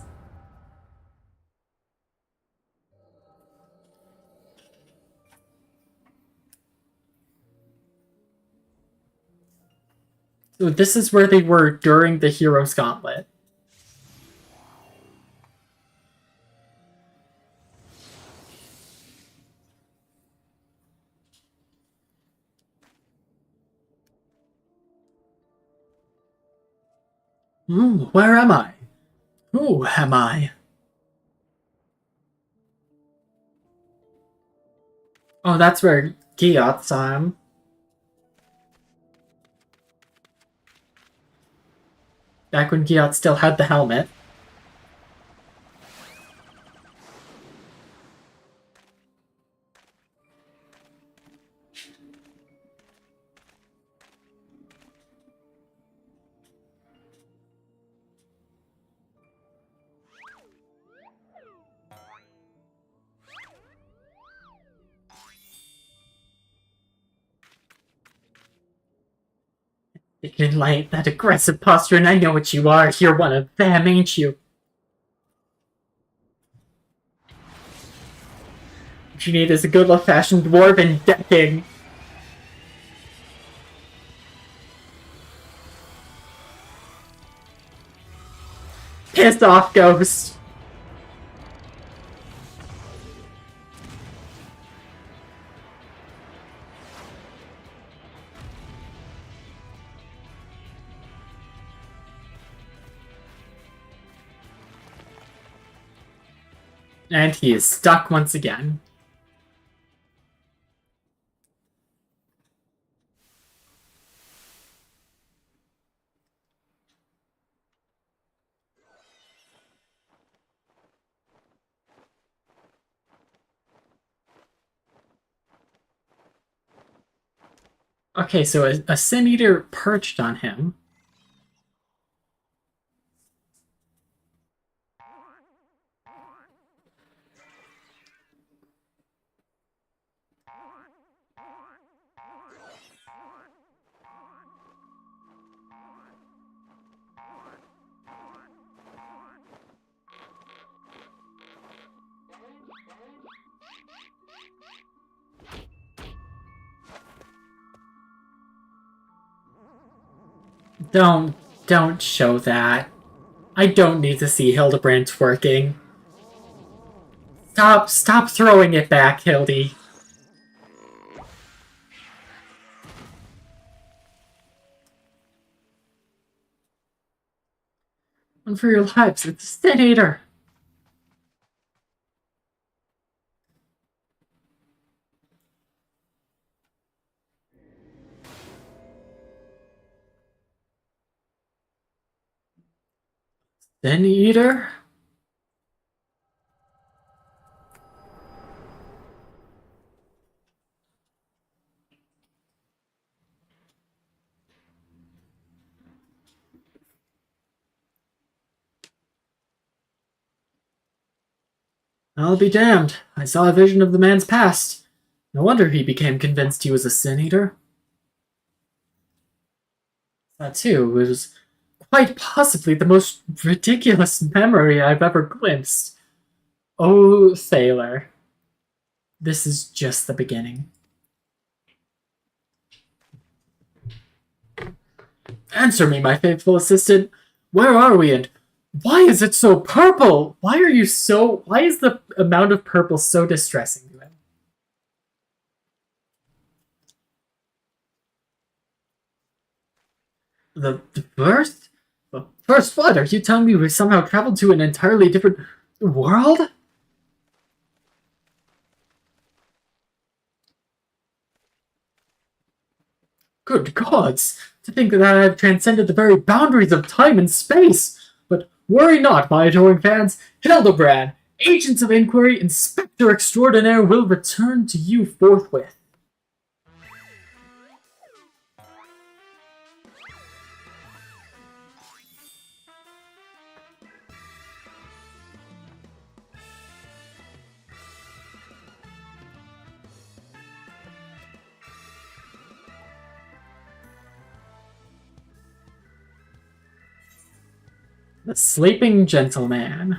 So this is where they were during the Hero's Gauntlet. Where am I? Who am I? Oh, that's where Giot saw him. Back when Giot still had the helmet. You can like that aggressive posture, and I know what you are. You're one of them, ain't you? What you need is a good old-fashioned dwarven decking. Piss off, Ghost. And he is stuck once again. Okay, so a Sin Eater perched on him. Don't show that. I don't need to see Hildebrand twerking. Stop throwing it back, Hildy. And for your lives, it's a Sin Eater. Sin Eater? I'll be damned. I saw a vision of the man's past. No wonder he became convinced he was a Sin Eater. That, too, was quite possibly the most ridiculous memory I've ever glimpsed. Oh, Thaler. This is just the beginning. Answer me, my faithful assistant. Where are we, and why is it so purple? Why is the amount of purple so distressing to him? The first? The first what? Are you telling me we somehow traveled to an entirely different world? Good gods! To think that I have transcended the very boundaries of time and space! But worry not, my adoring fans. Hildebrand, Agents of Inquiry, Inspector Extraordinaire will return to you forthwith. The Sleeping Gentleman.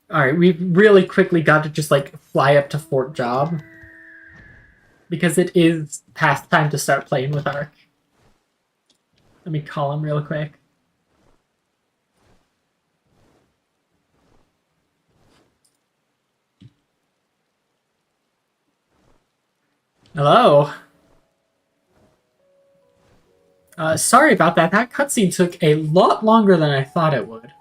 Alright, we really quickly got to just, like, fly up to Fort Job. Because it is past time to start playing with Ark. Let me call him real quick. Hello? Sorry about that. That cutscene took a lot longer than I thought it would.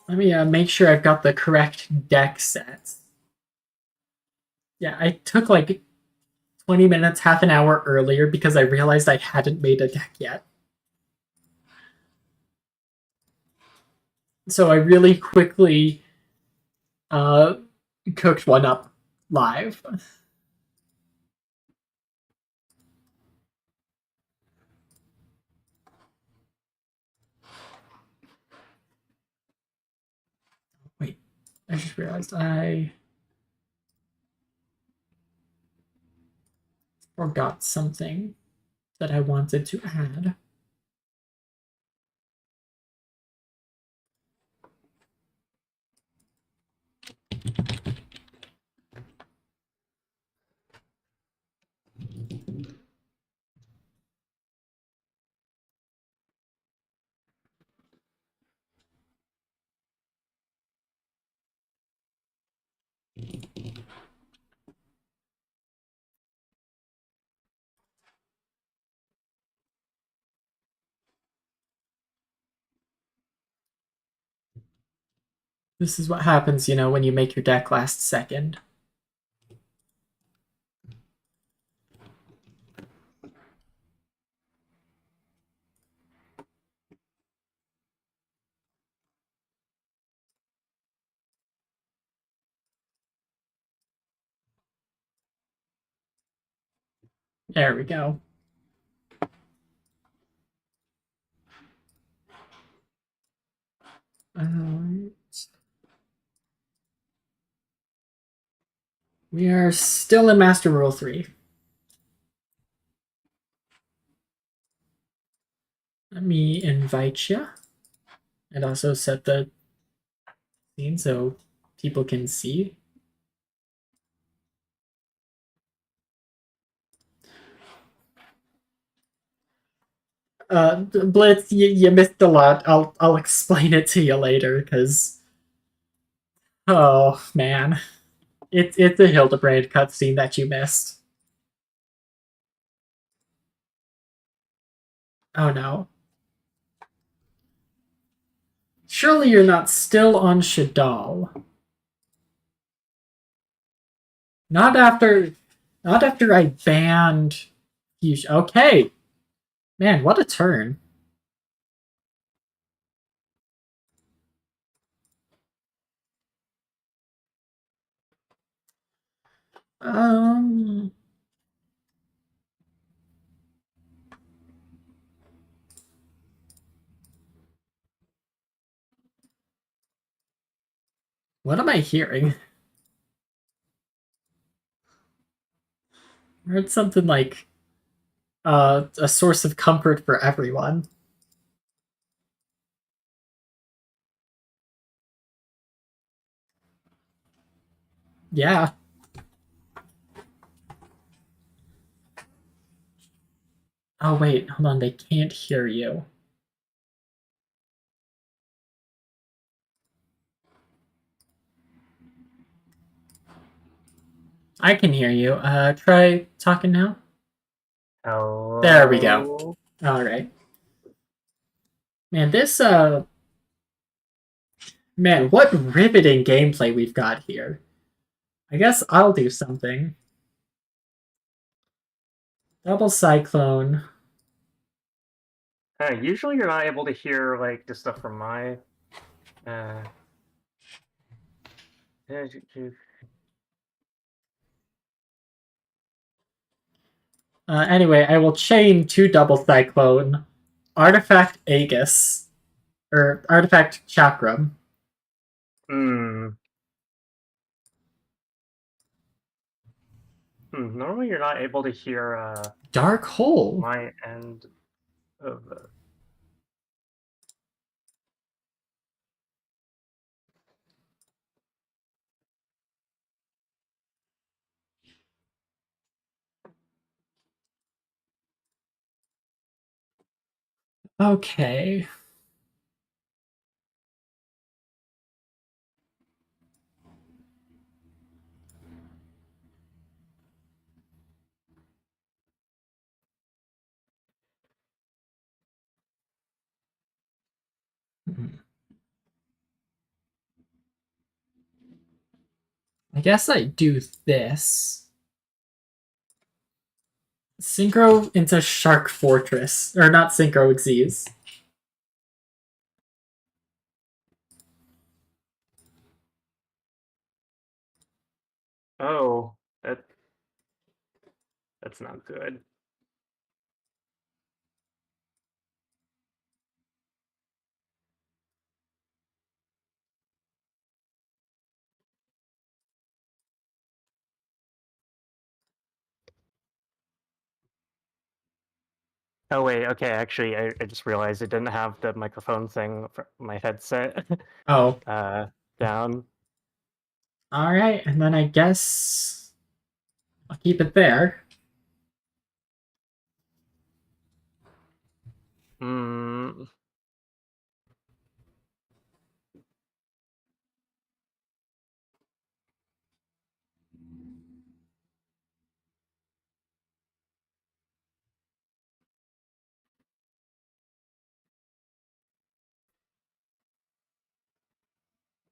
Let me make sure I've got the correct deck sets. Yeah, I took like 20 minutes, half an hour earlier because I realized I hadn't made a deck yet. So I really quickly cooked one up live. Wait, I just realized I forgot something that I wanted to add. This is what happens, when you make your deck last second. There we go. We are still in Master Rule 3. Let me invite you and also set the scene so people can see. Blitz, you missed a lot. I'll explain it to you later, because oh man, it's a Hildebrand cutscene that you missed. Oh no. Surely you're not still on Shadal. Not after I banned Fuchsia. Okay. Man, what a turn. Um what am I hearing? I heard something like a source of comfort for everyone. Yeah. Oh wait, hold on, they can't hear you. I can hear you. Try talking now. Hello. There we go. All right. Man, man, what riveting gameplay we've got here. I guess I'll do something. Double Cyclone. Usually you're not able to hear like the stuff from my uh Anyway, I will chain 2 Double Cyclone, Artifact Aegis, or Artifact Chakram. hmm. Normally you're not able to hear Dark Hole. my end of Okay. I guess I do this. Synchro into Shark Fortress. Or not Synchro, Xyz. oh, that's not good. Oh wait, okay, actually I just realized I didn't have the microphone thing for my headset Oh. down. Alright, and then I guess I'll keep it there. Hmm.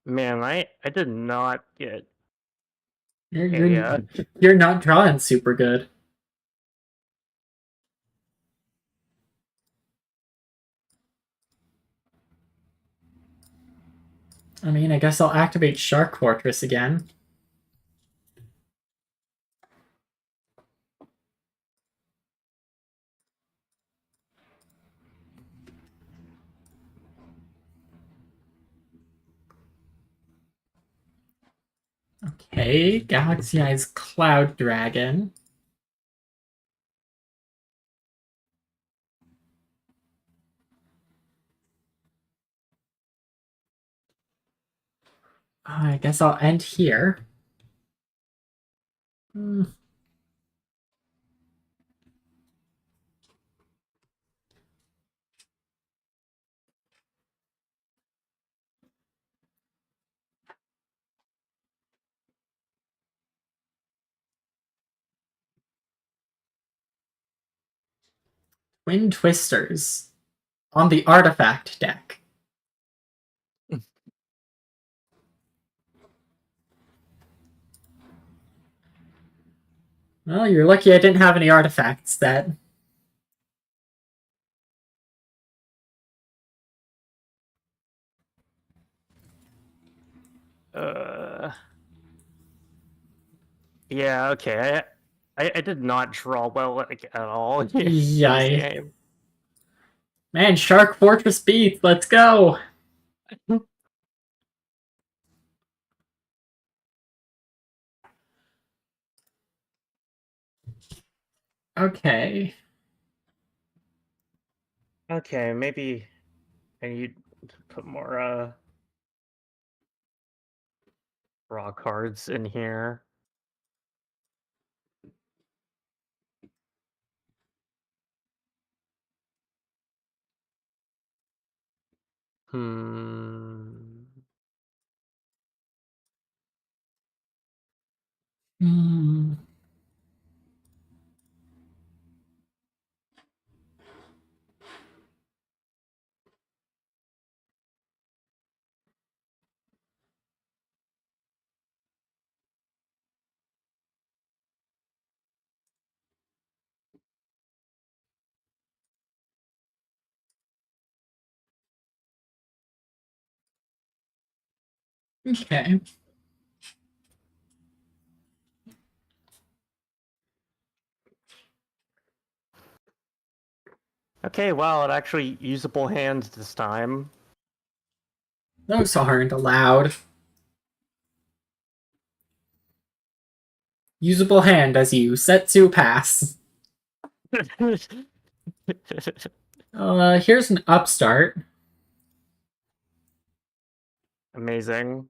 Man, I did not get You're, a you're, you're not drawing super good. I mean, I guess I'll activate Shark Fortress again. Okay, Galaxy Eyes Cloud Dragon. I guess I'll end here. Twin Twisters on the Artifact deck. Well, you're lucky I didn't have any artifacts that. Yeah, okay. I did not draw well like, at all in this Yay. game. Man, Shark Fortress beats, let's go! Okay. Okay, maybe I need to put more raw cards in here. Hmm. Hmm. Okay. Okay, wow, it actually usable hands this time. Those aren't allowed. Usable hand as you Setsu pass. Here's an upstart. Amazing.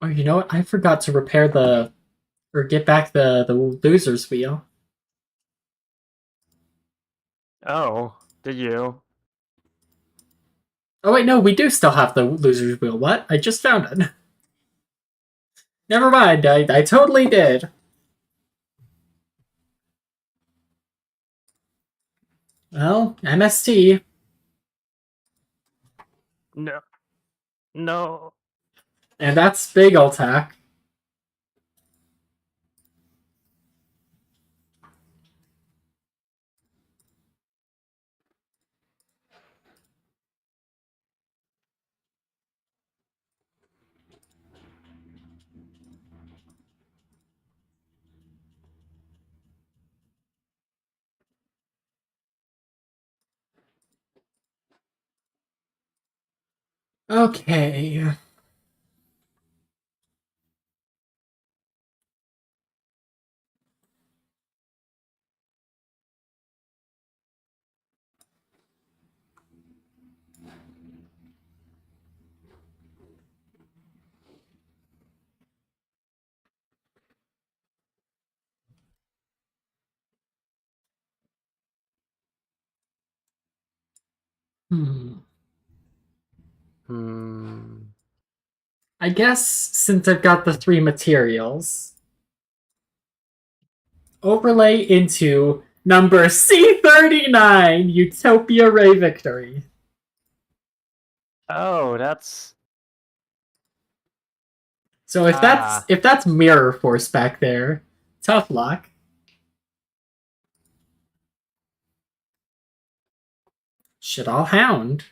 Oh, you know what? I forgot to repair or get back the loser's wheel. Oh, did you? Oh wait, no, we do still have the loser's wheel. What? I just found it. Never mind. I totally did. Well, MST. No. No. And that's big attack. Okay. Hmm. Hmm. I guess since I've got the three materials, overlay into number C39, Utopia Ray Victory. Oh, that's So if that's mirror force back there, tough luck. Shadal Hound.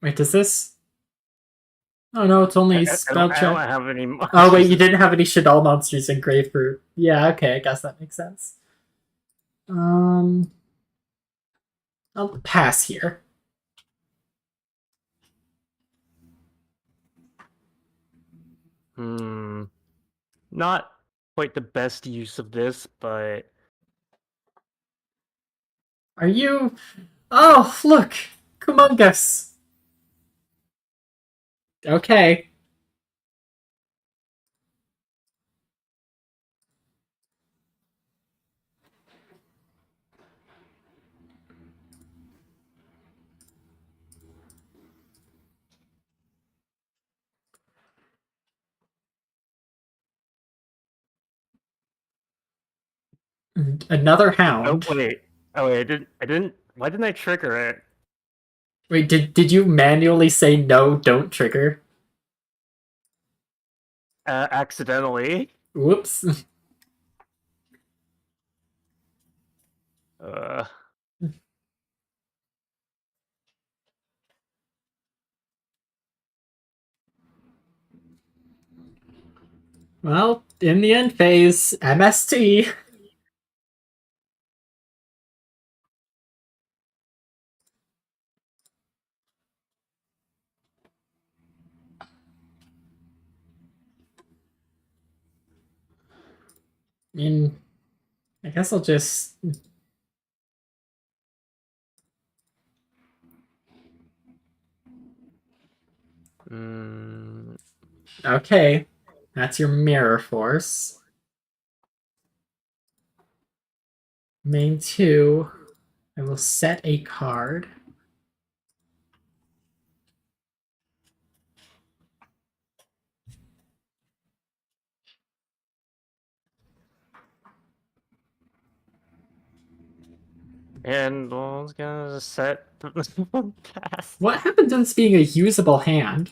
Wait, does this? Oh no, it's only spell I don't check. have any Oh wait, you monsters. didn't have any Shadal monsters in Grapefruit. Yeah, okay, I guess that makes sense. Um, I'll pass here. Hmm. Not quite the best use of this, but Are you? Oh, look, Kumungus. Okay. Another oh hound. wait. Oh wait, I didn't why didn't I trigger it? Wait, did you manually say no, don't trigger? Accidentally. Whoops. Uh Well, in the end phase, MST. I mean, I guess I'll just. mm, Okay, that's your mirror force. Main 2, I will set a card. and I was gonna set pass. What happens to this being a usable hand?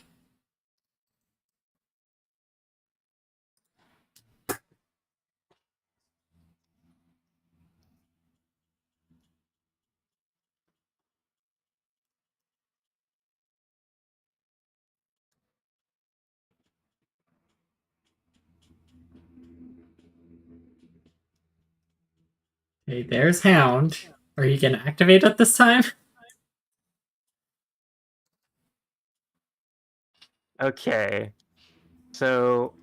Okay, there's Hound. Are you gonna activate it this time? Okay. So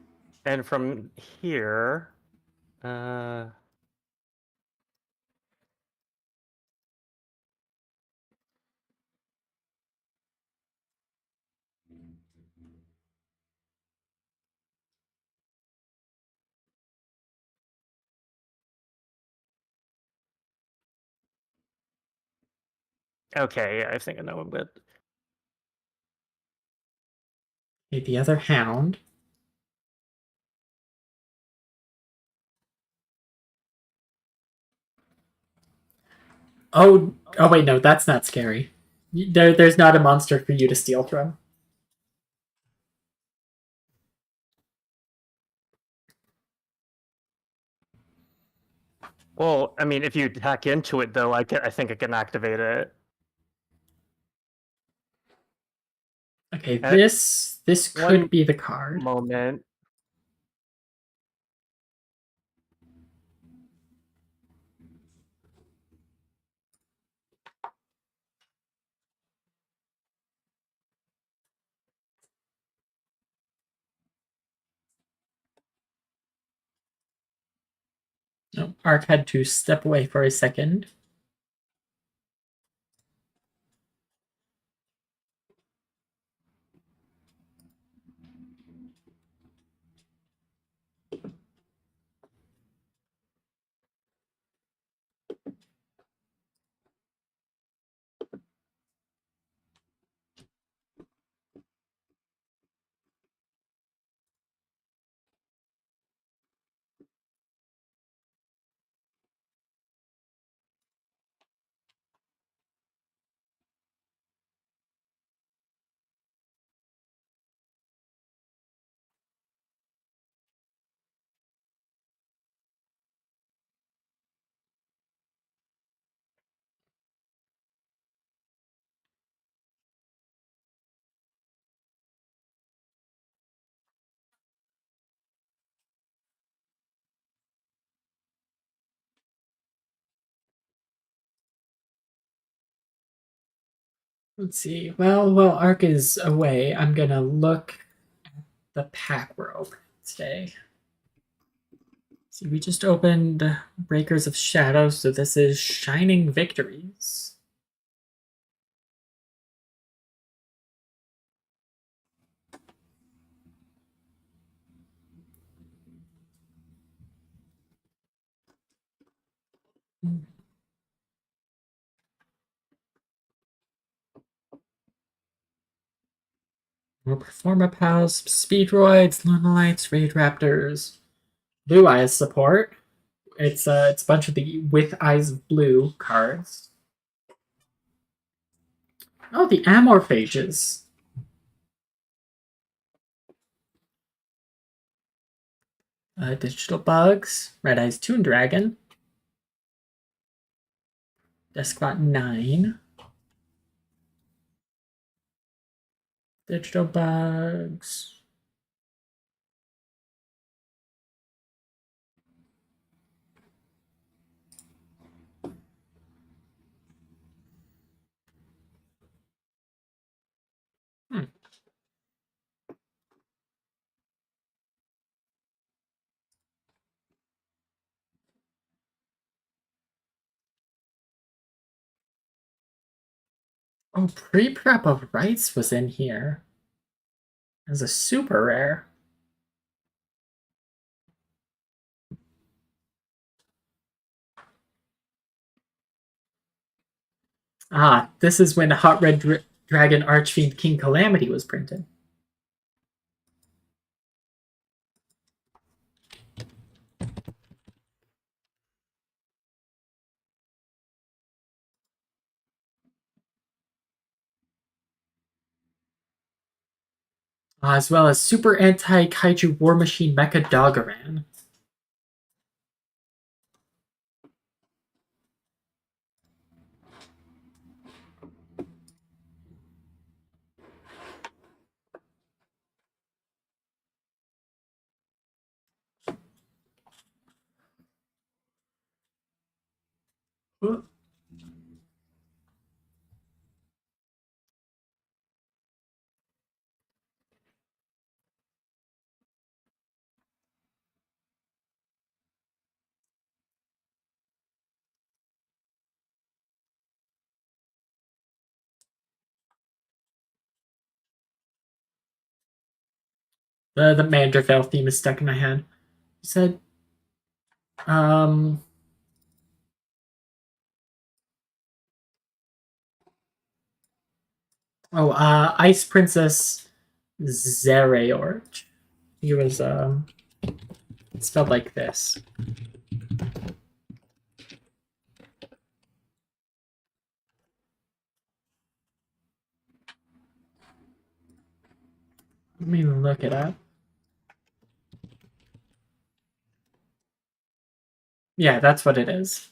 and from here, uh okay, yeah, I think I know him good. Okay, the other Hound. Oh wait, no, that's not scary. There's not a monster for you to steal from. Well, I mean, if you hack into it, though, I think I can activate it. Okay, At this could one be the card. moment. No, Ark had to step away for a second. Let's see. Well, while Ark is away, I'm gonna look at the pack we're opening today. See, we just opened Breakers of Shadows, so this is Shining Victories. More Performa Pals, Speedroids, Lunalites, Raid Raptors, Blue Eyes support. It's a bunch of the With Eyes of Blue cards. Oh, the Amorphages. Digital Bugs, Red Eyes Toon Dragon, Deskbot 9, Digital Bugs. Oh, Pre-Prep of Rights was in here as a super rare. Ah, this is when Hot Red Dragon Archfiend King Calamity was printed. As well as Super Anti-Kaiju War Machine Mecha Doggeran. The Manderville theme is stuck in my head. He said, Ice Princess Zereorch. He was, spelled like this. Let me look it up. Yeah, that's what it is.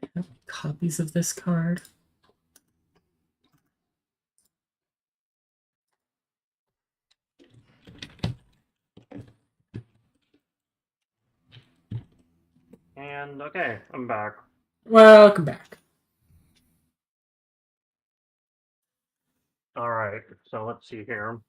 I have copies of this card. And okay, I'm back. Welcome back. All right, so let's see here.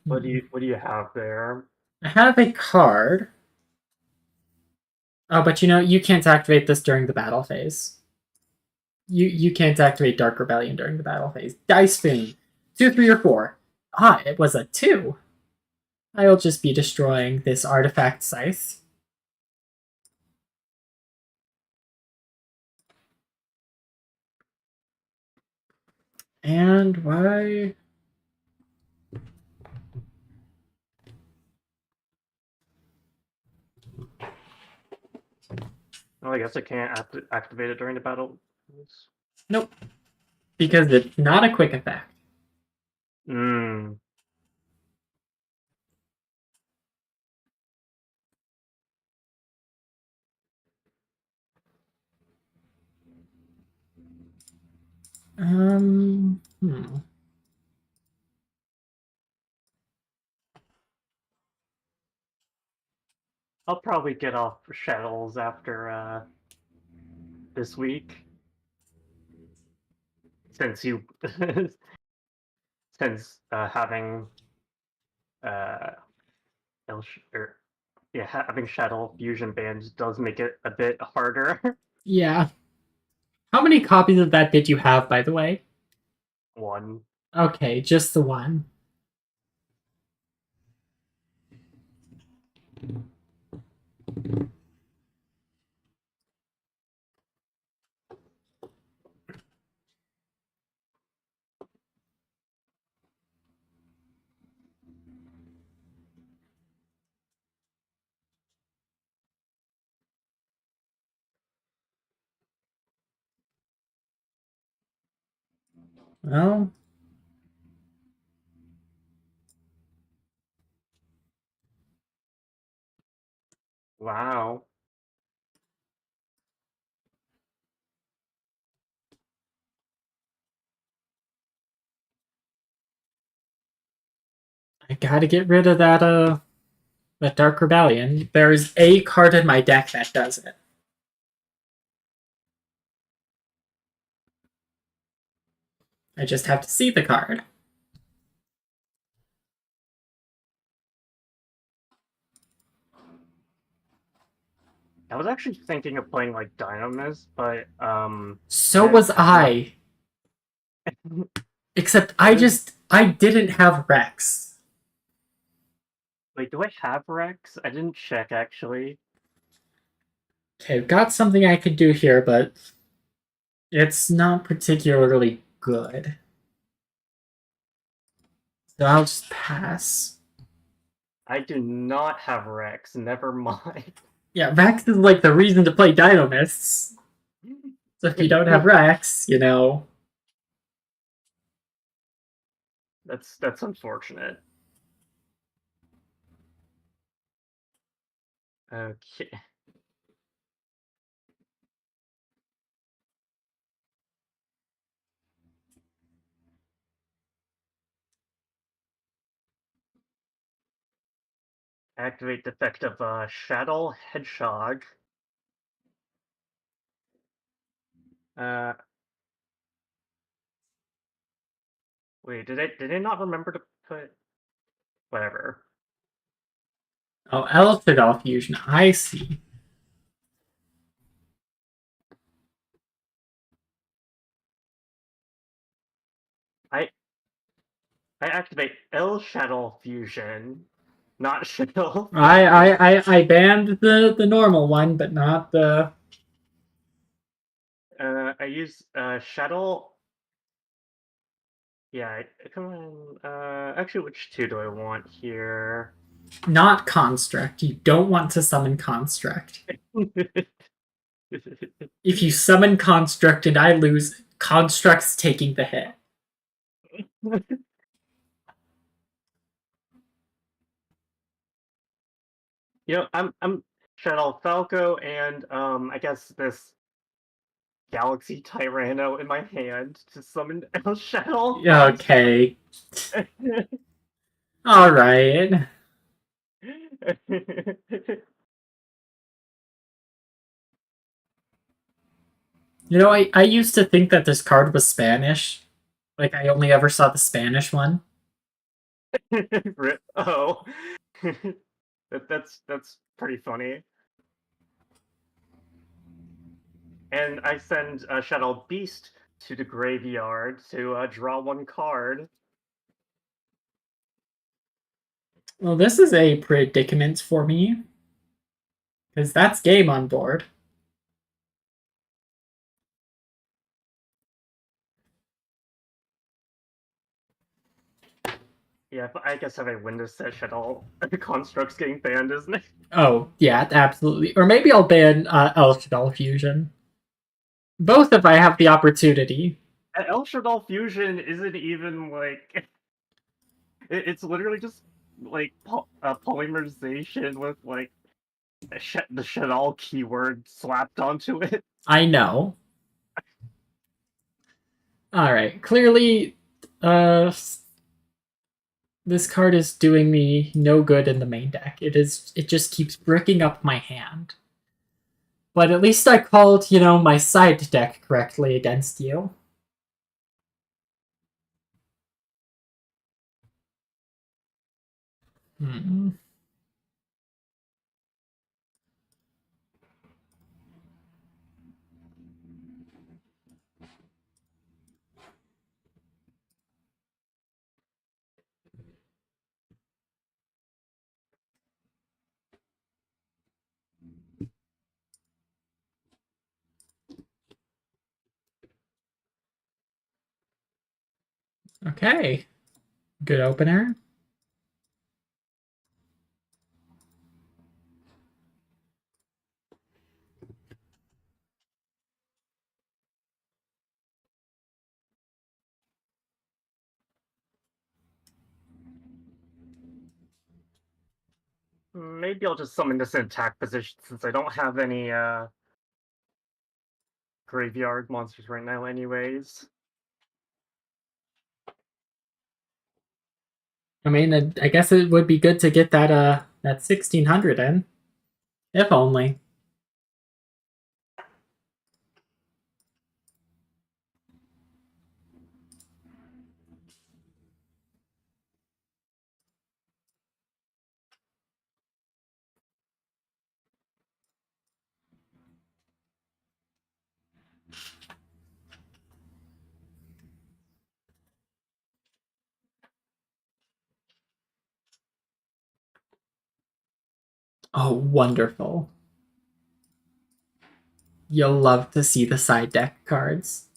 What do you have there? I have a card. Oh, but you can't activate this during the battle phase. You can't activate Dark Rebellion during the battle phase. Dice Spoon. 2, 3, or 4. Ah, it was a 2. I'll just be destroying this artifact scythe. And why? Oh, I guess I can't activate it during the battle. Nope. Because it's not a quick effect. Hmm. Hmm. I'll probably get off shuttles after this week. Since you since having having shuttle fusion bands does make it a bit harder. Yeah. How many copies of that did you have, by the way? One. Okay, just the one. Well, Wow. I gotta get rid of that Dark Rebellion. There's a card in my deck that does it. I just have to see the card. I was actually thinking of playing like Dynamis, but So was I. Except I didn't have Rex. Wait, do I have Rex? I didn't check actually. Okay, I've got something I could do here, but it's not particularly good. So I'll just pass. I do not have Rex. Never mind. Yeah, Rex is like the reason to play Dynamists. So if you don't have Rex, That's unfortunate. Okay. Activate the effect of Shadow Hedgehog. Wait, did I not remember to put whatever? Oh, Elfidol Fusion. I see. I activate L Shadow Fusion, not Shadow. I banned the normal one, but not the. I use Shadow. Yeah, come on. Actually, which two do I want here? Not Construct. You don't want to summon Construct. If you summon Construct and I lose, Construct's taking the hit. I'm Shadow Falco and I guess this Galaxy Tyranno in my hand to summon El Shadow. Okay. Alright. I used to think that this card was Spanish. Like, I only ever saw the Spanish one. Oh, that's pretty funny. And I send Shadow Beast to the graveyard to draw one card. Well, this is a predicament for me. Because that's game on board. Yeah, but I guess if I win this set, Shadow Construct's getting banned, isn't it? Oh, yeah, absolutely. Or maybe I'll ban El Shadal Fusion. Both if I have the opportunity. El Shaddai Fusion isn't even like it's literally just like polymerization with like the Shaddai keyword slapped onto it. I know. Alright, clearly, this card is doing me no good in the main deck. It just keeps bricking up my hand. But at least I called, my side deck correctly against you. Hmm. Okay. Good opener. Maybe I'll just summon this in attack position since I don't have any graveyard monsters right now anyways. I mean, I guess it would be good to get that 1600 in. If only. Oh, wonderful. You'll love to see the side deck cards.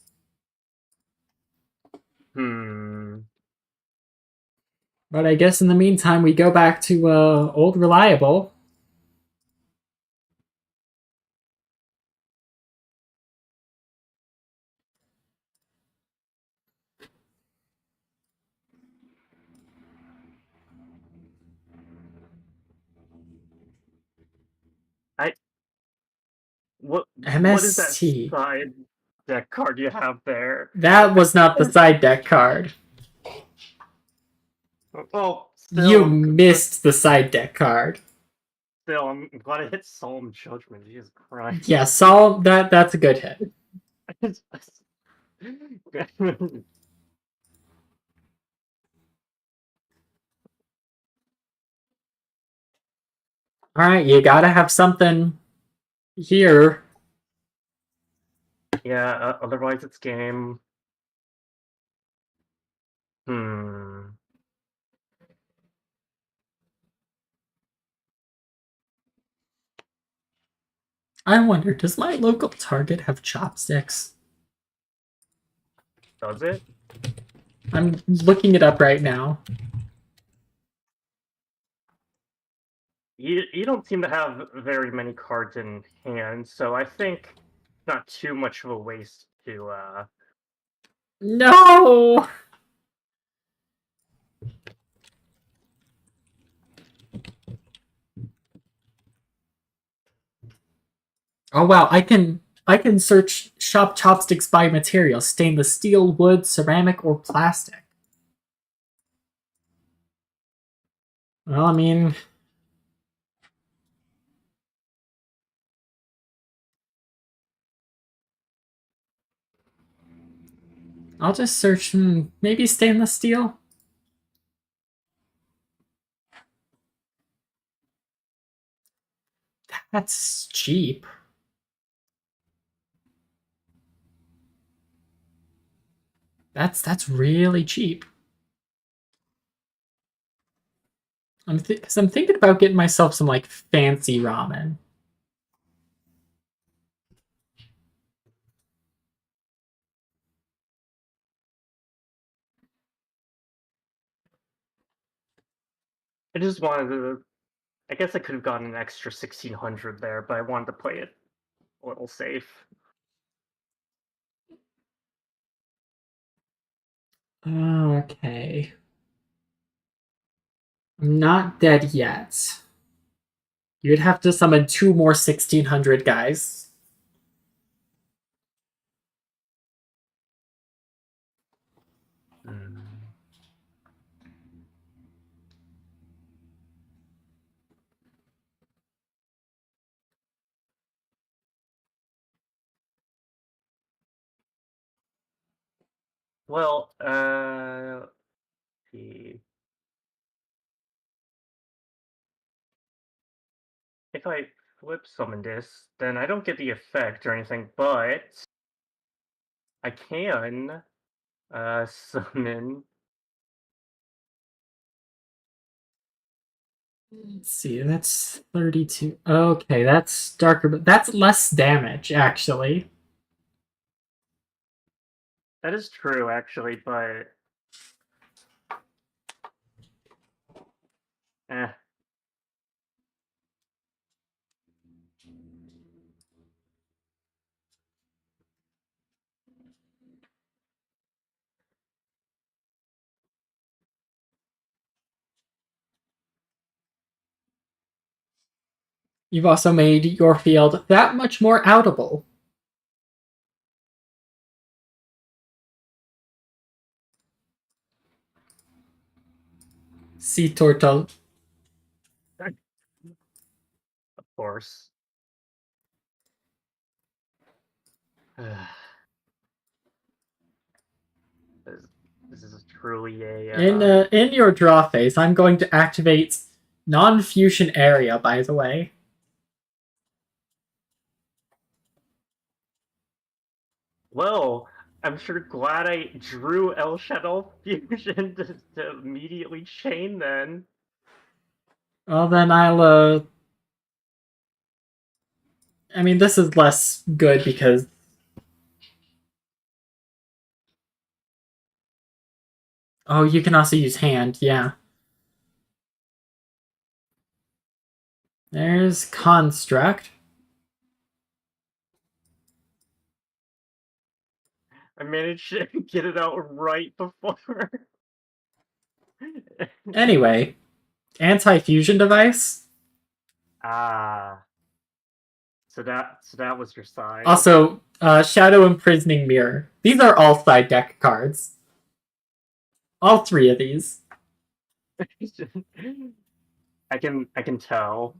But I guess in the meantime, we go back to old reliable. I what is that MST. side deck card you have there? That was not the side deck card. Well, You still, missed the side deck card. still, I'm glad I hit Solemn Judgment. Jesus Christ. Yeah, Sol, that's a good hit. Alright, you gotta have something here. Yeah, otherwise it's game. Hmm. I wonder, does my local Target have chopsticks? Does it? I'm looking it up right now. You don't seem to have very many cards in hand, so I think not too much of a waste to No! Oh wow, I can search shop chopsticks by material: stainless steel, wood, ceramic, or plastic. Well, I mean, I'll just search maybe stainless steel. That's cheap. That's really cheap. Because I'm thinking about getting myself some like fancy ramen. I just wanted to. I guess I could have gotten an extra 1600 there, but I wanted to play it a little safe. Okay. I'm not dead yet. You'd have to summon 2 more 1600 guys. Hmm. Well, let's see. If I flip summon this, then I don't get the effect or anything, but I can summon. Let's see, that's 32. Okay, that's darker, but that's less damage, actually. That is true, actually, but eh. You've also made your field that much more outable. Sea turtle. Of course. This is truly a. In your draw phase, I'm going to activate non-fusion area, by the way. Well, I'm sure glad I drew El Shadow Fusion to immediately chain then. Well, then I mean, this is less good because. Oh, you can also use hand, yeah. There's Construct. I managed to get it out right before. Anyway, anti-fusion device. Ah. So that was your side. Also, Shadow Imprisoning Mirror. These are all side deck cards. All 3 of these. I can tell.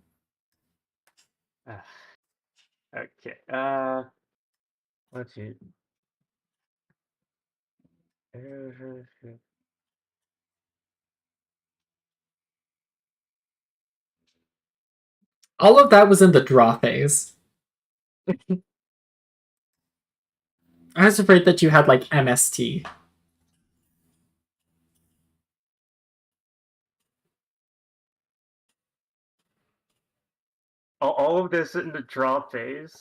Okay. Let's see. All of that was in the draw phase. I was afraid that you had like MST. All of this in the draw phase.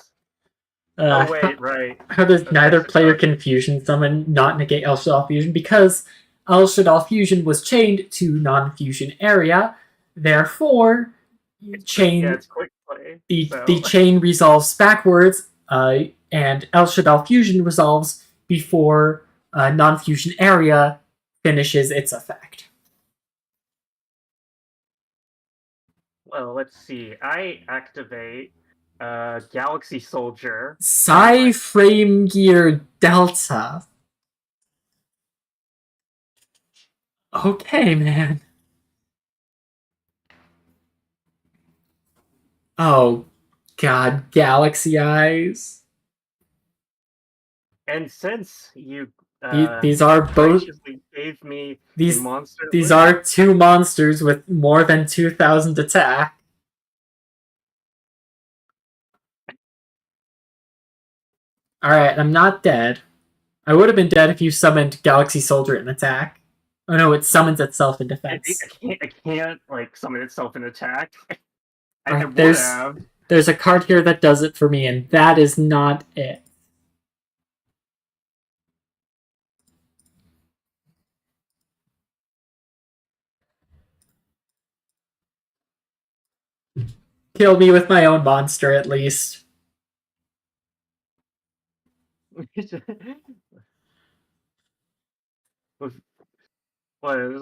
Uh, Oh wait, right. how does That's neither actually player not. can fusion summon not negate El Shadal Fusion? Because El Shadal Fusion was chained to non-fusion area, therefore It's quick. Yeah, chain it's quick play. the So chain resolves backwards, and El Shadal Fusion resolves before non-fusion area finishes its effect. well, let's see. I activate Galaxy Soldier. Psi Frame Gear Delta. Okay, man. Oh, God, Galaxy Eyes. And since you These are both graciously gave me a these monster these list, are 2 monsters with more than 2,000 attack. Alright, I'm not dead. I would have been dead if you summoned Galaxy Soldier in attack. Oh no, it summons itself in defense. I can't like summon itself in attack. I Alright, would have. there's a card here that does it for me, and that is not it. Kill me with my own monster, at least. What is?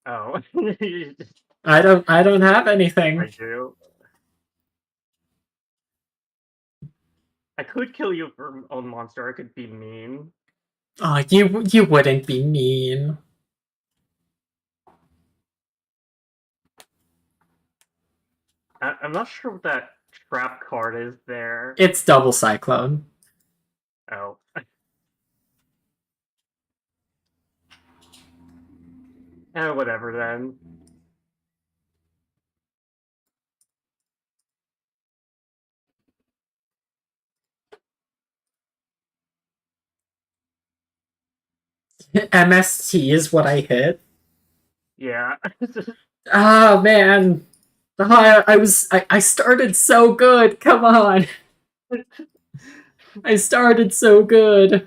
Oh, I don't have anything. I do. I could kill you for own monster. I could be mean. Oh, you wouldn't be mean. I'm not sure what that trap card is there. It's double cyclone. Oh. Whatever then. MST is what I hit. Yeah. Oh man. I started so good. Come on. I started so good.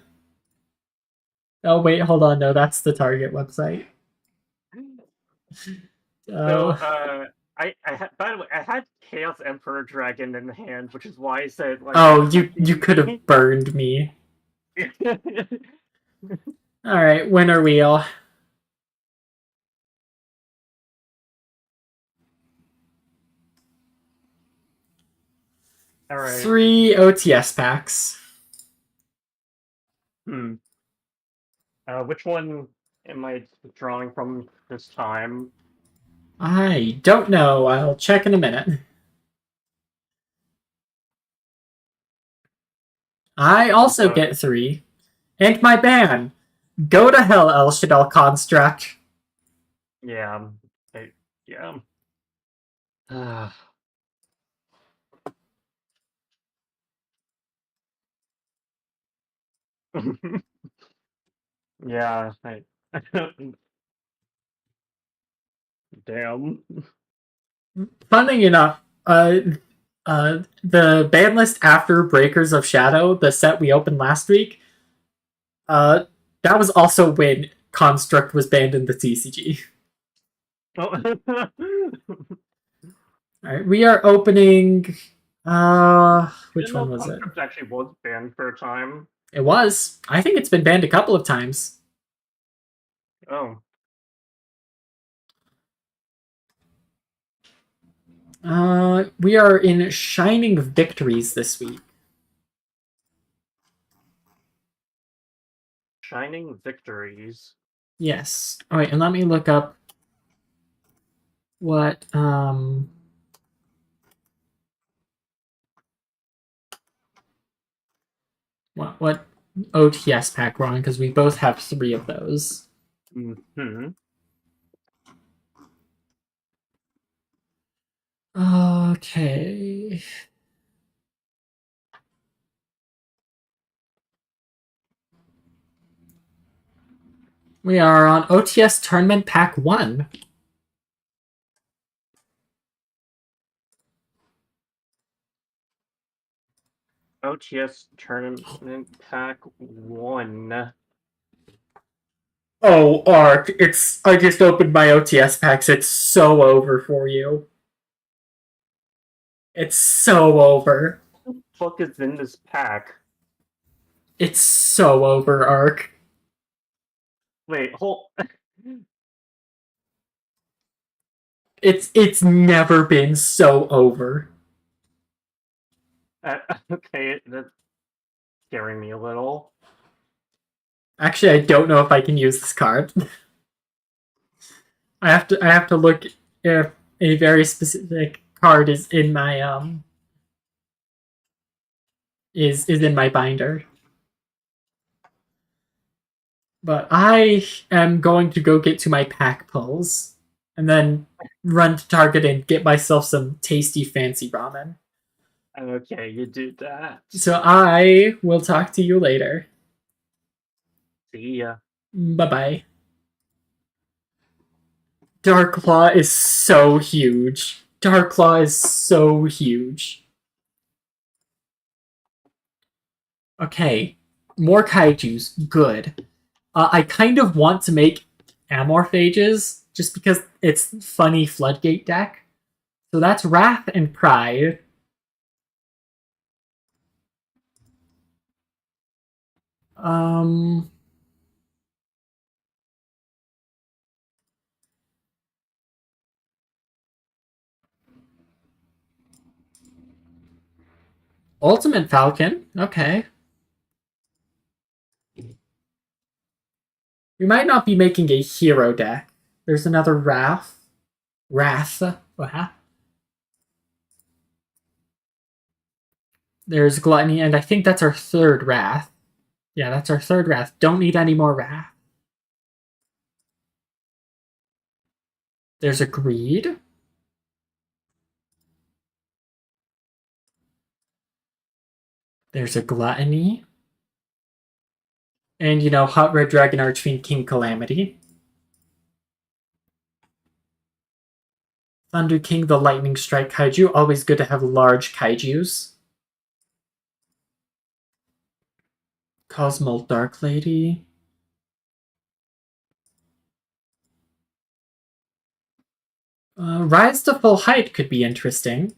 Oh wait, hold on. No, that's the Target website. So, by the way, I had Chaos Emperor Dragon in the hand, which is why I said like. Oh, you could have burned me. All right, winner wheel. All right. 3 OTS packs. Which one am I drawing from this time? I don't know. I'll check in a minute. I also get 3. And my ban. Go to hell, El Shaddai Construct. Yeah. Yeah. Yeah. Damn. Funny enough, the ban list after Breakers of Shadow, the set we opened last week, that was also when Construct was banned in the TCG. Oh. Alright, we are opening. Which one was it? Actually was banned for a time. It was. I think it's been banned a couple of times. Oh. We are in Shining Victories this week. Shining Victories. Yes. All right, and let me look up what what OTS pack we're on, because we both have 3 of those. Okay. We are on OTS Tournament Pack 1. OTS Tournament Pack 1. Oh, Ark, I just opened my OTS packs. It's so over for you. It's so over. What the fuck is in this pack? It's so over, Ark. Wait, hold. It's never been so over. Okay, that's scaring me a little. Actually, I don't know if I can use this card. I have to look if a very specific card is in my is in my binder. But I am going to go get to my pack pulls and then run to Target and get myself some tasty fancy ramen. Okay, you do that. So I will talk to you later. See ya. Bye-bye. Darklaw is so huge. Darklaw is so huge. Okay, more kaijus. Good. I kind of want to make amorphages just because it's funny floodgate deck. So that's Wrath and Pride. Um, Ultimate Falcon. Okay. We might not be making a hero deck. There's another Wrath. Wrath. There's Gluttony, and I think that's our third Wrath. Yeah, that's our third Wrath. Don't need any more Wrath. There's a Greed. There's a Gluttony. And, you know, Hot Red Dragon Archfiend King Calamity. Thunder King, the Lightning Strike Kaiju. Always good to have large kaijus. Cosmo Dark Lady. Rise to Full Height could be interesting.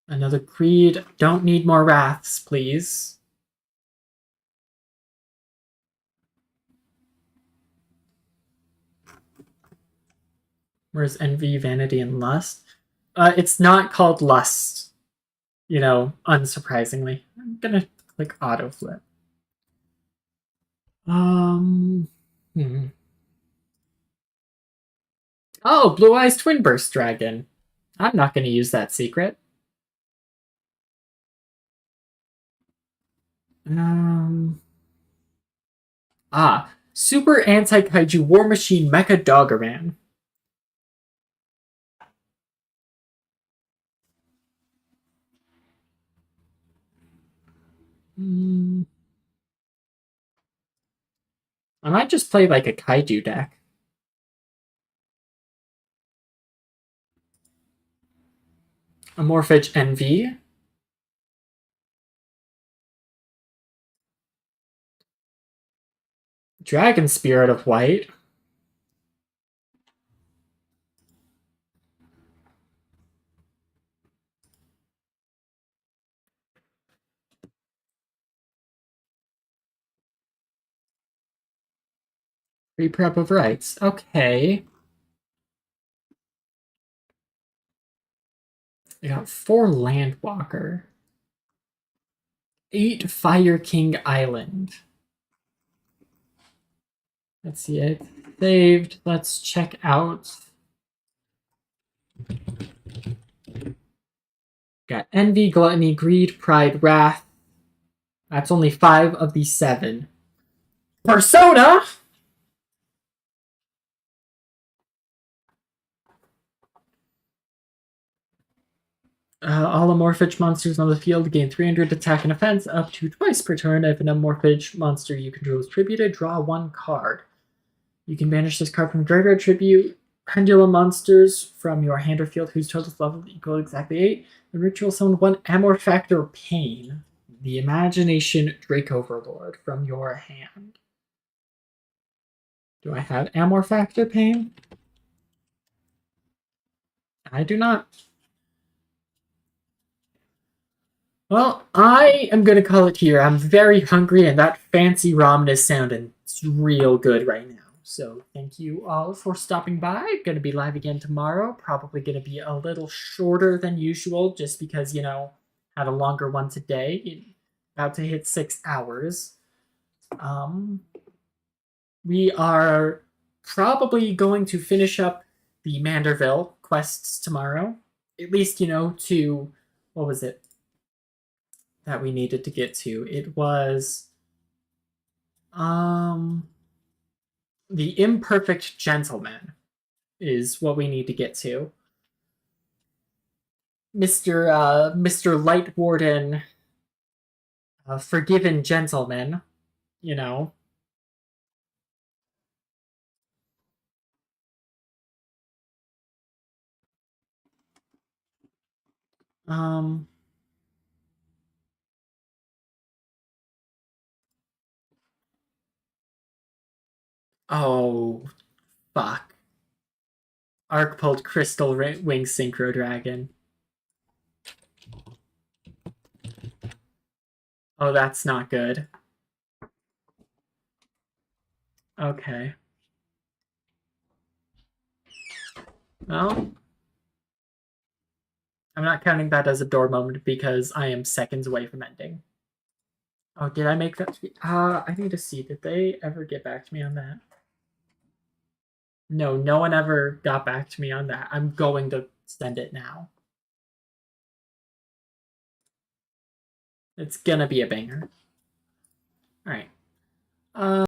Another Creed. Don't need more Wraths, please. Where's Envy, Vanity, and Lust? It's not called Lust. You know, unsurprisingly. I'm gonna click autoflip. Hmm. Oh, Blue Eyes Twin Burst Dragon. I'm not gonna use that secret. Super Anti-Kaiju War Machine Mecha Doggeran. I might just play like a Kaiju deck. Amorphage Envy. Dragon Spirit of White. Reprep of Rights. Okay. I got 4 Landwalker. 8 Fire King Island. Let's see it. Saved. Let's check out. Got Envy, Gluttony, Greed, Pride, Wrath. That's only 5 of the 7. Persona! All Amorphage monsters on the field gain 300 attack and offense up to twice per turn. If an Amorphage monster you control is tributed, draw 1 card. You can banish this card from graveyard tribute Pendulum monsters from your hand or field whose total level equal exactly 8. And ritual summon 1 Amorphactor Pain, the Imagination Drake Overlord, from your hand. Do I have Amorphactor Pain? I do not. Well, I am going to call it here. I'm very hungry, and that fancy ramen is sounding real good right now. So thank you all for stopping by. Going to be live again tomorrow. Probably going to be a little shorter than usual just because, you know, had a longer one today. About to hit 6 hours. We are probably going to finish up the Manderville quests tomorrow. At least, you know, to, what was it that we needed to get to? It was, The imperfect gentleman is what we need to get to. Mr. Light Warden, forgiven gentleman, you know. Um. Oh, fuck. Arc pulled Crystal Wing Synchro Dragon. Oh, that's not good. Okay. Well, I'm not counting that as a door moment because I am seconds away from ending. Oh, did I make that? I need to see. Did they ever get back to me on that? No, no one ever got back to me on that. I'm going to send it now. It's gonna be a banger. All right.